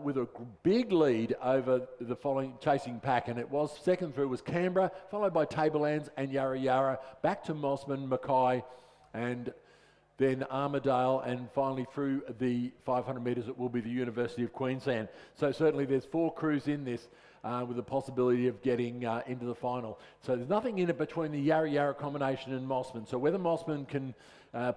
Speaker 1: with a big lead over the following chasing pack, and it was second through was Canberra, followed by Tablelands and Yarra Yarra, back to Mossman, Mackay, and then Armadale, and finally through the 500 metres it will be the University of Queensland. So certainly there's 4 crews in this with the possibility of getting into the final. So there's nothing in it between the Yarra Yarra combination and Mossman. So whether Mossman can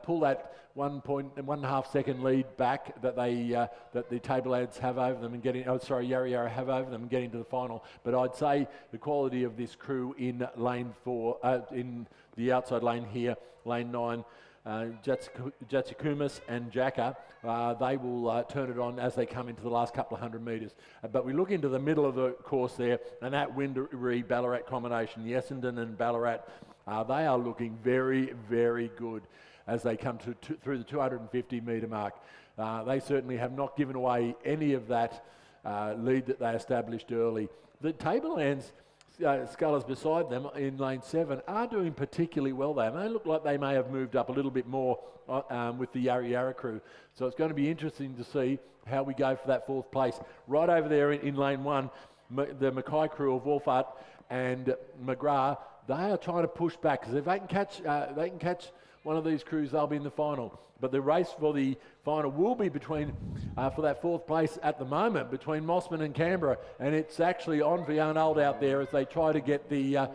Speaker 1: pull that 1.5 second lead back that the Tablelands have over them and Yarra Yarra have over them and get into the final. But I'd say the quality of this crew in lane 4, in the outside lane here, lane 9, Jatsakumis and Jacker, they will turn it on as they come into the last couple of 100 metres. But we look into the middle of the course there, and that Windery Ballarat combination, the Essendon and Ballarat, they are looking very, very good as they come through the 250 metre mark. They certainly have not given away any of that lead that they established early. The Tablelands scullers beside them in lane 7 are doing particularly well there. They look like they may have moved up a little bit more with the Yarra Yarra crew. So it's going to be interesting to see how we go for that 4th place. Right over there in lane 1, the Mackay crew of Wolfart and McGrath, they are trying to push back, because if they can catch one of these crews, they'll be in the final. But the race for the final will be between, for that 4th place at the moment, between Mossman and Canberra, and it's actually on for young old out there as they try to get the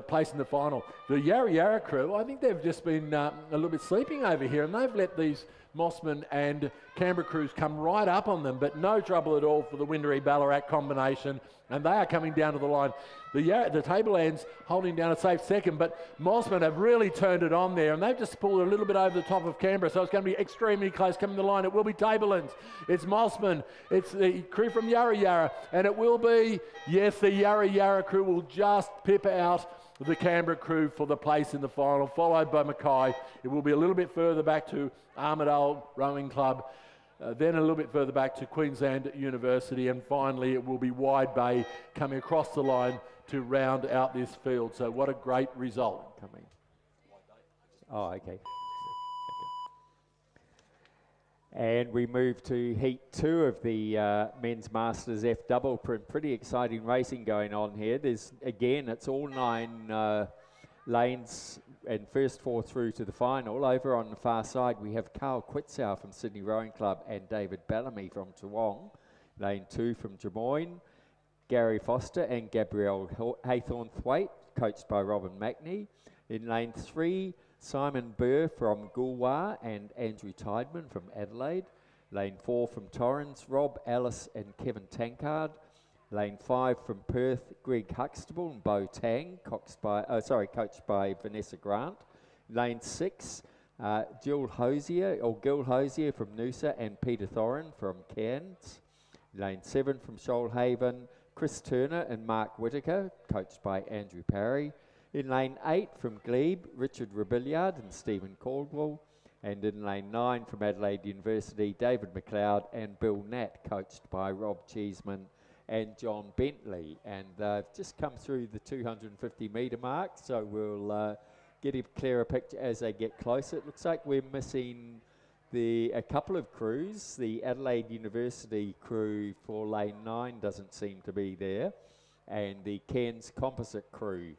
Speaker 1: place in the final. The Yarra Yarra crew, I think they've just been a little bit sleeping over here, and they've let these Mossman and Canberra crews come right up on them, but no trouble at all for the Windermere Ballarat combination, and they are coming down to the line. The Tablelands holding down a safe second, but Mossman have really turned it on there, and they've just pulled a little bit over the top of Canberra, so it's going to be extremely close coming to the line. It will be Tablelands, it's Mossman, it's the crew from Yarra Yarra, and it will be, yes, the Yarra Yarra crew will just pip out the Canberra crew for the place in the final, followed by Mackay. It will be a little bit further back to Armidale Rowing Club, then a little bit further back to Queensland University, and finally it will be Wide Bay coming across the line to round out this field. So what a great result.
Speaker 5: Coming. Oh, okay. And we move to Heat 2 of the Men's Masters F Double. Pretty exciting racing going on here. There's, again, it's all 9 lanes and first 4 through to the final. Over on the far side, we have Carl Quitzow from Sydney Rowing Club and David Bellamy from Toowong. Lane 2 from Drummoyne, Gary Foster and Gabrielle Haythornthwaite, coached by Robin Mackney. In lane 3, Simon Burr from Goolwa and Andrew Tideman from Adelaide. Lane 4 from Torrens, Rob Ellis and Kevin Tankard. Lane 5 from Perth, Greg Huxtable and Bo Tang, coached by Vanessa Grant. Lane 6, Gil Hosier from Noosa and Peter Thorin from Cairns. Lane 7 from Shoalhaven, Chris Turner and Mark Whitaker, coached by Andrew Parry. In lane 8 from Glebe, Richard Rebillard and Stephen Caldwell. And in lane 9 from Adelaide University, David McLeod and Bill Nat, coached by Rob Cheeseman and John Bentley. And they've just come through the 250 metre mark, so we'll get a clearer picture as they get closer. It looks like we're missing a couple of crews. The Adelaide University crew for lane 9 doesn't seem to be there, and the Cairns Composite crew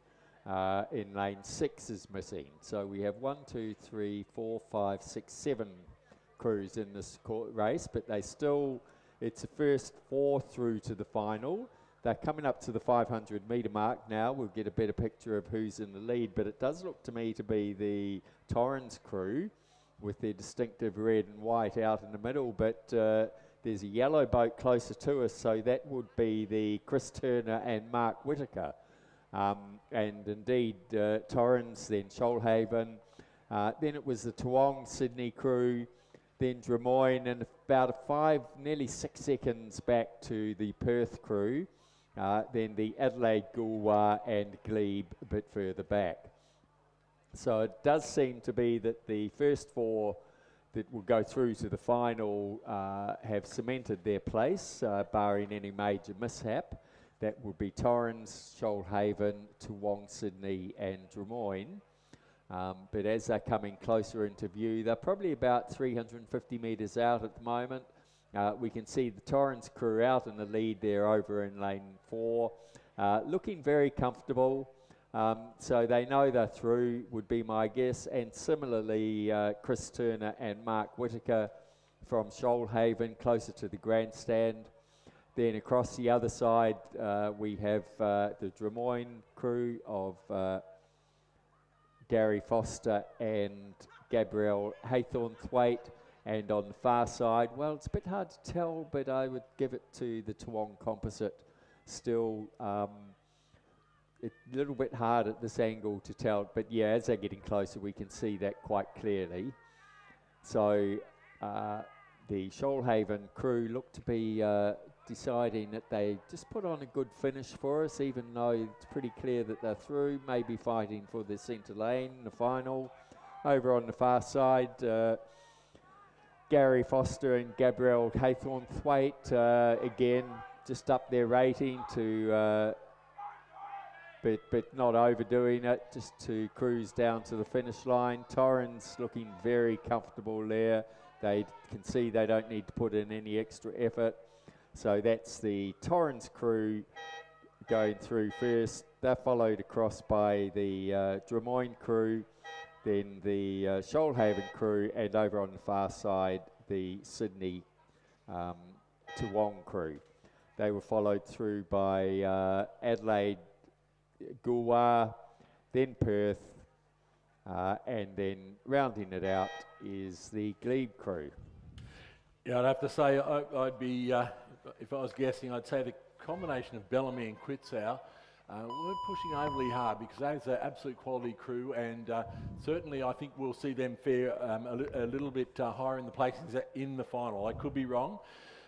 Speaker 5: in lane 6 is missing. So we have 1, 2, 3, 4, 5, 6, 7 crews in this race, but they still, it's the first 4 through to the final. They're coming up to the 500 metre mark now. We'll get a better picture of who's in the lead, but it does look to me to be the Torrens crew with their distinctive red and white out in the middle, but there's a yellow boat closer to us, so that would be the Chris Turner and Mark Whitaker. And indeed, Torrens, then Shoalhaven, then it was the Toowong Sydney crew, then Drummoyne, and about nearly 6 seconds back to the Perth crew, then the Adelaide Goolwa and Glebe a bit further back. So it does seem to be that the first 4 that will go through to the final have cemented their place, barring any major mishap. That would be Torrens, Shoalhaven, Toowong, Sydney and Drummoyne. But as they're coming closer into view, they're probably about 350 metres out at the moment. We can see the Torrens crew out in the lead there over in lane 4, looking very comfortable. So they know they're through, would be my guess. And similarly, Chris Turner and Mark Whitaker from Shoalhaven, closer to the grandstand. Then across the other side, we have the Drummoyne crew of Gary Foster and Gabrielle Haythornthwaite. And on the far side, well, it's a bit hard to tell, but I would give it to the Toowong Composite still. It's a little bit hard at this angle to tell, but yeah, as they're getting closer, we can see that quite clearly. So the Shoalhaven crew look to be deciding that they just put on a good finish for us, even though it's pretty clear that they're through, maybe fighting for the centre lane in the final. Over on the far side, Gary Foster and Gabrielle Haythornthwaite, again, just up their rating to, but not overdoing it, just to cruise down to the finish line. Torrens looking very comfortable there. They can see they don't need to put in any extra effort. So that's the Torrens crew going through first. They're followed across by the Drummoyne crew, then the Shoalhaven crew, and over on the far side, the Sydney Toowong crew. They were followed through by Adelaide Goolwa, then Perth, And then rounding it out is the Glebe crew.
Speaker 1: Yeah, I'd have to say I'd be, if I was guessing, I'd say the combination of Bellamy and Quitzow weren't pushing overly hard, because that is an absolute quality crew, and certainly I think we'll see them fare a little bit higher in the placings in the final. I could be wrong.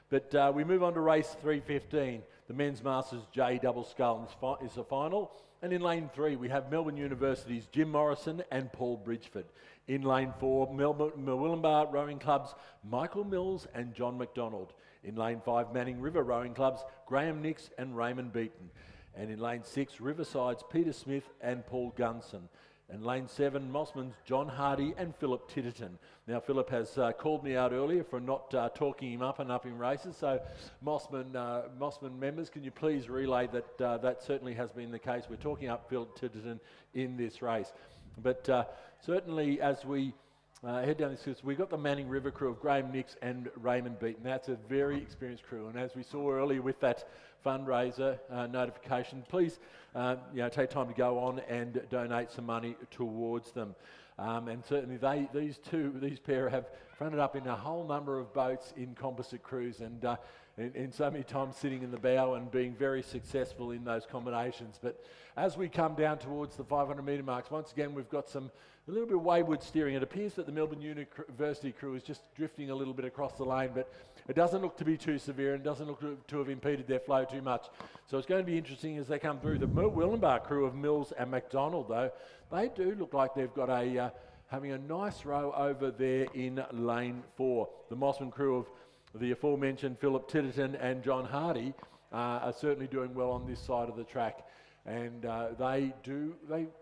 Speaker 1: But we move on to race 3:15, the Men's Masters J Double Scull is the final. And in lane 3, we have Melbourne University's Jim Morrison and Paul Bridgeford. In lane 4, Murwillumbah Rowing Club's Michael Mills and John McDonald. In lane 5, Manning River Rowing Club's Graham Nix and Raymond Beaton. And in lane 6, Riverside's Peter Smith and Paul Gunson. And lane 7, Mossman's John Hardy and Philip Titterton. Now, Philip has called me out earlier for not talking him up and up in races. So, Mossman members, can you please relay that that certainly has been the case. We're talking up Philip Titterton in this race. But certainly, as we head down this course, we've got the Manning River crew of Graham Nix and Raymond Beaton. That's a very experienced crew. And as we saw earlier with that fundraiser notification, please take time to go on and donate some money towards them. And certainly these pair have fronted up in a whole number of boats in composite crews, and in so many times sitting in the bow and being very successful in those combinations. But as we come down towards the 500 metre marks, once again we've got a little bit of wayward steering. It appears that the Melbourne University crew is just drifting a little bit across the lane, but it doesn't look to be too severe and doesn't look to have impeded their flow too much. So it's going to be interesting as they come through. The Murwillumbah crew of Mills and McDonald, though, they do look like they've got having a nice row over there in lane 4. The Mossman crew of the aforementioned Philip Titterton and John Hardy are certainly doing well on this side of the track. And they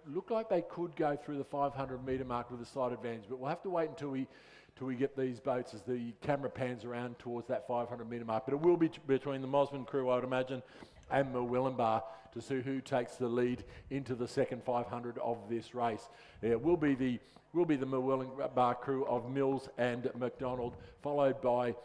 Speaker 1: look like they could go through the 500 metre mark with a slight advantage, but we'll have to wait until we get these boats as the camera pans around towards that 500 metre mark. But it will be between the Mossman crew, I would imagine, and Murwillumbah to see who takes the lead into the second 500 of this race. It will be the Murwillumbah crew of Mills and McDonald, followed by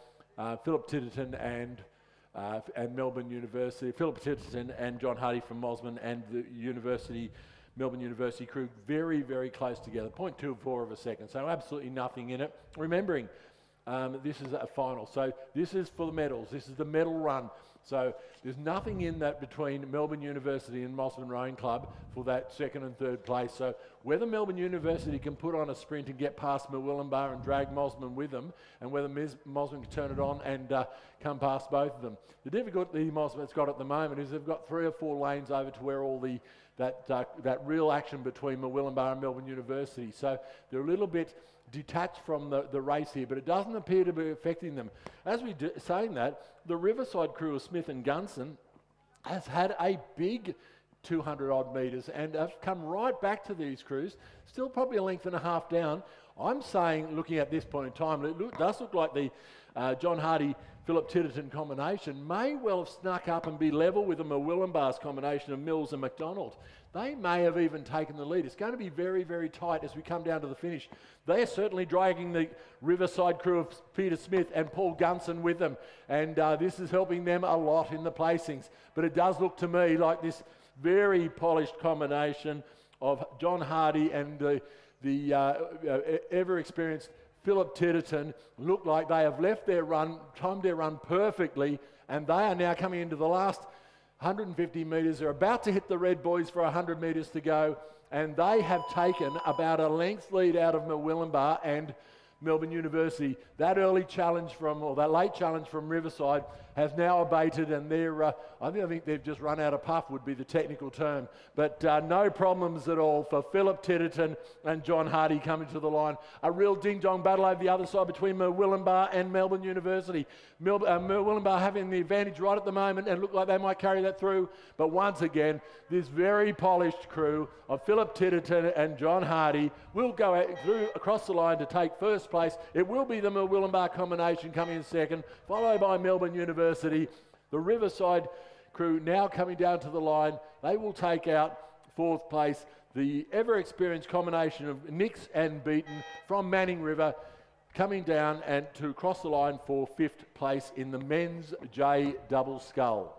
Speaker 1: Philip Titterton and Melbourne University, Philip Titterton and John Hardy from Mossman, and the Melbourne University crew very, very close together, 0.24 of a second, so absolutely nothing in it. Remembering, this is a final, so this is for the medals, this is the medal run. So there's nothing in that between Melbourne University and Mossman Rowing Club for that second and third place. So whether Melbourne University can put on a sprint and get past Murwillumbah and drag Mossman with them, and whether Mossman can turn it on and come past both of them. The difficulty Mossman's got at the moment is they've got 3 or 4 lanes over to where all that real action between Murwillumbah and Melbourne University. So they're a little bit detached from the race here, but it doesn't appear to be affecting them. As we saying that, the Riverside crew of Smith and Gunson has had a big 200 odd metres and have come right back to these crews, still probably a length and a half down. I'm saying, looking at this point in time, it does look like the John Hardy Philip Titterton combination may well have snuck up and be level with the Murwillumbah's combination of Mills and McDonald. They may have even taken the lead. It's going to be very, very tight as we come down to the finish. They're certainly dragging the Riverside crew of Peter Smith and Paul Gunson with them, and this is helping them a lot in the placings. But it does look to me like this very polished combination of John Hardy and the ever-experienced Philip Titterton look like they have left their run, timed their run perfectly, and they are now coming into the last 150 metres. They're about to hit the red buoys for 100 metres to go, and they have taken about a length lead out of Murwillumbah and Melbourne University. That late challenge from Riverside has now abated, and I think they've just run out of puff would be the technical term. But no problems at all for Philip Titterton and John Hardy coming to the line. A real ding-dong battle over the other side between Murwillumbah and Melbourne University. Murwillumbah having the advantage right at the moment and look like they might carry that through. But once again, this very polished crew of Philip Titterton and John Hardy will go across the line to take first place. It will be the Murwillumbah combination coming in second, followed by Melbourne University. The Riverside crew now coming down to the line. They will take out fourth place. The ever-experienced combination of Nix and Beaton from Manning River coming down and to cross the line for fifth place in the men's J Double Scull.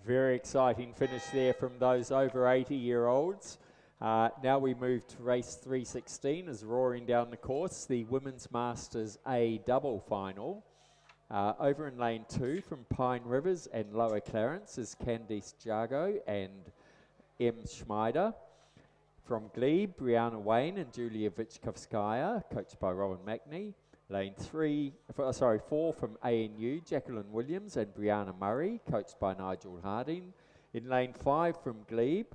Speaker 5: Very exciting finish there from those over 80-year-olds. Now we move to race 316 as roaring down the course, the Women's Masters A double final. Over in lane 2 from Pine Rivers and Lower Clarence is Candice Jago and M. Schmeider. From Glebe, Brianna Wayne and Julia Vichkovskaya, coached by Robin Mackney. Lane 4 from ANU, Jacqueline Williams and Brianna Murray, coached by Nigel Harding. In lane 5 from Glebe,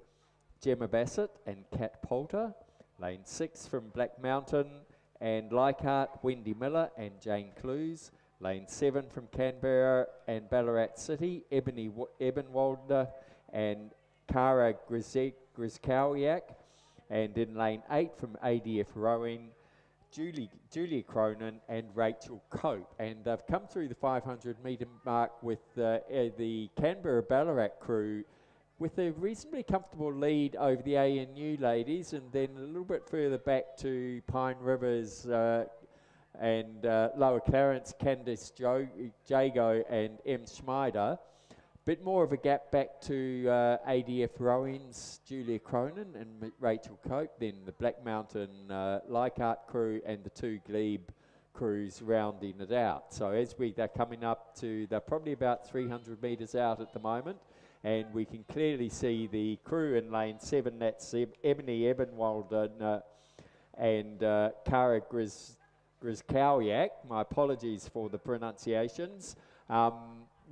Speaker 5: Gemma Bassett and Kat Poulter. Lane 6 from Black Mountain and Leichhardt, Wendy Miller and Jane Clues. Lane 7 from Canberra and Ballarat City, Ebony Ebenwalder and Cara Grizkowiak. And in lane 8 from ADF Rowing, Julia Cronin and Rachel Cope. And they've come through the 500 metre mark with the Canberra Ballarat crew with a reasonably comfortable lead over the ANU ladies, and then a little bit further back to Pine Rivers and Lower Clarence, Candice Jago and M. Schmeider. Bit more of a gap back to ADF Rowing's Julia Cronin and Rachel Cope, then the Black Mountain Leichhardt crew and the 2 Glebe crews rounding it out. So as they're coming up to, they're probably about 300 metres out at the moment, and we can clearly see the crew in lane 7, that's Ebony Ebenwald and Cara Grizkowiak. My apologies for the pronunciations.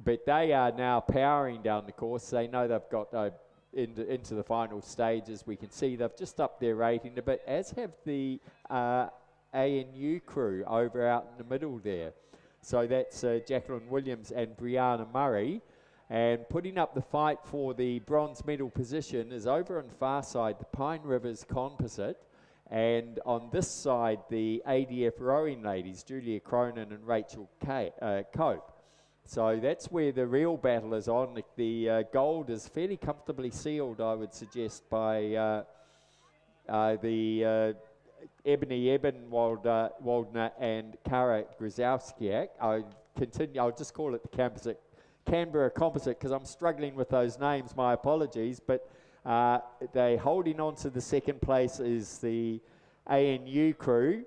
Speaker 5: But they are now powering down the course. They know they've got into the final stages. We can see they've just upped their rating a bit, as have the ANU crew over out in the middle there. So that's Jacqueline Williams and Brianna Murray. And putting up the fight for the bronze medal position is over on the far side, the Pine Rivers Composite. And on this side, the ADF Rowing ladies, Julia Cronin and Rachel Cope. So that's where the real battle is on. The gold is fairly comfortably sealed, I would suggest, by the Ebony Ebenwaldner and Cara Grizowskiak. I'll just call it the Canberra Composite, because I'm struggling with those names, my apologies. But they holding on to the second place is the ANU crew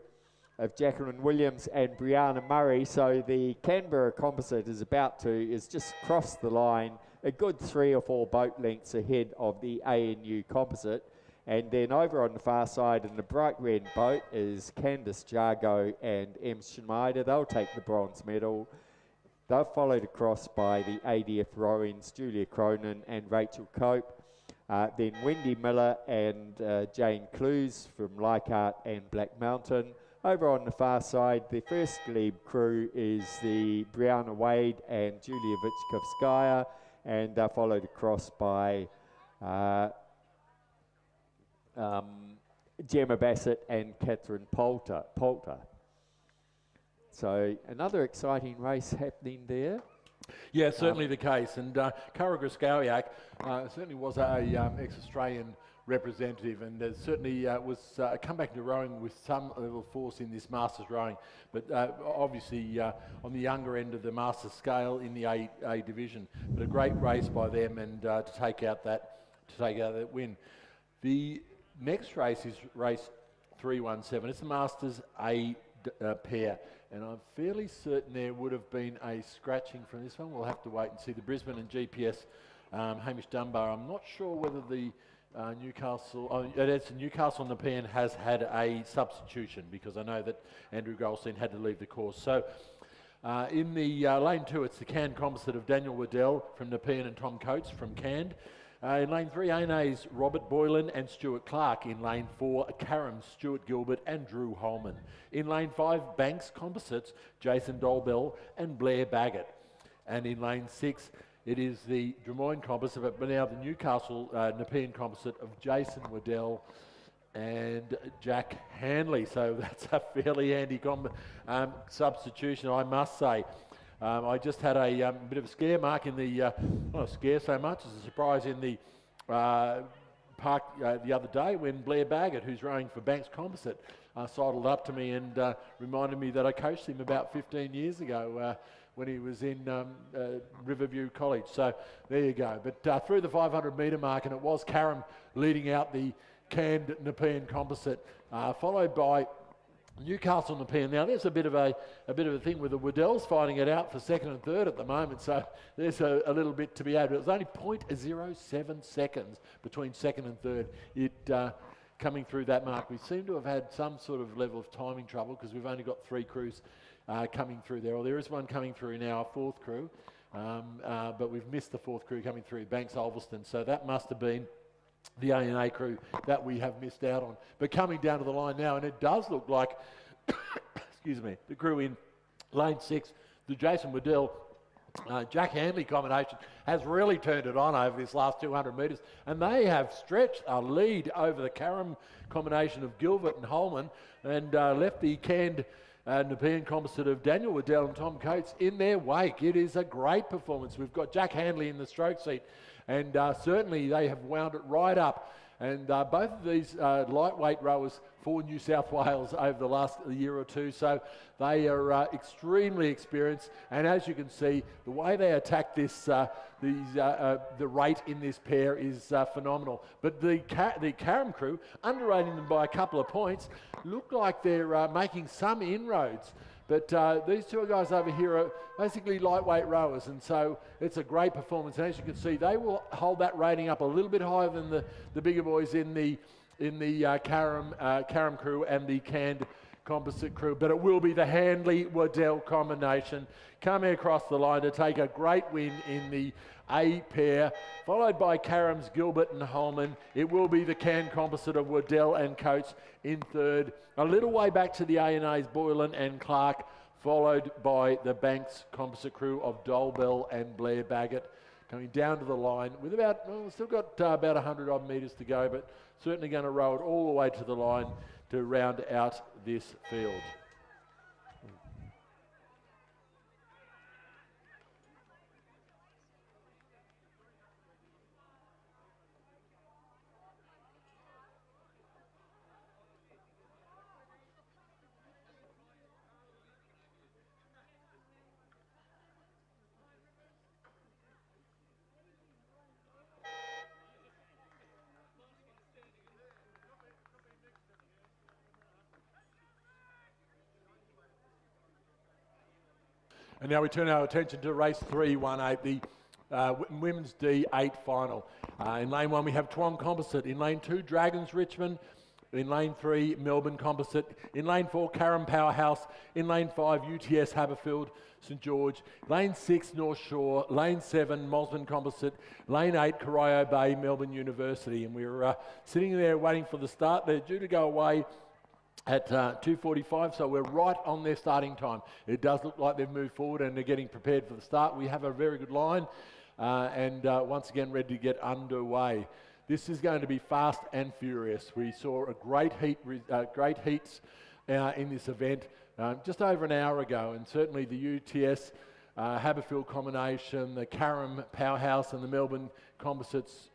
Speaker 5: of Jacqueline Williams and Brianna Murray. So the Canberra Composite is just crossed the line, a good 3 or 4 boat lengths ahead of the ANU Composite. And then over on the far side in the bright red boat is Candice Jago and M. Schneider. They'll take the bronze medal. They're followed across by the ADF Rowing's Julia Cronin and Rachel Cope. Then Wendy Miller and Jane Clues from Leichhardt and Black Mountain. Over on the far side, the first Glebe crew is the Brianna Wade and Julia Vichkovskaya, and they're followed across by Gemma Bassett and Catherine Poulter. So another exciting race happening there.
Speaker 1: Yeah, certainly the case. And Cara Grizkowiak certainly was a ex-Australian representative, and certainly was come back into rowing with some level of force in this Masters rowing, but obviously on the younger end of the Masters scale in the A division. But a great race by them, and to take out that win. The next race is race 317. It's the Masters A pair, and I'm fairly certain there would have been a scratching from this one. We'll have to wait and see. The Brisbane and GPS Hamish Dunbar. I'm not sure whether the Newcastle on the PN has had a substitution, because I know that Andrew Goldstein had to leave the course. So in the lane 2, it's the Cairn Composite of Daniel Waddell from Nepean and Tom Coates from Cairn. In lane 3, ANA's Robert Boylan and Stuart Clark. In lane 4, Karam, Stuart Gilbert and Drew Holman. In lane 5, Banks Composites, Jason Dolbell and Blair Baggett. And in lane 6, it is the Drummoyne Composite, but now the Newcastle Nepean Composite of Jason Waddell and Jack Hanley. So that's a fairly handy substitution, I must say. I just had a bit of a scare mark in the, not a scare so much as a surprise in the park the other day when Blair Baggett, who's rowing for Banks Composite, sidled up to me and reminded me that I coached him about 15 years ago when he was in Riverview College. So there you go. But through the 500 metre mark, and it was Karam leading out the
Speaker 6: canned Nepean composite, followed by Newcastle Nepean. Now there's a bit of a thing with the Waddell's fighting it out for second and third at the moment, so there's a little bit to be added. It was only 0.07 seconds between second and third. Coming through that mark, we seem to have had some sort of level of timing trouble because we've only got 3 crews coming through there. Well, there is one coming through now, a 4th crew, but we've missed the 4th crew coming through, Banks Ulverston. So that must have been the A&A crew that we have missed out on. But coming down to the line now, and it does look like, excuse me, the crew in lane 6, the Jason Waddell, Jack Handley combination has really turned it on over this last 200 metres, and they have stretched a lead over the Karam combination of Gilbert and Holman, and left the canned Nepean composite of Daniel Waddell and Tom Coates in their wake. It is a great performance. We've got Jack Handley in the stroke seat, and certainly they have wound it right up. And both of these lightweight rowers for New South Wales over the last year or two, so they are extremely experienced. And as you can see, the way they attack this, the rate in this pair is phenomenal. But the Karam crew, underrating them by a couple of points, look like they're making some inroads. But these two guys over here are basically lightweight rowers, and so it's a great performance. And as you can see, they will hold that rating up a little bit higher than the bigger boys in the Karam crew and the canned composite crew. But it will be the Handley-Waddell combination coming across the line to take a great win in the A pair, followed by Karam's Gilbert and Holman. It will be the canned composite of Waddell and Coates in third. A little way back to the A&A's Boylan and Clark, followed by the Banks composite crew of Dolbell and Blair Baggett, coming down to the line with still got about 100 odd metres to go, but certainly going to row it all the way to the line to round out this field. And now we turn our attention to race 318, the women's D8 final. In lane 1 we have Twom Composite. In lane 2, Dragons Richmond. In lane 3, Melbourne Composite. In lane 4, Karam Powerhouse. In lane 5, UTS Haberfield St George. Lane 6, North Shore. Lane 7, Mosman Composite. Lane 8, Corio Bay, Melbourne University. And we're sitting there waiting for the start. They're due to go away at 2:45, so we're right on their starting time. It does look like they've moved forward and they're getting prepared for the start. We have a very good line and once again ready to get underway. This is going to be fast and furious. We saw a great heats in this event just over an hour ago, and certainly the UTS Haberfield combination, the Karam Powerhouse and the Melbourne Composites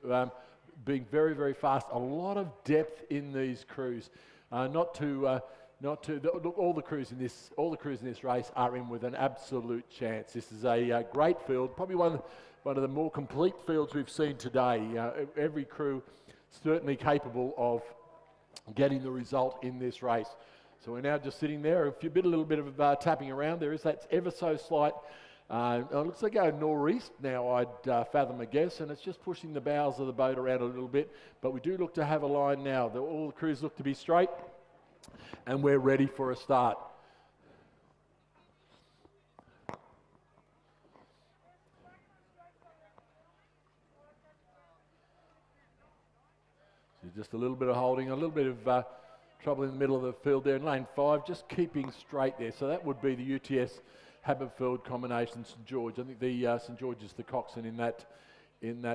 Speaker 6: being very, very fast. A lot of depth in these crews. Look, all the crews in this race are in with an absolute chance. This is a great field, probably one of the more complete fields we've seen today. Every crew certainly capable of getting the result in this race. So we're now just sitting there. A little bit of tapping around. There is that ever so slight. It looks like a nor'east now, I'd fathom a guess, and it's just pushing the bows of the boat around a little bit. But we do look to have a line now. All the crews look to be straight, and we're ready for a start. So just a little bit of holding, a little bit of trouble in the middle of the field there in lane 5, just keeping straight there. So that would be the UTS Haberfield combination St George. I think the St George is the coxswain in that.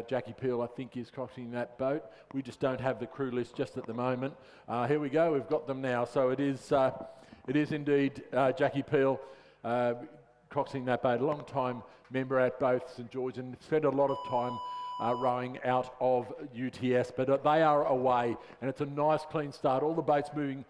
Speaker 6: Jackie Peel, I think, is coxing that boat. We just don't have the crew list just at the moment. Here we go. We've got them now. So it is indeed Jackie Peel coxing that boat. A long time member at both St George and spent a lot of time rowing out of UTS, but they are away, and it's a nice clean start. All the boats moving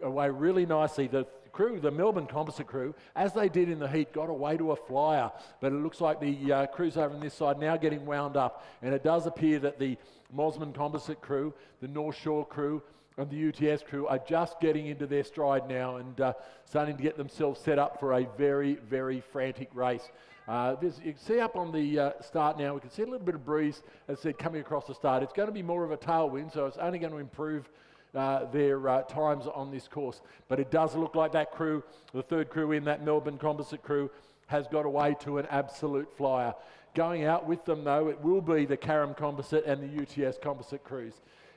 Speaker 6: away really nicely. The crew, the Melbourne Composite crew, as they did in the heat, got away to a flyer. But it looks like the crews over on this side now getting wound up. And it does appear that the Mosman Composite crew, the North Shore crew, and the UTS crew are just getting into their stride now and starting to get themselves set up for a very, very frantic race. You can see up on the start now, we can see a little bit of breeze, as I said, coming across the start. It's going to be more of a tailwind, so it's only going to improve their times on this course. But it does look like that crew, the third crew in, that Melbourne Composite crew, has got away to an absolute flyer. Going out with them, though, it will be the Carrum Composite and the UTS Composite crews.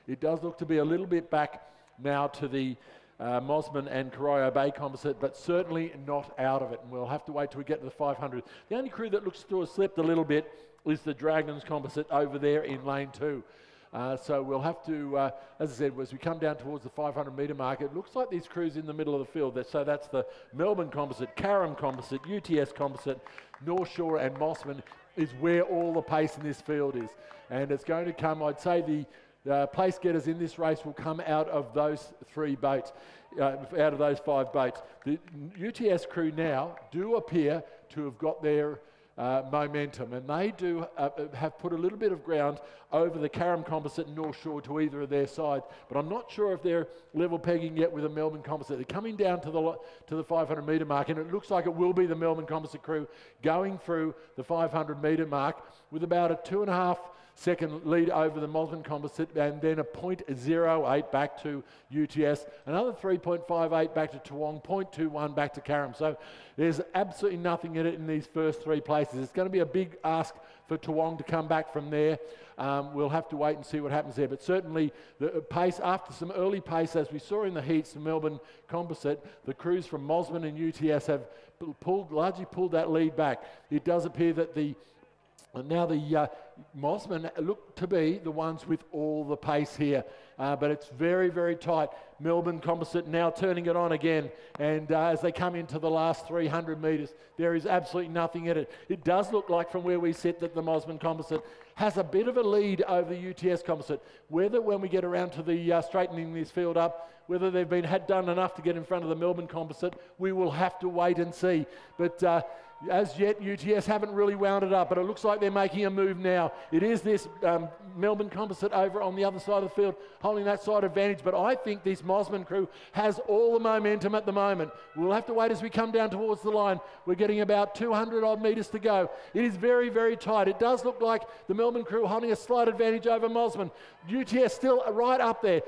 Speaker 6: It does look to be a little bit back now to the Mosman and Corio Bay Composite, but certainly not out of it. And we'll have to wait till we get to the 500. The only crew that looks to have slipped a little bit is the Dragons Composite over there in lane 2. So we'll have to, as I said, as we come down towards the 500 metre mark, it looks like these crews in the middle of the field. So that's the Melbourne Composite, Carrum Composite, UTS Composite, North Shore and Mosman is where all the pace in this field is. And it's going to come, I'd say the place getters in this race will come out of those 3 boats, out of those 5 boats. The UTS crew now do appear to have got their momentum, and they do have put a little bit of ground over the Carrum Composite and North Shore to either of their sides, but I'm not sure if they're level pegging yet with the Melbourne Composite. They're coming down to the 500 metre mark, and it looks like it will be the Melbourne Composite crew going through the 500 metre mark with about a 2.5 second lead over the Mosman Composite, and then a 0.08 back to UTS, another 3.58 back to Toowong, 0.21 back to Carrum. So there's absolutely nothing in it in these first 3 places. It's going to be a big ask for Toowong to come back from there. We'll have to wait and see what happens there, but certainly the pace, after some early pace, as we saw in the heats, the Melbourne Composite, the crews from Mosman and UTS have largely pulled that lead back. It does appear that now the Mosman look to be the ones with all the pace here, but it's very, very tight. Melbourne Composite now turning it on again, and as they come into the last 300 metres, there is absolutely nothing in it. It does look like from where we sit that the Mosman Composite has a bit of a lead over the UTS Composite. Whether when we get around to the straightening this field up, whether they've done enough to get in front of the Melbourne Composite, we will have to wait and see. But as yet, UTS haven't really wound it up, but it looks like they're making a move now. It is this Melbourne Composite over on the other side of the field holding that side advantage, but I think this Mosman crew has all the momentum at the moment. We'll have to wait as we come down towards the line. We're getting about 200 odd metres to go. It is very, very tight. It does look like the Melbourne crew holding a slight advantage over Mosman. UTS still right up there.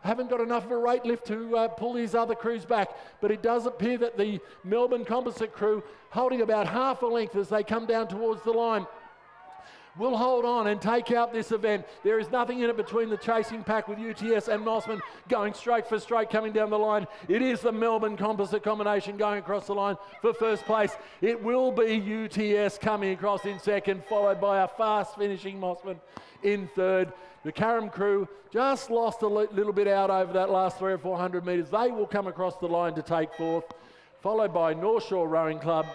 Speaker 6: Haven't got enough of a rate lift to pull these other crews back, but it does appear that the Melbourne Composite crew holding about half a length as they come down towards the line will hold on and take out this event. There is nothing in it between the chasing pack with UTS and Mosman going straight for straight coming down the line. It is the Melbourne Composite combination going across the line for first place. It will be UTS coming across in second, followed by a fast finishing Mosman in third. The Carrum crew just lost a little bit out over that last 300 or 400 metres. They will come across the line to take fourth, followed by North Shore Rowing Club.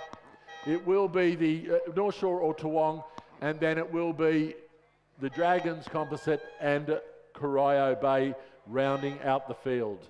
Speaker 6: It will be the North Shore or Toowong, and then it will be the Dragons Composite and Corio Bay rounding out the field.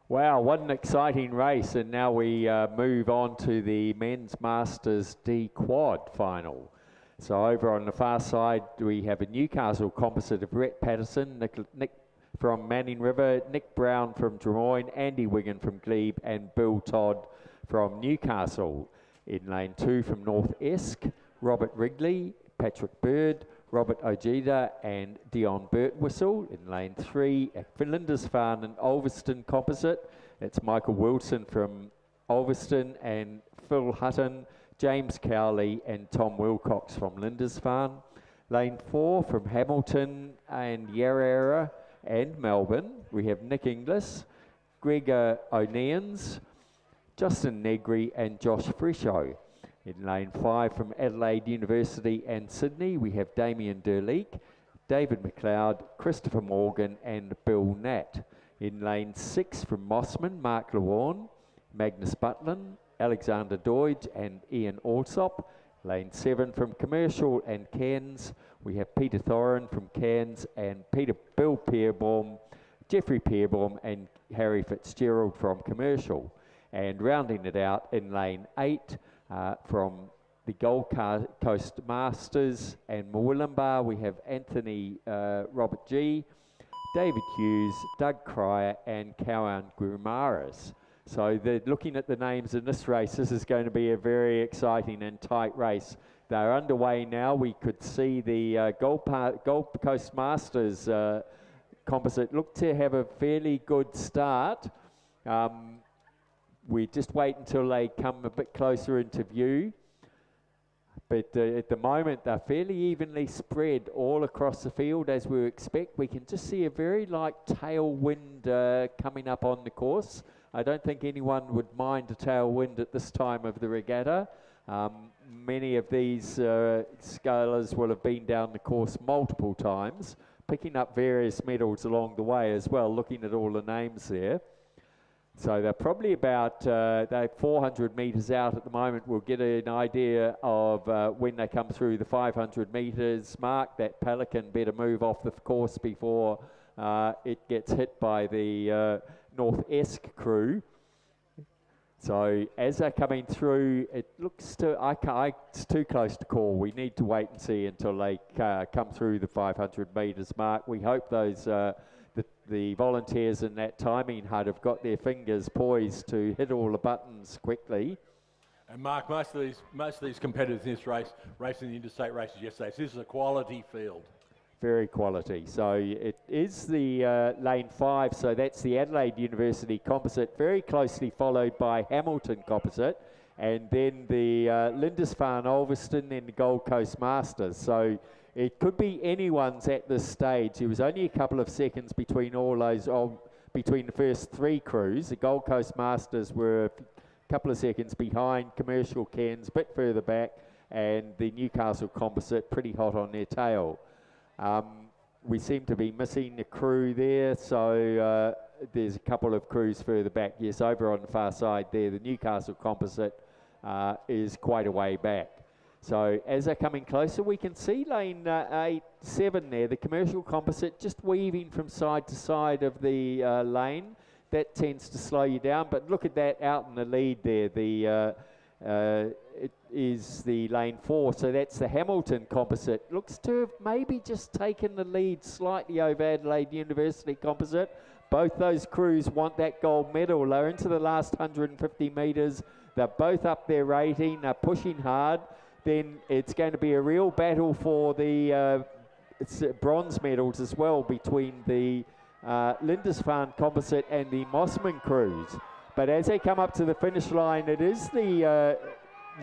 Speaker 5: Wow, what an exciting race. And now we move on to the Men's Masters D Quad final. So over on the far side, we have a Newcastle Composite of Brett Patterson, Nick from Manning River, Nick Brown from Drummoyne, Andy Wigan from Glebe, and Bill Todd from Newcastle. In lane 2 from North Esk, Robert Wrigley, Patrick Bird, Robert Ojeda and Dion Birtwhistle. In lane 3 at Lindisfarne and Ulverston Composite, it's Michael Wilson from Ulverston and Phil Hutton, James Cowley and Tom Wilcox from Lindisfarne. Lane 4 from Hamilton and Yarra and Melbourne, we have Nick Inglis, Gregor O'Neans, Justin Negri and Josh Fresho. In lane 5 from Adelaide University and Sydney, we have Damien Derleek, David McLeod, Christopher Morgan and Bill Natt. In lane 6 from Mosman, Mark Lewarne, Magnus Butlin, Alexander Doidge and Ian Alsop. Lane 7 from Commercial and Cairns, we have Peter Thorin from Cairns and Bill Peerbaum, Jeffrey Peerbaum and Harry Fitzgerald from Commercial. And rounding it out in lane 8 from the Gold Coast Masters and Murwillumbah, we have Anthony Robert G, David Hughes, Doug Cryer and Cowan Gumaras. So they're looking at the names in this race. This is going to be a very exciting and tight race. They're underway now. We could see the Gold Coast Masters composite look to have a fairly good start. We just wait until they come a bit closer into view. But at the moment, they're fairly evenly spread all across the field, as we expect. We can just see a very light tailwind coming up on the course. I don't think anyone would mind a tailwind at this time of the regatta. Many of these scalers will have been down the course multiple times, picking up various medals along the way as well, looking at all the names there. So they're probably about they're 400 metres out at the moment. We'll get an idea of when they come through the 500 metres mark. That Pelican better move off the course before it gets hit by the North Esk crew. So as they're coming through, it looks it's too close to call. We need to wait and see until they come through the 500 metres mark. We hope those the volunteers in that timing hut have got their fingers poised to hit all the buttons quickly.
Speaker 1: And Mark, most of these competitors in this race, racing the interstate races yesterday, so this is a quality field.
Speaker 5: Very quality. So it is the lane 5, so that's the Adelaide University composite, very closely followed by Hamilton composite, and then the Lindisfarne Ulverston and the Gold Coast Masters. So it could be anyone's at this stage. It was only a couple of seconds between all those, between the first 3 crews. The Gold Coast Masters were a couple of seconds behind, Commercial Cairns a bit further back, and the Newcastle composite pretty hot on their tail. We seem to be missing a crew there, so there's a couple of crews further back. Yes, over on the far side there, the Newcastle composite is quite a way back. So as they're coming closer, we can see lane 7 there, the Commercial composite, just weaving from side to side of the lane. That tends to slow you down, but look at that out in the lead there. It is the lane 4, so that's the Hamilton composite. Looks to have maybe just taken the lead slightly over Adelaide University composite. Both those crews want that gold medal. They're into the last 150 metres. They're both up their rating. They're pushing hard. Then it's going to be a real battle for the bronze medals as well between the Lindisfarne composite and the Mossman crews. But as they come up to the finish line, it is the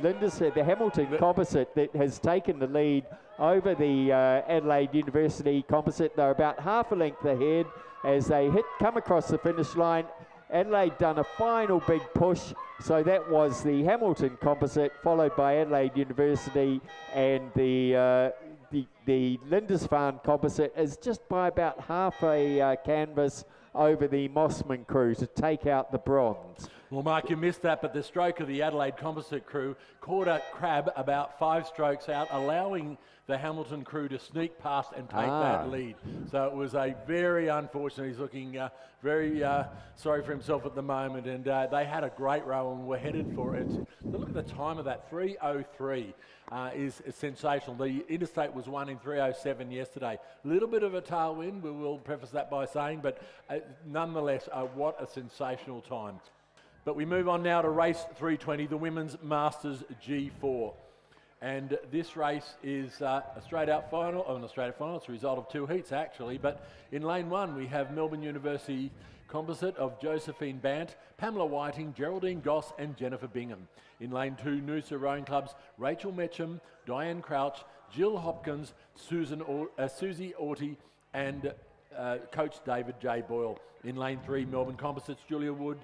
Speaker 5: the Hamilton composite that has taken the lead over the Adelaide University composite. They're about half a length ahead as they come across the finish line. Adelaide done a final big push, so that was the Hamilton composite, followed by Adelaide University, and the Lindisfarne composite is just by about half a canvas over the Mossman crew to take out the bronze.
Speaker 1: Well, Mark, you missed that, but the stroke of the Adelaide composite crew caught a crab about 5 strokes out, allowing the Hamilton crew to sneak past and take that lead. So it was a very unfortunate. He's looking very sorry for himself at the moment, and they had a great row and were headed for it. Look at the time of that, 3:03 is sensational. The interstate was won in 3:07 yesterday. A little bit of a tailwind, we will preface that by saying, but nonetheless, what a sensational time. But we move on now to race 320, the Women's Masters G4. And this race is a straight-out final. Oh, not a straight-out final, it's a result of 2 heats, actually. But in lane 1, we have Melbourne University composite of Josephine Bant, Pamela Whiting, Geraldine Goss and Jennifer Bingham. In lane 2, Noosa Rowing Club's Rachel Metcham, Diane Crouch, Jill Hopkins, Susie Orty and coach David J. Boyle. In lane 3, Melbourne composites Julia Wood,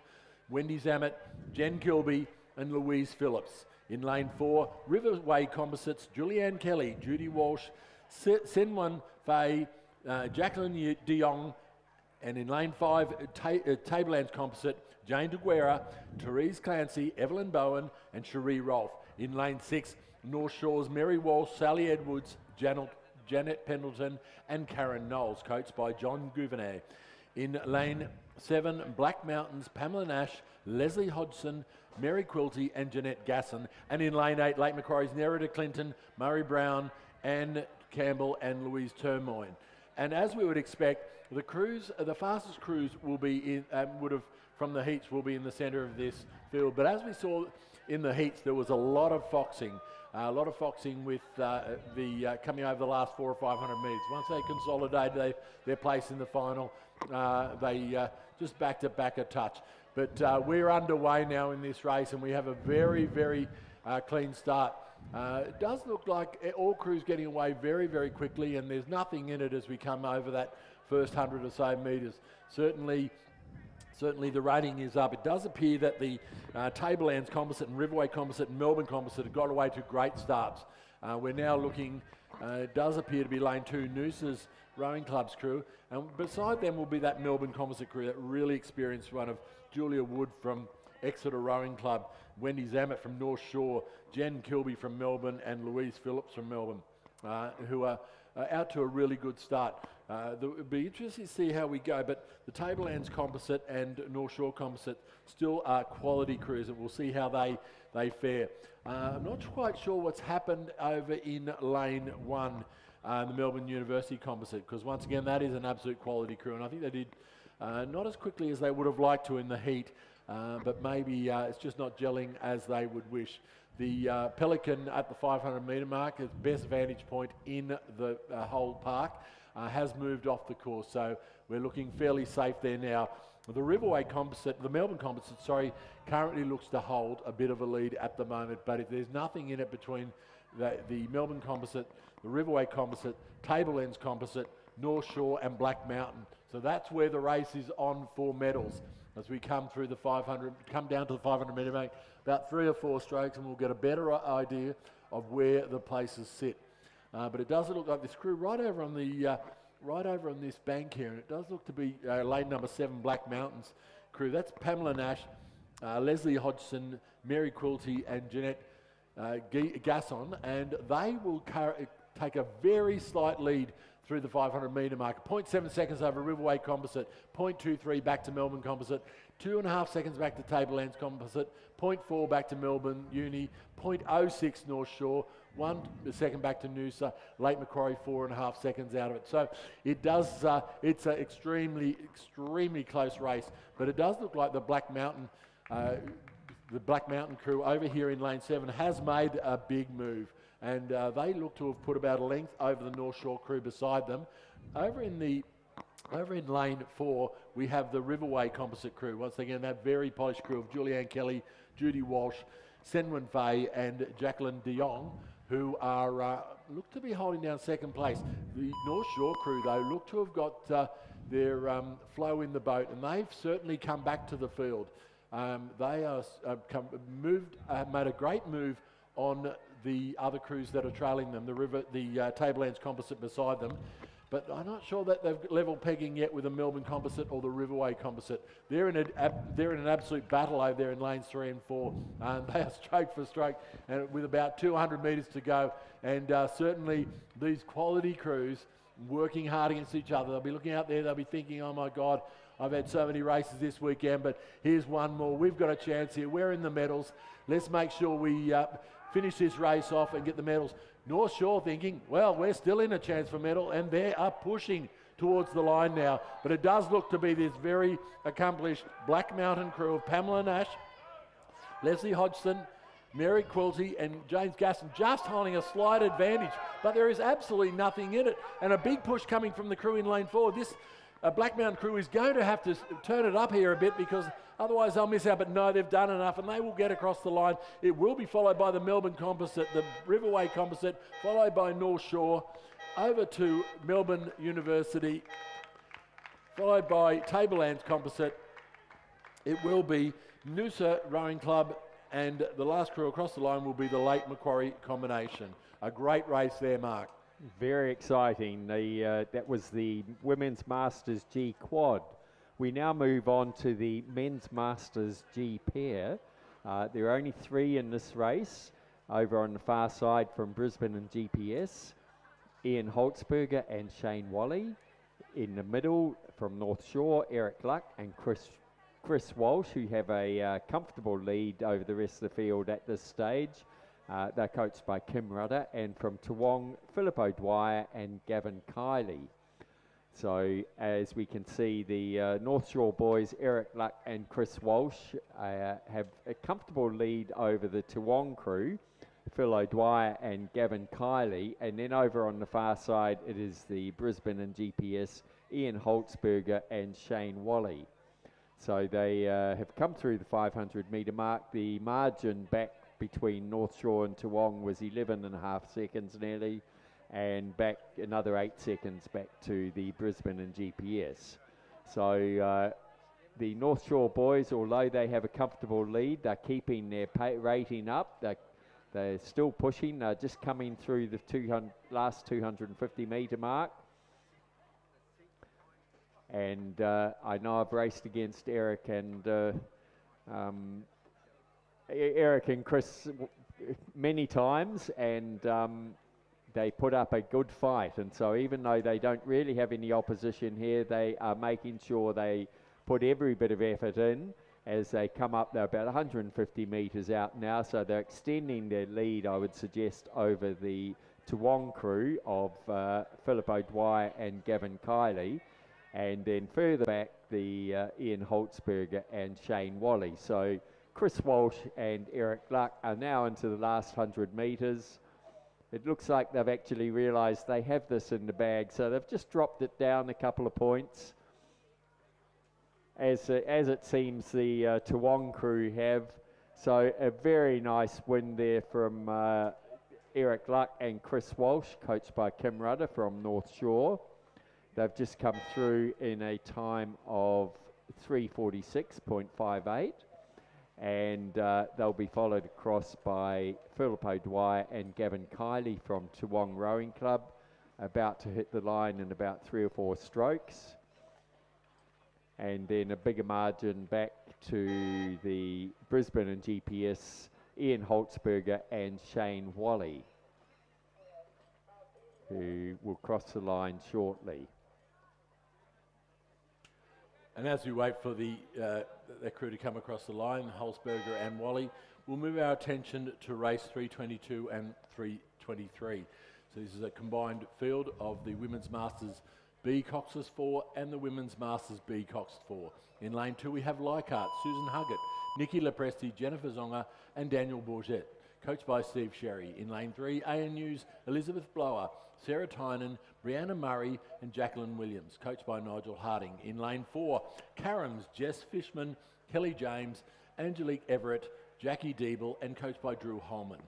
Speaker 1: Wendy Zammett, Jen Kilby and Louise Phillips. In lane 4, Riverway composites Julianne Kelly, Judy Walsh, Senwan Fay, Jacqueline de Jong, and in lane 5, Tablelands composite Jane DeGuerra, Therese Clancy, Evelyn Bowen and Cherie Rolfe. In lane 6, North Shore's Mary Walsh, Sally Edwards, Janet Pendleton and Karen Knowles, coached by John Gouvenet.
Speaker 6: In lane 7, Black Mountains, Pamela Nash, Leslie Hodgson, Mary Quilty and Jeanette Gasson. And in lane 8, Lake Macquarie's Nerida Clinton, Murray Brown, Anne Campbell and Louise Termoyne. And as we would expect, the crews, the fastest crews will be in, from the heats will be in the centre of this field. But as we saw in the heats, there was a lot of foxing. With coming over the last 400 or 500 metres. Once they consolidated their place in the final, they just backed it back a touch. But we're underway now in this race, and we have a very, very clean start. It does look like all crews getting away very, very quickly, and there's nothing in it as we come over that first 100 or so metres. Certainly the rating is up. It does appear that the Tablelands Composite and Riverway Composite and Melbourne Composite have got away to great starts. We're now looking, it does appear to be lane 2, Noosa's Rowing Club's crew. And beside them will be that Melbourne Composite crew, that really experienced one of Julia Wood from Exeter Rowing Club, Wendy Zammett from North Shore, Jen Kilby from Melbourne and Louise Phillips from Melbourne, who are out to a really good start. It'll be interesting to see how we go, but the Tablelands Composite and North Shore Composite still are quality crews, and we'll see how they fare. I'm not quite sure what's happened over in lane 1, the Melbourne University Composite, because once again that is an absolute quality crew, and I think they did not as quickly as they would have liked to in the heat, but maybe it's just not gelling as they would wish. The Pelican at the 500 metre mark, its best vantage point in the whole park, has moved off the course, so we're looking fairly safe there now. The Riverway Composite, the Melbourne Composite, sorry, currently looks to hold a bit of a lead at the moment, but if there's nothing in it between the Melbourne Composite, the Riverway Composite, Tablelands Composite, North Shore and Black Mountain. So that's where the race is on for medals. As we come through the 500, come down to the 500 metre mark, about 3 or 4 strokes, and we'll get a better idea of where the places sit. But it does look like this crew right over on this bank here, and it does look to be lane number 7, Black Mountains crew. That's Pamela Nash, Leslie Hodgson, Mary Quilty, and Jeanette Gasson, and they will take a very slight lead through the 500 metre mark. 0.7 seconds over Riverway Composite, 0.23 back to Melbourne Composite, 2.5 seconds back to Tablelands Composite, 0.4 back to Melbourne Uni, 0.06 North Shore, 1 second back to Noosa, Lake Macquarie 4.5 seconds out of it. So it does, it's an extremely, extremely close race, but it does look like the Black Mountain crew over here in lane 7 has made a big move. And they look to have put about a length over the North Shore crew beside them. Over in lane 4, we have the Riverway Composite crew. Once again, that very polished crew of Julianne Kelly, Judy Walsh, Senwin Fay and Jacqueline de Jong, who are look to be holding down second place. The North Shore crew, though, look to have got their flow in the boat, and they've certainly come back to the field. They are made a great move on the other crews that are trailing them, the Tablelands Composite beside them. But I'm not sure that they've level pegging yet with the Melbourne Composite or the Riverway Composite. They're in an absolute battle over there in lanes 3 and 4. They are stroke for stroke, and with about 200 metres to go. And certainly these quality crews working hard against each other. They'll be looking out there. They'll be thinking, "Oh my God, I've had so many races this weekend, but here's one more. We've got a chance here. We're in the medals. Let's make sure we finish this race off and get the medals." North Shore thinking, well, we're still in a chance for medal, and they are pushing towards the line now. But it does look to be this very accomplished Black Mountain crew of Pamela Nash, Leslie Hodgson, Mary Quilty and James Gasson just holding a slight advantage. But there is absolutely nothing in it. And a big push coming from the crew in lane 4. This Black Mountain crew is going to have to turn it up here a bit, because otherwise they'll miss out. But no, they've done enough and they will get across the line. It will be followed by the Melbourne Composite, the Riverway Composite, followed by North Shore, over to Melbourne University, followed by Tablelands Composite. It will be Noosa Rowing Club, and the last crew across the line will be the Lake Macquarie combination. A great race there, Mark.
Speaker 5: Very exciting. That was the Women's Masters G Quad. We now move on to the Men's Masters G Pair. There are only 3 in this race. Over on the far side from Brisbane and GPS, Ian Holtzberger and Shane Wally. In the middle, from North Shore, Eric Luck and Chris Walsh, who have a comfortable lead over the rest of the field at this stage. They're coached by Kim Rudder, and from Toowong, Philip O'Dwyer and Gavin Kiley. So as we can see, the North Shore boys, Eric Luck and Chris Walsh, have a comfortable lead over the Toowong crew, Phil O'Dwyer and Gavin Kiley. And then over on the far side, it is the Brisbane and GPS, Ian Holtzberger and Shane Wally. So they have come through the 500 metre mark. The margin back between North Shore and Toowong was 11.5 seconds nearly, and back another 8 seconds back to the Brisbane and GPS. So the North Shore boys, although they have a comfortable lead, they're keeping their rating up. They're still pushing. They're just coming through the last 250 metre mark. And I know I've raced against Eric and Chris many times, and they put up a good fight. And so even though they don't really have any opposition here, they are making sure they put every bit of effort in as they come up. They're about 150 metres out now, so they're extending their lead, I would suggest, over the Toowong crew of Philip O'Dwyer and Gavin Kiley. And then further back, the Ian Holtzberger and Shane Wally. So Chris Walsh and Eric Luck are now into the last 100 metres. It looks like they've actually realised they have this in the bag, so they've just dropped it down a couple of points. As it seems the Toowong crew have. So a very nice win there from Eric Luck and Chris Walsh, coached by Kim Rudder from North Shore. They've just come through in a time of 3:46.58, and they'll be followed across by Philip O'Dwyer and Gavin Kiley from Toowong Rowing Club, about to hit the line in about 3 or 4 strokes. And then a bigger margin back to the Brisbane and GPS, Ian Holtzberger and Shane Wally, who will cross the line shortly.
Speaker 1: And as we wait for the crew to come across the line, Holzberger and Wally, we'll move our attention to race 322 and 323. So this is a combined field of the Women's Masters B coxless 4 and the Women's Masters B coxed 4. In lane 2 we have Leichhardt, Susan Huggett, Nikki Lepresti, Jennifer Zonga and Daniel Bourget, coached by Steve Sherry. In lane 3, ANU's Elizabeth Blower, Sarah Tynan, Brianna Murray and Jacqueline Williams, coached by Nigel Harding. In lane 4, Karam's Jess Fishman, Kelly James, Angelique Everett, Jackie Diebel and coached by Drew Holman.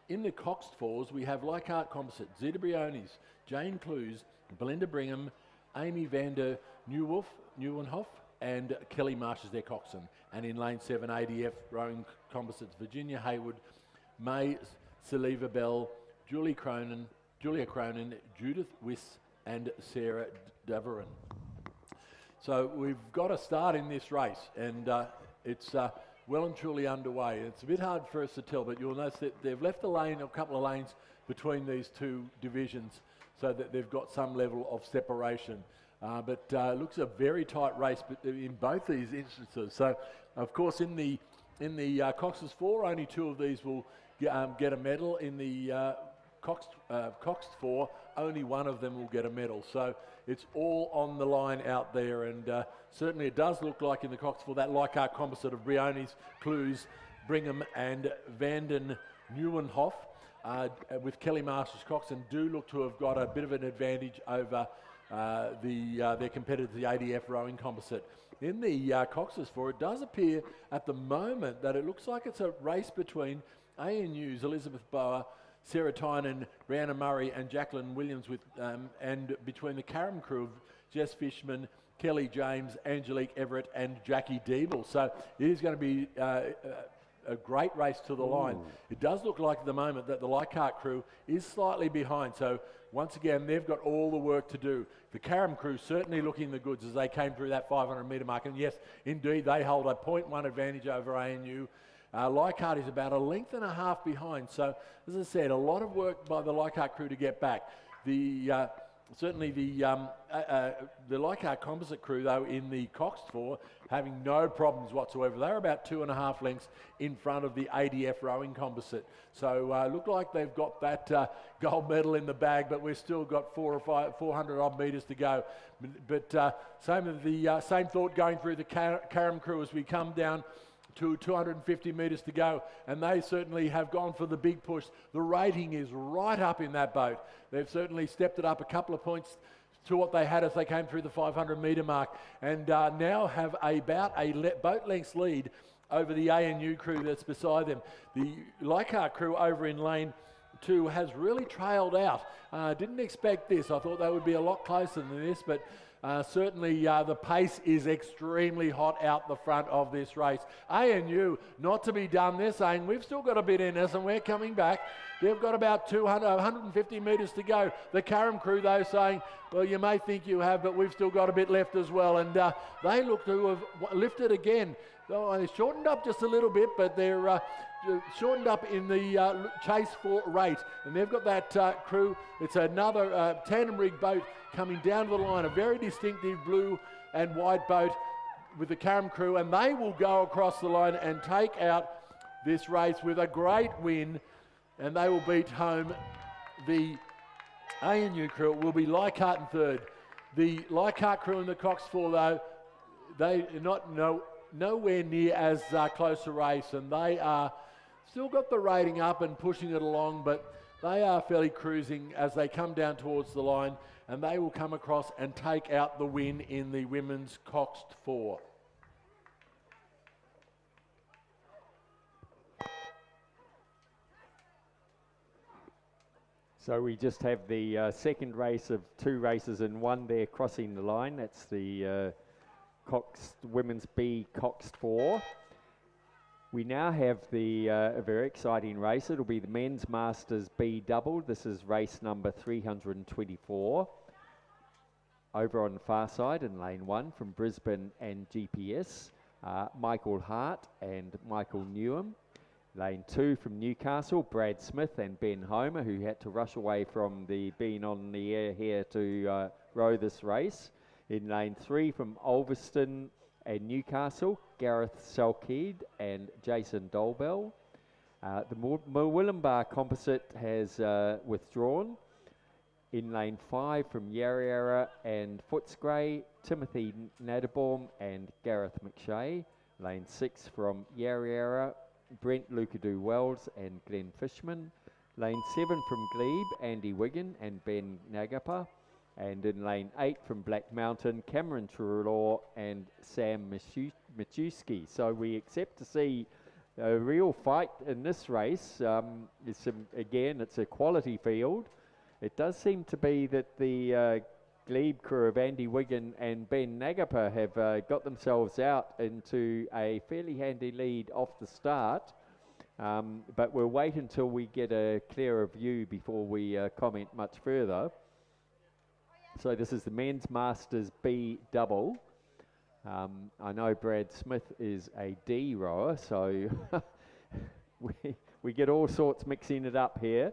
Speaker 1: In the coxed 4s we have Leichhardt Composite, Zita Briones, Jane Clues, Belinda Brigham, Amy Vander Nieuwenhof and Kelly Marsh as their coxswain. And in lane 7, ADF Rowing Composites, Virginia Hayward, May Saliva Bell, Julia Cronin, Judith Wiss and Sarah Daverin. So we've got a start in this race, and it's well and truly underway. It's a bit hard for us to tell, but you'll notice that they've left a lane, a couple of lanes between these two divisions, so that they've got some level of separation. But it looks a very tight race in both these instances. So, of course, in the coxless 4, only 2 of these will get a medal. In the coxed 4, only 1 of them will get a medal. So it's all on the line out there, and certainly it does look like in the coxed 4 that Leichhardt composite of Briones, Clues, Brigham and Vanden Nieuwenhof, with Kelly Marsh's coxswain, do look to have got a bit of an advantage over their competitors, the ADF Rowing Composite. In the coxless 4, it does appear at the moment that it looks like it's a race between ANU's Elizabeth Bower, Sarah Tynan, Brianna Murray and Jacqueline Williams, and between the Karam crew of Jess Fishman, Kelly James, Angelique Everett and Jackie Diebel. So it is going to be a great race to the line. It does look like at the moment that the Leichhardt crew is slightly behind. So once again, they've got all the work to do. The Karam crew certainly looking the goods as they came through that 500 metre mark. And yes, indeed, they hold a 0.1 advantage over ANU. Leichhardt is about 1.5 lengths behind. So, as I said, a lot of work by the Leichhardt crew to get back. The
Speaker 6: certainly the Leichhardt composite crew, though, in the coxed 4, having no problems whatsoever. They're about 2.5 lengths in front of the ADF rowing composite. So look like they've got that gold medal in the bag, but we've still got 400 odd metres to go. But same thought going through the Carrum crew as we come down to 250 metres to go, and they certainly have gone for the big push. The rating is right up in that boat. They've certainly stepped it up a couple of points to what they had as they came through the 500 metre mark, and now have about a boat length's lead over the ANU crew that's beside them. The Leichhardt crew over in lane 2 has really trailed out. Didn't expect this. I thought they would be a lot closer than this, but certainly the pace is extremely hot out the front of this race. ANU, not to be done, they're saying we've still got a bit in us and we're coming back. They've got about 150 metres to go. The Carrum crew, though, saying, well, you may think you have, but we've still got a bit left as well. And they look to have lifted again. Oh, they shortened up just a little bit, but they're shortened up in the chase for rate. And they've got that crew. It's another tandem rig boat coming down to the line, a very distinctive blue and white boat with the Carrum crew, and they will go across the line and take out this race with a great win, and they will beat home the ANU crew. It will be Leichhardt in third. The Leichhardt crew and the Cox 4, though, they are not nowhere near as close a race, and they are still got the rating up and pushing it along, but they are fairly cruising as they come down towards the line, and they will come across and take out the win in the women's Coxed 4.
Speaker 5: So we just have the second race of 2 races in one there crossing the line. That's the women's B Coxed 4. We now have a very exciting race. It'll be the men's Masters B double. This is race number 324. Over on the far side in lane 1 from Brisbane and GPS, Michael Hart and Michael Newham. Lane 2 from Newcastle, Brad Smith and Ben Homer, who had to rush away from being on the air here to row this race. In lane 3 from Ulverston and Newcastle, Gareth Salkeed and Jason Dolbell. The Murwillumbah composite has withdrawn. In lane 5 from Yarra Yarra and Footscray, Timothy Nadabaum and Gareth McShay. Lane 6 from Yarra Yarra, Brent Lucadoo Wells and Glenn Fishman. Lane 7 from Glebe, Andy Wiggin and Ben Nagapa. And in lane 8 from Black Mountain, Cameron Trelaw and Sam Machuski. So we accept to see a real fight in this race. Again, it's a quality field. It does seem to be that the Glebe crew of Andy Wiggin and Ben Nagapa have got themselves out into a fairly handy lead off the start. But we'll wait until we get a clearer view before we comment much further. So this is the men's Masters B double. I know Brad Smith is a D rower, so we get all sorts mixing it up here.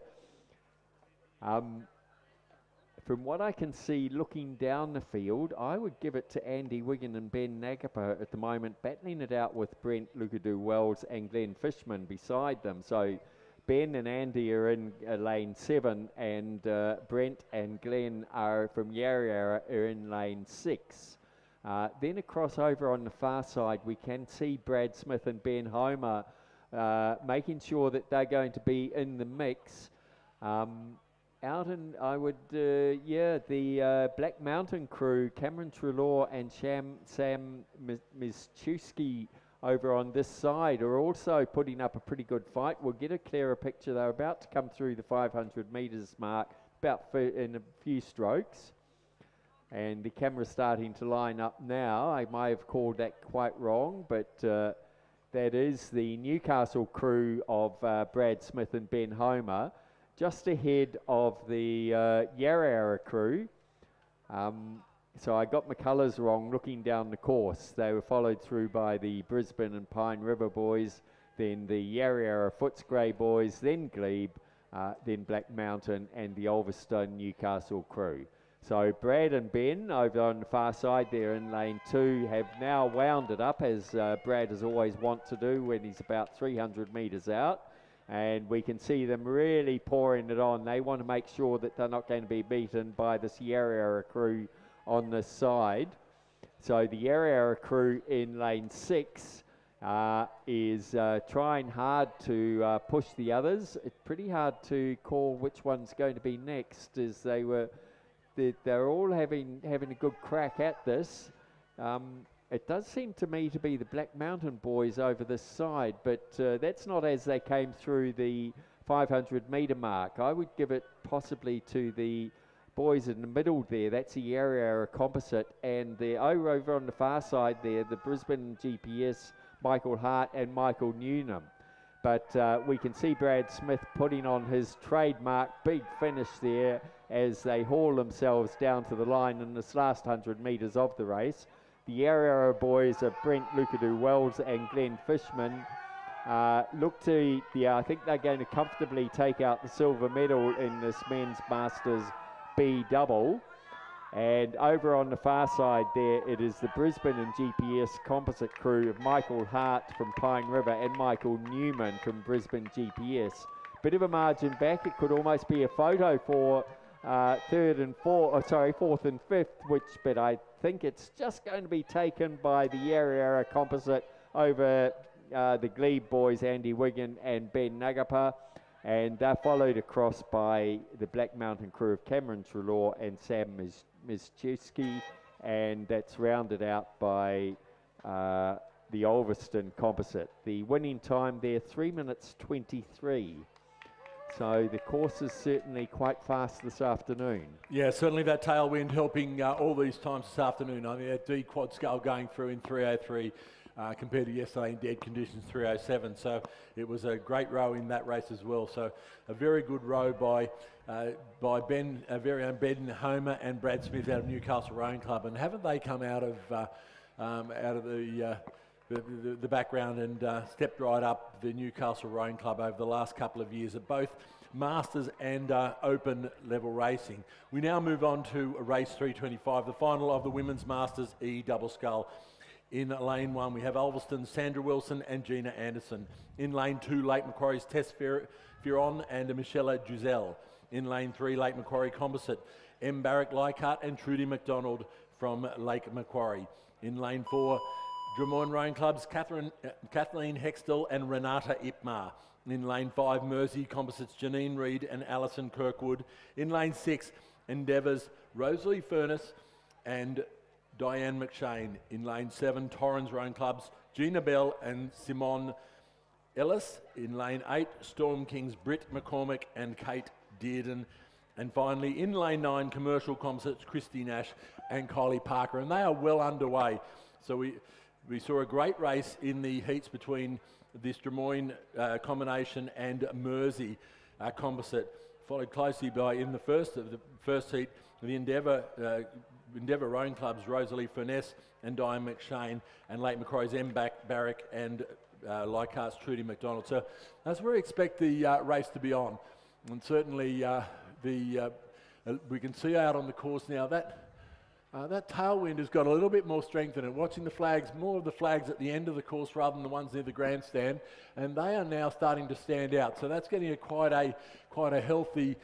Speaker 5: From what I can see looking down the field, I would give it to Andy Wiggin and Ben Nagapa at the moment, battling it out with Brent Lucadoo Wells and Glenn Fishman beside them. So Ben and Andy are in lane 7, and Brent and Glenn are from Yarra Yarra are in lane 6. Then across over on the far side, we can see Brad Smith and Ben Homer making sure that they're going to be in the mix. Out in, the Black Mountain crew, Cameron Trelaw and Sam Mischewski over on this side are also putting up a pretty good fight. We'll get a clearer picture. They're about to come through the 500 metres mark in a few strokes. And the camera's starting to line up now. I may have called that quite wrong, but that is the Newcastle crew of Brad Smith and Ben Homer, just ahead of the Yarra Yarra crew. So I got my colours wrong looking down the course. They were followed through by the Brisbane and Pine River boys, then the Yarra Yarra Footscray boys, then Glebe, then Black Mountain and the Ulverston Newcastle crew. So Brad and Ben over on the far side there in lane 2 have now wound it up, as Brad has always want to do when he's about 300 metres out. And we can see them really pouring it on. They want to make sure that they're not going to be beaten by the Sierra crew on this side. So the Sierra crew in lane 6 is trying hard to push the others. It's pretty hard to call which one's going to be next, as they're all having a good crack at this. It does seem to me to be the Black Mountain boys over this side, but that's not as they came through the 500 metre mark. I would give it possibly to the boys in the middle there. That's the area composite, and the over on the far side there, the Brisbane GPS, Michael Hart and Michael Newnham. But we can see Brad Smith putting on his trademark big finish there as they haul themselves down to the line in this last 100 metres of the race. The area boys of Brent Lucadoo-Wells and Glenn Fishman look to, I think they're going to comfortably take out the silver medal in this men's Masters B double. And over on the far side there, it is the Brisbane and GPS composite crew of Michael Hart from Pine River and Michael Newman from Brisbane GPS. Bit of a margin back. It could almost be a photo for fourth and fifth, but I think it's just going to be taken by the area composite over the Glebe boys, Andy Wigan and Ben Nagapa. And they're followed across by the Black Mountain crew of Cameron Trelaw and Sam Mischewski, and that's rounded out by the Ulverston composite. The winning time there, 3 minutes 23. So the course is certainly quite fast this afternoon.
Speaker 1: Yeah, certainly that tailwind helping all these times this afternoon. I mean, that D quad scale going through in 3:03. Compared to yesterday in dead conditions 3:07, so it was a great row in that race as well. So a very good row by Ben, very own Ben Homer and Brad Smith out of Newcastle Rowing Club, and haven't they come out of the background and stepped right up the Newcastle Rowing Club over the last couple of years at both Masters and Open level racing. We now move on to race 325, the final of the Women's Masters E double scull. In lane 1, we have Ulverston's Sandra Wilson and Gina Anderson. In lane 2, Lake Macquarie's Tess Firon and Michelle Giselle. In lane 3, Lake Macquarie Composite, M. Barrack Leichhardt and Trudy McDonald from Lake Macquarie. In lane 4, Drummoyne Rowing Club's Kathleen Hextall and Renata Ipmar. In lane 5, Mersey Composites Janine Reid and Alison Kirkwood. In lane 6, Endeavour's Rosalie Furness and Diane McShane. In lane 7, Torrens Rowing Club's Gina Bell and Simone Ellis. In lane 8, Storm King's Britt McCormick and Kate Dearden. And finally, in lane 9, Commercial Composites Christy Nash and Kylie Parker. And they are well underway. So we saw a great race in the heats between this Drummoyne combination and Mersey composite, followed closely by, in the first heat, the Endeavour Rowing Club's Rosalie Furness and Diane McShane, and Lake Macquarie's M. Barrack and Leichhardt's Trudy McDonald. So that's where we expect the race to be on. And certainly we can see out on the course now that tailwind has got a little bit more strength in it. Watching the flags, more of the flags at the end of the course rather than the ones near the grandstand, and they are now starting to stand out. So that's getting quite a healthy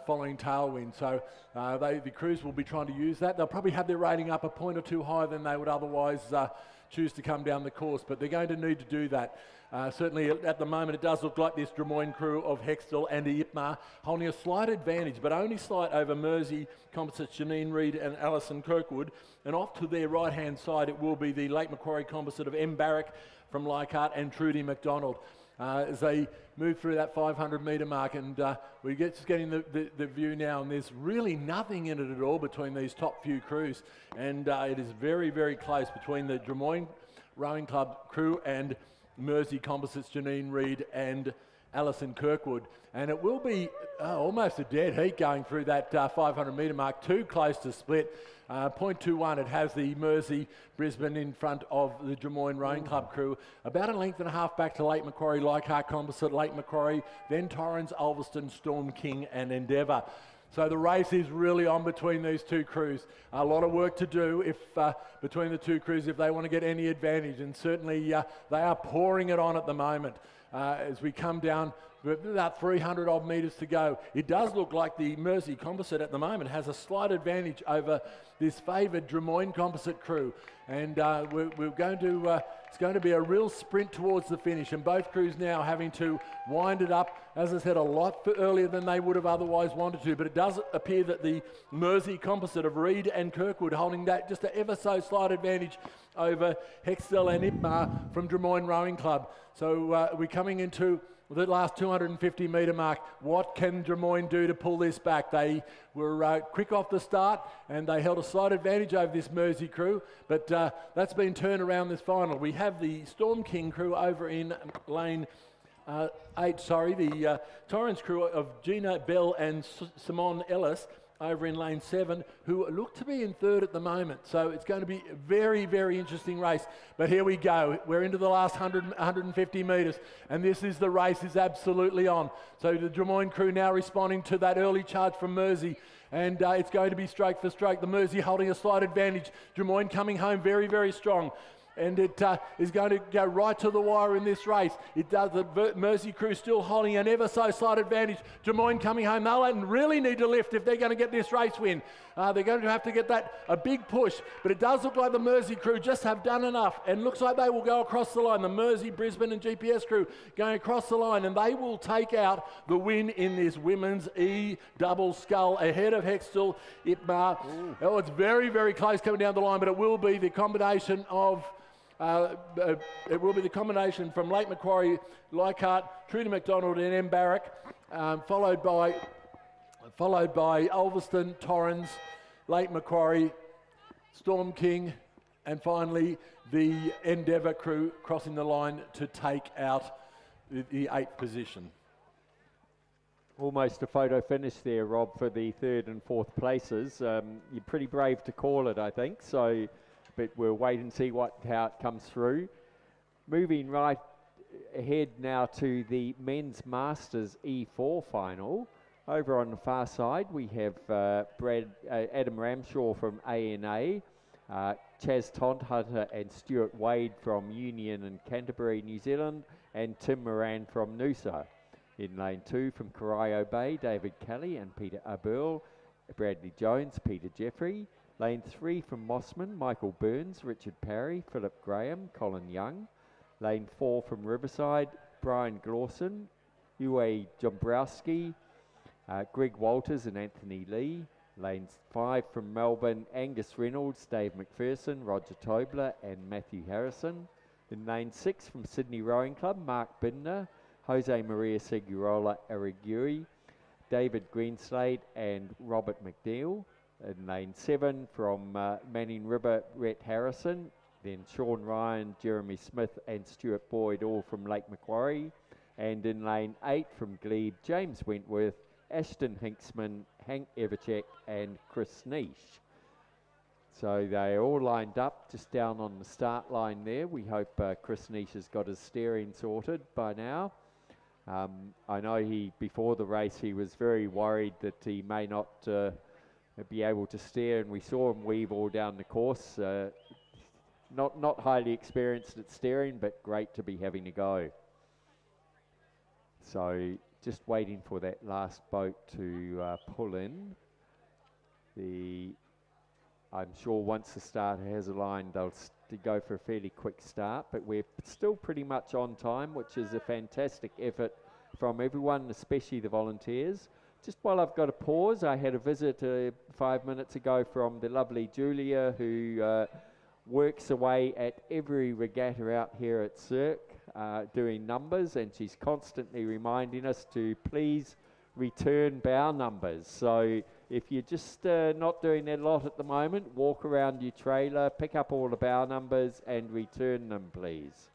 Speaker 1: following tailwind. So the crews will be trying to use that. They'll probably have their rating up a point or two higher than they would otherwise choose to come down the course, but they're going to need to do that. Certainly at the moment it does look like this Drummoyne crew of Hextall and Ipmar holding a slight advantage, but only slight over Mersey Composites Janine Reid and Alison Kirkwood. And off to their right hand side it will be the Lake Macquarie composite of M. Barrack from Leichhardt and Trudy McDonald. As they move through that 500 metre mark, and we're just getting the view now, and there's really nothing in it at all between these top few crews, and it is very, very close between the Drummoyne Rowing Club crew and Mersey Composites Janine Reid and Alison Kirkwood, and it will be almost a dead heat going through that 500 metre mark, too close to split. 0.21, it has the Mersey Brisbane in front of the Drummoyne Rowing Club crew. About a length and a half back to Lake Macquarie, Leichhardt Composite, Lake Macquarie, then Torrens, Ulverston, Storm King and Endeavour. So the race is really on between these two crews. A lot of work to do if between the two crews if they want to get any advantage, and certainly they are pouring it on at the moment. As we come down, about 300 odd metres to go. It does look like the Mersey Composite at the moment has a slight advantage over this favoured Drummoyne Composite crew, and we're going to it's going to be a real sprint towards the finish, and both crews now having to wind it up, as I said, a lot earlier than they would have otherwise wanted to. But it does appear that the Mersey Composite of Reed and Kirkwood holding that just an ever so slight advantage over Hextall and Ipmar from Drummoyne Rowing Club. So we're coming into the last 250 metre mark. What can Drummoyne do to pull this back? They were quick off the start and they held a slight advantage over this Mersey crew, but that's been turned around this final. We have the Storm King crew over in lane 8, the Torrens crew of Gina Bell and Simone Ellis over in lane 7, who look to be in third at the moment. So it's going to be a very, very interesting race. But here we go. We're into the last 150 metres, and this is the race is absolutely on. So the Drummoyne crew now responding to that early charge from Mersey, and it's going to be stroke for stroke. The Mersey holding a slight advantage. Drummoyne coming home very, very strong. And it is going to go right to the wire in this race. It does. The Mersey crew still holding an ever so slight advantage. Drummoyne coming home. They'll really need to lift if they're going to get this race win. They're going to have to get that a big push. But it does look like the Mersey crew just have done enough, and looks like they will go across the line. The Mersey, Brisbane, and GPS crew going across the line, and they will take out the win in this women's E double scull ahead of Hextall, Ipmar. Oh, it's very, very close coming down the line, but it will be the combination of. It will be the combination from Lake Macquarie, Leichhardt, Trudy McDonald and M. Barrack, followed by Ulverston, Torrens, Lake Macquarie, Storm King, and finally the Endeavour crew crossing the line to take out the 8th position.
Speaker 5: Almost a photo finish there, Rob, for the 3rd and 4th places. You're pretty brave to call it, I think. So. But we'll wait and see how it comes through. Moving right ahead now to the Men's Masters E4 final. Over on the far side, we have Adam Ramshaw from ANA, Chaz Tonthunter and Stuart Wade from Union and Canterbury, New Zealand, and Tim Moran from Noosa. In lane 2 from Corio Bay, David Kelly and Peter Aberl, Bradley Jones, Peter Jeffrey. Lane 3 from Mossman, Michael Burns, Richard Parry, Philip Graham, Colin Young. Lane 4 from Riverside, Brian Glawson, Uwe Dombrowski, Greg Walters and Anthony Lee. Lane 5 from Melbourne, Angus Reynolds, Dave McPherson, Roger Tobler and Matthew Harrison. In lane 6 from Sydney Rowing Club, Mark Binder, Jose Maria Segurola Arigui, David Greenslade and Robert McNeil. In lane 7 from Manning River, Rhett Harrison, then Sean Ryan, Jeremy Smith and Stuart Boyd, all from Lake Macquarie. And in lane 8 from Glebe, James Wentworth, Ashton Hinksman, Hank Everchek and Chris Niche. So they're all lined up just down on the start line there. We hope Chris Niche has got his steering sorted by now. I know before the race he was very worried that he may not be able to steer, and we saw him weave all down the course. Not highly experienced at steering, but great to be having a go. So just waiting for that last boat to pull in. I'm sure once the starter has a line, they'll go for a fairly quick start, but we're still pretty much on time, which is a fantastic effort from everyone, especially the volunteers. Just while I've got a pause, I had a visit 5 minutes ago from the lovely Julia, who works away at every regatta out here at Cirque, doing numbers, and she's constantly reminding us to please return bow numbers. So if you're just not doing that a lot at the moment, walk around your trailer, pick up all the bow numbers and return them, please.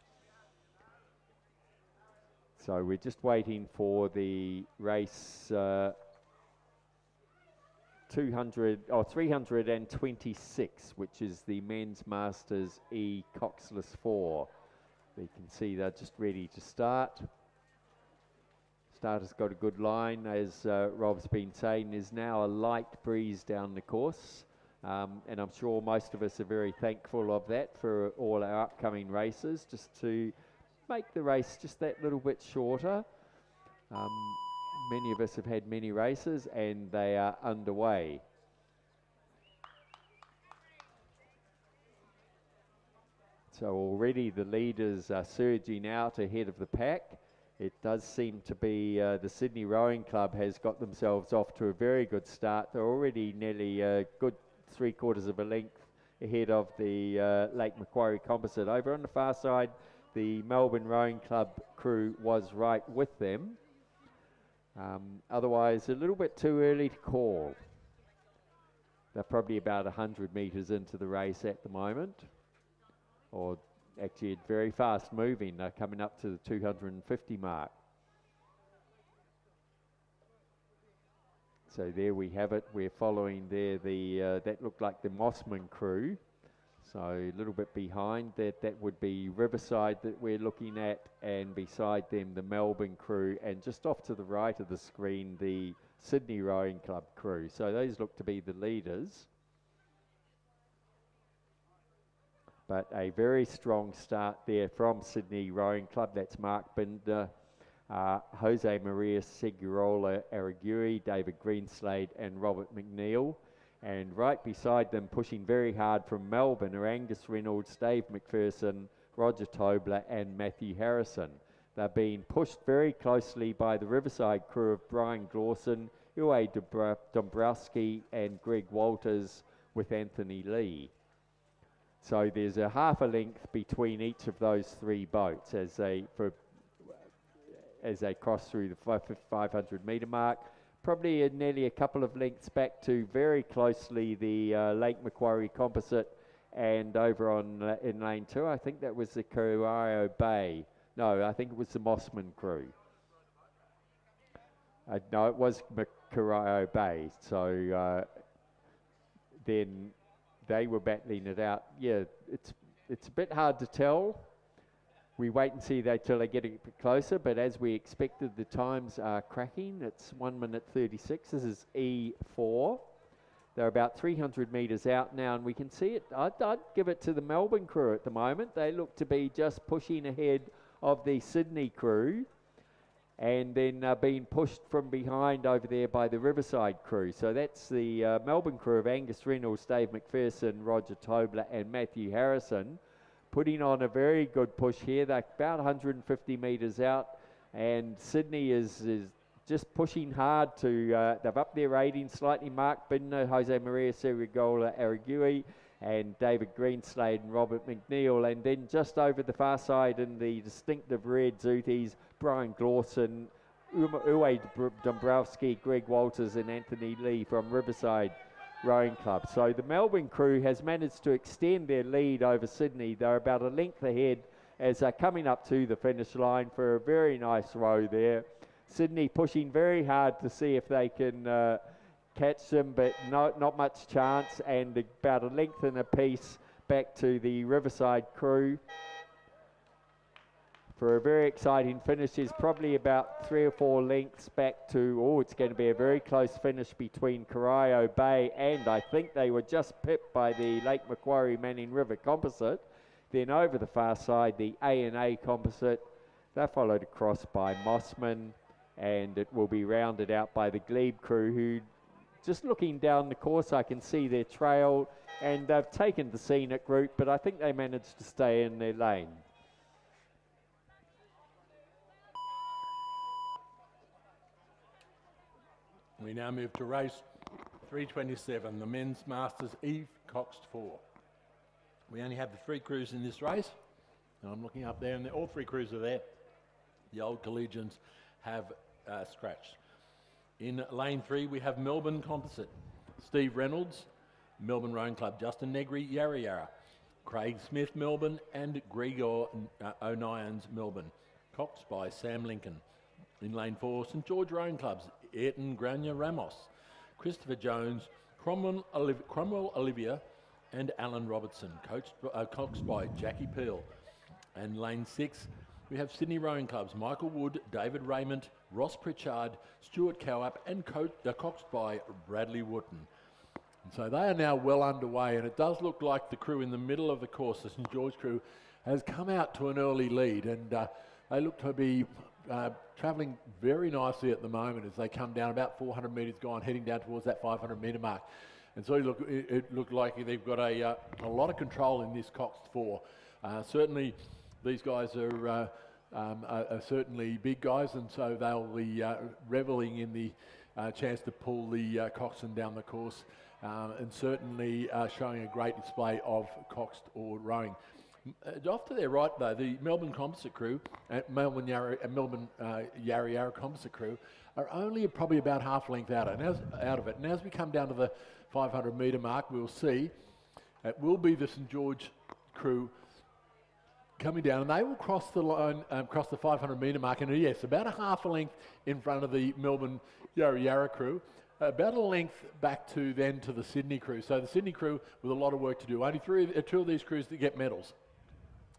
Speaker 5: So we're just waiting for the race 326, which is the Men's Masters E coxless 4. You can see they're just ready to start. Starter's got a good line, as Rob's been saying. There's now a light breeze down the course, and I'm sure most of us are very thankful of that for all our upcoming races, just to make the race just that little bit shorter. Many of us have had many races, and they are underway. So already the leaders are surging out ahead of the pack. It does seem to be the Sydney Rowing Club has got themselves off to a very good start. They're already nearly a good 3/4 of a length ahead of the Lake Macquarie Composite. Over on the far side, the Melbourne Rowing Club crew was right with them. Otherwise, a little bit too early to call. They're probably about 100 metres into the race at the moment. Or actually it's very fast moving. They're coming up to the 250 mark. So there we have it. We're following there the that looked like the Mossman crew. So a little bit behind that would be Riverside that we're looking at, and beside them the Melbourne crew, and just off to the right of the screen the Sydney Rowing Club crew. So those look to be the leaders. But a very strong start there from Sydney Rowing Club. That's Mark Binder, Jose Maria Segurola Aragui, David Greenslade and Robert McNeil. And right beside them, pushing very hard from Melbourne, are Angus Reynolds, Dave McPherson, Roger Tobler and Matthew Harrison. They're being pushed very closely by the Riverside crew of Brian Glawson, Uwe Dombrowski and Greg Walters with Anthony Lee. So there's a half a length between each of those three boats as they cross through the 500 metre mark. Probably nearly a couple of lengths back to very closely the Lake Macquarie Composite, and over on in lane 2, I think that was the Corio Bay. No, I think it was the Mossman crew. No, it was Corio Bay. So then they were battling it out. Yeah, it's a bit hard to tell. We wait and see till they get a bit closer, but as we expected, the times are cracking. It's 1 minute 36. This is E4. They're about 300 metres out now, and we can see it. I'd give it to the Melbourne crew at the moment. They look to be just pushing ahead of the Sydney crew, and then being pushed from behind over there by the Riverside crew. So that's the Melbourne crew of Angus Reynolds, Dave McPherson, Roger Tobler and Matthew Harrison, putting on a very good push here. They're about 150 metres out, and Sydney is just pushing hard to, they've upped their rating slightly. Mark Binder, Jose Maria Segurola Aragui and David Greenslade and Robert McNeil, and then just over the far side in the distinctive red Zooties, Brian Glawson, Uwe Dombrowski, Greg Walters and Anthony Lee from Riverside Rowing Club. So the Melbourne crew has managed to extend their lead over Sydney. They're about a length ahead as they're coming up to the finish line for a very nice row there. Sydney pushing very hard to see if they can catch them, but not much chance, and about a length and a piece back to the Riverside crew for a very exciting finish. Is probably about 3 or 4 lengths back to, it's going to be a very close finish between Corio Bay, and I think they were just pipped by the Lake Macquarie Manning River Composite. Then over the far side, the A&A Composite. They're followed across by Mossman, and it will be rounded out by the Glebe crew, who, just looking down the course, I can see their trail, and they've taken the scenic route, but I think they managed to stay in their lane.
Speaker 1: We now move to race 327, the Men's Masters Eve Coxed 4. We only have the 3 crews in this race, and I'm looking up there, and all 3 crews are there. The old collegians have scratched. In lane 3, we have Melbourne Composite, Steve Reynolds, Melbourne Rowing Club, Justin Negri, Yarra Yarra, Craig Smith, Melbourne, and Gregor O'Nions, Melbourne, coxed by Sam Lincoln. In lane 4, St George Rowing Clubs, Ayrton Grania Ramos, Christopher Jones, Cromwell Olivia, and Alan Robertson, coxed by Jackie Peel. And lane 6, we have Sydney Rowing Club's Michael Wood, David Raymond, Ross Pritchard, Stuart Cowap, and coxed by Bradley Wooten. And so they are now well underway, and it does look like the crew in the middle of the course, the St George crew, has come out to an early lead, and they look to be travelling very nicely at the moment as they come down about 400 metres gone, heading down towards that 500 metre mark. And so it looked like they've got a lot of control in this coxed 4. Certainly, these guys are certainly big guys, and so they'll be revelling in the chance to pull the coxswain down the course, and certainly showing a great display of coxed or rowing. Off to their right, though, the Melbourne Composite crew, Melbourne Yarra Yarra Composite crew, are only probably about half length out of it. And as we come down to the 500 metre mark, we'll see it will be the St George crew coming down, and they will cross the line, cross the 500 metre mark, and yes, about a half a length in front of the Melbourne Yarra Yarra crew. About a length back to the Sydney crew. So the Sydney crew with a lot of work to do. Only two of these crews that get medals.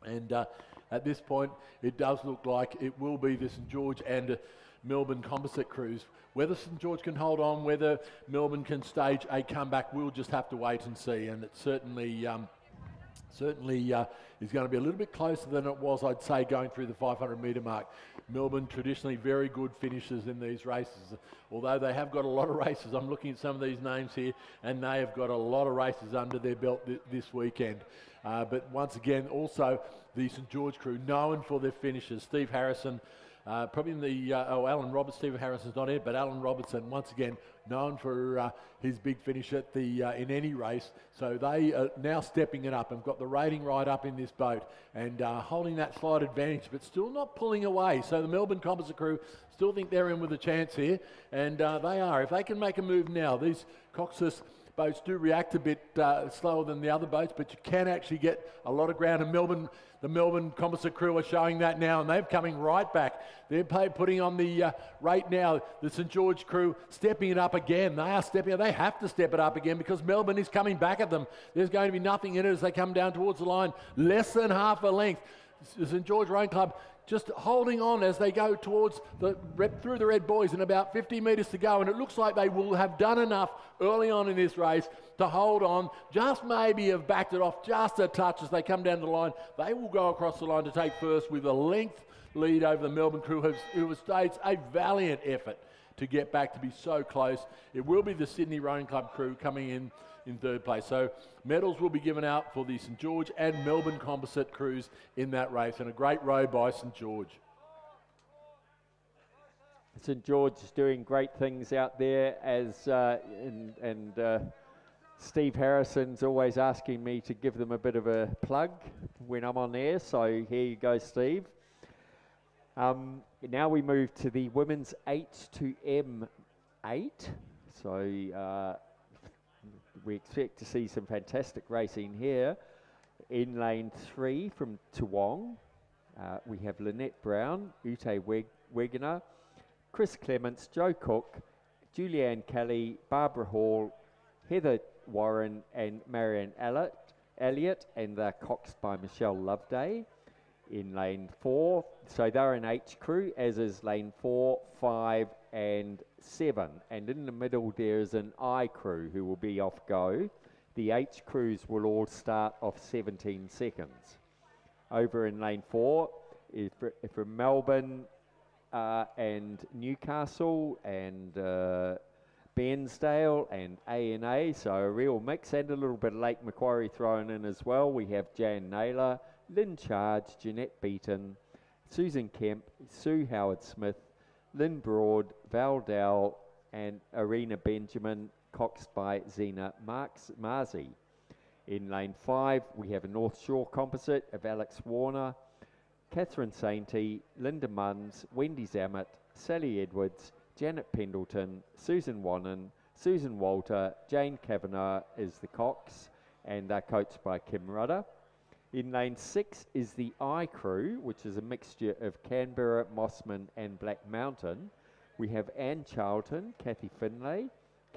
Speaker 1: And at this point, it does look like it will be the St George and Melbourne Composite crews. Whether St George can hold on, whether Melbourne can stage a comeback, we'll just have to wait and see. And it certainly is going to be a little bit closer than it was, I'd say, going through the 500 metre mark. Melbourne traditionally very good finishers in these races, although they have got a lot of races. I'm looking at some of these names here, and they have got a lot of races under their belt this weekend. But once again, also the St George crew, known for their finishes. Steve Harrison, probably in the, Alan Roberts, Steve Harrison's not here, but Alan Robertson, once again, known for his big finish at the in any race. So they are now stepping it up and got the rating right up in this boat and holding that slight advantage, but still not pulling away. So the Melbourne Composite crew still think they're in with a chance here, and they are. If they can make a move now, these coxless boats do react a bit slower than the other boats, but you can actually get a lot of ground. And the Melbourne Composite crew are showing that now, and they're coming right back. They're putting on the rate now. The St George crew stepping it up again. They are stepping it. They have to step it up again because Melbourne is coming back at them. There's going to be nothing in it as they come down towards the line. Less than half a length. The St George Rowing Club just holding on as they go towards through the red buoys, and about 50 metres to go, and it looks like they will have done enough early on in this race to hold on, just maybe have backed it off just a touch as they come down the line. They will go across the line to take first with a length lead over the Melbourne crew, who has staged a valiant effort to get back to be so close. It will be the Sydney Rowing Club crew coming in third place. So medals will be given out for the St George and Melbourne Composite crews in that race, and a great row by St George.
Speaker 5: St George is doing great things out there, as Steve Harrison's always asking me to give them a bit of a plug when I'm on air, so here you go, Steve. Now we move to the women's 8 to M8. So we expect to see some fantastic racing here. In lane 3 from Toowong, we have Lynette Brown, Ute Wegener, Chris Clements, Joe Cook, Julianne Kelly, Barbara Hall, Heather Warren and Marianne Elliott, and they're coxed by Michelle Loveday. In lane 4, so they're an H crew, as is lane 4, 5 and 7, and in the middle there is an I crew who will be off go. The H crews will all start off 17 seconds. Over in lane 4 is from Melbourne and Newcastle and Bairnsdale and A&A, so a real mix, and a little bit of Lake Macquarie thrown in as well. We have Jan Naylor, Lynn Charge, Jeanette Beaton, Susan Kemp, Sue Howard-Smith, Lynn Broad, Val Dow, and Arena Benjamin, coxed by Zena Marzi. In lane 5, we have a North Shore composite of Alex Warner, Catherine Sainty, Linda Munns, Wendy Zammett, Sally Edwards, Janet Pendleton, Susan Wannon, Susan Walter, Jane Kavanagh is the cox, and they're coached by Kim Rudder. In lane 6 is the I crew, which is a mixture of Canberra, Mossman and Black Mountain. We have Anne Charlton, Kathy Finlay,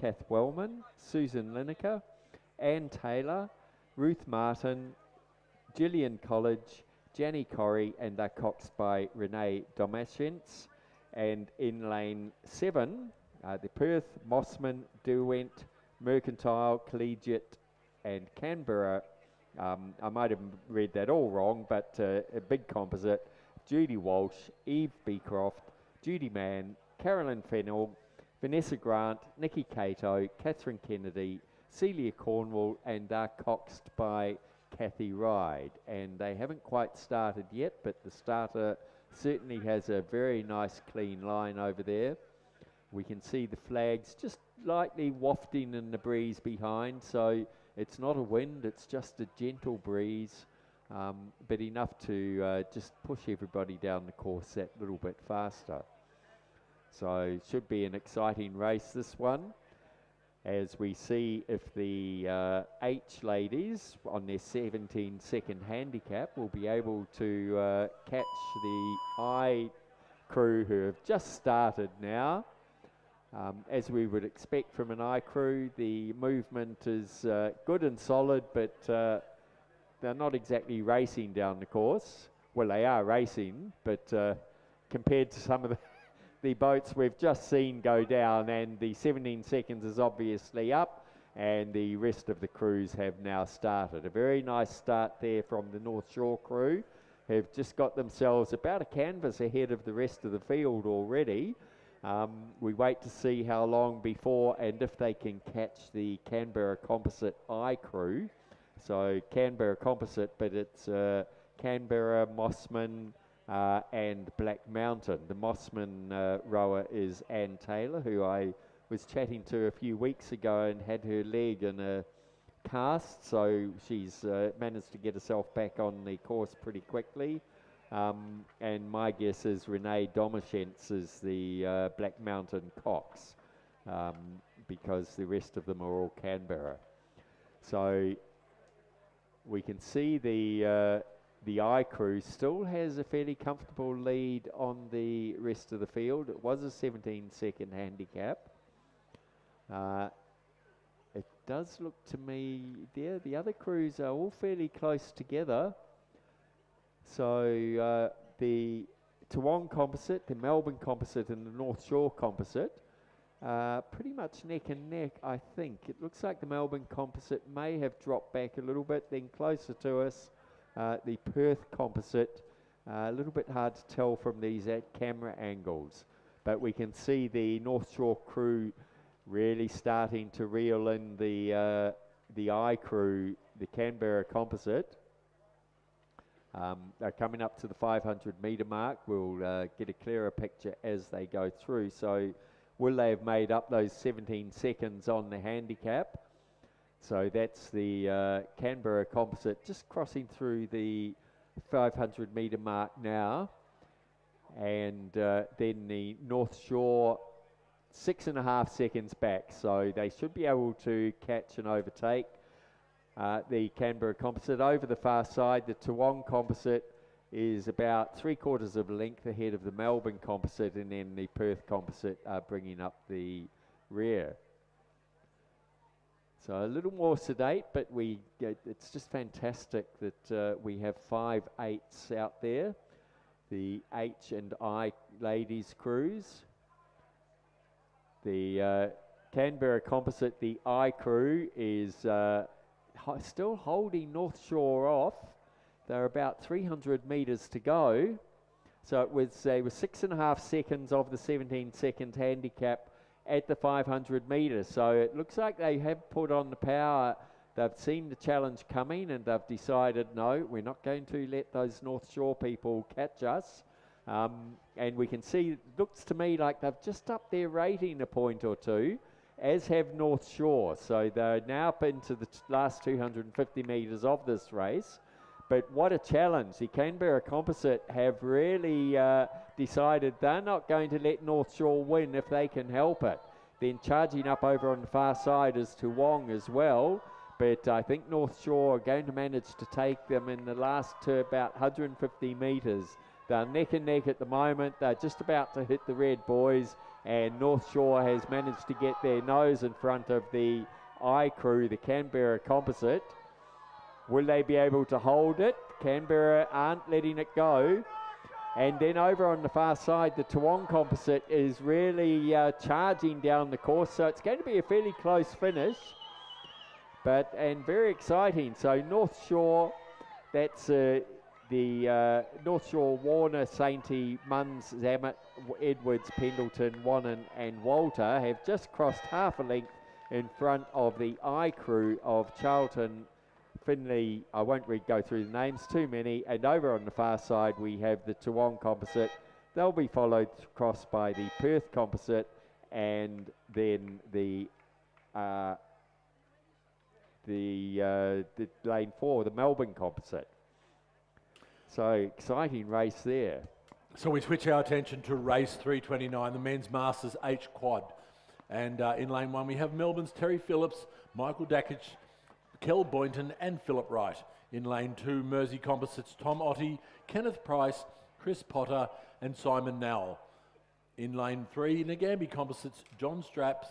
Speaker 5: Kath Wellman, Susan Lineker, Anne Taylor, Ruth Martin, Gillian College, Jenny Corrie, and they're coxed by Renee Domashents. And in lane 7, the Perth, Mossman, Derwent, Mercantile, Collegiate, and Canberra. I might have read that all wrong, but a big composite. Judy Walsh, Eve Beecroft, Judy Mann, Carolyn Fennell, Vanessa Grant, Nikki Cato, Catherine Kennedy, Celia Cornwall, and they're coxed by Kathy Ride. And they haven't quite started yet, but the starter certainly has a very nice clean line over there. We can see the flags just lightly wafting in the breeze behind, so it's not a wind, it's just a gentle breeze, but enough to just push everybody down the course that little bit faster. So should be an exciting race, this one, as we see if the H ladies on their 17-second handicap will be able to catch the I crew who have just started now. As we would expect from an I crew, the movement is good and solid, but they're not exactly racing down the course. Well, they are racing, but compared to some of the boats we've just seen go down, and the 17 seconds is obviously up, and the rest of the crews have now started. A very nice start there from the North Shore crew, who've just got themselves about a canvas ahead of the rest of the field already. We wait to see how long before and if they can catch the Canberra Composite I crew. So Canberra Composite, but it's Canberra, Mossman, and Black Mountain. The Mossman rower is Anne Taylor, who I was chatting to a few weeks ago and had her leg in a cast, so she's managed to get herself back on the course pretty quickly. And my guess is Renee Domashents is the Black Mountain Cox, because the rest of them are all Canberra. So we can see the I crew still has a fairly comfortable lead on the rest of the field. It was a 17-second handicap. It does look to me there, the other crews are all fairly close together. So the Toowong Composite, the Melbourne Composite, and the North Shore Composite, pretty much neck and neck, I think. It looks like the Melbourne Composite may have dropped back a little bit, then closer to us, the Perth Composite, a little bit hard to tell from these at camera angles. But we can see the North Shore crew really starting to reel in the I crew, the Canberra Composite. They're coming up to the 500 metre mark. We'll get a clearer picture as they go through. So will they have made up those 17 seconds on the handicap? So that's the Canberra Composite just crossing through the 500 metre mark now. And then the North Shore 6.5 seconds back. So they should be able to catch and overtake the Canberra Composite over the far side. The Toowong Composite is about 3/4 of a length ahead of the Melbourne Composite, and then the Perth Composite are bringing up the rear. So a little more sedate, but it's just fantastic that we have 5 8s out there. The H and I ladies crews. The Canberra Composite, the I crew, is still holding North Shore off. They're about 300 metres to go. So it was 6.5 seconds of the 17-second handicap at the 500 metres. So it looks like they have put on the power. They've seen the challenge coming and they've decided, no, we're not going to let those North Shore people catch us. And we can see, it looks to me like they've just upped their rating a point or two, as have North Shore. So they're now up into the last 250 metres of this race. But what a challenge. The Canberra Composite have really decided they're not going to let North Shore win if they can help it. Then charging up over on the far side is Toowong as well. But I think North Shore are going to manage to take them in the last to about 150 metres. They're neck and neck at the moment. They're just about to hit the red boys. And North Shore has managed to get their nose in front of the I crew, the Canberra Composite. Will they be able to hold it? Canberra aren't letting it go. And then over on the far side, the Toowong composite is really charging down the course. So it's going to be a fairly close finish, and very exciting. So North Shore, that's the North Shore, Warner, Sainty, Munns, Zammit, Edwards, Pendleton, Wannon and Walter have just crossed half a length in front of the I crew of Charlton, Finley. I won't go through the names, too many. And over on the far side, we have the Toowong composite. They'll be followed across by the Perth composite, and then the lane 4, the Melbourne composite. So exciting race there.
Speaker 1: So we switch our attention to race 329, the men's Masters H quad. And in lane 1, we have Melbourne's Terry Phillips, Michael Dakich, Kel Boynton and Philip Wright. In lane 2, Mersey Composites, Tom Ottey, Kenneth Price, Chris Potter and Simon Nowell. In lane 3, Nagambie Composites, John Straps,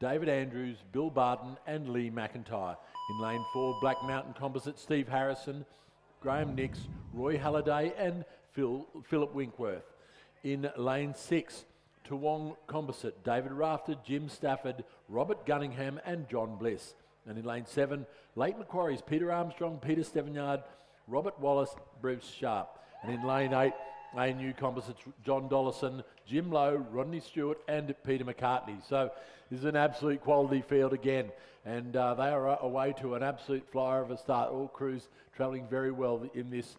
Speaker 1: David Andrews, Bill Barton and Lee McIntyre. In lane 4, Black Mountain Composites, Steve Harrison, Graham Nix, Roy Halliday and Philip Winkworth. In lane 6, Toowong Composite, David Rafter, Jim Stafford, Robert Gunningham and John Bliss. And in lane 7, Lake Macquarie's Peter Armstrong, Peter Stevenyard, Robert Wallace, Bruce Sharp. And in lane 8, ANU Composites, John Dollison, Jim Lowe, Rodney Stewart and Peter McCartney. So this is an absolute quality field again. And they are away to an absolute flyer of a start. All crews travelling very well in this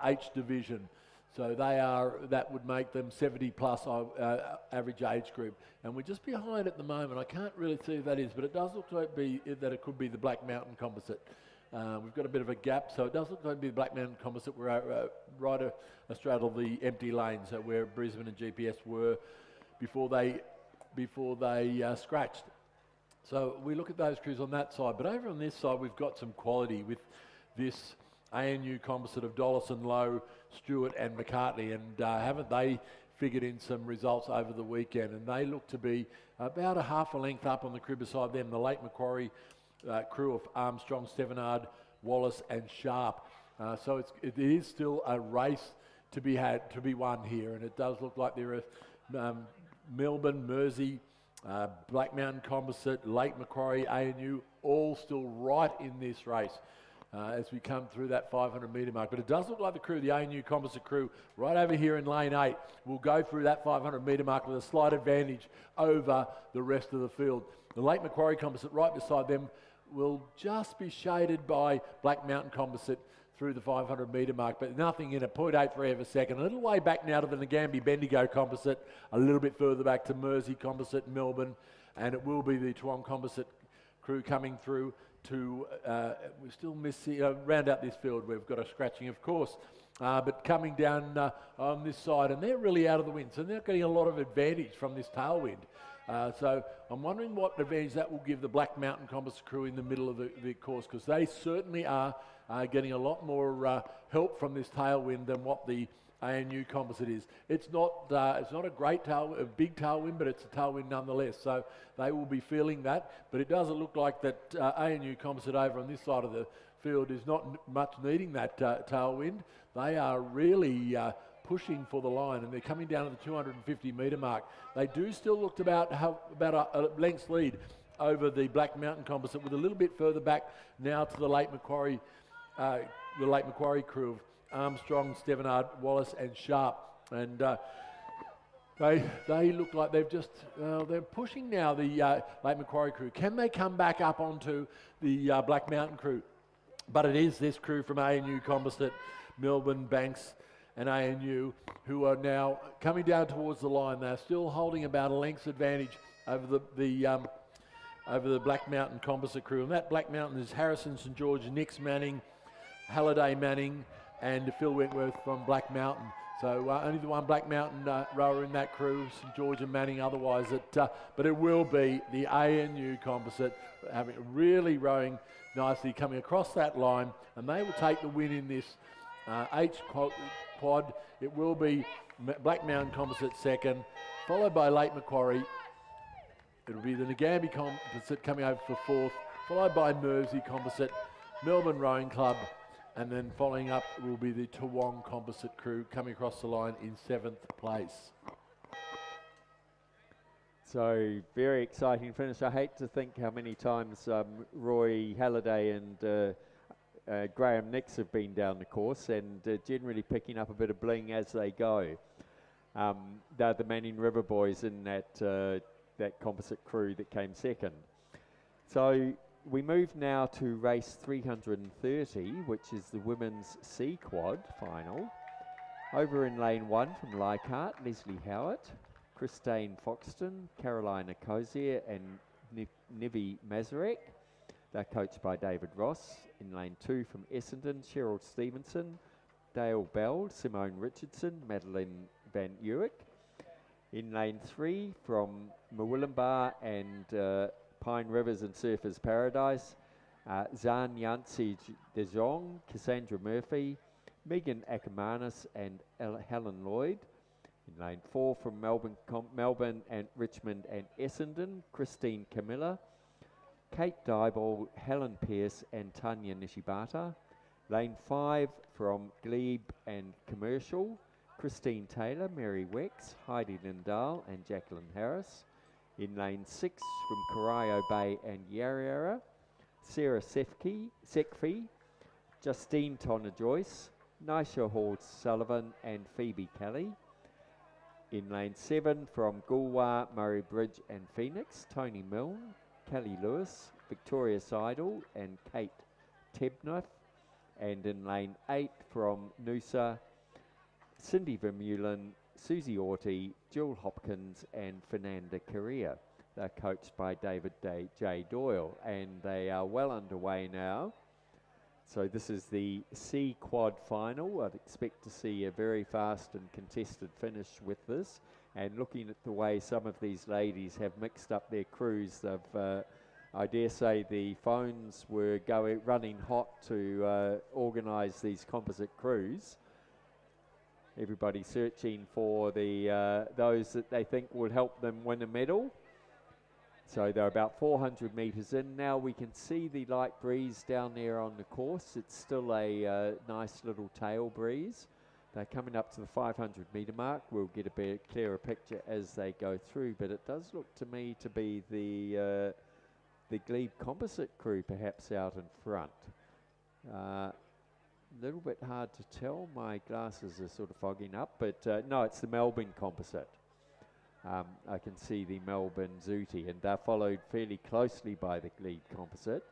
Speaker 1: H division. So that would make them 70 plus average age group. And we're just behind at the moment. I can't really see who that is, but it does look like that it could be the Black Mountain Composite. We've got a bit of a gap, so it does look like it'd be the Black Mountain Composite. We're right astraddle the empty lanes where Brisbane and GPS were before they scratched. So we look at those crews on that side. But over on this side, we've got some quality with this ANU composite of Dollison, Lowe, Stewart and McCartney. And haven't they figured in some results over the weekend? And they look to be about a half a length up on the crew beside them. The Lake Macquarie crew of Armstrong, Stevenard, Wallace and Sharp. So it is still a race to be won here. And it does look like there are Melbourne, Mersey, Black Mountain Composite, Lake Macquarie, ANU, all still right in this race as we come through that 500 metre mark. But it does look like the crew, the ANU Composite crew, right over here in lane 8, will go through that 500 metre mark with a slight advantage over the rest of the field. The Lake Macquarie Composite right beside them will just be shaded by Black Mountain Composite through the 500 metre mark, but nothing in it, 0.83 of a second. A little way back now to the Nagambie Bendigo Composite, a little bit further back to Mersey Composite, Melbourne, and it will be the Toowong Composite crew coming through to, we still round out this field. We've got a scratching, of course, but coming down on this side, and they're really out of the wind, so they're getting a lot of advantage from this tailwind. So I'm wondering what advantage that will give the Black Mountain Composite crew in the middle of the course, because they certainly are getting a lot more help from this tailwind than what the ANU Composite is. It's not a great tailwind, a big tailwind, but it's a tailwind nonetheless. So they will be feeling that. But it doesn't look like that ANU Composite over on this side of the field is not much needing that tailwind. They are really pushing for the line, and they're coming down to the 250 metre mark. They do still look to about a length's lead over the Black Mountain Composite, with a little bit further back now to the Lake Macquarie crew of Armstrong, Stevenard, Wallace and Sharp. And they look like they've just, they're pushing now the Lake Macquarie crew. Can they come back up onto the Black Mountain crew? But it is this crew from ANU Composite, Melbourne, Banks and ANU, who are now coming down towards the line. They're still holding about a length's advantage over the Black Mountain Composite crew. And that Black Mountain is Harrison, St George, Nix Manning, Halliday Manning and Phil Wentworth from Black Mountain. So only the one Black Mountain rower in that crew, St George and Manning otherwise. But it will be the ANU Composite really rowing nicely, coming across that line, and they will take the win in this H quad. It will be Black Mountain Composite second, followed by Lake Macquarie. It'll be the Nagambie Composite coming over for fourth, followed by Mersey Composite,
Speaker 6: Melbourne Rowing Club, and then following up will be the Toowong Composite Crew coming across the line in 7th place.
Speaker 5: So very exciting finish. I hate to think how many times Roy Halliday and Graham Nix have been down the course, and generally picking up a bit of bling as they go. They're the Manning River boys in that composite crew that came second. So we move now to race 330, which is the women's C quad final. Over in lane 1 from Leichhardt, Leslie Howard, Christine Foxton, Carolina Cozier and Nivi Mazarek. They're coached by David Ross. In lane 2 from Essendon, Cheryl Stevenson, Dale Bell, Simone Richardson, Madeline Van Uwick. In lane 3 from Murwillumbah and Pine Rivers and Surfers Paradise, Zan Yancy De Jong, Cassandra Murphy, Megan Ackermanis and Helen Lloyd. In lane 4 from Melbourne and Richmond and Essendon, Christine Camilla, Kate Dyball, Helen Pearce and Tanya Nishibata. Lane 5 from Glebe and Commercial, Christine Taylor, Mary Wex, Heidi Lindahl and Jacqueline Harris. In lane 6 from Corio Bay and Yarra, Sarah Sekfi, Justine Tonner-Joyce, Nisha Hall-Sullivan and Phoebe Kelly. In lane 7 from Goolwa, Murray Bridge and Phoenix, Tony Milne, Kelly Lewis, Victoria Seidel and Kate Tebnuth. And in lane 8 from Noosa, Cindy Vermeulen, Susie Orty, Jill Hopkins and Fernanda Correa. They're coached by David J. Doyle, and they are well underway now. So this is the C quad final. I'd expect to see a very fast and contested finish with this. And looking at the way some of these ladies have mixed up their crews, they've, I dare say the phones were running hot to organise these composite crews. Everybody searching for the those that they think will help them win a medal. So they're about 400 metres in. Now we can see the light breeze down there on the course. It's still a nice little tail breeze. They're coming up to the 500 metre mark. We'll get a bit clearer picture as they go through, but it does look to me to be the Glebe Composite crew perhaps out in front. Little bit hard to tell. My glasses are sort of fogging up, but no, it's the Melbourne Composite. I can see the Melbourne Zooty, and they're followed fairly closely by the Glebe Composite.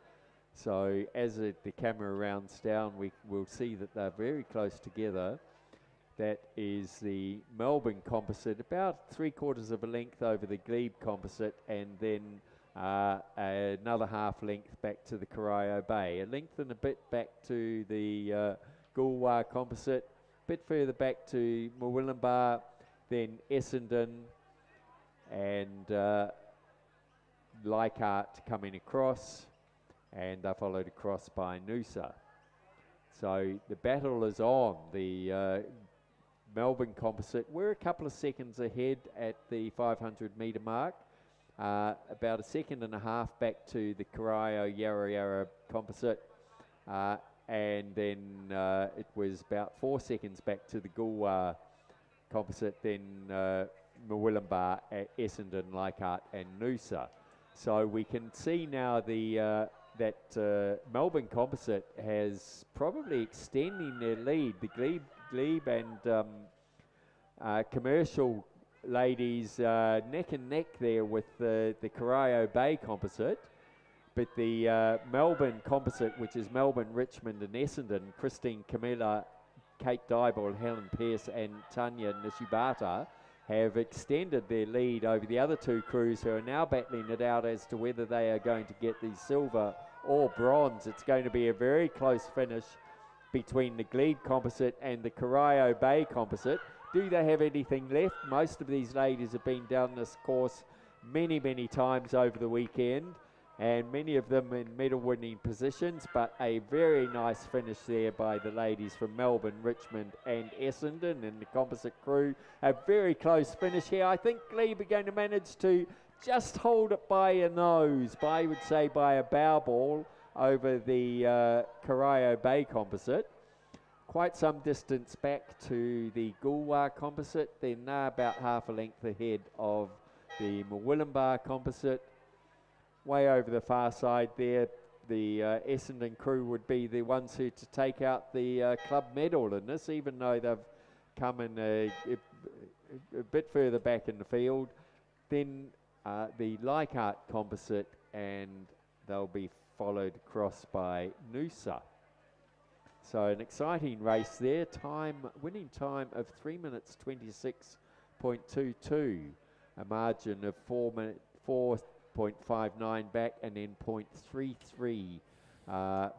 Speaker 5: So as the camera rounds down, we will see that they're very close together. That is the Melbourne Composite, about 3/4 of a length over the Glebe Composite, and then another half length back to the Corio Bay, a length and a bit back to the Goolwa Composite, a bit further back to Murwillumbah, then Essendon, and Leichhardt coming across, and they're followed across by Noosa. So the battle is on. The Melbourne Composite, we're a couple of seconds ahead at the 500 metre mark. About a second and a half back to the Corio Yarra Composite, and then it was about 4 seconds back to the Goolwa Composite, then Murwillumbah, Essendon, Leichhardt and Noosa. So we can see now the that Melbourne Composite has probably extending their lead. The Glebe and Commercial ladies neck and neck there with the Corio Bay Composite, but the Melbourne Composite, which is Melbourne, Richmond and Essendon, Christine Camilla, Kate Dyball, Helen Pearce and Tanya Nishibata have extended their lead over the other two crews, who are now battling it out as to whether they are going to get the silver or bronze. It's going to be a very close finish between the Glebe Composite and the Corio Bay Composite. Do they have anything left? Most of these ladies have been down this course many, many times over the weekend, and many of them in medal winning positions, but a very nice finish there by the ladies from Melbourne, Richmond and Essendon and the composite crew. A very close finish here. I think Glebe are going to manage to just hold it by a nose, I would say by a bow ball, over the Corio Bay composite. Quite some distance back to the Goolwa composite. They're now about half a length ahead of the Murwillumbah composite. Way over the far side there, the Essendon crew would be the ones who to take out the club medal in this, even though they've come in a bit further back in the field. Then the Leichhardt composite, and they'll be followed across by Noosa. So an exciting race there. Winning time of 3 minutes 26.22. A margin of 4.59 back, and then 0.33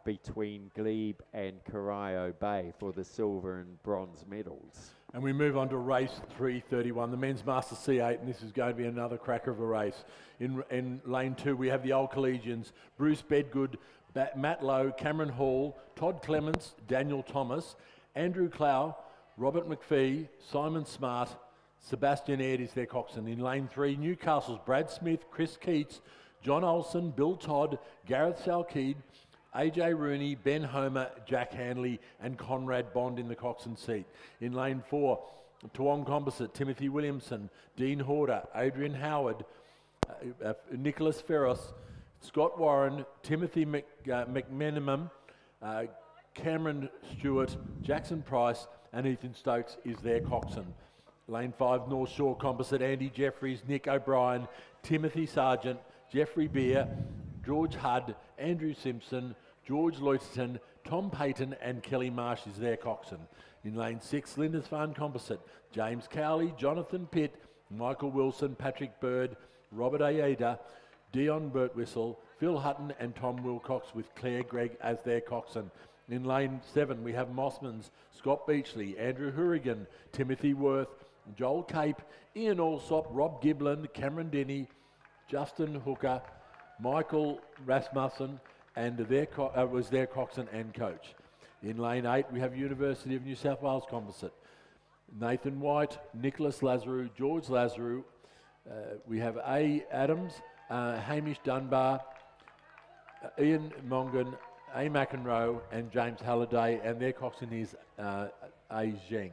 Speaker 5: between Glebe and Corio Bay for the silver and bronze medals.
Speaker 1: And we move on to race 331, the men's Master C8, and this is going to be another cracker of a race. In lane 2, we have the old collegians, Bruce Bedgood, Matt Lowe, Cameron Hall, Todd Clements, Daniel Thomas, Andrew Clow, Robert McPhee, Simon Smart, Sebastian Aird is their coxswain. In lane 3, Newcastle's Brad Smith, Chris Keats, John Olsen, Bill Todd, Gareth Salkeed, AJ Rooney, Ben Homer, Jack Hanley and Conrad Bond in the coxswain seat. In lane 4, Toowong Composite, Timothy Williamson, Dean Horder, Adrian Howard, Nicholas Ferros, Scott Warren, Timothy McMenamum, Cameron Stewart, Jackson Price and Ethan Stokes is their coxswain. Lane 5, North Shore Composite, Andy Jeffries, Nick O'Brien, Timothy Sargent, Jeffrey Beer, George Hudd, Andrew Simpson, George Loyterton, Tom Payton and Kelly Marsh is their coxswain. In lane 6, Lindisfarne Composite, James Cowley, Jonathan Pitt, Michael Wilson, Patrick Bird, Robert Aida, Dion Birtwhistle, Phil Hutton and Tom Wilcox with Claire Gregg as their coxswain. In lane 7 we have Mossmans, Scott Beachley, Andrew Hourigan, Timothy Worth, Joel Cape, Ian Allsop, Rob Giblin, Cameron Denny, Justin Hooker, Michael Rasmussen and was their coxswain and coach. In lane 8 we have University of New South Wales Composite, Nathan White, Nicholas Lazarou, George Lazarou, we have A. Adams, Hamish Dunbar, Ian Mongan, A. McEnroe and James Halliday, and their coxswain is A. Zheng.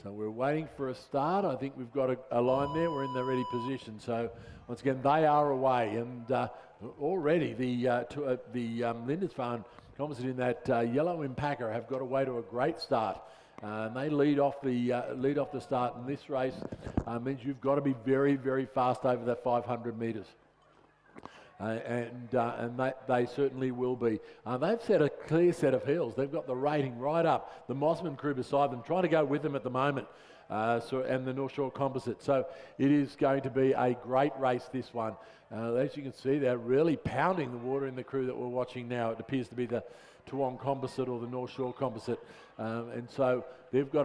Speaker 1: So we're waiting for a start. I think we've got a line there. We're in the ready position. So once again, they are away, and already the Lindisfarne Composite in that yellow Impacker have got away to a great start. And they lead off the start, and this race means you've got to be very, very fast over that 500 metres. And they certainly will be. They've set a clear set of heels. They've got the rating right up. The Mossman crew beside them, trying to go with them at the moment. And the North Shore Composite. So it is going to be a great race, this one. As you can see, they're really pounding the water in the crew that we're watching now. It appears to be the Toowong Composite or the North Shore Composite. And so they've got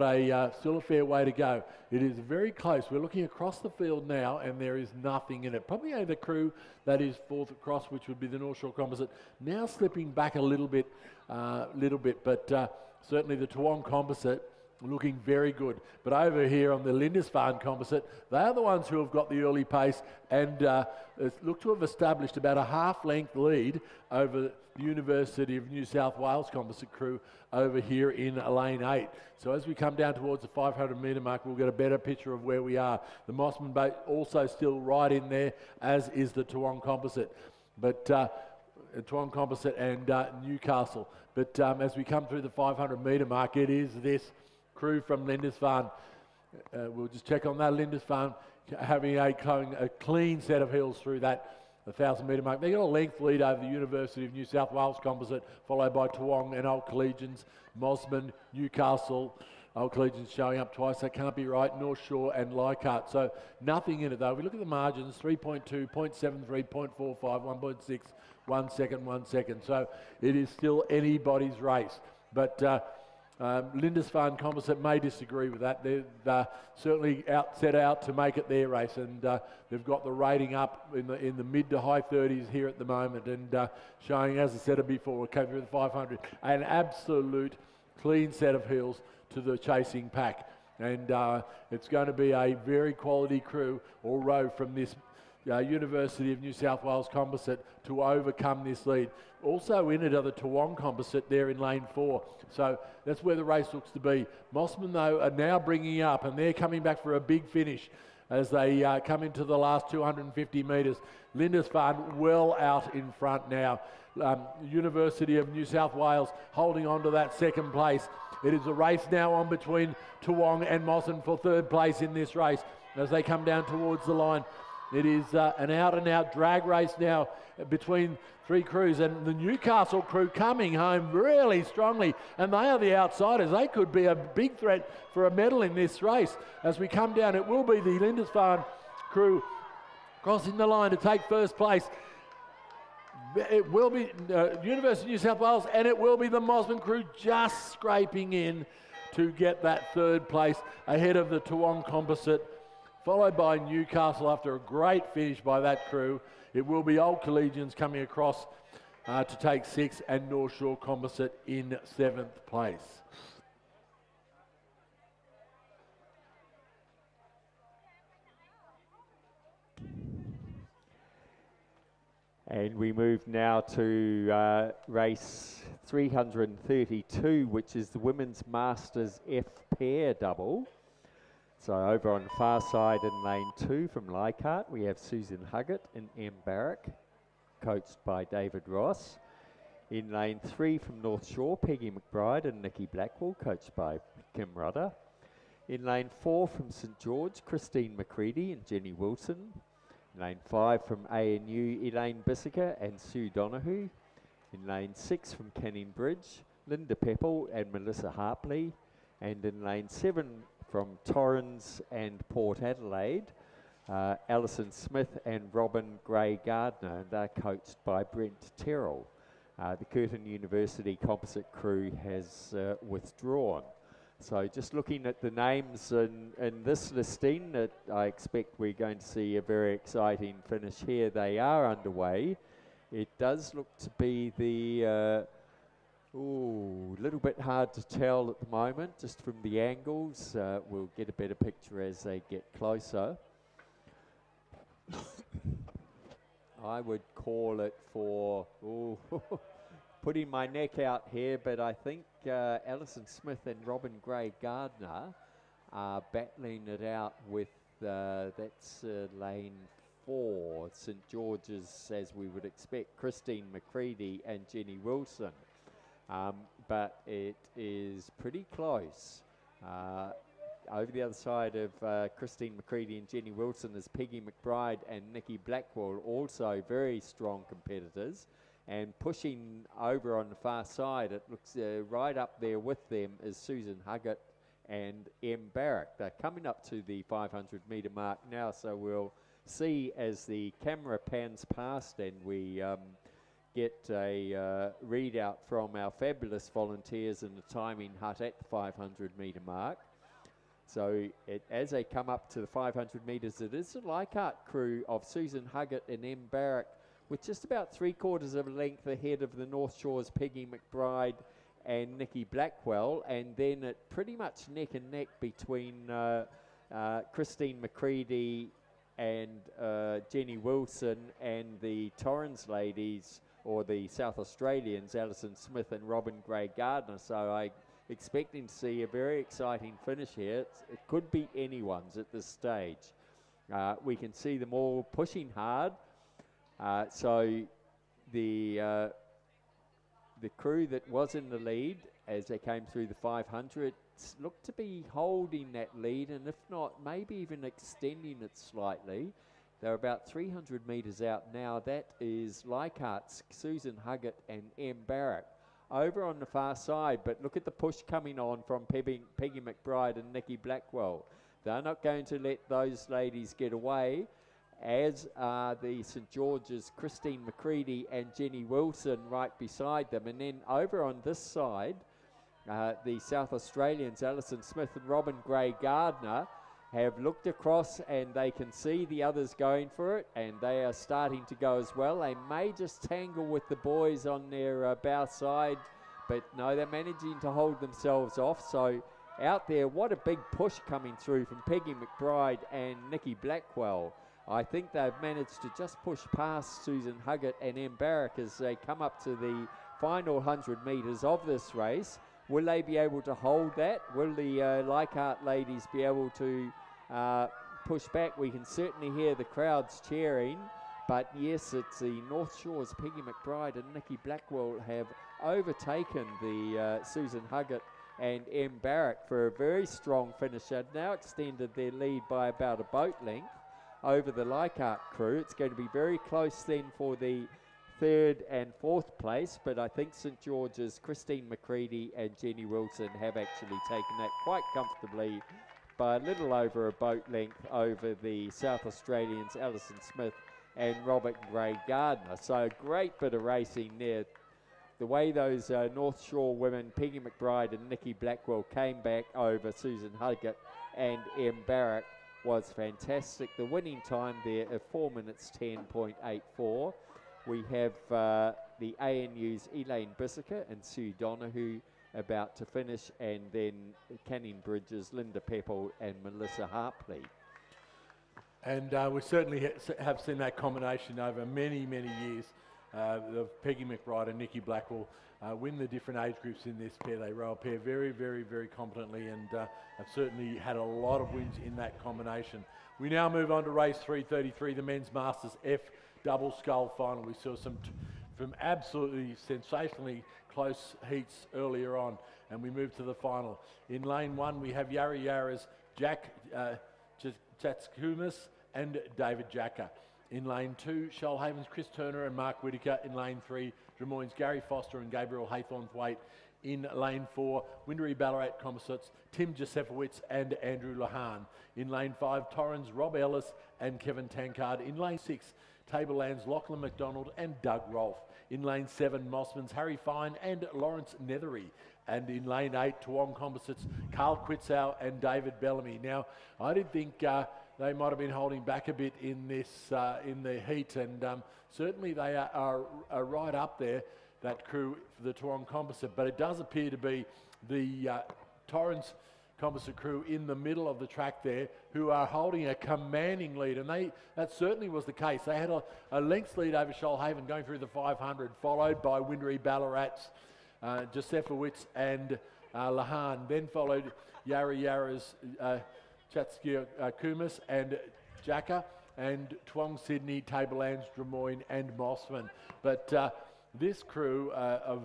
Speaker 1: still a fair way to go. It is very close. We're looking across the field now and there is nothing in it. Probably only the crew that is fourth across, which would be the North Shore Composite, now slipping back a little bit. But certainly the Toowong Composite looking very good. But over here on the Lindisfarne Composite, they are the ones who have got the early pace and look to have established about a half-length lead over the University of New South Wales Composite crew over here in lane 8. So as we come down towards the 500 metre mark, we'll get a better picture of where we are. The Mossman boat also still right in there, as is the Toowong Composite. But Toowong Composite and Newcastle. But as we come through the 500 metre mark, it is this crew from Lindisfarne. We'll just check on that. Lindisfarne having a clean set of hills through that 1,000 metre mark. They got a length lead over the University of New South Wales Composite, followed by Toowong and Old Collegians, Mossman, Newcastle. Old Collegians showing up twice. That can't be right. North Shore and Leichhardt. So nothing in it though. If we look at the margins, 3.2, 0.73, 0.45, 1.6, 1 second, 1 second. So it is still anybody's race. But Lindisfarne Composite may disagree with that. They've certainly set out to make it their race, and they've got the rating up in the mid to high 30s here at the moment, and showing, as I said before, came through the 500, an absolute clean set of heels to the chasing pack. And it's going to be a very quality crew or row from this
Speaker 6: University of New South Wales Composite to overcome this lead. Also in it are the Toowong Composite there in lane 4. So that's where the race looks to be. Mossman, though, are now bringing up, and they're coming back for a big finish as they come into the last 250 metres. Lindisfarne well out in front now. University of New South Wales holding on to that second place. It is a race now on between Toowong and Mossman for third place in this race as they come down towards the line. It is an out-and-out drag race now between three crews, and the Newcastle crew coming home really strongly, and they are the outsiders. They could be a big threat for a medal in this race. As we come down, it will be the Lindisfarne crew crossing the line to take first place. It will be University of New South Wales, and it will be the Mossman crew just scraping in to get that third place ahead of the Toowong Composite, followed by Newcastle after a great finish by that crew. It will be Old Collegians coming across to take 6th, and North Shore Composite in 7th place.
Speaker 5: And we move now to race 332, which is the Women's Masters F pair double. So over on the far side in lane 2 from Leichhardt, we have Susan Huggett and M. Barrack, coached by David Ross. In lane 3 from North Shore, Peggy McBride and Nikki Blackwell, coached by Kim Rudder. In lane 4 from St George, Christine McCready and Jenny Wilson. In lane 5 from ANU, Elaine Bissiker and Sue Donahue. In lane 6 from Canning Bridge, Linda Pepple and Melissa Harpley. And in lane 7 from Torrens and Port Adelaide, Alison Smith and Robin Gray Gardner. They're coached by Brent Terrell. The Curtin University composite crew has withdrawn. So just looking at the names in this listing, I expect we're going to see a very exciting finish here. They are underway. It does look to be the little bit hard to tell at the moment, just from the angles. We'll get a better picture as they get closer. I would call it for, putting my neck out here, but I think Alison Smith and Robin Gray Gardner are battling it out with, that's lane 4, St George's, as we would expect, Christine McCready and Jenny Wilson. But it is pretty close. Over the other side of Christine McCready and Jenny Wilson is Peggy McBride and Nikki Blackwell, also very strong competitors. And pushing over on the far side, it looks right up there with them is Susan Huggett and M. Barrack. They're coming up to the 500 metre mark now, so we'll see as the camera pans past and we get a readout from our fabulous volunteers in the timing hut at the 500 metre mark. So as they come up to the 500 metres, it is the Leichhardt crew of Susan Huggett and M. Barrack, with just about 3/4 of a length ahead of the North Shore's Peggy McBride and Nikki Blackwell, and then it pretty much neck and neck between Christine McCready and Jenny Wilson and the Torrens ladies, or the South Australians, Alison Smith and Robin Gray Gardner. So I'm expecting to see a very exciting finish here. It could be anyone's at this stage. We can see them all pushing hard. So the crew that was in the lead as they came through the 500 looked to be holding that lead, and if not, maybe even extending it slightly. They're about 300 metres out now. That is Leichhardt's Susan Huggett and M. Barrack. Over on the far side, but look at the push coming on from Peggy McBride and Nikki Blackwell. They're not going to let those ladies get away, as are the St George's Christine McCready and Jenny Wilson right beside them. And then over on this side, the South Australians, Alison Smith and Robin Gray Gardner, have looked across and they can see the others going for it, and they are starting to go as well. They may just tangle with the boys on their bow side, but no, they're managing to hold themselves off. So out there, what a big push coming through from Peggy McBride and Nikki Blackwell I think they've managed to just push past Susan Huggett and M. Barrack as they come up to the final 100 metres of this race. Will they be able to hold that? Will the Leichhardt ladies be able to push back? We can certainly hear the crowds cheering, but yes, it's the North Shore's Peggy McBride and Nikki Blackwell have overtaken the Susan Huggett and M. Barrack for a very strong finish. They've now extended their lead by about a boat length over the Leichhardt crew. It's going to be very close then for the third and fourth place, but I think St George's Christine McCready and Jenny Wilson have actually taken that quite comfortably by a little over a boat length over the South Australians Alison Smith and Robert Gray Gardner. So a great bit of racing there. The way those North Shore women, Peggy McBride and Nikki Blackwell, came back over Susan Huggett and M. Barrack was fantastic. The winning time there of 4 minutes 10.84. We have the ANU's Elaine Bissiker and Sue Donahue about to finish, and then Canning Bridges, Linda Pepple and Melissa Harpley.
Speaker 6: And we certainly have seen that combination over many, many years of Peggy McBride and Nikki Blackwell win the different age groups in this pair. They row a pair very, very, very competently, and have certainly had a lot of wins in that combination. We now move on to race 333, the Men's Masters F double scull final. We saw some absolutely sensationally close heats earlier on, and we move to the final. In lane 1, we have Yarra Yarra's Jack Chatskumis and David Jacker. In lane 2, Shoalhaven's Chris Turner and Mark Whitaker. In lane 3, Drummoyne's Gary Foster and Gabriel Haythornthwaite. In lane 4, Windery Ballarat Composites, Tim Josefowitz and Andrew Lahan. In lane 5, Torrens, Rob Ellis and Kevin Tankard. In lane 6, Tableland's Lachlan McDonald and Doug Rolfe. In lane 7, Mossman's Harry Fine and Lawrence Nethery. And in lane 8, Toowong Composites, Carl Quitzow and David Bellamy. Now, I did think they might have been holding back a bit in this in the heat, and certainly they are right up there, that crew for the Toowong Composite. But it does appear to be the Torrens Composite crew in the middle of the track there who are holding a commanding lead, and that certainly was the case. They had a length lead over Shoalhaven going through the 500, followed by Windery Ballarat's Josefowitz and Lahan. Then followed Yarra Yarra's Chatskia Kumis and Jacker, and Toowong Sydney, Tablelands, Drummoyne and Mossman. But this crew of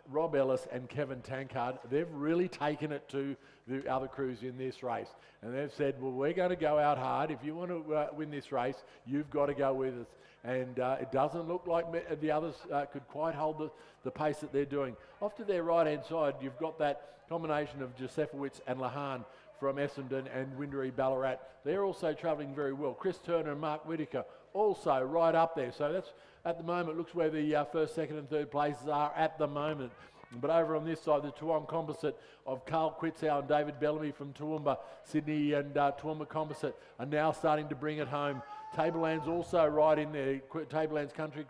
Speaker 6: Rob Ellis and Kevin Tankard, they've really taken it to the other crews in this race. And they've said, well, we're going to go out hard. If you want to win this race, you've got to go with us. And it doesn't look like the others could quite hold the pace that they're doing. Off to their right-hand side, you've got that combination of Josefowitz and Lahan from Essendon and Windery Ballarat. They're also travelling very well. Chris Turner and Mark Whitaker also right up there. So that's, at the moment, looks where the first, second and third places are at the moment. But over on this side, the Toowong Composite of Carl Quitzow and David Bellamy from Toowoomba, Sydney and Toowoomba Composite are now starting to bring it home. Tablelands also right in there. Tablelands Country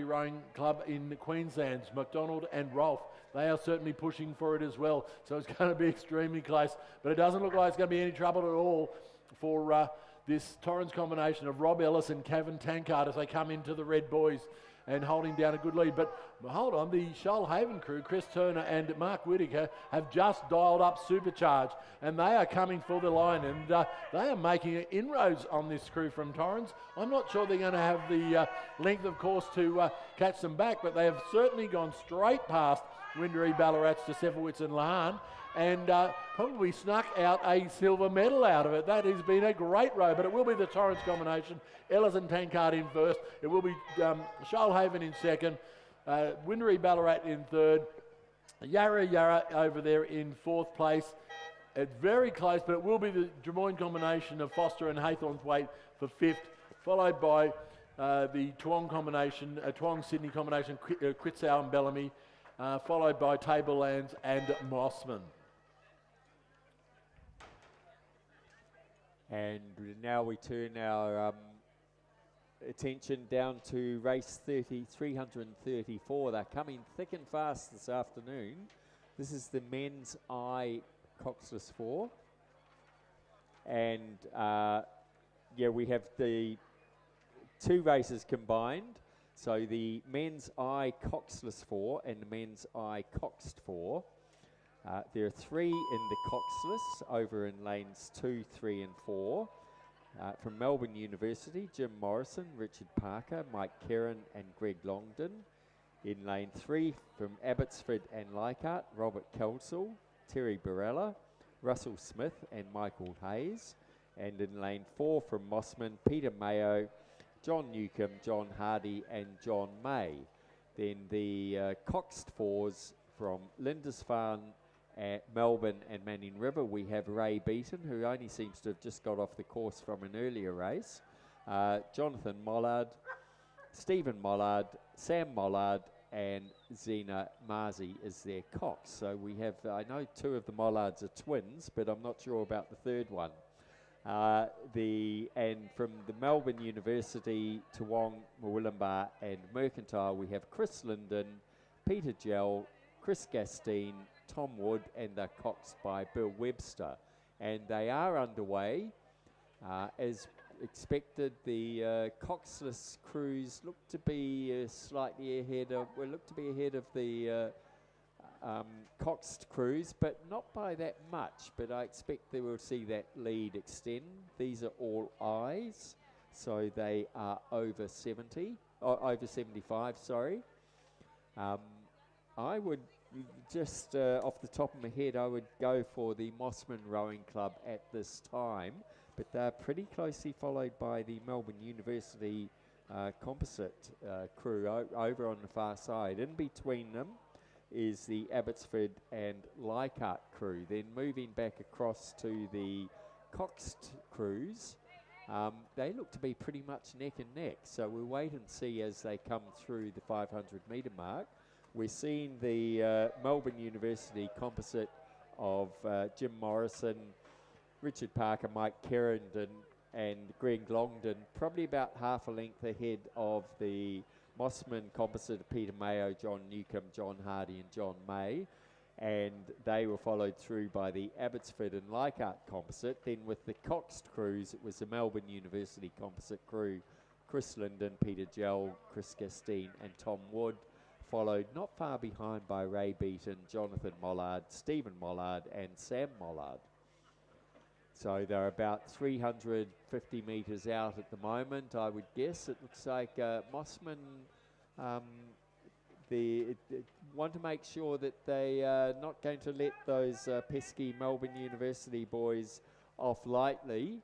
Speaker 6: Rowing Club in Queensland's McDonald and Rolfe. They are certainly pushing for it as well. So it's going to be extremely close. But it doesn't look like it's going to be any trouble at all for this Torrens combination of Rob Ellis and Kevin Tankard as they come into the Red Boys and holding down a good lead. But hold on, the Shoalhaven crew, Chris Turner and Mark Whitaker, have just dialed up Supercharge, and they are coming for the line, and they are making inroads on this crew from Torrens. I'm not sure they're going to have the length of course to catch them back, but they have certainly gone straight past Windery Ballarat's Josefowitz and Lahan, and probably snuck out a silver medal out of it. That has been a great row, but it will be the Torrens combination. Ellis and Tankard in first. It will be Shoalhaven in second. Windery Ballarat in third. Yarra over there in fourth place. It's very close, but it will be the Drummoyne combination of Foster and Haythornthwaite for fifth, followed by the Toowong combination, Toowong Sydney combination, Quitzow and Bellamy, followed by Tablelands and Mossman.
Speaker 5: And now we turn our attention down to race 334. They're coming thick and fast this afternoon. This is the men's coxless 4. And we have the 2 races combined. So the men's coxless 4 and the men's coxed 4. There are 3 in the coxless over in lanes 2, 3 and 4. From Melbourne University, Jim Morrison, Richard Parker, Mike Kerrin and Greg Longden. In lane 3 from Abbotsford and Leichhardt, Robert Kelsall, Terry Barella, Russell Smith and Michael Hayes. And in lane 4 from Mossman, Peter Mayo, John Newcomb, John Hardy and John May. Then the coxed 4s from Lindisfarne, Melbourne and Manning River, we have Ray Beaton, who only seems to have just got off the course from an earlier race. Jonathan Mollard, Stephen Mollard, Sam Mollard and Zena Marzi is their cox. So we have, I know 2 of the Mollards are twins, but I'm not sure about the 3rd one. And from the Melbourne University, Toowong, Murwillumbah and Mercantile, we have Chris Linden, Peter Gell, Chris Gastine, Tom Wood, and they're coxed by Bill Webster. And they are underway. As expected, the coxless crews look to be slightly ahead of, the coxed crews, but not by that much. But I expect they will see that lead extend. These are all eyes, so they are over 70, or over 75, sorry. I would just off the top of my head, I would go for the Mossman Rowing Club at this time, but they're pretty closely followed by the Melbourne University composite crew over on the far side. In between them is the Abbotsford and Leichhardt crew. Then moving back across to the coxed crews, they look to be pretty much neck and neck, so we'll wait and see as they come through the 500 metre mark. We're seeing the Melbourne University composite of Jim Morrison, Richard Parker, Mike Kerrendon and Greg Longden probably about half a length ahead of the Mossman composite of Peter Mayo, John Newcomb, John Hardy and John May. And they were followed through by the Abbotsford and Leichhardt composite. Then with the coxed crews, it was the Melbourne University composite crew, Chris Linden, Peter Gell, Chris Gastine and Tom Wood, followed not far behind by Ray Beaton, Jonathan Mollard, Stephen Mollard and Sam Mollard. So they're about 350 metres out at the moment, I would guess. It looks like Mossman want to make sure that they are not going to let those pesky Melbourne University boys off lightly.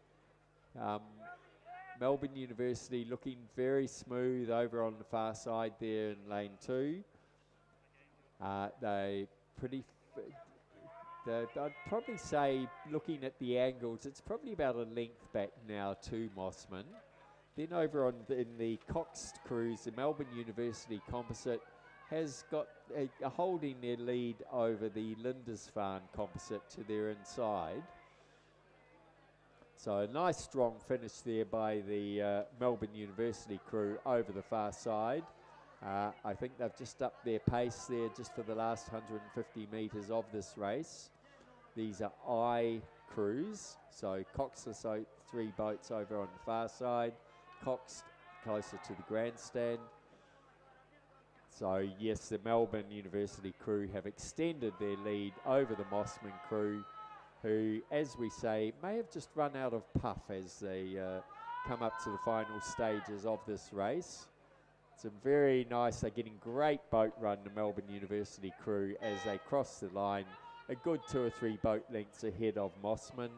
Speaker 5: Melbourne University looking very smooth over on the far side there in lane 2. I'd probably say, looking at the angles, it's probably about a length back now to Mossman. Then over on in the coxed crews, the Melbourne University composite has got a holding their lead over the Lindisfarne composite to their inside. So a nice strong finish there by the Melbourne University crew over the far side. I think they've just upped their pace there just for the last 150 metres of this race. These are I crews, so coxless 3 boats over on the far side, coxed closer to the grandstand. So yes, the Melbourne University crew have extended their lead over the Mossman crew, who, as we say, may have just run out of puff as they come up to the final stages of this race. It's a very nice, they're getting great boat run, the Melbourne University crew, as they cross the line, a good 2 or 3 boat lengths ahead of Mossman.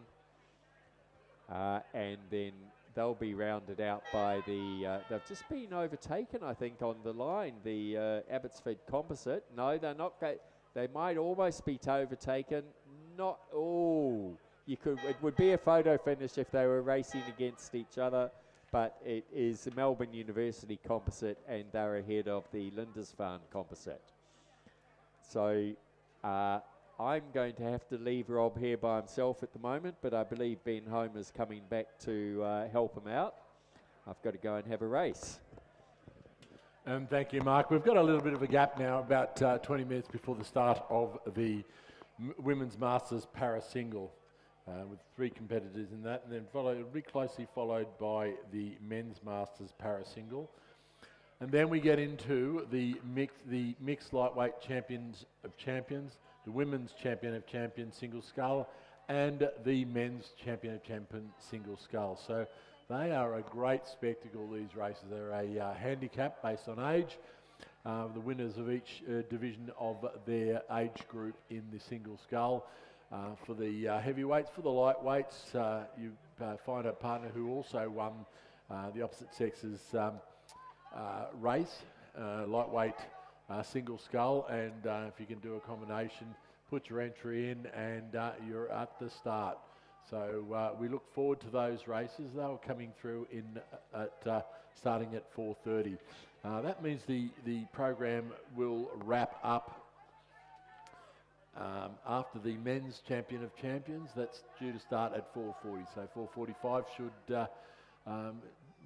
Speaker 5: And then they'll be rounded out by the, they've just been overtaken, I think, on the line, the Abbotsford composite. No, they're not, they might almost be overtaken. Not, oh, it would be a photo finish if they were racing against each other, but it is the Melbourne University composite and they're ahead of the Lindisfarne composite. So I'm going to have to leave Rob here by himself at the moment, but I believe Ben Homer's coming back to help him out. I've got to go and have a race.
Speaker 6: And thank you, Mark. We've got a little bit of a gap now, about 20 minutes before the start of the Women's Masters Para Single with 3 competitors in that, and then really closely followed by the men's masters para single. And then we get into the mixed lightweight champions of champions, the women's champion of champions single scull, and the men's champion of champion single scull. So they are a great spectacle, these races. They're a handicap based on age. The winners of each division of their age group in the single scull. For the heavyweights, for the lightweights, you find a partner who also won the opposite sex's race, lightweight single scull, and if you can do a combination, put your entry in and you're at the start. So we look forward to those races. They were coming through starting at 4:30. That means the program will wrap up after the men's champion of champions. That's due to start at 4:40. So 4:45 should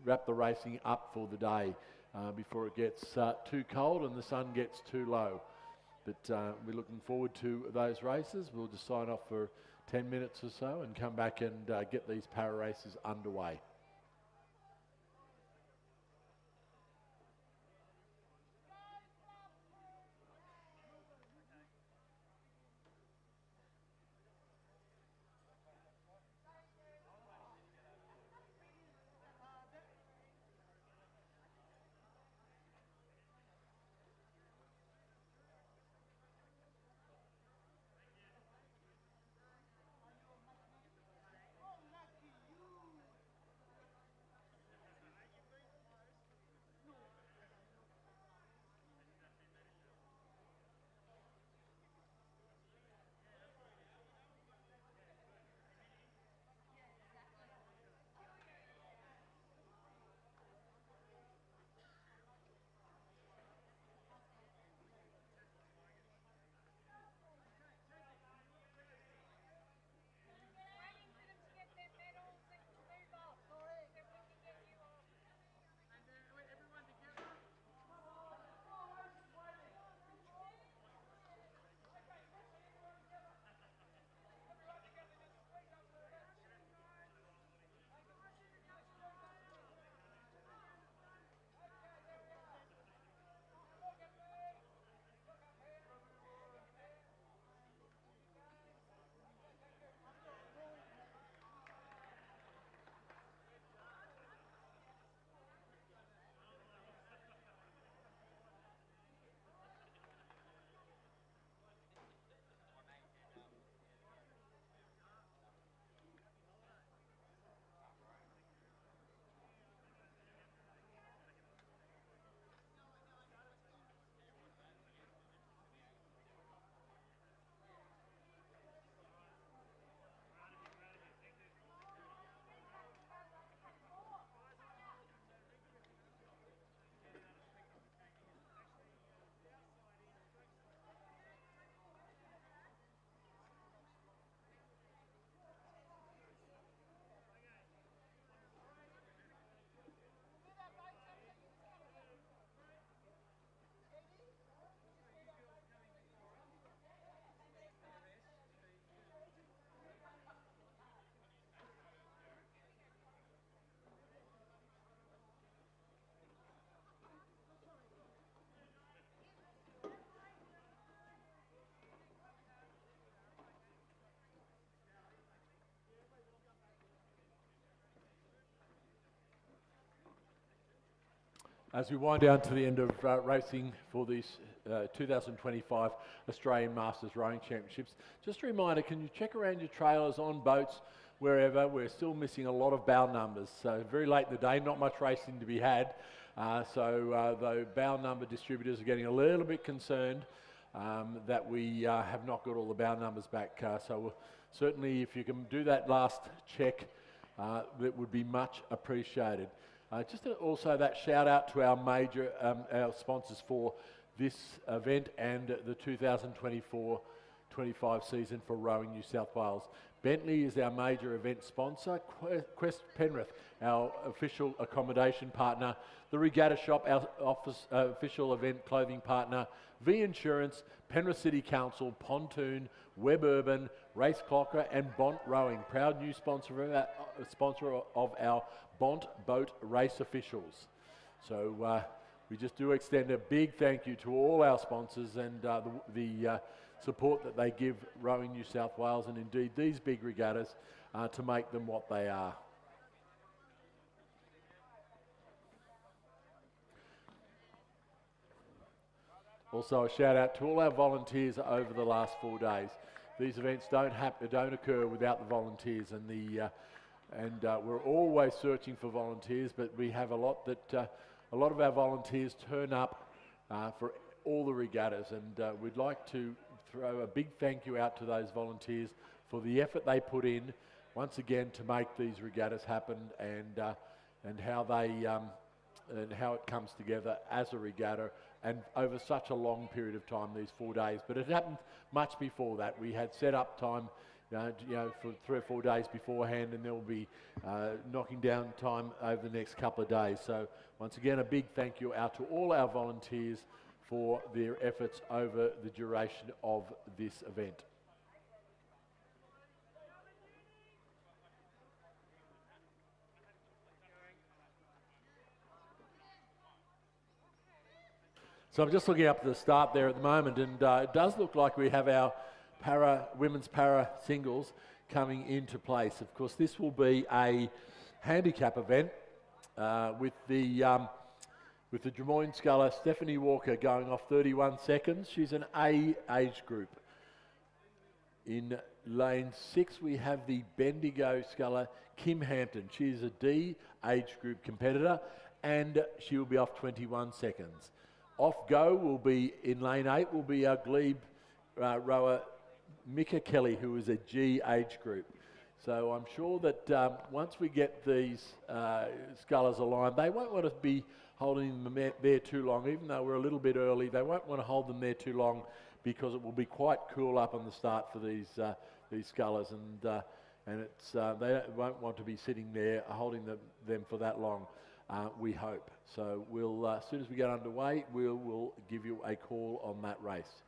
Speaker 6: wrap the racing up for the day before it gets too cold and the sun gets too low. But we're looking forward to those races. We'll just sign off for 10 minutes or so and come back and get these para races underway. As we wind down to the end of racing for these 2025 Australian Masters Rowing Championships, just a reminder, can you check around your trailers, on boats, wherever? We're still missing a lot of bow numbers, so very late in the day, not much racing to be had. The bow number distributors are getting a little bit concerned that we have not got all the bow numbers back. So certainly if you can do that last check, that would be much appreciated. Also that shout out to our major our sponsors for this event and the 2024-25 season for Rowing New South Wales. Bentley is our major event sponsor. Quest Penrith, our official accommodation partner. The Regatta Shop, our official event clothing partner. V Insurance, Penrith City Council, Pontoon, Webb Urban, Race Clocker and Bont Rowing, proud new sponsor of our Bont Boat Race officials. So we just do extend a big thank you to all our sponsors and the support that they give Rowing New South Wales and indeed these big regattas to make them what they are. Also a shout out to all our volunteers over the last 4 days. These events don't occur without the volunteers, and we're always searching for volunteers, but we have a lot of our volunteers turn up for all the regattas, and we'd like to throw a big thank you out to those volunteers for the effort they put in once again to make these regattas happen, and how it comes together as a regatta and over such a long period of time, these 4 days. But it happened much before that. We had set up time for 3 or 4 days beforehand, and there will be knocking down time over the next couple of days. So once again, a big thank you out to all our volunteers for their efforts over the duration of this event. So I'm just looking up at the start there at the moment, and it does look like we have our women's para singles coming into place. Of course, this will be a handicap event with the Drummoyne sculler Stephanie Walker going off 31 seconds. She's an A age group. In lane 6 we have the Bendigo sculler Kim Hampton. She's a D age group competitor and she will be off 21 seconds. Off go will be, in lane 8, will be our glebe rower Mika Kelly, who is a G age group. So I'm sure that once we get these scullers aligned, they won't want to be holding them there too long, even though we're a little bit early. They won't want to hold them there too long because it will be quite cool up on the start for these scullers, and it's they won't want to be sitting there holding them for that long. We hope. So we'll, as soon as we get underway, we'll give you a call on that race.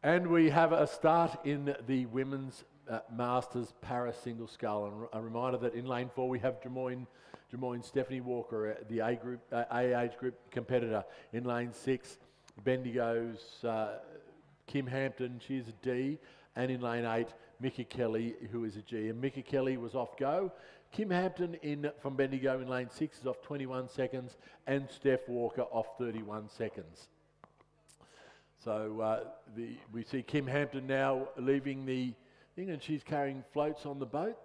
Speaker 6: And we have a start in the women's Masters para single scull. And a reminder that in lane 4 we have Drummoyne Stephanie Walker, the A age group competitor. In lane 6, Bendigo's Kim Hampton, she's a D. And in lane 8, Mika Kelly, who is a G. And Mika Kelly was off go. Kim Hampton from Bendigo in lane 6 is off 21 seconds. And Steph Walker off 31 seconds. So we see Kim Hampton now leaving the thing, and she's carrying floats on the boat,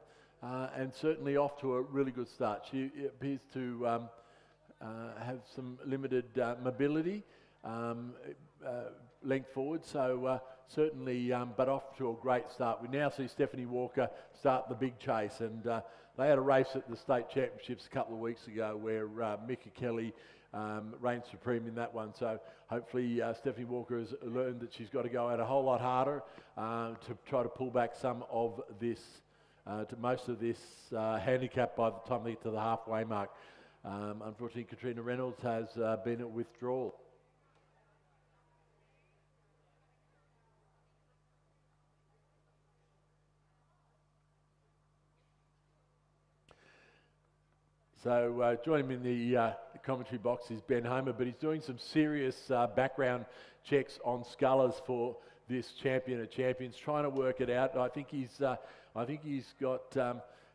Speaker 6: and certainly off to a really good start. She appears to have some limited mobility, length forward, so certainly, but off to a great start. We now see Stephanie Walker start the big chase, and they had a race at the state championships a couple of weeks ago where Mika Kelly reigned supreme in that one. So hopefully Stephanie Walker has learned that she's got to go out a whole lot harder to try to pull back some of this, to most of this handicap by the time they get to the halfway mark. Unfortunately, Katrina Reynolds has been at withdrawal. So joining me in the commentary box is Ben Homer, but he's doing some serious background checks on scullers for this champion of champions, trying to work it out. I think he's got.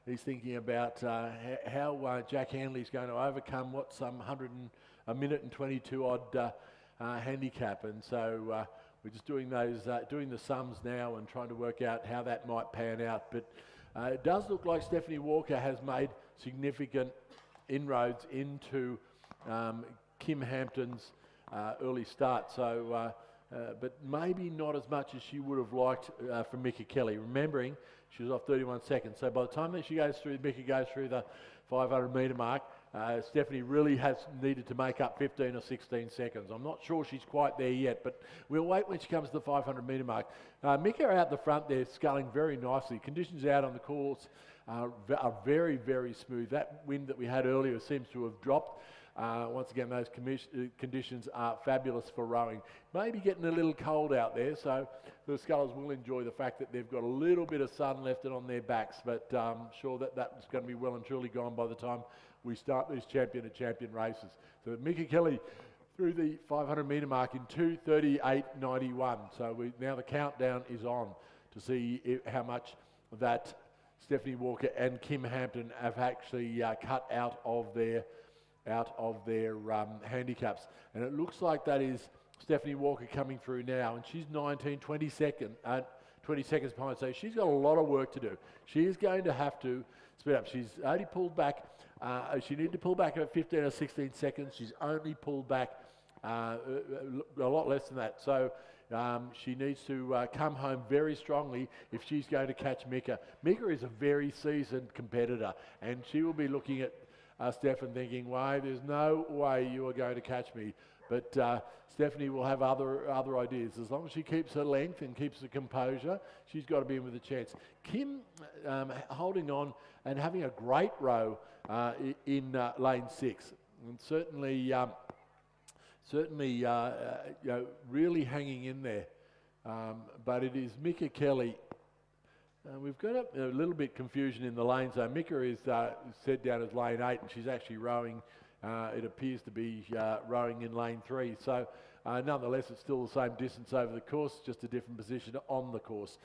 Speaker 6: He's thinking about how Jack Handley's going to overcome what some 1 minute and 22 odd handicap, and so we're just doing the sums now and trying to work out how that might pan out. But it does look like Stephanie Walker has made significant inroads into Kim Hampton's early start, so but maybe not as much as she would have liked from Mika Kelly. Remembering she was off 31 seconds, so by the time that Mika goes through the 500 metre mark, Stephanie really has needed to make up 15 or 16 seconds. I'm not sure she's quite there yet, but we'll wait when she comes to the 500 metre mark. Mika out the front there, sculling very nicely. Conditions out on the course are very, very smooth. That wind that we had earlier seems to have dropped. Once again, those conditions are fabulous for rowing. Maybe getting a little cold out there, so the scullers will enjoy the fact that they've got a little bit of sun left on their backs, but I'm sure that that's going to be well and truly gone by the time we start these champion of champion races. So Mika Kelly through the 500 metre mark in 2:38.91. So now the countdown is on to see how much that Stephanie Walker and Kim Hampton have actually cut out of their handicaps. And it looks like that is Stephanie Walker coming through now, and she's 20 seconds behind, so she's got a lot of work to do. She is going to have to speed up. She's only pulled back, she needed to pull back about 15 or 16 seconds. She's only pulled back a lot less than that. So she needs to come home very strongly if she's going to catch Mika. Mika is a very seasoned competitor, and she will be looking at Steph and thinking, "Why? There's no way you are going to catch me." But Stephanie will have other ideas. As long as she keeps her length and keeps the composure, she's got to be in with a chance. Kim holding on and having a great row in lane 6, and certainly really hanging in there. But it is Mika Kelly. We've got a little bit confusion in the lanes. Mika is set down as lane 8, and she's actually rowing. It appears to be rowing in lane 3. So nonetheless, it's still the same distance over the course, just a different position on the course.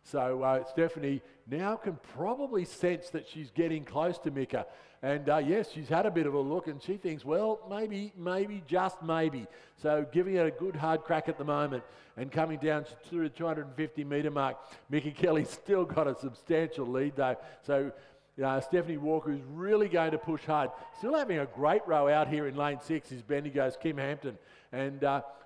Speaker 6: So Stephanie now can probably sense that she's getting close to Mika. And yes, she's had a bit of a look, and she thinks, well, maybe, just maybe. So giving it a good hard crack at the moment and coming down to the 250 metre mark. Mika Kelly's still got a substantial lead though. So Stephanie Walker is really going to push hard. Still having a great row out here in lane 6 is Bendigo's Kim Hampton. And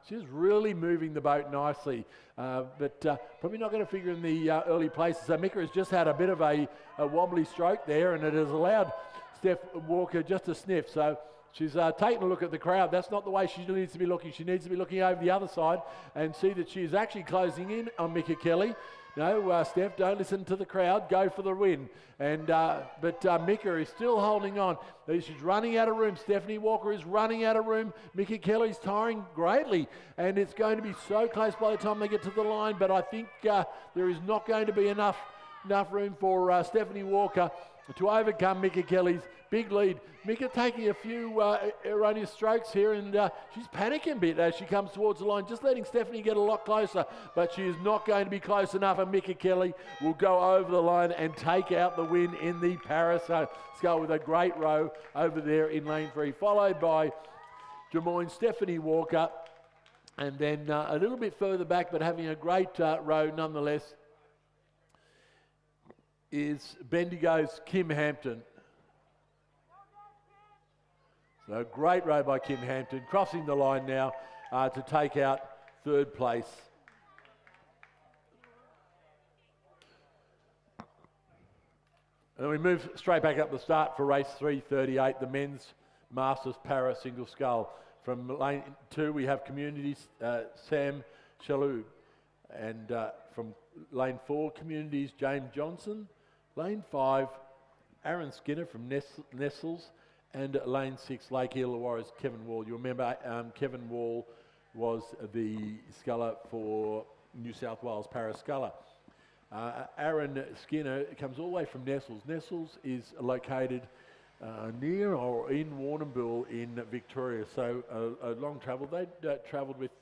Speaker 6: she's really moving the boat nicely, but probably not going to figure in the early places. So Mika has just had a bit of a wobbly stroke there, and it has allowed Steph Walker just to sniff. So she's taking a look at the crowd. That's not the way she needs to be looking. She needs to be looking over the other side and see that she is actually closing in on Mika Kelly. No, Steph, don't listen to the crowd. Go for the win. And but Mika is still holding on. She's running out of room. Stephanie Walker is running out of room. Mika Kelly's tiring greatly, and it's going to be so close by the time they get to the line. But I think there is not going to be enough room for Stephanie Walker to overcome Mika Kelly's big lead. Mika taking a few erroneous strokes here, and she's panicking a bit as she comes towards the line, just letting Stephanie get a lot closer, but she is not going to be close enough, and Mika Kelly will go over the line and take out the win in the Paris Skull with a great row over there in lane 3, followed by Des Moines' Stephanie Walker, and then a little bit further back, but having a great row nonetheless, is Bendigo's Kim Hampton. So great row by Kim Hampton, crossing the line now to take out third place. And we move straight back up the start for race 338, the men's Masters Para Single Scull. From lane 2 we have Communities Sam Shalhoub, and from lane 4 Communities James Johnson, lane 5 Aaron Skinner from Nestles, and lane 6, Lake Illawarra's Kevin Wall. You remember Kevin Wall was the sculler for New South Wales Para Sculler. Aaron Skinner comes all the way from Nestles. Nestles is located near or in Warrnambool in Victoria, so a long travel. They travelled with,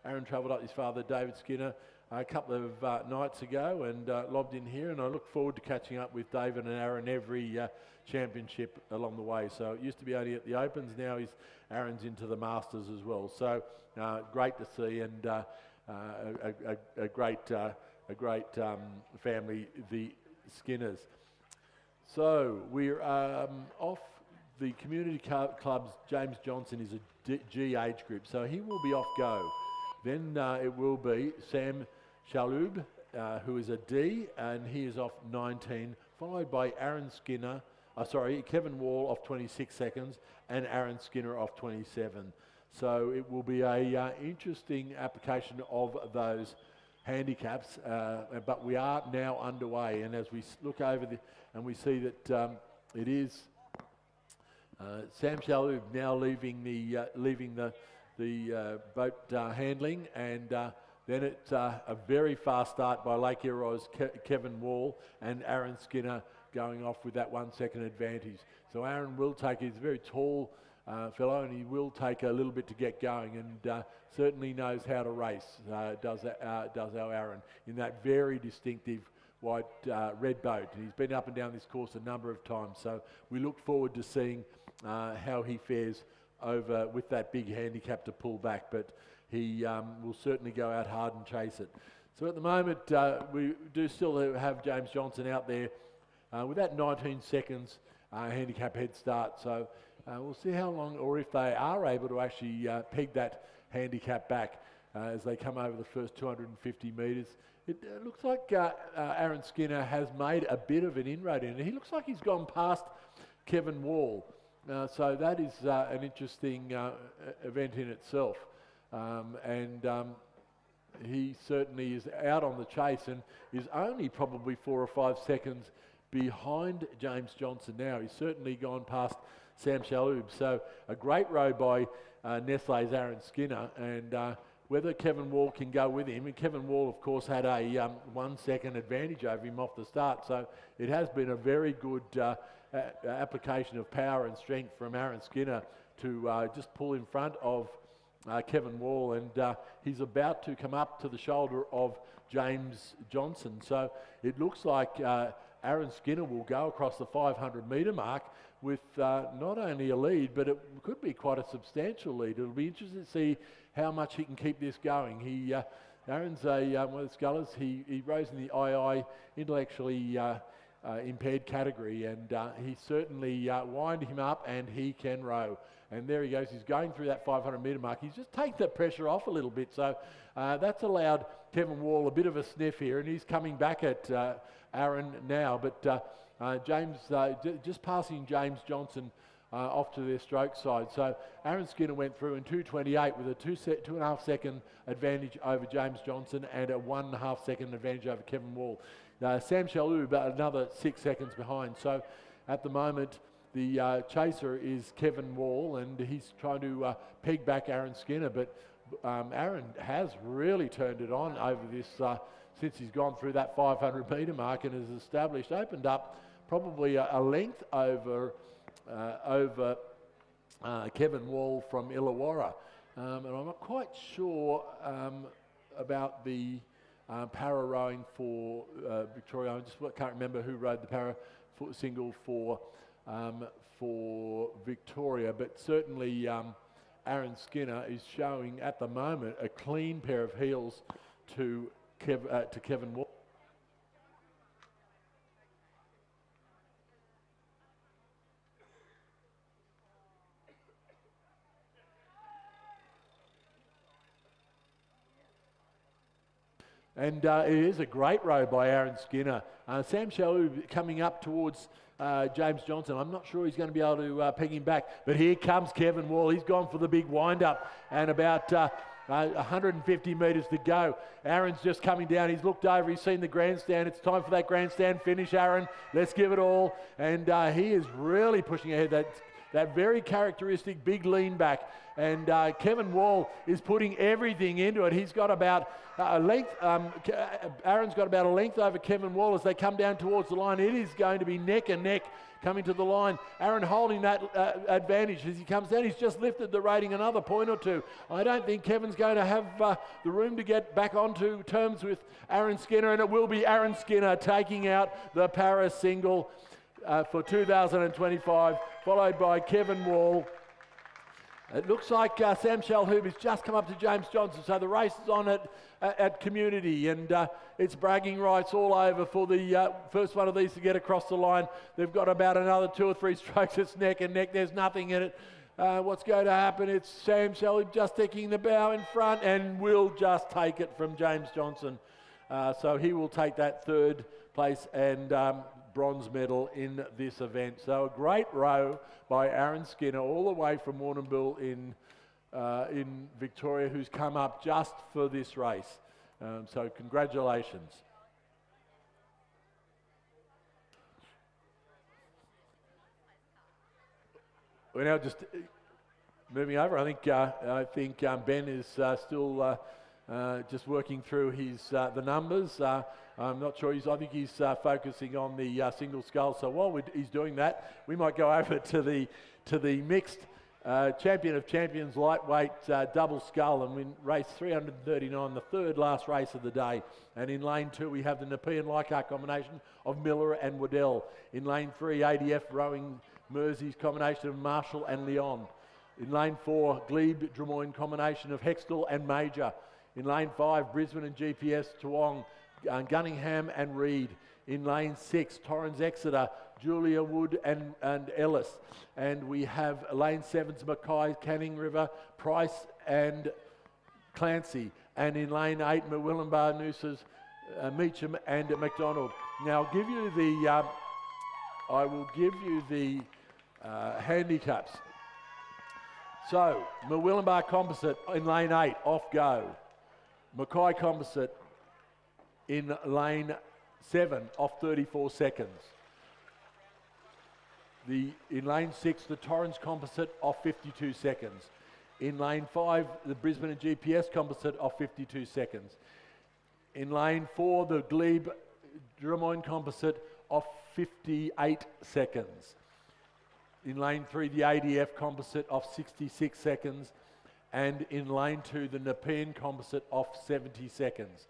Speaker 6: Aaron travelled up with his father David Skinner a couple of nights ago and lobbed in here, and I look forward to catching up with David and Aaron every championship along the way. So it used to be only at the Opens, now Aaron's into the Masters as well. So great to see, and a great family, the Skinners. So we're off. The Community Club's James Johnson is a G age group, so he will be off go. Then it will be Sam Shalhoub, who is a D, and he is off 19, followed by Kevin Wall off 26 seconds, and Aaron Skinner off 27. So it will be a interesting application of those handicaps, but we are now underway, and as we look over and we see that it is Sam Shalhoub now leaving the boat handling, and then it's a very fast start by Lake Illawarra's Kevin Wall, and Aaron Skinner going off with that 1 second advantage. So Aaron will take, he's a very tall fellow, and he will take a little bit to get going, and certainly knows how to race, does our Aaron, in that very distinctive white red boat. And he's been up and down this course a number of times, so we look forward to seeing how he fares over with that big handicap to pull back, but he will certainly go out hard and chase it. So at the moment we do still have James Johnson out there with that 19 seconds handicap head start, so we'll see how long, or if they are able to actually peg that handicap back as they come over the first 250 metres. It looks like Aaron Skinner has made a bit of an inroad in it. He looks like he's gone past Kevin Wall. So that is an interesting event in itself. He certainly is out on the chase and is only probably 4 or 5 seconds behind James Johnson now. He's certainly gone past Sam Shalhoub. So a great row by Nestle's Aaron Skinner, and whether Kevin Wall can go with him. And Kevin Wall, of course, had a 1 second advantage over him off the start. So it has been a very good application of power and strength from Aaron Skinner to just pull in front of Kevin Wall, and he's about to come up to the shoulder of James Johnson. So it looks like Aaron Skinner will go across the 500 metre mark with not only a lead, but it could be quite a substantial lead. It'll be interesting to see how much he can keep this going. Aaron's one of the scullers. He rose in the II intellectually impaired category, and he certainly wind him up, and he can row. And there he goes. He's going through that 500 metre mark. He's just taken the pressure off a little bit. So that's allowed Kevin Wall a bit of a sniff here, and he's coming back at Aaron now. But James, just passing James Johnson off to their stroke side. So Aaron Skinner went through in 2:28 with a 2.5 second advantage over James Johnson and a 1.5 second advantage over Kevin Wall. Sam Shalhoub about another 6 seconds behind. So at the moment, the chaser is Kevin Wall, and he's trying to peg back Aaron Skinner, but Aaron has really turned it on over this since he's gone through that 500 metre mark and has opened up probably a length over Kevin Wall from Illawarra. And I'm not quite sure about the para rowing for Victoria. I can't remember who rode the para single for Victoria, but certainly Aaron Skinner is showing at the moment a clean pair of heels to Kevin Wall. And it is a great row by Aaron Skinner. Sam Shalhoub coming up towards James Johnson. I'm not sure he's going to be able to peg him back, but here comes Kevin Wall. He's gone for the big wind-up and about 150 metres to go. Aaron's just coming down. He's looked over. He's seen the grandstand. It's time for that grandstand finish, Aaron. Let's give it all. And he is really pushing ahead. That very characteristic big lean back. And Kevin Wall is putting everything into it. He's got about a length, Aaron's got about a length over Kevin Wall as they come down towards the line. It is going to be neck and neck coming to the line. Aaron holding that advantage as he comes down. He's just lifted the rating another point or two. I don't think Kevin's going to have the room to get back onto terms with Aaron Skinner, and it will be Aaron Skinner taking out the para single for 2025, followed by Kevin Wall. It looks like Sam Shalhoub has just come up to James Johnson, so the race is on at Community, and it's bragging rights all over for the first one of these to get across the line. They've got about another 2 or 3 strokes. It's neck and neck. There's nothing in it. What's going to happen? It's Sam Shalhoub just taking the bow in front and will just take it from James Johnson. So he will take that 3rd place and bronze medal in this event. So a great row by Aaron Skinner all the way from Warrnambool in Victoria, who's come up just for this race. So congratulations. We're now just moving over. I think Ben is still just working through his the numbers. I'm not sure. I think he's focusing on the single scull. So while he's doing that, we might go over to the mixed champion of champions lightweight double scull, and we race 339, the 3rd last race of the day. And in lane 2 we have the Nepean Leichhardt combination of Miller and Waddell. In lane 3 ADF rowing Mersey's combination of Marshall and Leon. In lane 4 Glebe Drummoyne combination of Hextall and Major. In lane 5 Brisbane and GPS Toowong, Gunningham and Reed. In lane 6 Torrens Exeter, Julia Wood and Ellis. And we have lane 7's Mackay, Canning River, Price and Clancy. And in lane 8 Murwillumbah, Noosa's Meacham and McDonald. Now I will give you the handicaps. So Murwillumbah Composite in lane 8, off go. Mackay Composite in lane 7, off 34 seconds. In lane 6, the Torrens Composite off 52 seconds. In lane 5, the Brisbane and GPS Composite off 52 seconds. In lane 4, the Glebe Drummoyne Composite off 58 seconds. In lane 3, the ADF Composite off 66 seconds. And in lane 2, the Nepean Composite off 70 seconds.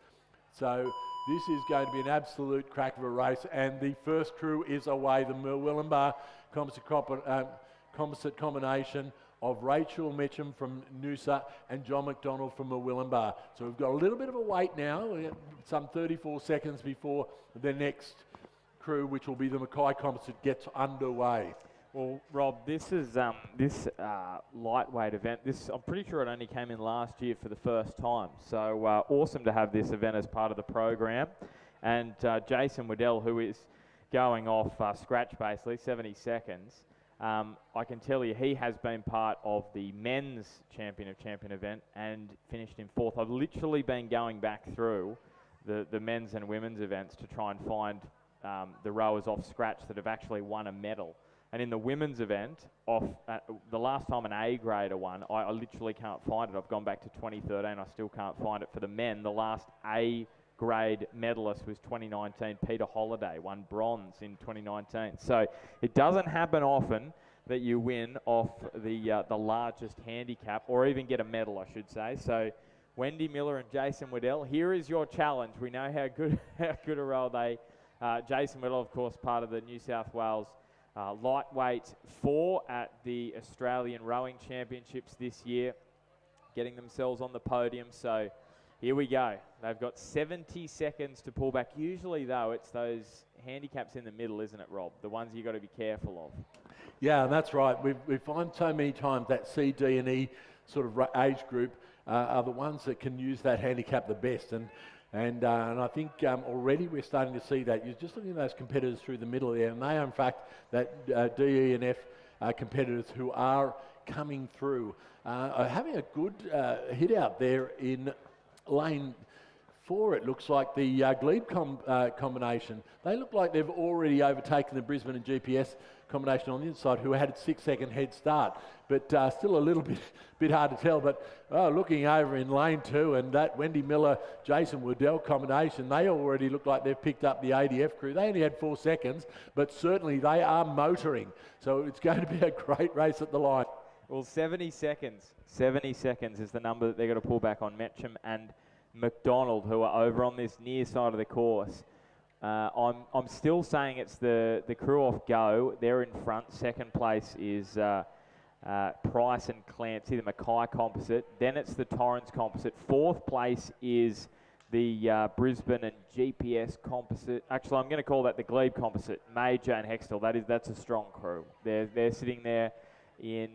Speaker 6: So this is going to be an absolute crack of a race, and the first crew is away. The Murwillumbah composite combination of Rachel Meacham from Noosa and John McDonald from Murwillumbah. So we've got a little bit of a wait now, some 34 seconds before the next crew, which will be the Mackay Composite, gets underway.
Speaker 4: Well, Rob, this is this lightweight event. I'm pretty sure it only came in last year for the first time. So awesome to have this event as part of the program. And Jason Waddell, who is going off scratch basically, 70 seconds. I can tell you he has been part of the men's champion of champion event and finished in 4th. I've literally been going back through the men's and women's events to try and find the rowers off scratch that have actually won a medal. And in the women's event, the last time an A grader won, I literally can't find it. I've gone back to 2013, I still can't find it. For the men, the last A grade medalist was 2019. Peter Holiday won bronze in 2019. So it doesn't happen often that you win off the largest handicap, or even get a medal, I should say. So Wendy Miller and Jason Waddell, here is your challenge. We know how good a row they. Jason Waddell, of course, part of the New South Wales lightweight 4 at the Australian Rowing Championships this year, getting themselves on the podium. So here we go. They've got 70 seconds to pull back. Usually, though, it's those handicaps in the middle, isn't it, Rob? The ones you've got to be careful of.
Speaker 6: Yeah, that's right. We find so many times that C, D and E sort of age group are the ones that can use that handicap the best. And I think already we're starting to see that. You're just looking at those competitors through the middle there, and they are, in fact, that D, E and F competitors who are coming through. Having a good hit out there in lane 4, it looks like the Glebe combination. They look like they've already overtaken the Brisbane and GPS combination on the inside, who had a 6-second head start, but still a little bit hard to tell. But looking over in lane 2, and that Wendy Miller, Jason Waddell combination, they already look like they've picked up the ADF crew. They only had 4 seconds, but certainly they are motoring. So it's going to be a great race at the line.
Speaker 4: Well, 70 seconds. 70 seconds is the number that they're going to pull back on Metcham and McDonald, who are over on this near side of the course. I'm still saying it's the crew off Go. They're in front. Second place is Price and Clancy, the Mackay composite. Then it's the Torrens composite. 4th place is the Brisbane and GPS composite. Actually, I'm going to call that the Glebe composite. Major and Hextall. That's a strong crew. They're sitting there in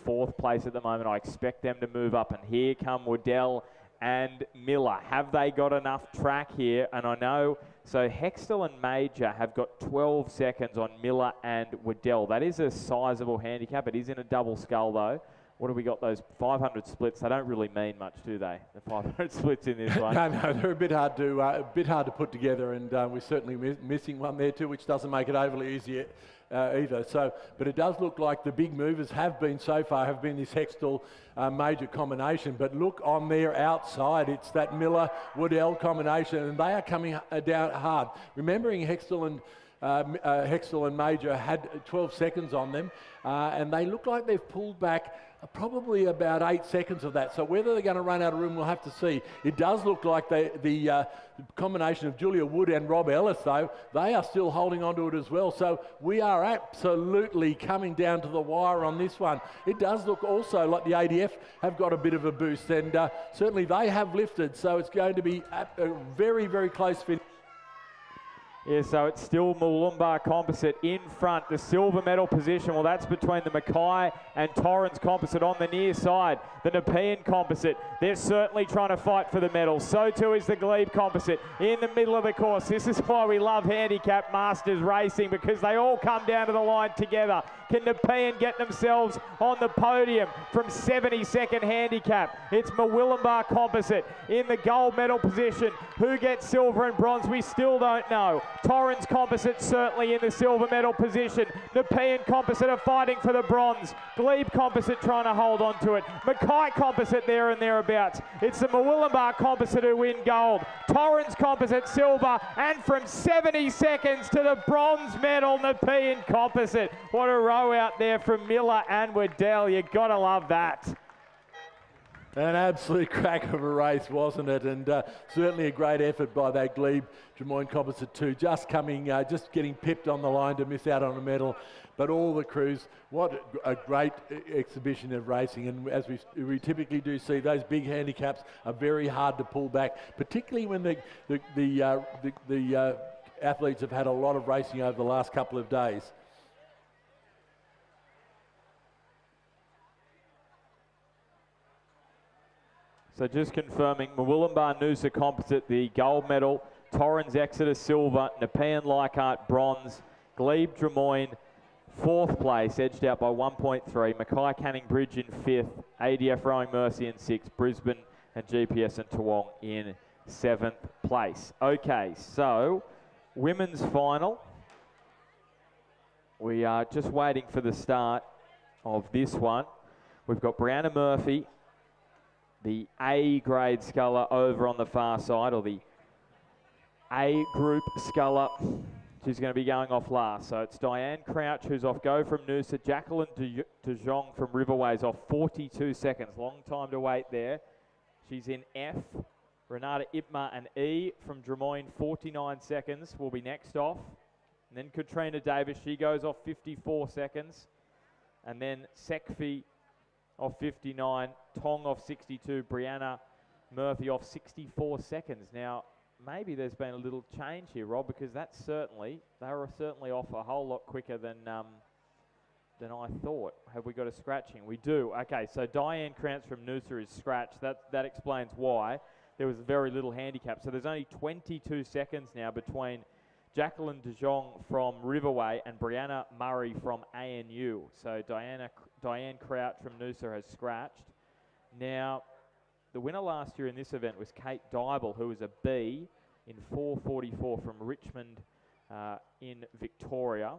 Speaker 4: 4th place at the moment. I expect them to move up, and here come Waddell and Miller. Have they got enough track here? And I know, so Hextall and Major have got 12 seconds on Miller and Waddell. That is a sizable handicap. It is in a double scull, though. What have we got? Those 500 splits. They don't really mean much, do they? The 500 splits in this one.
Speaker 6: No, they're a bit hard to put together, and we're certainly missing one there too, which doesn't make it overly easy either. So, but it does look like the big movers have been so far this Hextall Major combination. But look on their outside, it's that Miller Waddell combination, and they are coming down hard. Remembering Hextall and Major had 12 seconds on them, and they look like they've pulled back probably about 8 seconds of that. So whether they're going to run out of room, we'll have to see. It does look like the combination of Julia Wood and Rob Ellis, though, they are still holding on to it as well. So we are absolutely coming down to the wire on this one. It does look also like the ADF have got a bit of a boost, and certainly they have lifted. So it's going to be a very, very close finish.
Speaker 4: Yeah, so it's still Mooloolaba composite in front. The silver medal position, well, that's between the Mackay and Torrens composite on the near side. The Nepean composite, they're certainly trying to fight for the medal. So too is the Glebe composite in the middle of the course. This is why we love handicap masters racing, because they all come down to the line together. Can Nepean get themselves on the podium from 72nd handicap? It's Mooloolaba composite in the gold medal position. Who gets silver and bronze? We still don't know. Torrens composite certainly in the silver medal position. Nepean composite are fighting for the bronze. Glebe composite trying to hold on to it. Mackay composite there and thereabouts. It's the Mooloolaba composite who win gold. Torrens composite silver, and from 70 seconds to the bronze medal Nepean composite. What a row out there from Miller and Waddell. You gotta love that.
Speaker 6: An absolute crack of a race, wasn't it? And certainly a great effort by that Glebe Drummoyne composite too. Just getting pipped on the line to miss out on a medal. But all the crews, what a great exhibition of racing. And as we typically do see, those big handicaps are very hard to pull back, particularly when the athletes have had a lot of racing over the last couple of days.
Speaker 4: So just confirming, Mooloolaba Noosa composite, the gold medal, Torrens Exeter silver, Nepean Leichhardt bronze, Glebe Drummoyne Fourth place, edged out by 1.3. Mackay Canning Bridge in fifth. ADF Rowing Mercy in sixth. Brisbane and GPS and Toowong in seventh place. Okay, so women's final. We are just waiting for the start of this one. We've got Brianna Murphy, the A grade sculler over on the far side, or the A group sculler. She's going to be going off last. So it's Diane Crouch who's off go from Noosa. Jacqueline De Jong from Riverways off 42 seconds. Long time to wait there. She's in F. Renata Ipma and E from Drummoyne, 49 seconds, will be next off. And then Katrina Davis, she goes off 54 seconds. And then Sekfi off 59. Tong off 62. Brianna Murphy off 64 seconds. Now, maybe there's been a little change here, Rob, because they were certainly off a whole lot quicker than I thought. Have we got a scratching? We do. Okay, so Diane Krantz from Noosa is scratched. That explains why. There was very little handicap. So there's only 22 seconds now between Jacqueline De Jong from Riverway and Brianna Murray from ANU. So Diane Crouch from Noosa has scratched. Now, the winner last year in this event was Kate Dybel, who was a B in 4:44 from Richmond in Victoria.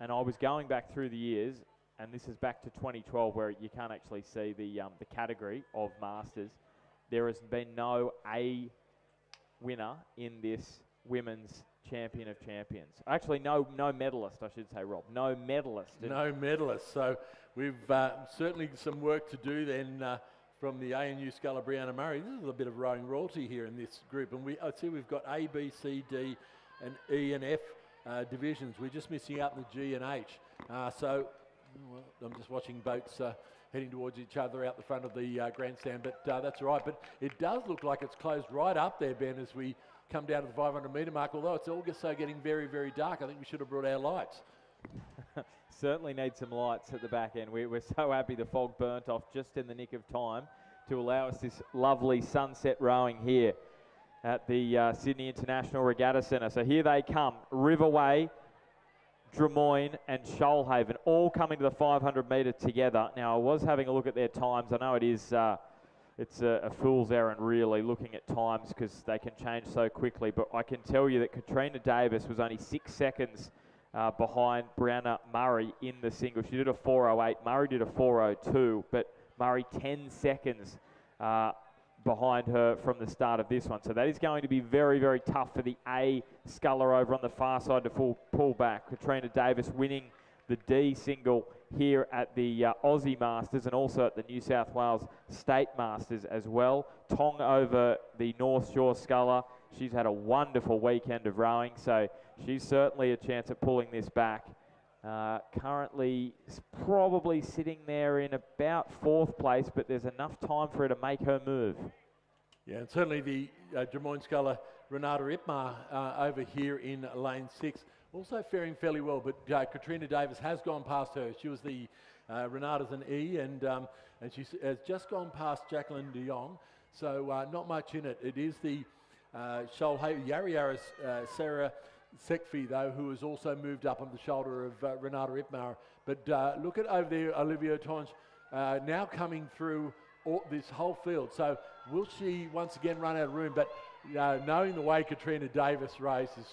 Speaker 4: And I was going back through the years, and this is back to 2012, where you can't actually see the category of Masters. There has been no A winner in this women's champion of champions. Actually, no medalist, I should say, Rob. No medalist.
Speaker 6: No medalist. So we've certainly some work to do then from the ANU sculler Brianna Murray. This is a bit of rowing royalty here in this group. And I see we've got A, B, C, D, and E and F divisions. We're just missing out in the G and H. So I'm just watching boats heading towards each other out the front of the grandstand, but that's all right. But it does look like it's closed right up there, Ben, as we come down to the 500 metre mark, although it's also getting very, very dark. I think we should have brought our lights.
Speaker 4: Certainly need some lights at the back end. We're so happy the fog burnt off just in the nick of time to allow us this lovely sunset rowing here at the Sydney International Regatta Centre. So here they come, Riverway, Drummoyne and Shoalhaven, all coming to the 500 metre together. Now, I was having a look at their times. I know it is it's a fool's errand, really, looking at times because they can change so quickly. But I can tell you that Katrina Davis was only 6 seconds behind Brianna Murray in the single. She did a 4:08. Murray did a 4:02, but Murray 10 seconds behind her from the start of this one. So that is going to be very, very tough for the A sculler over on the far side to pull back. Katrina Davis winning the D single here at the Aussie Masters and also at the New South Wales State Masters as well. Tong over the North Shore sculler. She's had a wonderful weekend of rowing, so she's certainly a chance at pulling this back. Currently probably sitting there in about fourth place, but there's enough time for her to make her move.
Speaker 6: Yeah, and certainly the Drummoyne sculler Renata Ipma over here in lane 6, also faring fairly well, but Katrina Davis has gone past her. She was the Renata's an E, and she has just gone past Jacqueline de Jong, so not much in it. It is the Shoalhaven, Yarra Sarah Sekfi, though, who has also moved up on the shoulder of Renata Ipma. But look at over there, Olivia Tonge, now coming through this whole field. So will she once again run out of room? But knowing the way Katrina Davis races,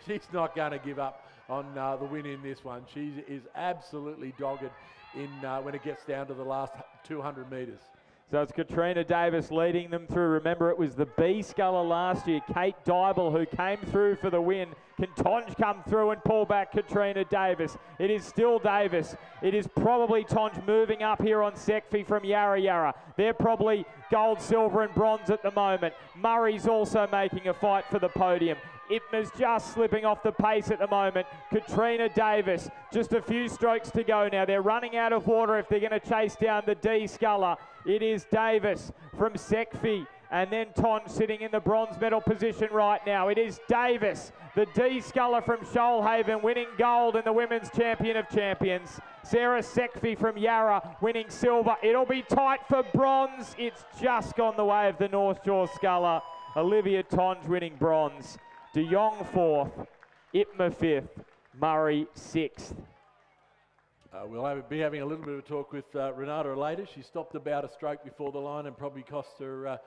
Speaker 6: she's not going to give up on the win in this one. She is absolutely dogged in when it gets down to the last 200 metres.
Speaker 4: So it's Katrina Davis leading them through. Remember, it was the B sculler last year, Kate Dybel, who came through for the win. Can Tonge come through and pull back Katrina Davis? It is still Davis. It is probably Tonge moving up here on Sekfi from Yarra Yarra. They're probably gold, silver and bronze at the moment. Murray's also making a fight for the podium. Ipma's just slipping off the pace at the moment. Katrina Davis, just a few strokes to go now. They're running out of water if they're going to chase down the D sculler. It is Davis from Sekfi, and then Tonge sitting in the bronze medal position right now. It is Davis, the D sculler from Shoalhaven, winning gold in the Women's Champion of Champions. Sarah Sekfi from Yarra winning silver. It'll be tight for bronze. It's just gone the way of the North Shore sculler. Olivia Tonge winning bronze. De Jong 4th, Ipma 5th, Murray 6th.
Speaker 6: We'll be having a little bit of a talk with Renata later. She stopped about a stroke before the line and probably cost her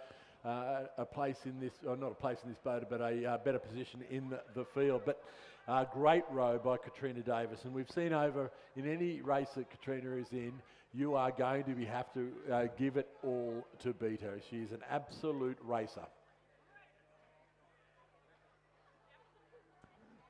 Speaker 6: a place in this, or not a place in this boat, but a better position in the field. But great row by Katrina Davis. And we've seen over in any race that Katrina is in, you are going to have to give it all to beat her. She is an absolute racer.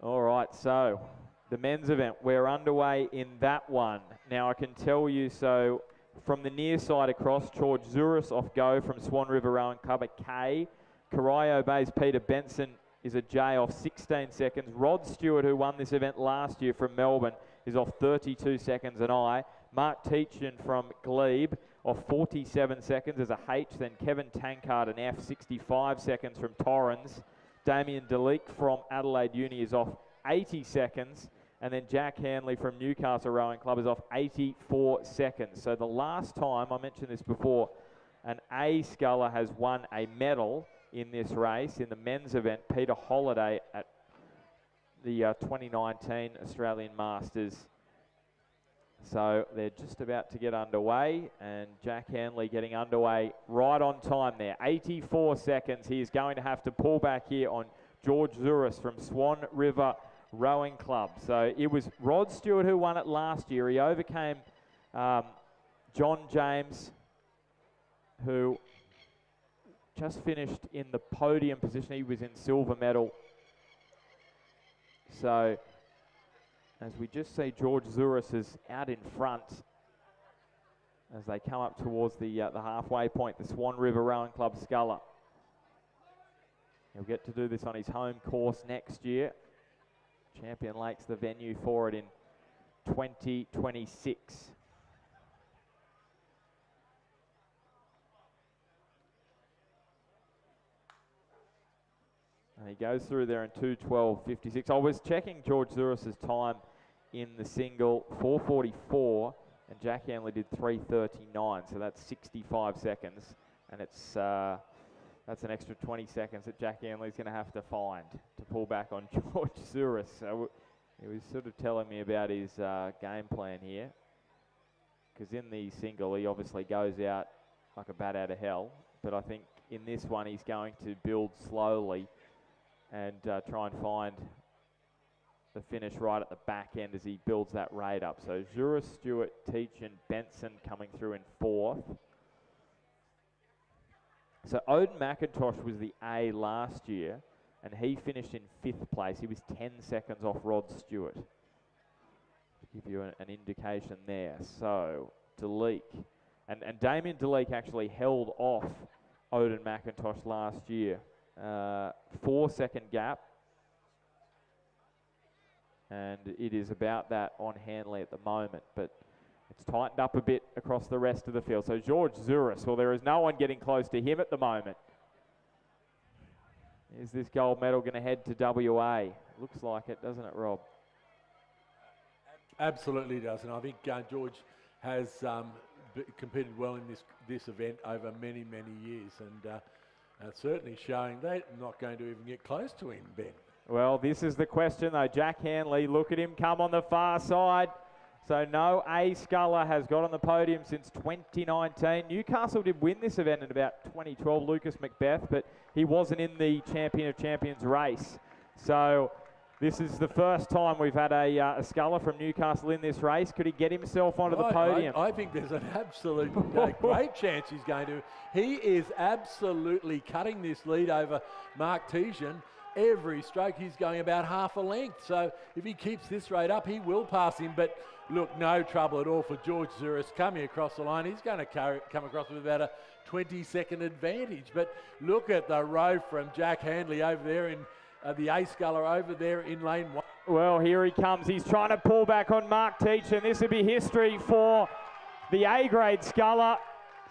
Speaker 4: All right, so the men's event, we're underway in that one. Now I can tell you, so from the near side across, George Zouris off go from Swan River Rowing Club at K. Corio Bay's Peter Benson is a J off 16 seconds. Rod Stewart, who won this event last year from Melbourne, is off 32 seconds an I. Mark Teachin from Glebe off 47 seconds as a H. Then Kevin Tankard, an F, 65 seconds from Torrens. Damien DeLeek from Adelaide Uni is off 80 seconds. And then Jack Hanley from Newcastle Rowing Club is off 84 seconds. So the last time, I mentioned this before, an A sculler has won a medal in this race in the men's event, Peter Holiday at the 2019 Australian Masters. So they're just about to get underway, and Jack Hanley getting underway right on time there. 84 seconds. He is going to have to pull back here on George Zouris from Swan River Rowing Club. So it was Rod Stewart who won it last year. He overcame John James, who just finished in the podium position. He was in silver medal. So as we just see, George Zouris is out in front as they come up towards the halfway point, the Swan River Rowing Club sculler. He'll get to do this on his home course next year. Champion Lake's the venue for it in 2026. And he goes through there in 2:12.56. I was checking George Zouris' time in the single, 4:44, and Jack Hanley did 3:39, so that's 65 seconds, and it's that's an extra 20 seconds that Jack Hanley's going to have to find to pull back on George Zouris. So he was sort of telling me about his game plan here, because in the single he obviously goes out like a bat out of hell, but I think in this one he's going to build slowly and try and find the finish right at the back end as he builds that rate up. So Zouris, Stewart, Teach and Benson coming through in fourth. So Odin McIntosh was the A last year, and he finished in fifth place. He was 10 seconds off Rod Stewart. To give you an indication there. So DeLeek, and Damien DeLeek actually held off Odin McIntosh last year. 4-second gap, and it is about that on Hanley at the moment, but it's tightened up a bit across the rest of the field. So George Zouris, well, there is no one getting close to him at the moment. Is this gold medal going to head to WA? Looks like it, doesn't it, Rob?
Speaker 6: Absolutely does, and I think George has competed well in this event over many, many years, and certainly showing they're not going to even get close to him, Ben.
Speaker 4: Well, this is the question, though. Jack Hanley, look at him come on the far side. So no A sculler has got on the podium since 2019. Newcastle did win this event in about 2012, Lucas Macbeth, but he wasn't in the Champion of Champions race. So this is the first time we've had a sculler from Newcastle in this race. Could he get himself onto the podium?
Speaker 6: I think there's an absolute great chance he's going to. He is absolutely cutting this lead over Mark Tejan. Every stroke he's going about half a length. So if he keeps this rate up, he will pass him. But look, no trouble at all for George Zouris coming across the line. He's going to come across with about a 20-second advantage. But look at the row from Jack Hanley over there in the A sculler over there in lane one.
Speaker 4: Well, here he comes. He's trying to pull back on Mark Teach, and this would be history for the A-grade sculler.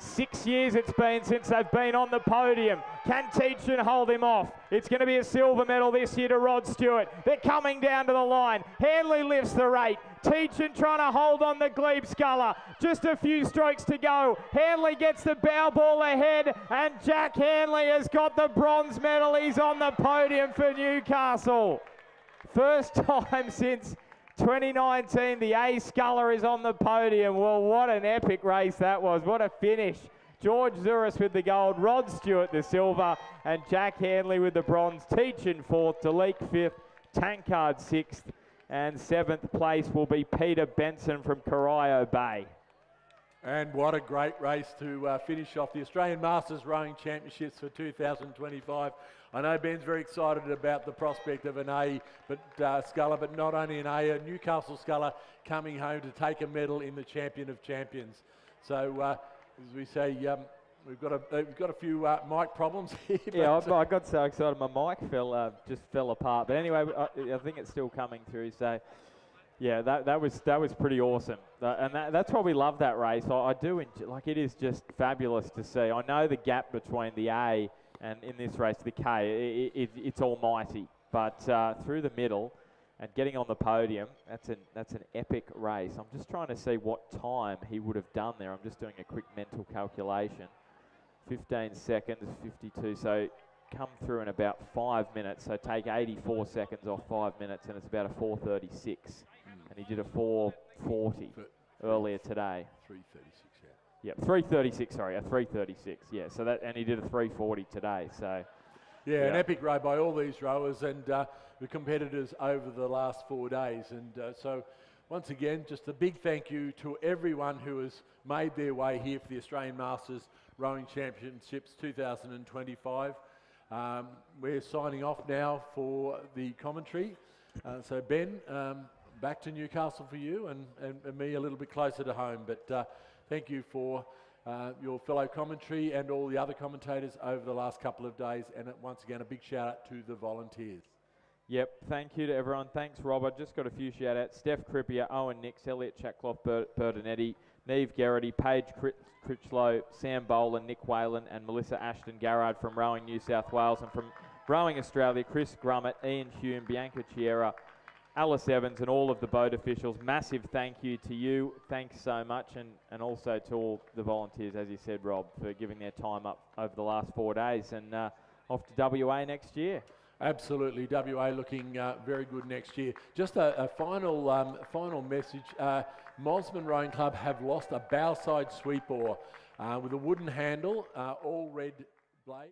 Speaker 4: 6 years it's been since they've been on the podium. Can Teachin hold him off? It's going to be a silver medal this year to Rod Stewart. They're coming down to the line. Hanley lifts the rate. Teachin trying to hold on the Glebe sculler. Just a few strokes to go. Hanley gets the bow ball ahead, and Jack Hanley has got the bronze medal. He's on the podium for Newcastle. First time since 2019, the A Sculler is on the podium. Well, what an epic race that was. What a finish. George Zuris with the gold, Rod Stewart the silver, and Jack Handley with the bronze. Teach in fourth, Deleek fifth, Tankard sixth, and seventh place will be Peter Benson from Corio Bay.
Speaker 6: And what a great race to finish off the Australian Masters Rowing Championships for 2025. I know Ben's very excited about the prospect of an A sculler, but not only an A Newcastle sculler coming home to take a medal in the Champion of Champions. So, as we say, we've got a few mic problems here.
Speaker 4: Yeah, I got so excited my mic just fell apart. But anyway, I think it's still coming through. So. Yeah, that was pretty awesome, and that's why we love that race. I do enjoy, like, it is just fabulous to see. I know the gap between the A and in this race the K, it's almighty, but through the middle and getting on the podium, that's an epic race. I'm just trying to see what time he would have done there. I'm just doing a quick mental calculation. 15 seconds, 52. So come through in about 5 minutes. So take 84 seconds off 5 minutes, and it's about a 4:36. And he did a 4:40 earlier today.
Speaker 6: 3:36, yeah.
Speaker 4: Yep, 3:36. Sorry, a 3:36. Yeah. So and he did a 3:40 today. So.
Speaker 6: Yeah, an epic row by all these rowers and the competitors over the last 4 days. And so, once again, just a big thank you to everyone who has made their way here for the Australian Masters Rowing Championships 2025. We're signing off now for the commentary. So Ben, back to Newcastle for you and me a little bit closer to home. But thank you for your fellow commentary and all the other commentators over the last couple of days. And once again, a big shout out to the volunteers. Yep, thank you to everyone. Thanks, Robert. Just got a few shout outs. Steph Crippier, Owen Nix, Elliot Chatclough, Bertinetti, Neve Garrity, Paige Critchlow, Sam Boland, Nick Whalen, and Melissa Ashton Garrard from Rowing New South Wales, and from Rowing Australia, Chris Grummett, Ian Hume, Bianca Chiera, Alice Evans, and all of the boat officials. Massive thank you to you. Thanks so much, and also to all the volunteers, as you said, Rob, for giving their time up over the last 4 days, and off to WA next year. Absolutely, WA looking very good next year. Just a final message. Mosman Rowing Club have lost a bowside sweep oar with a wooden handle, all red blade.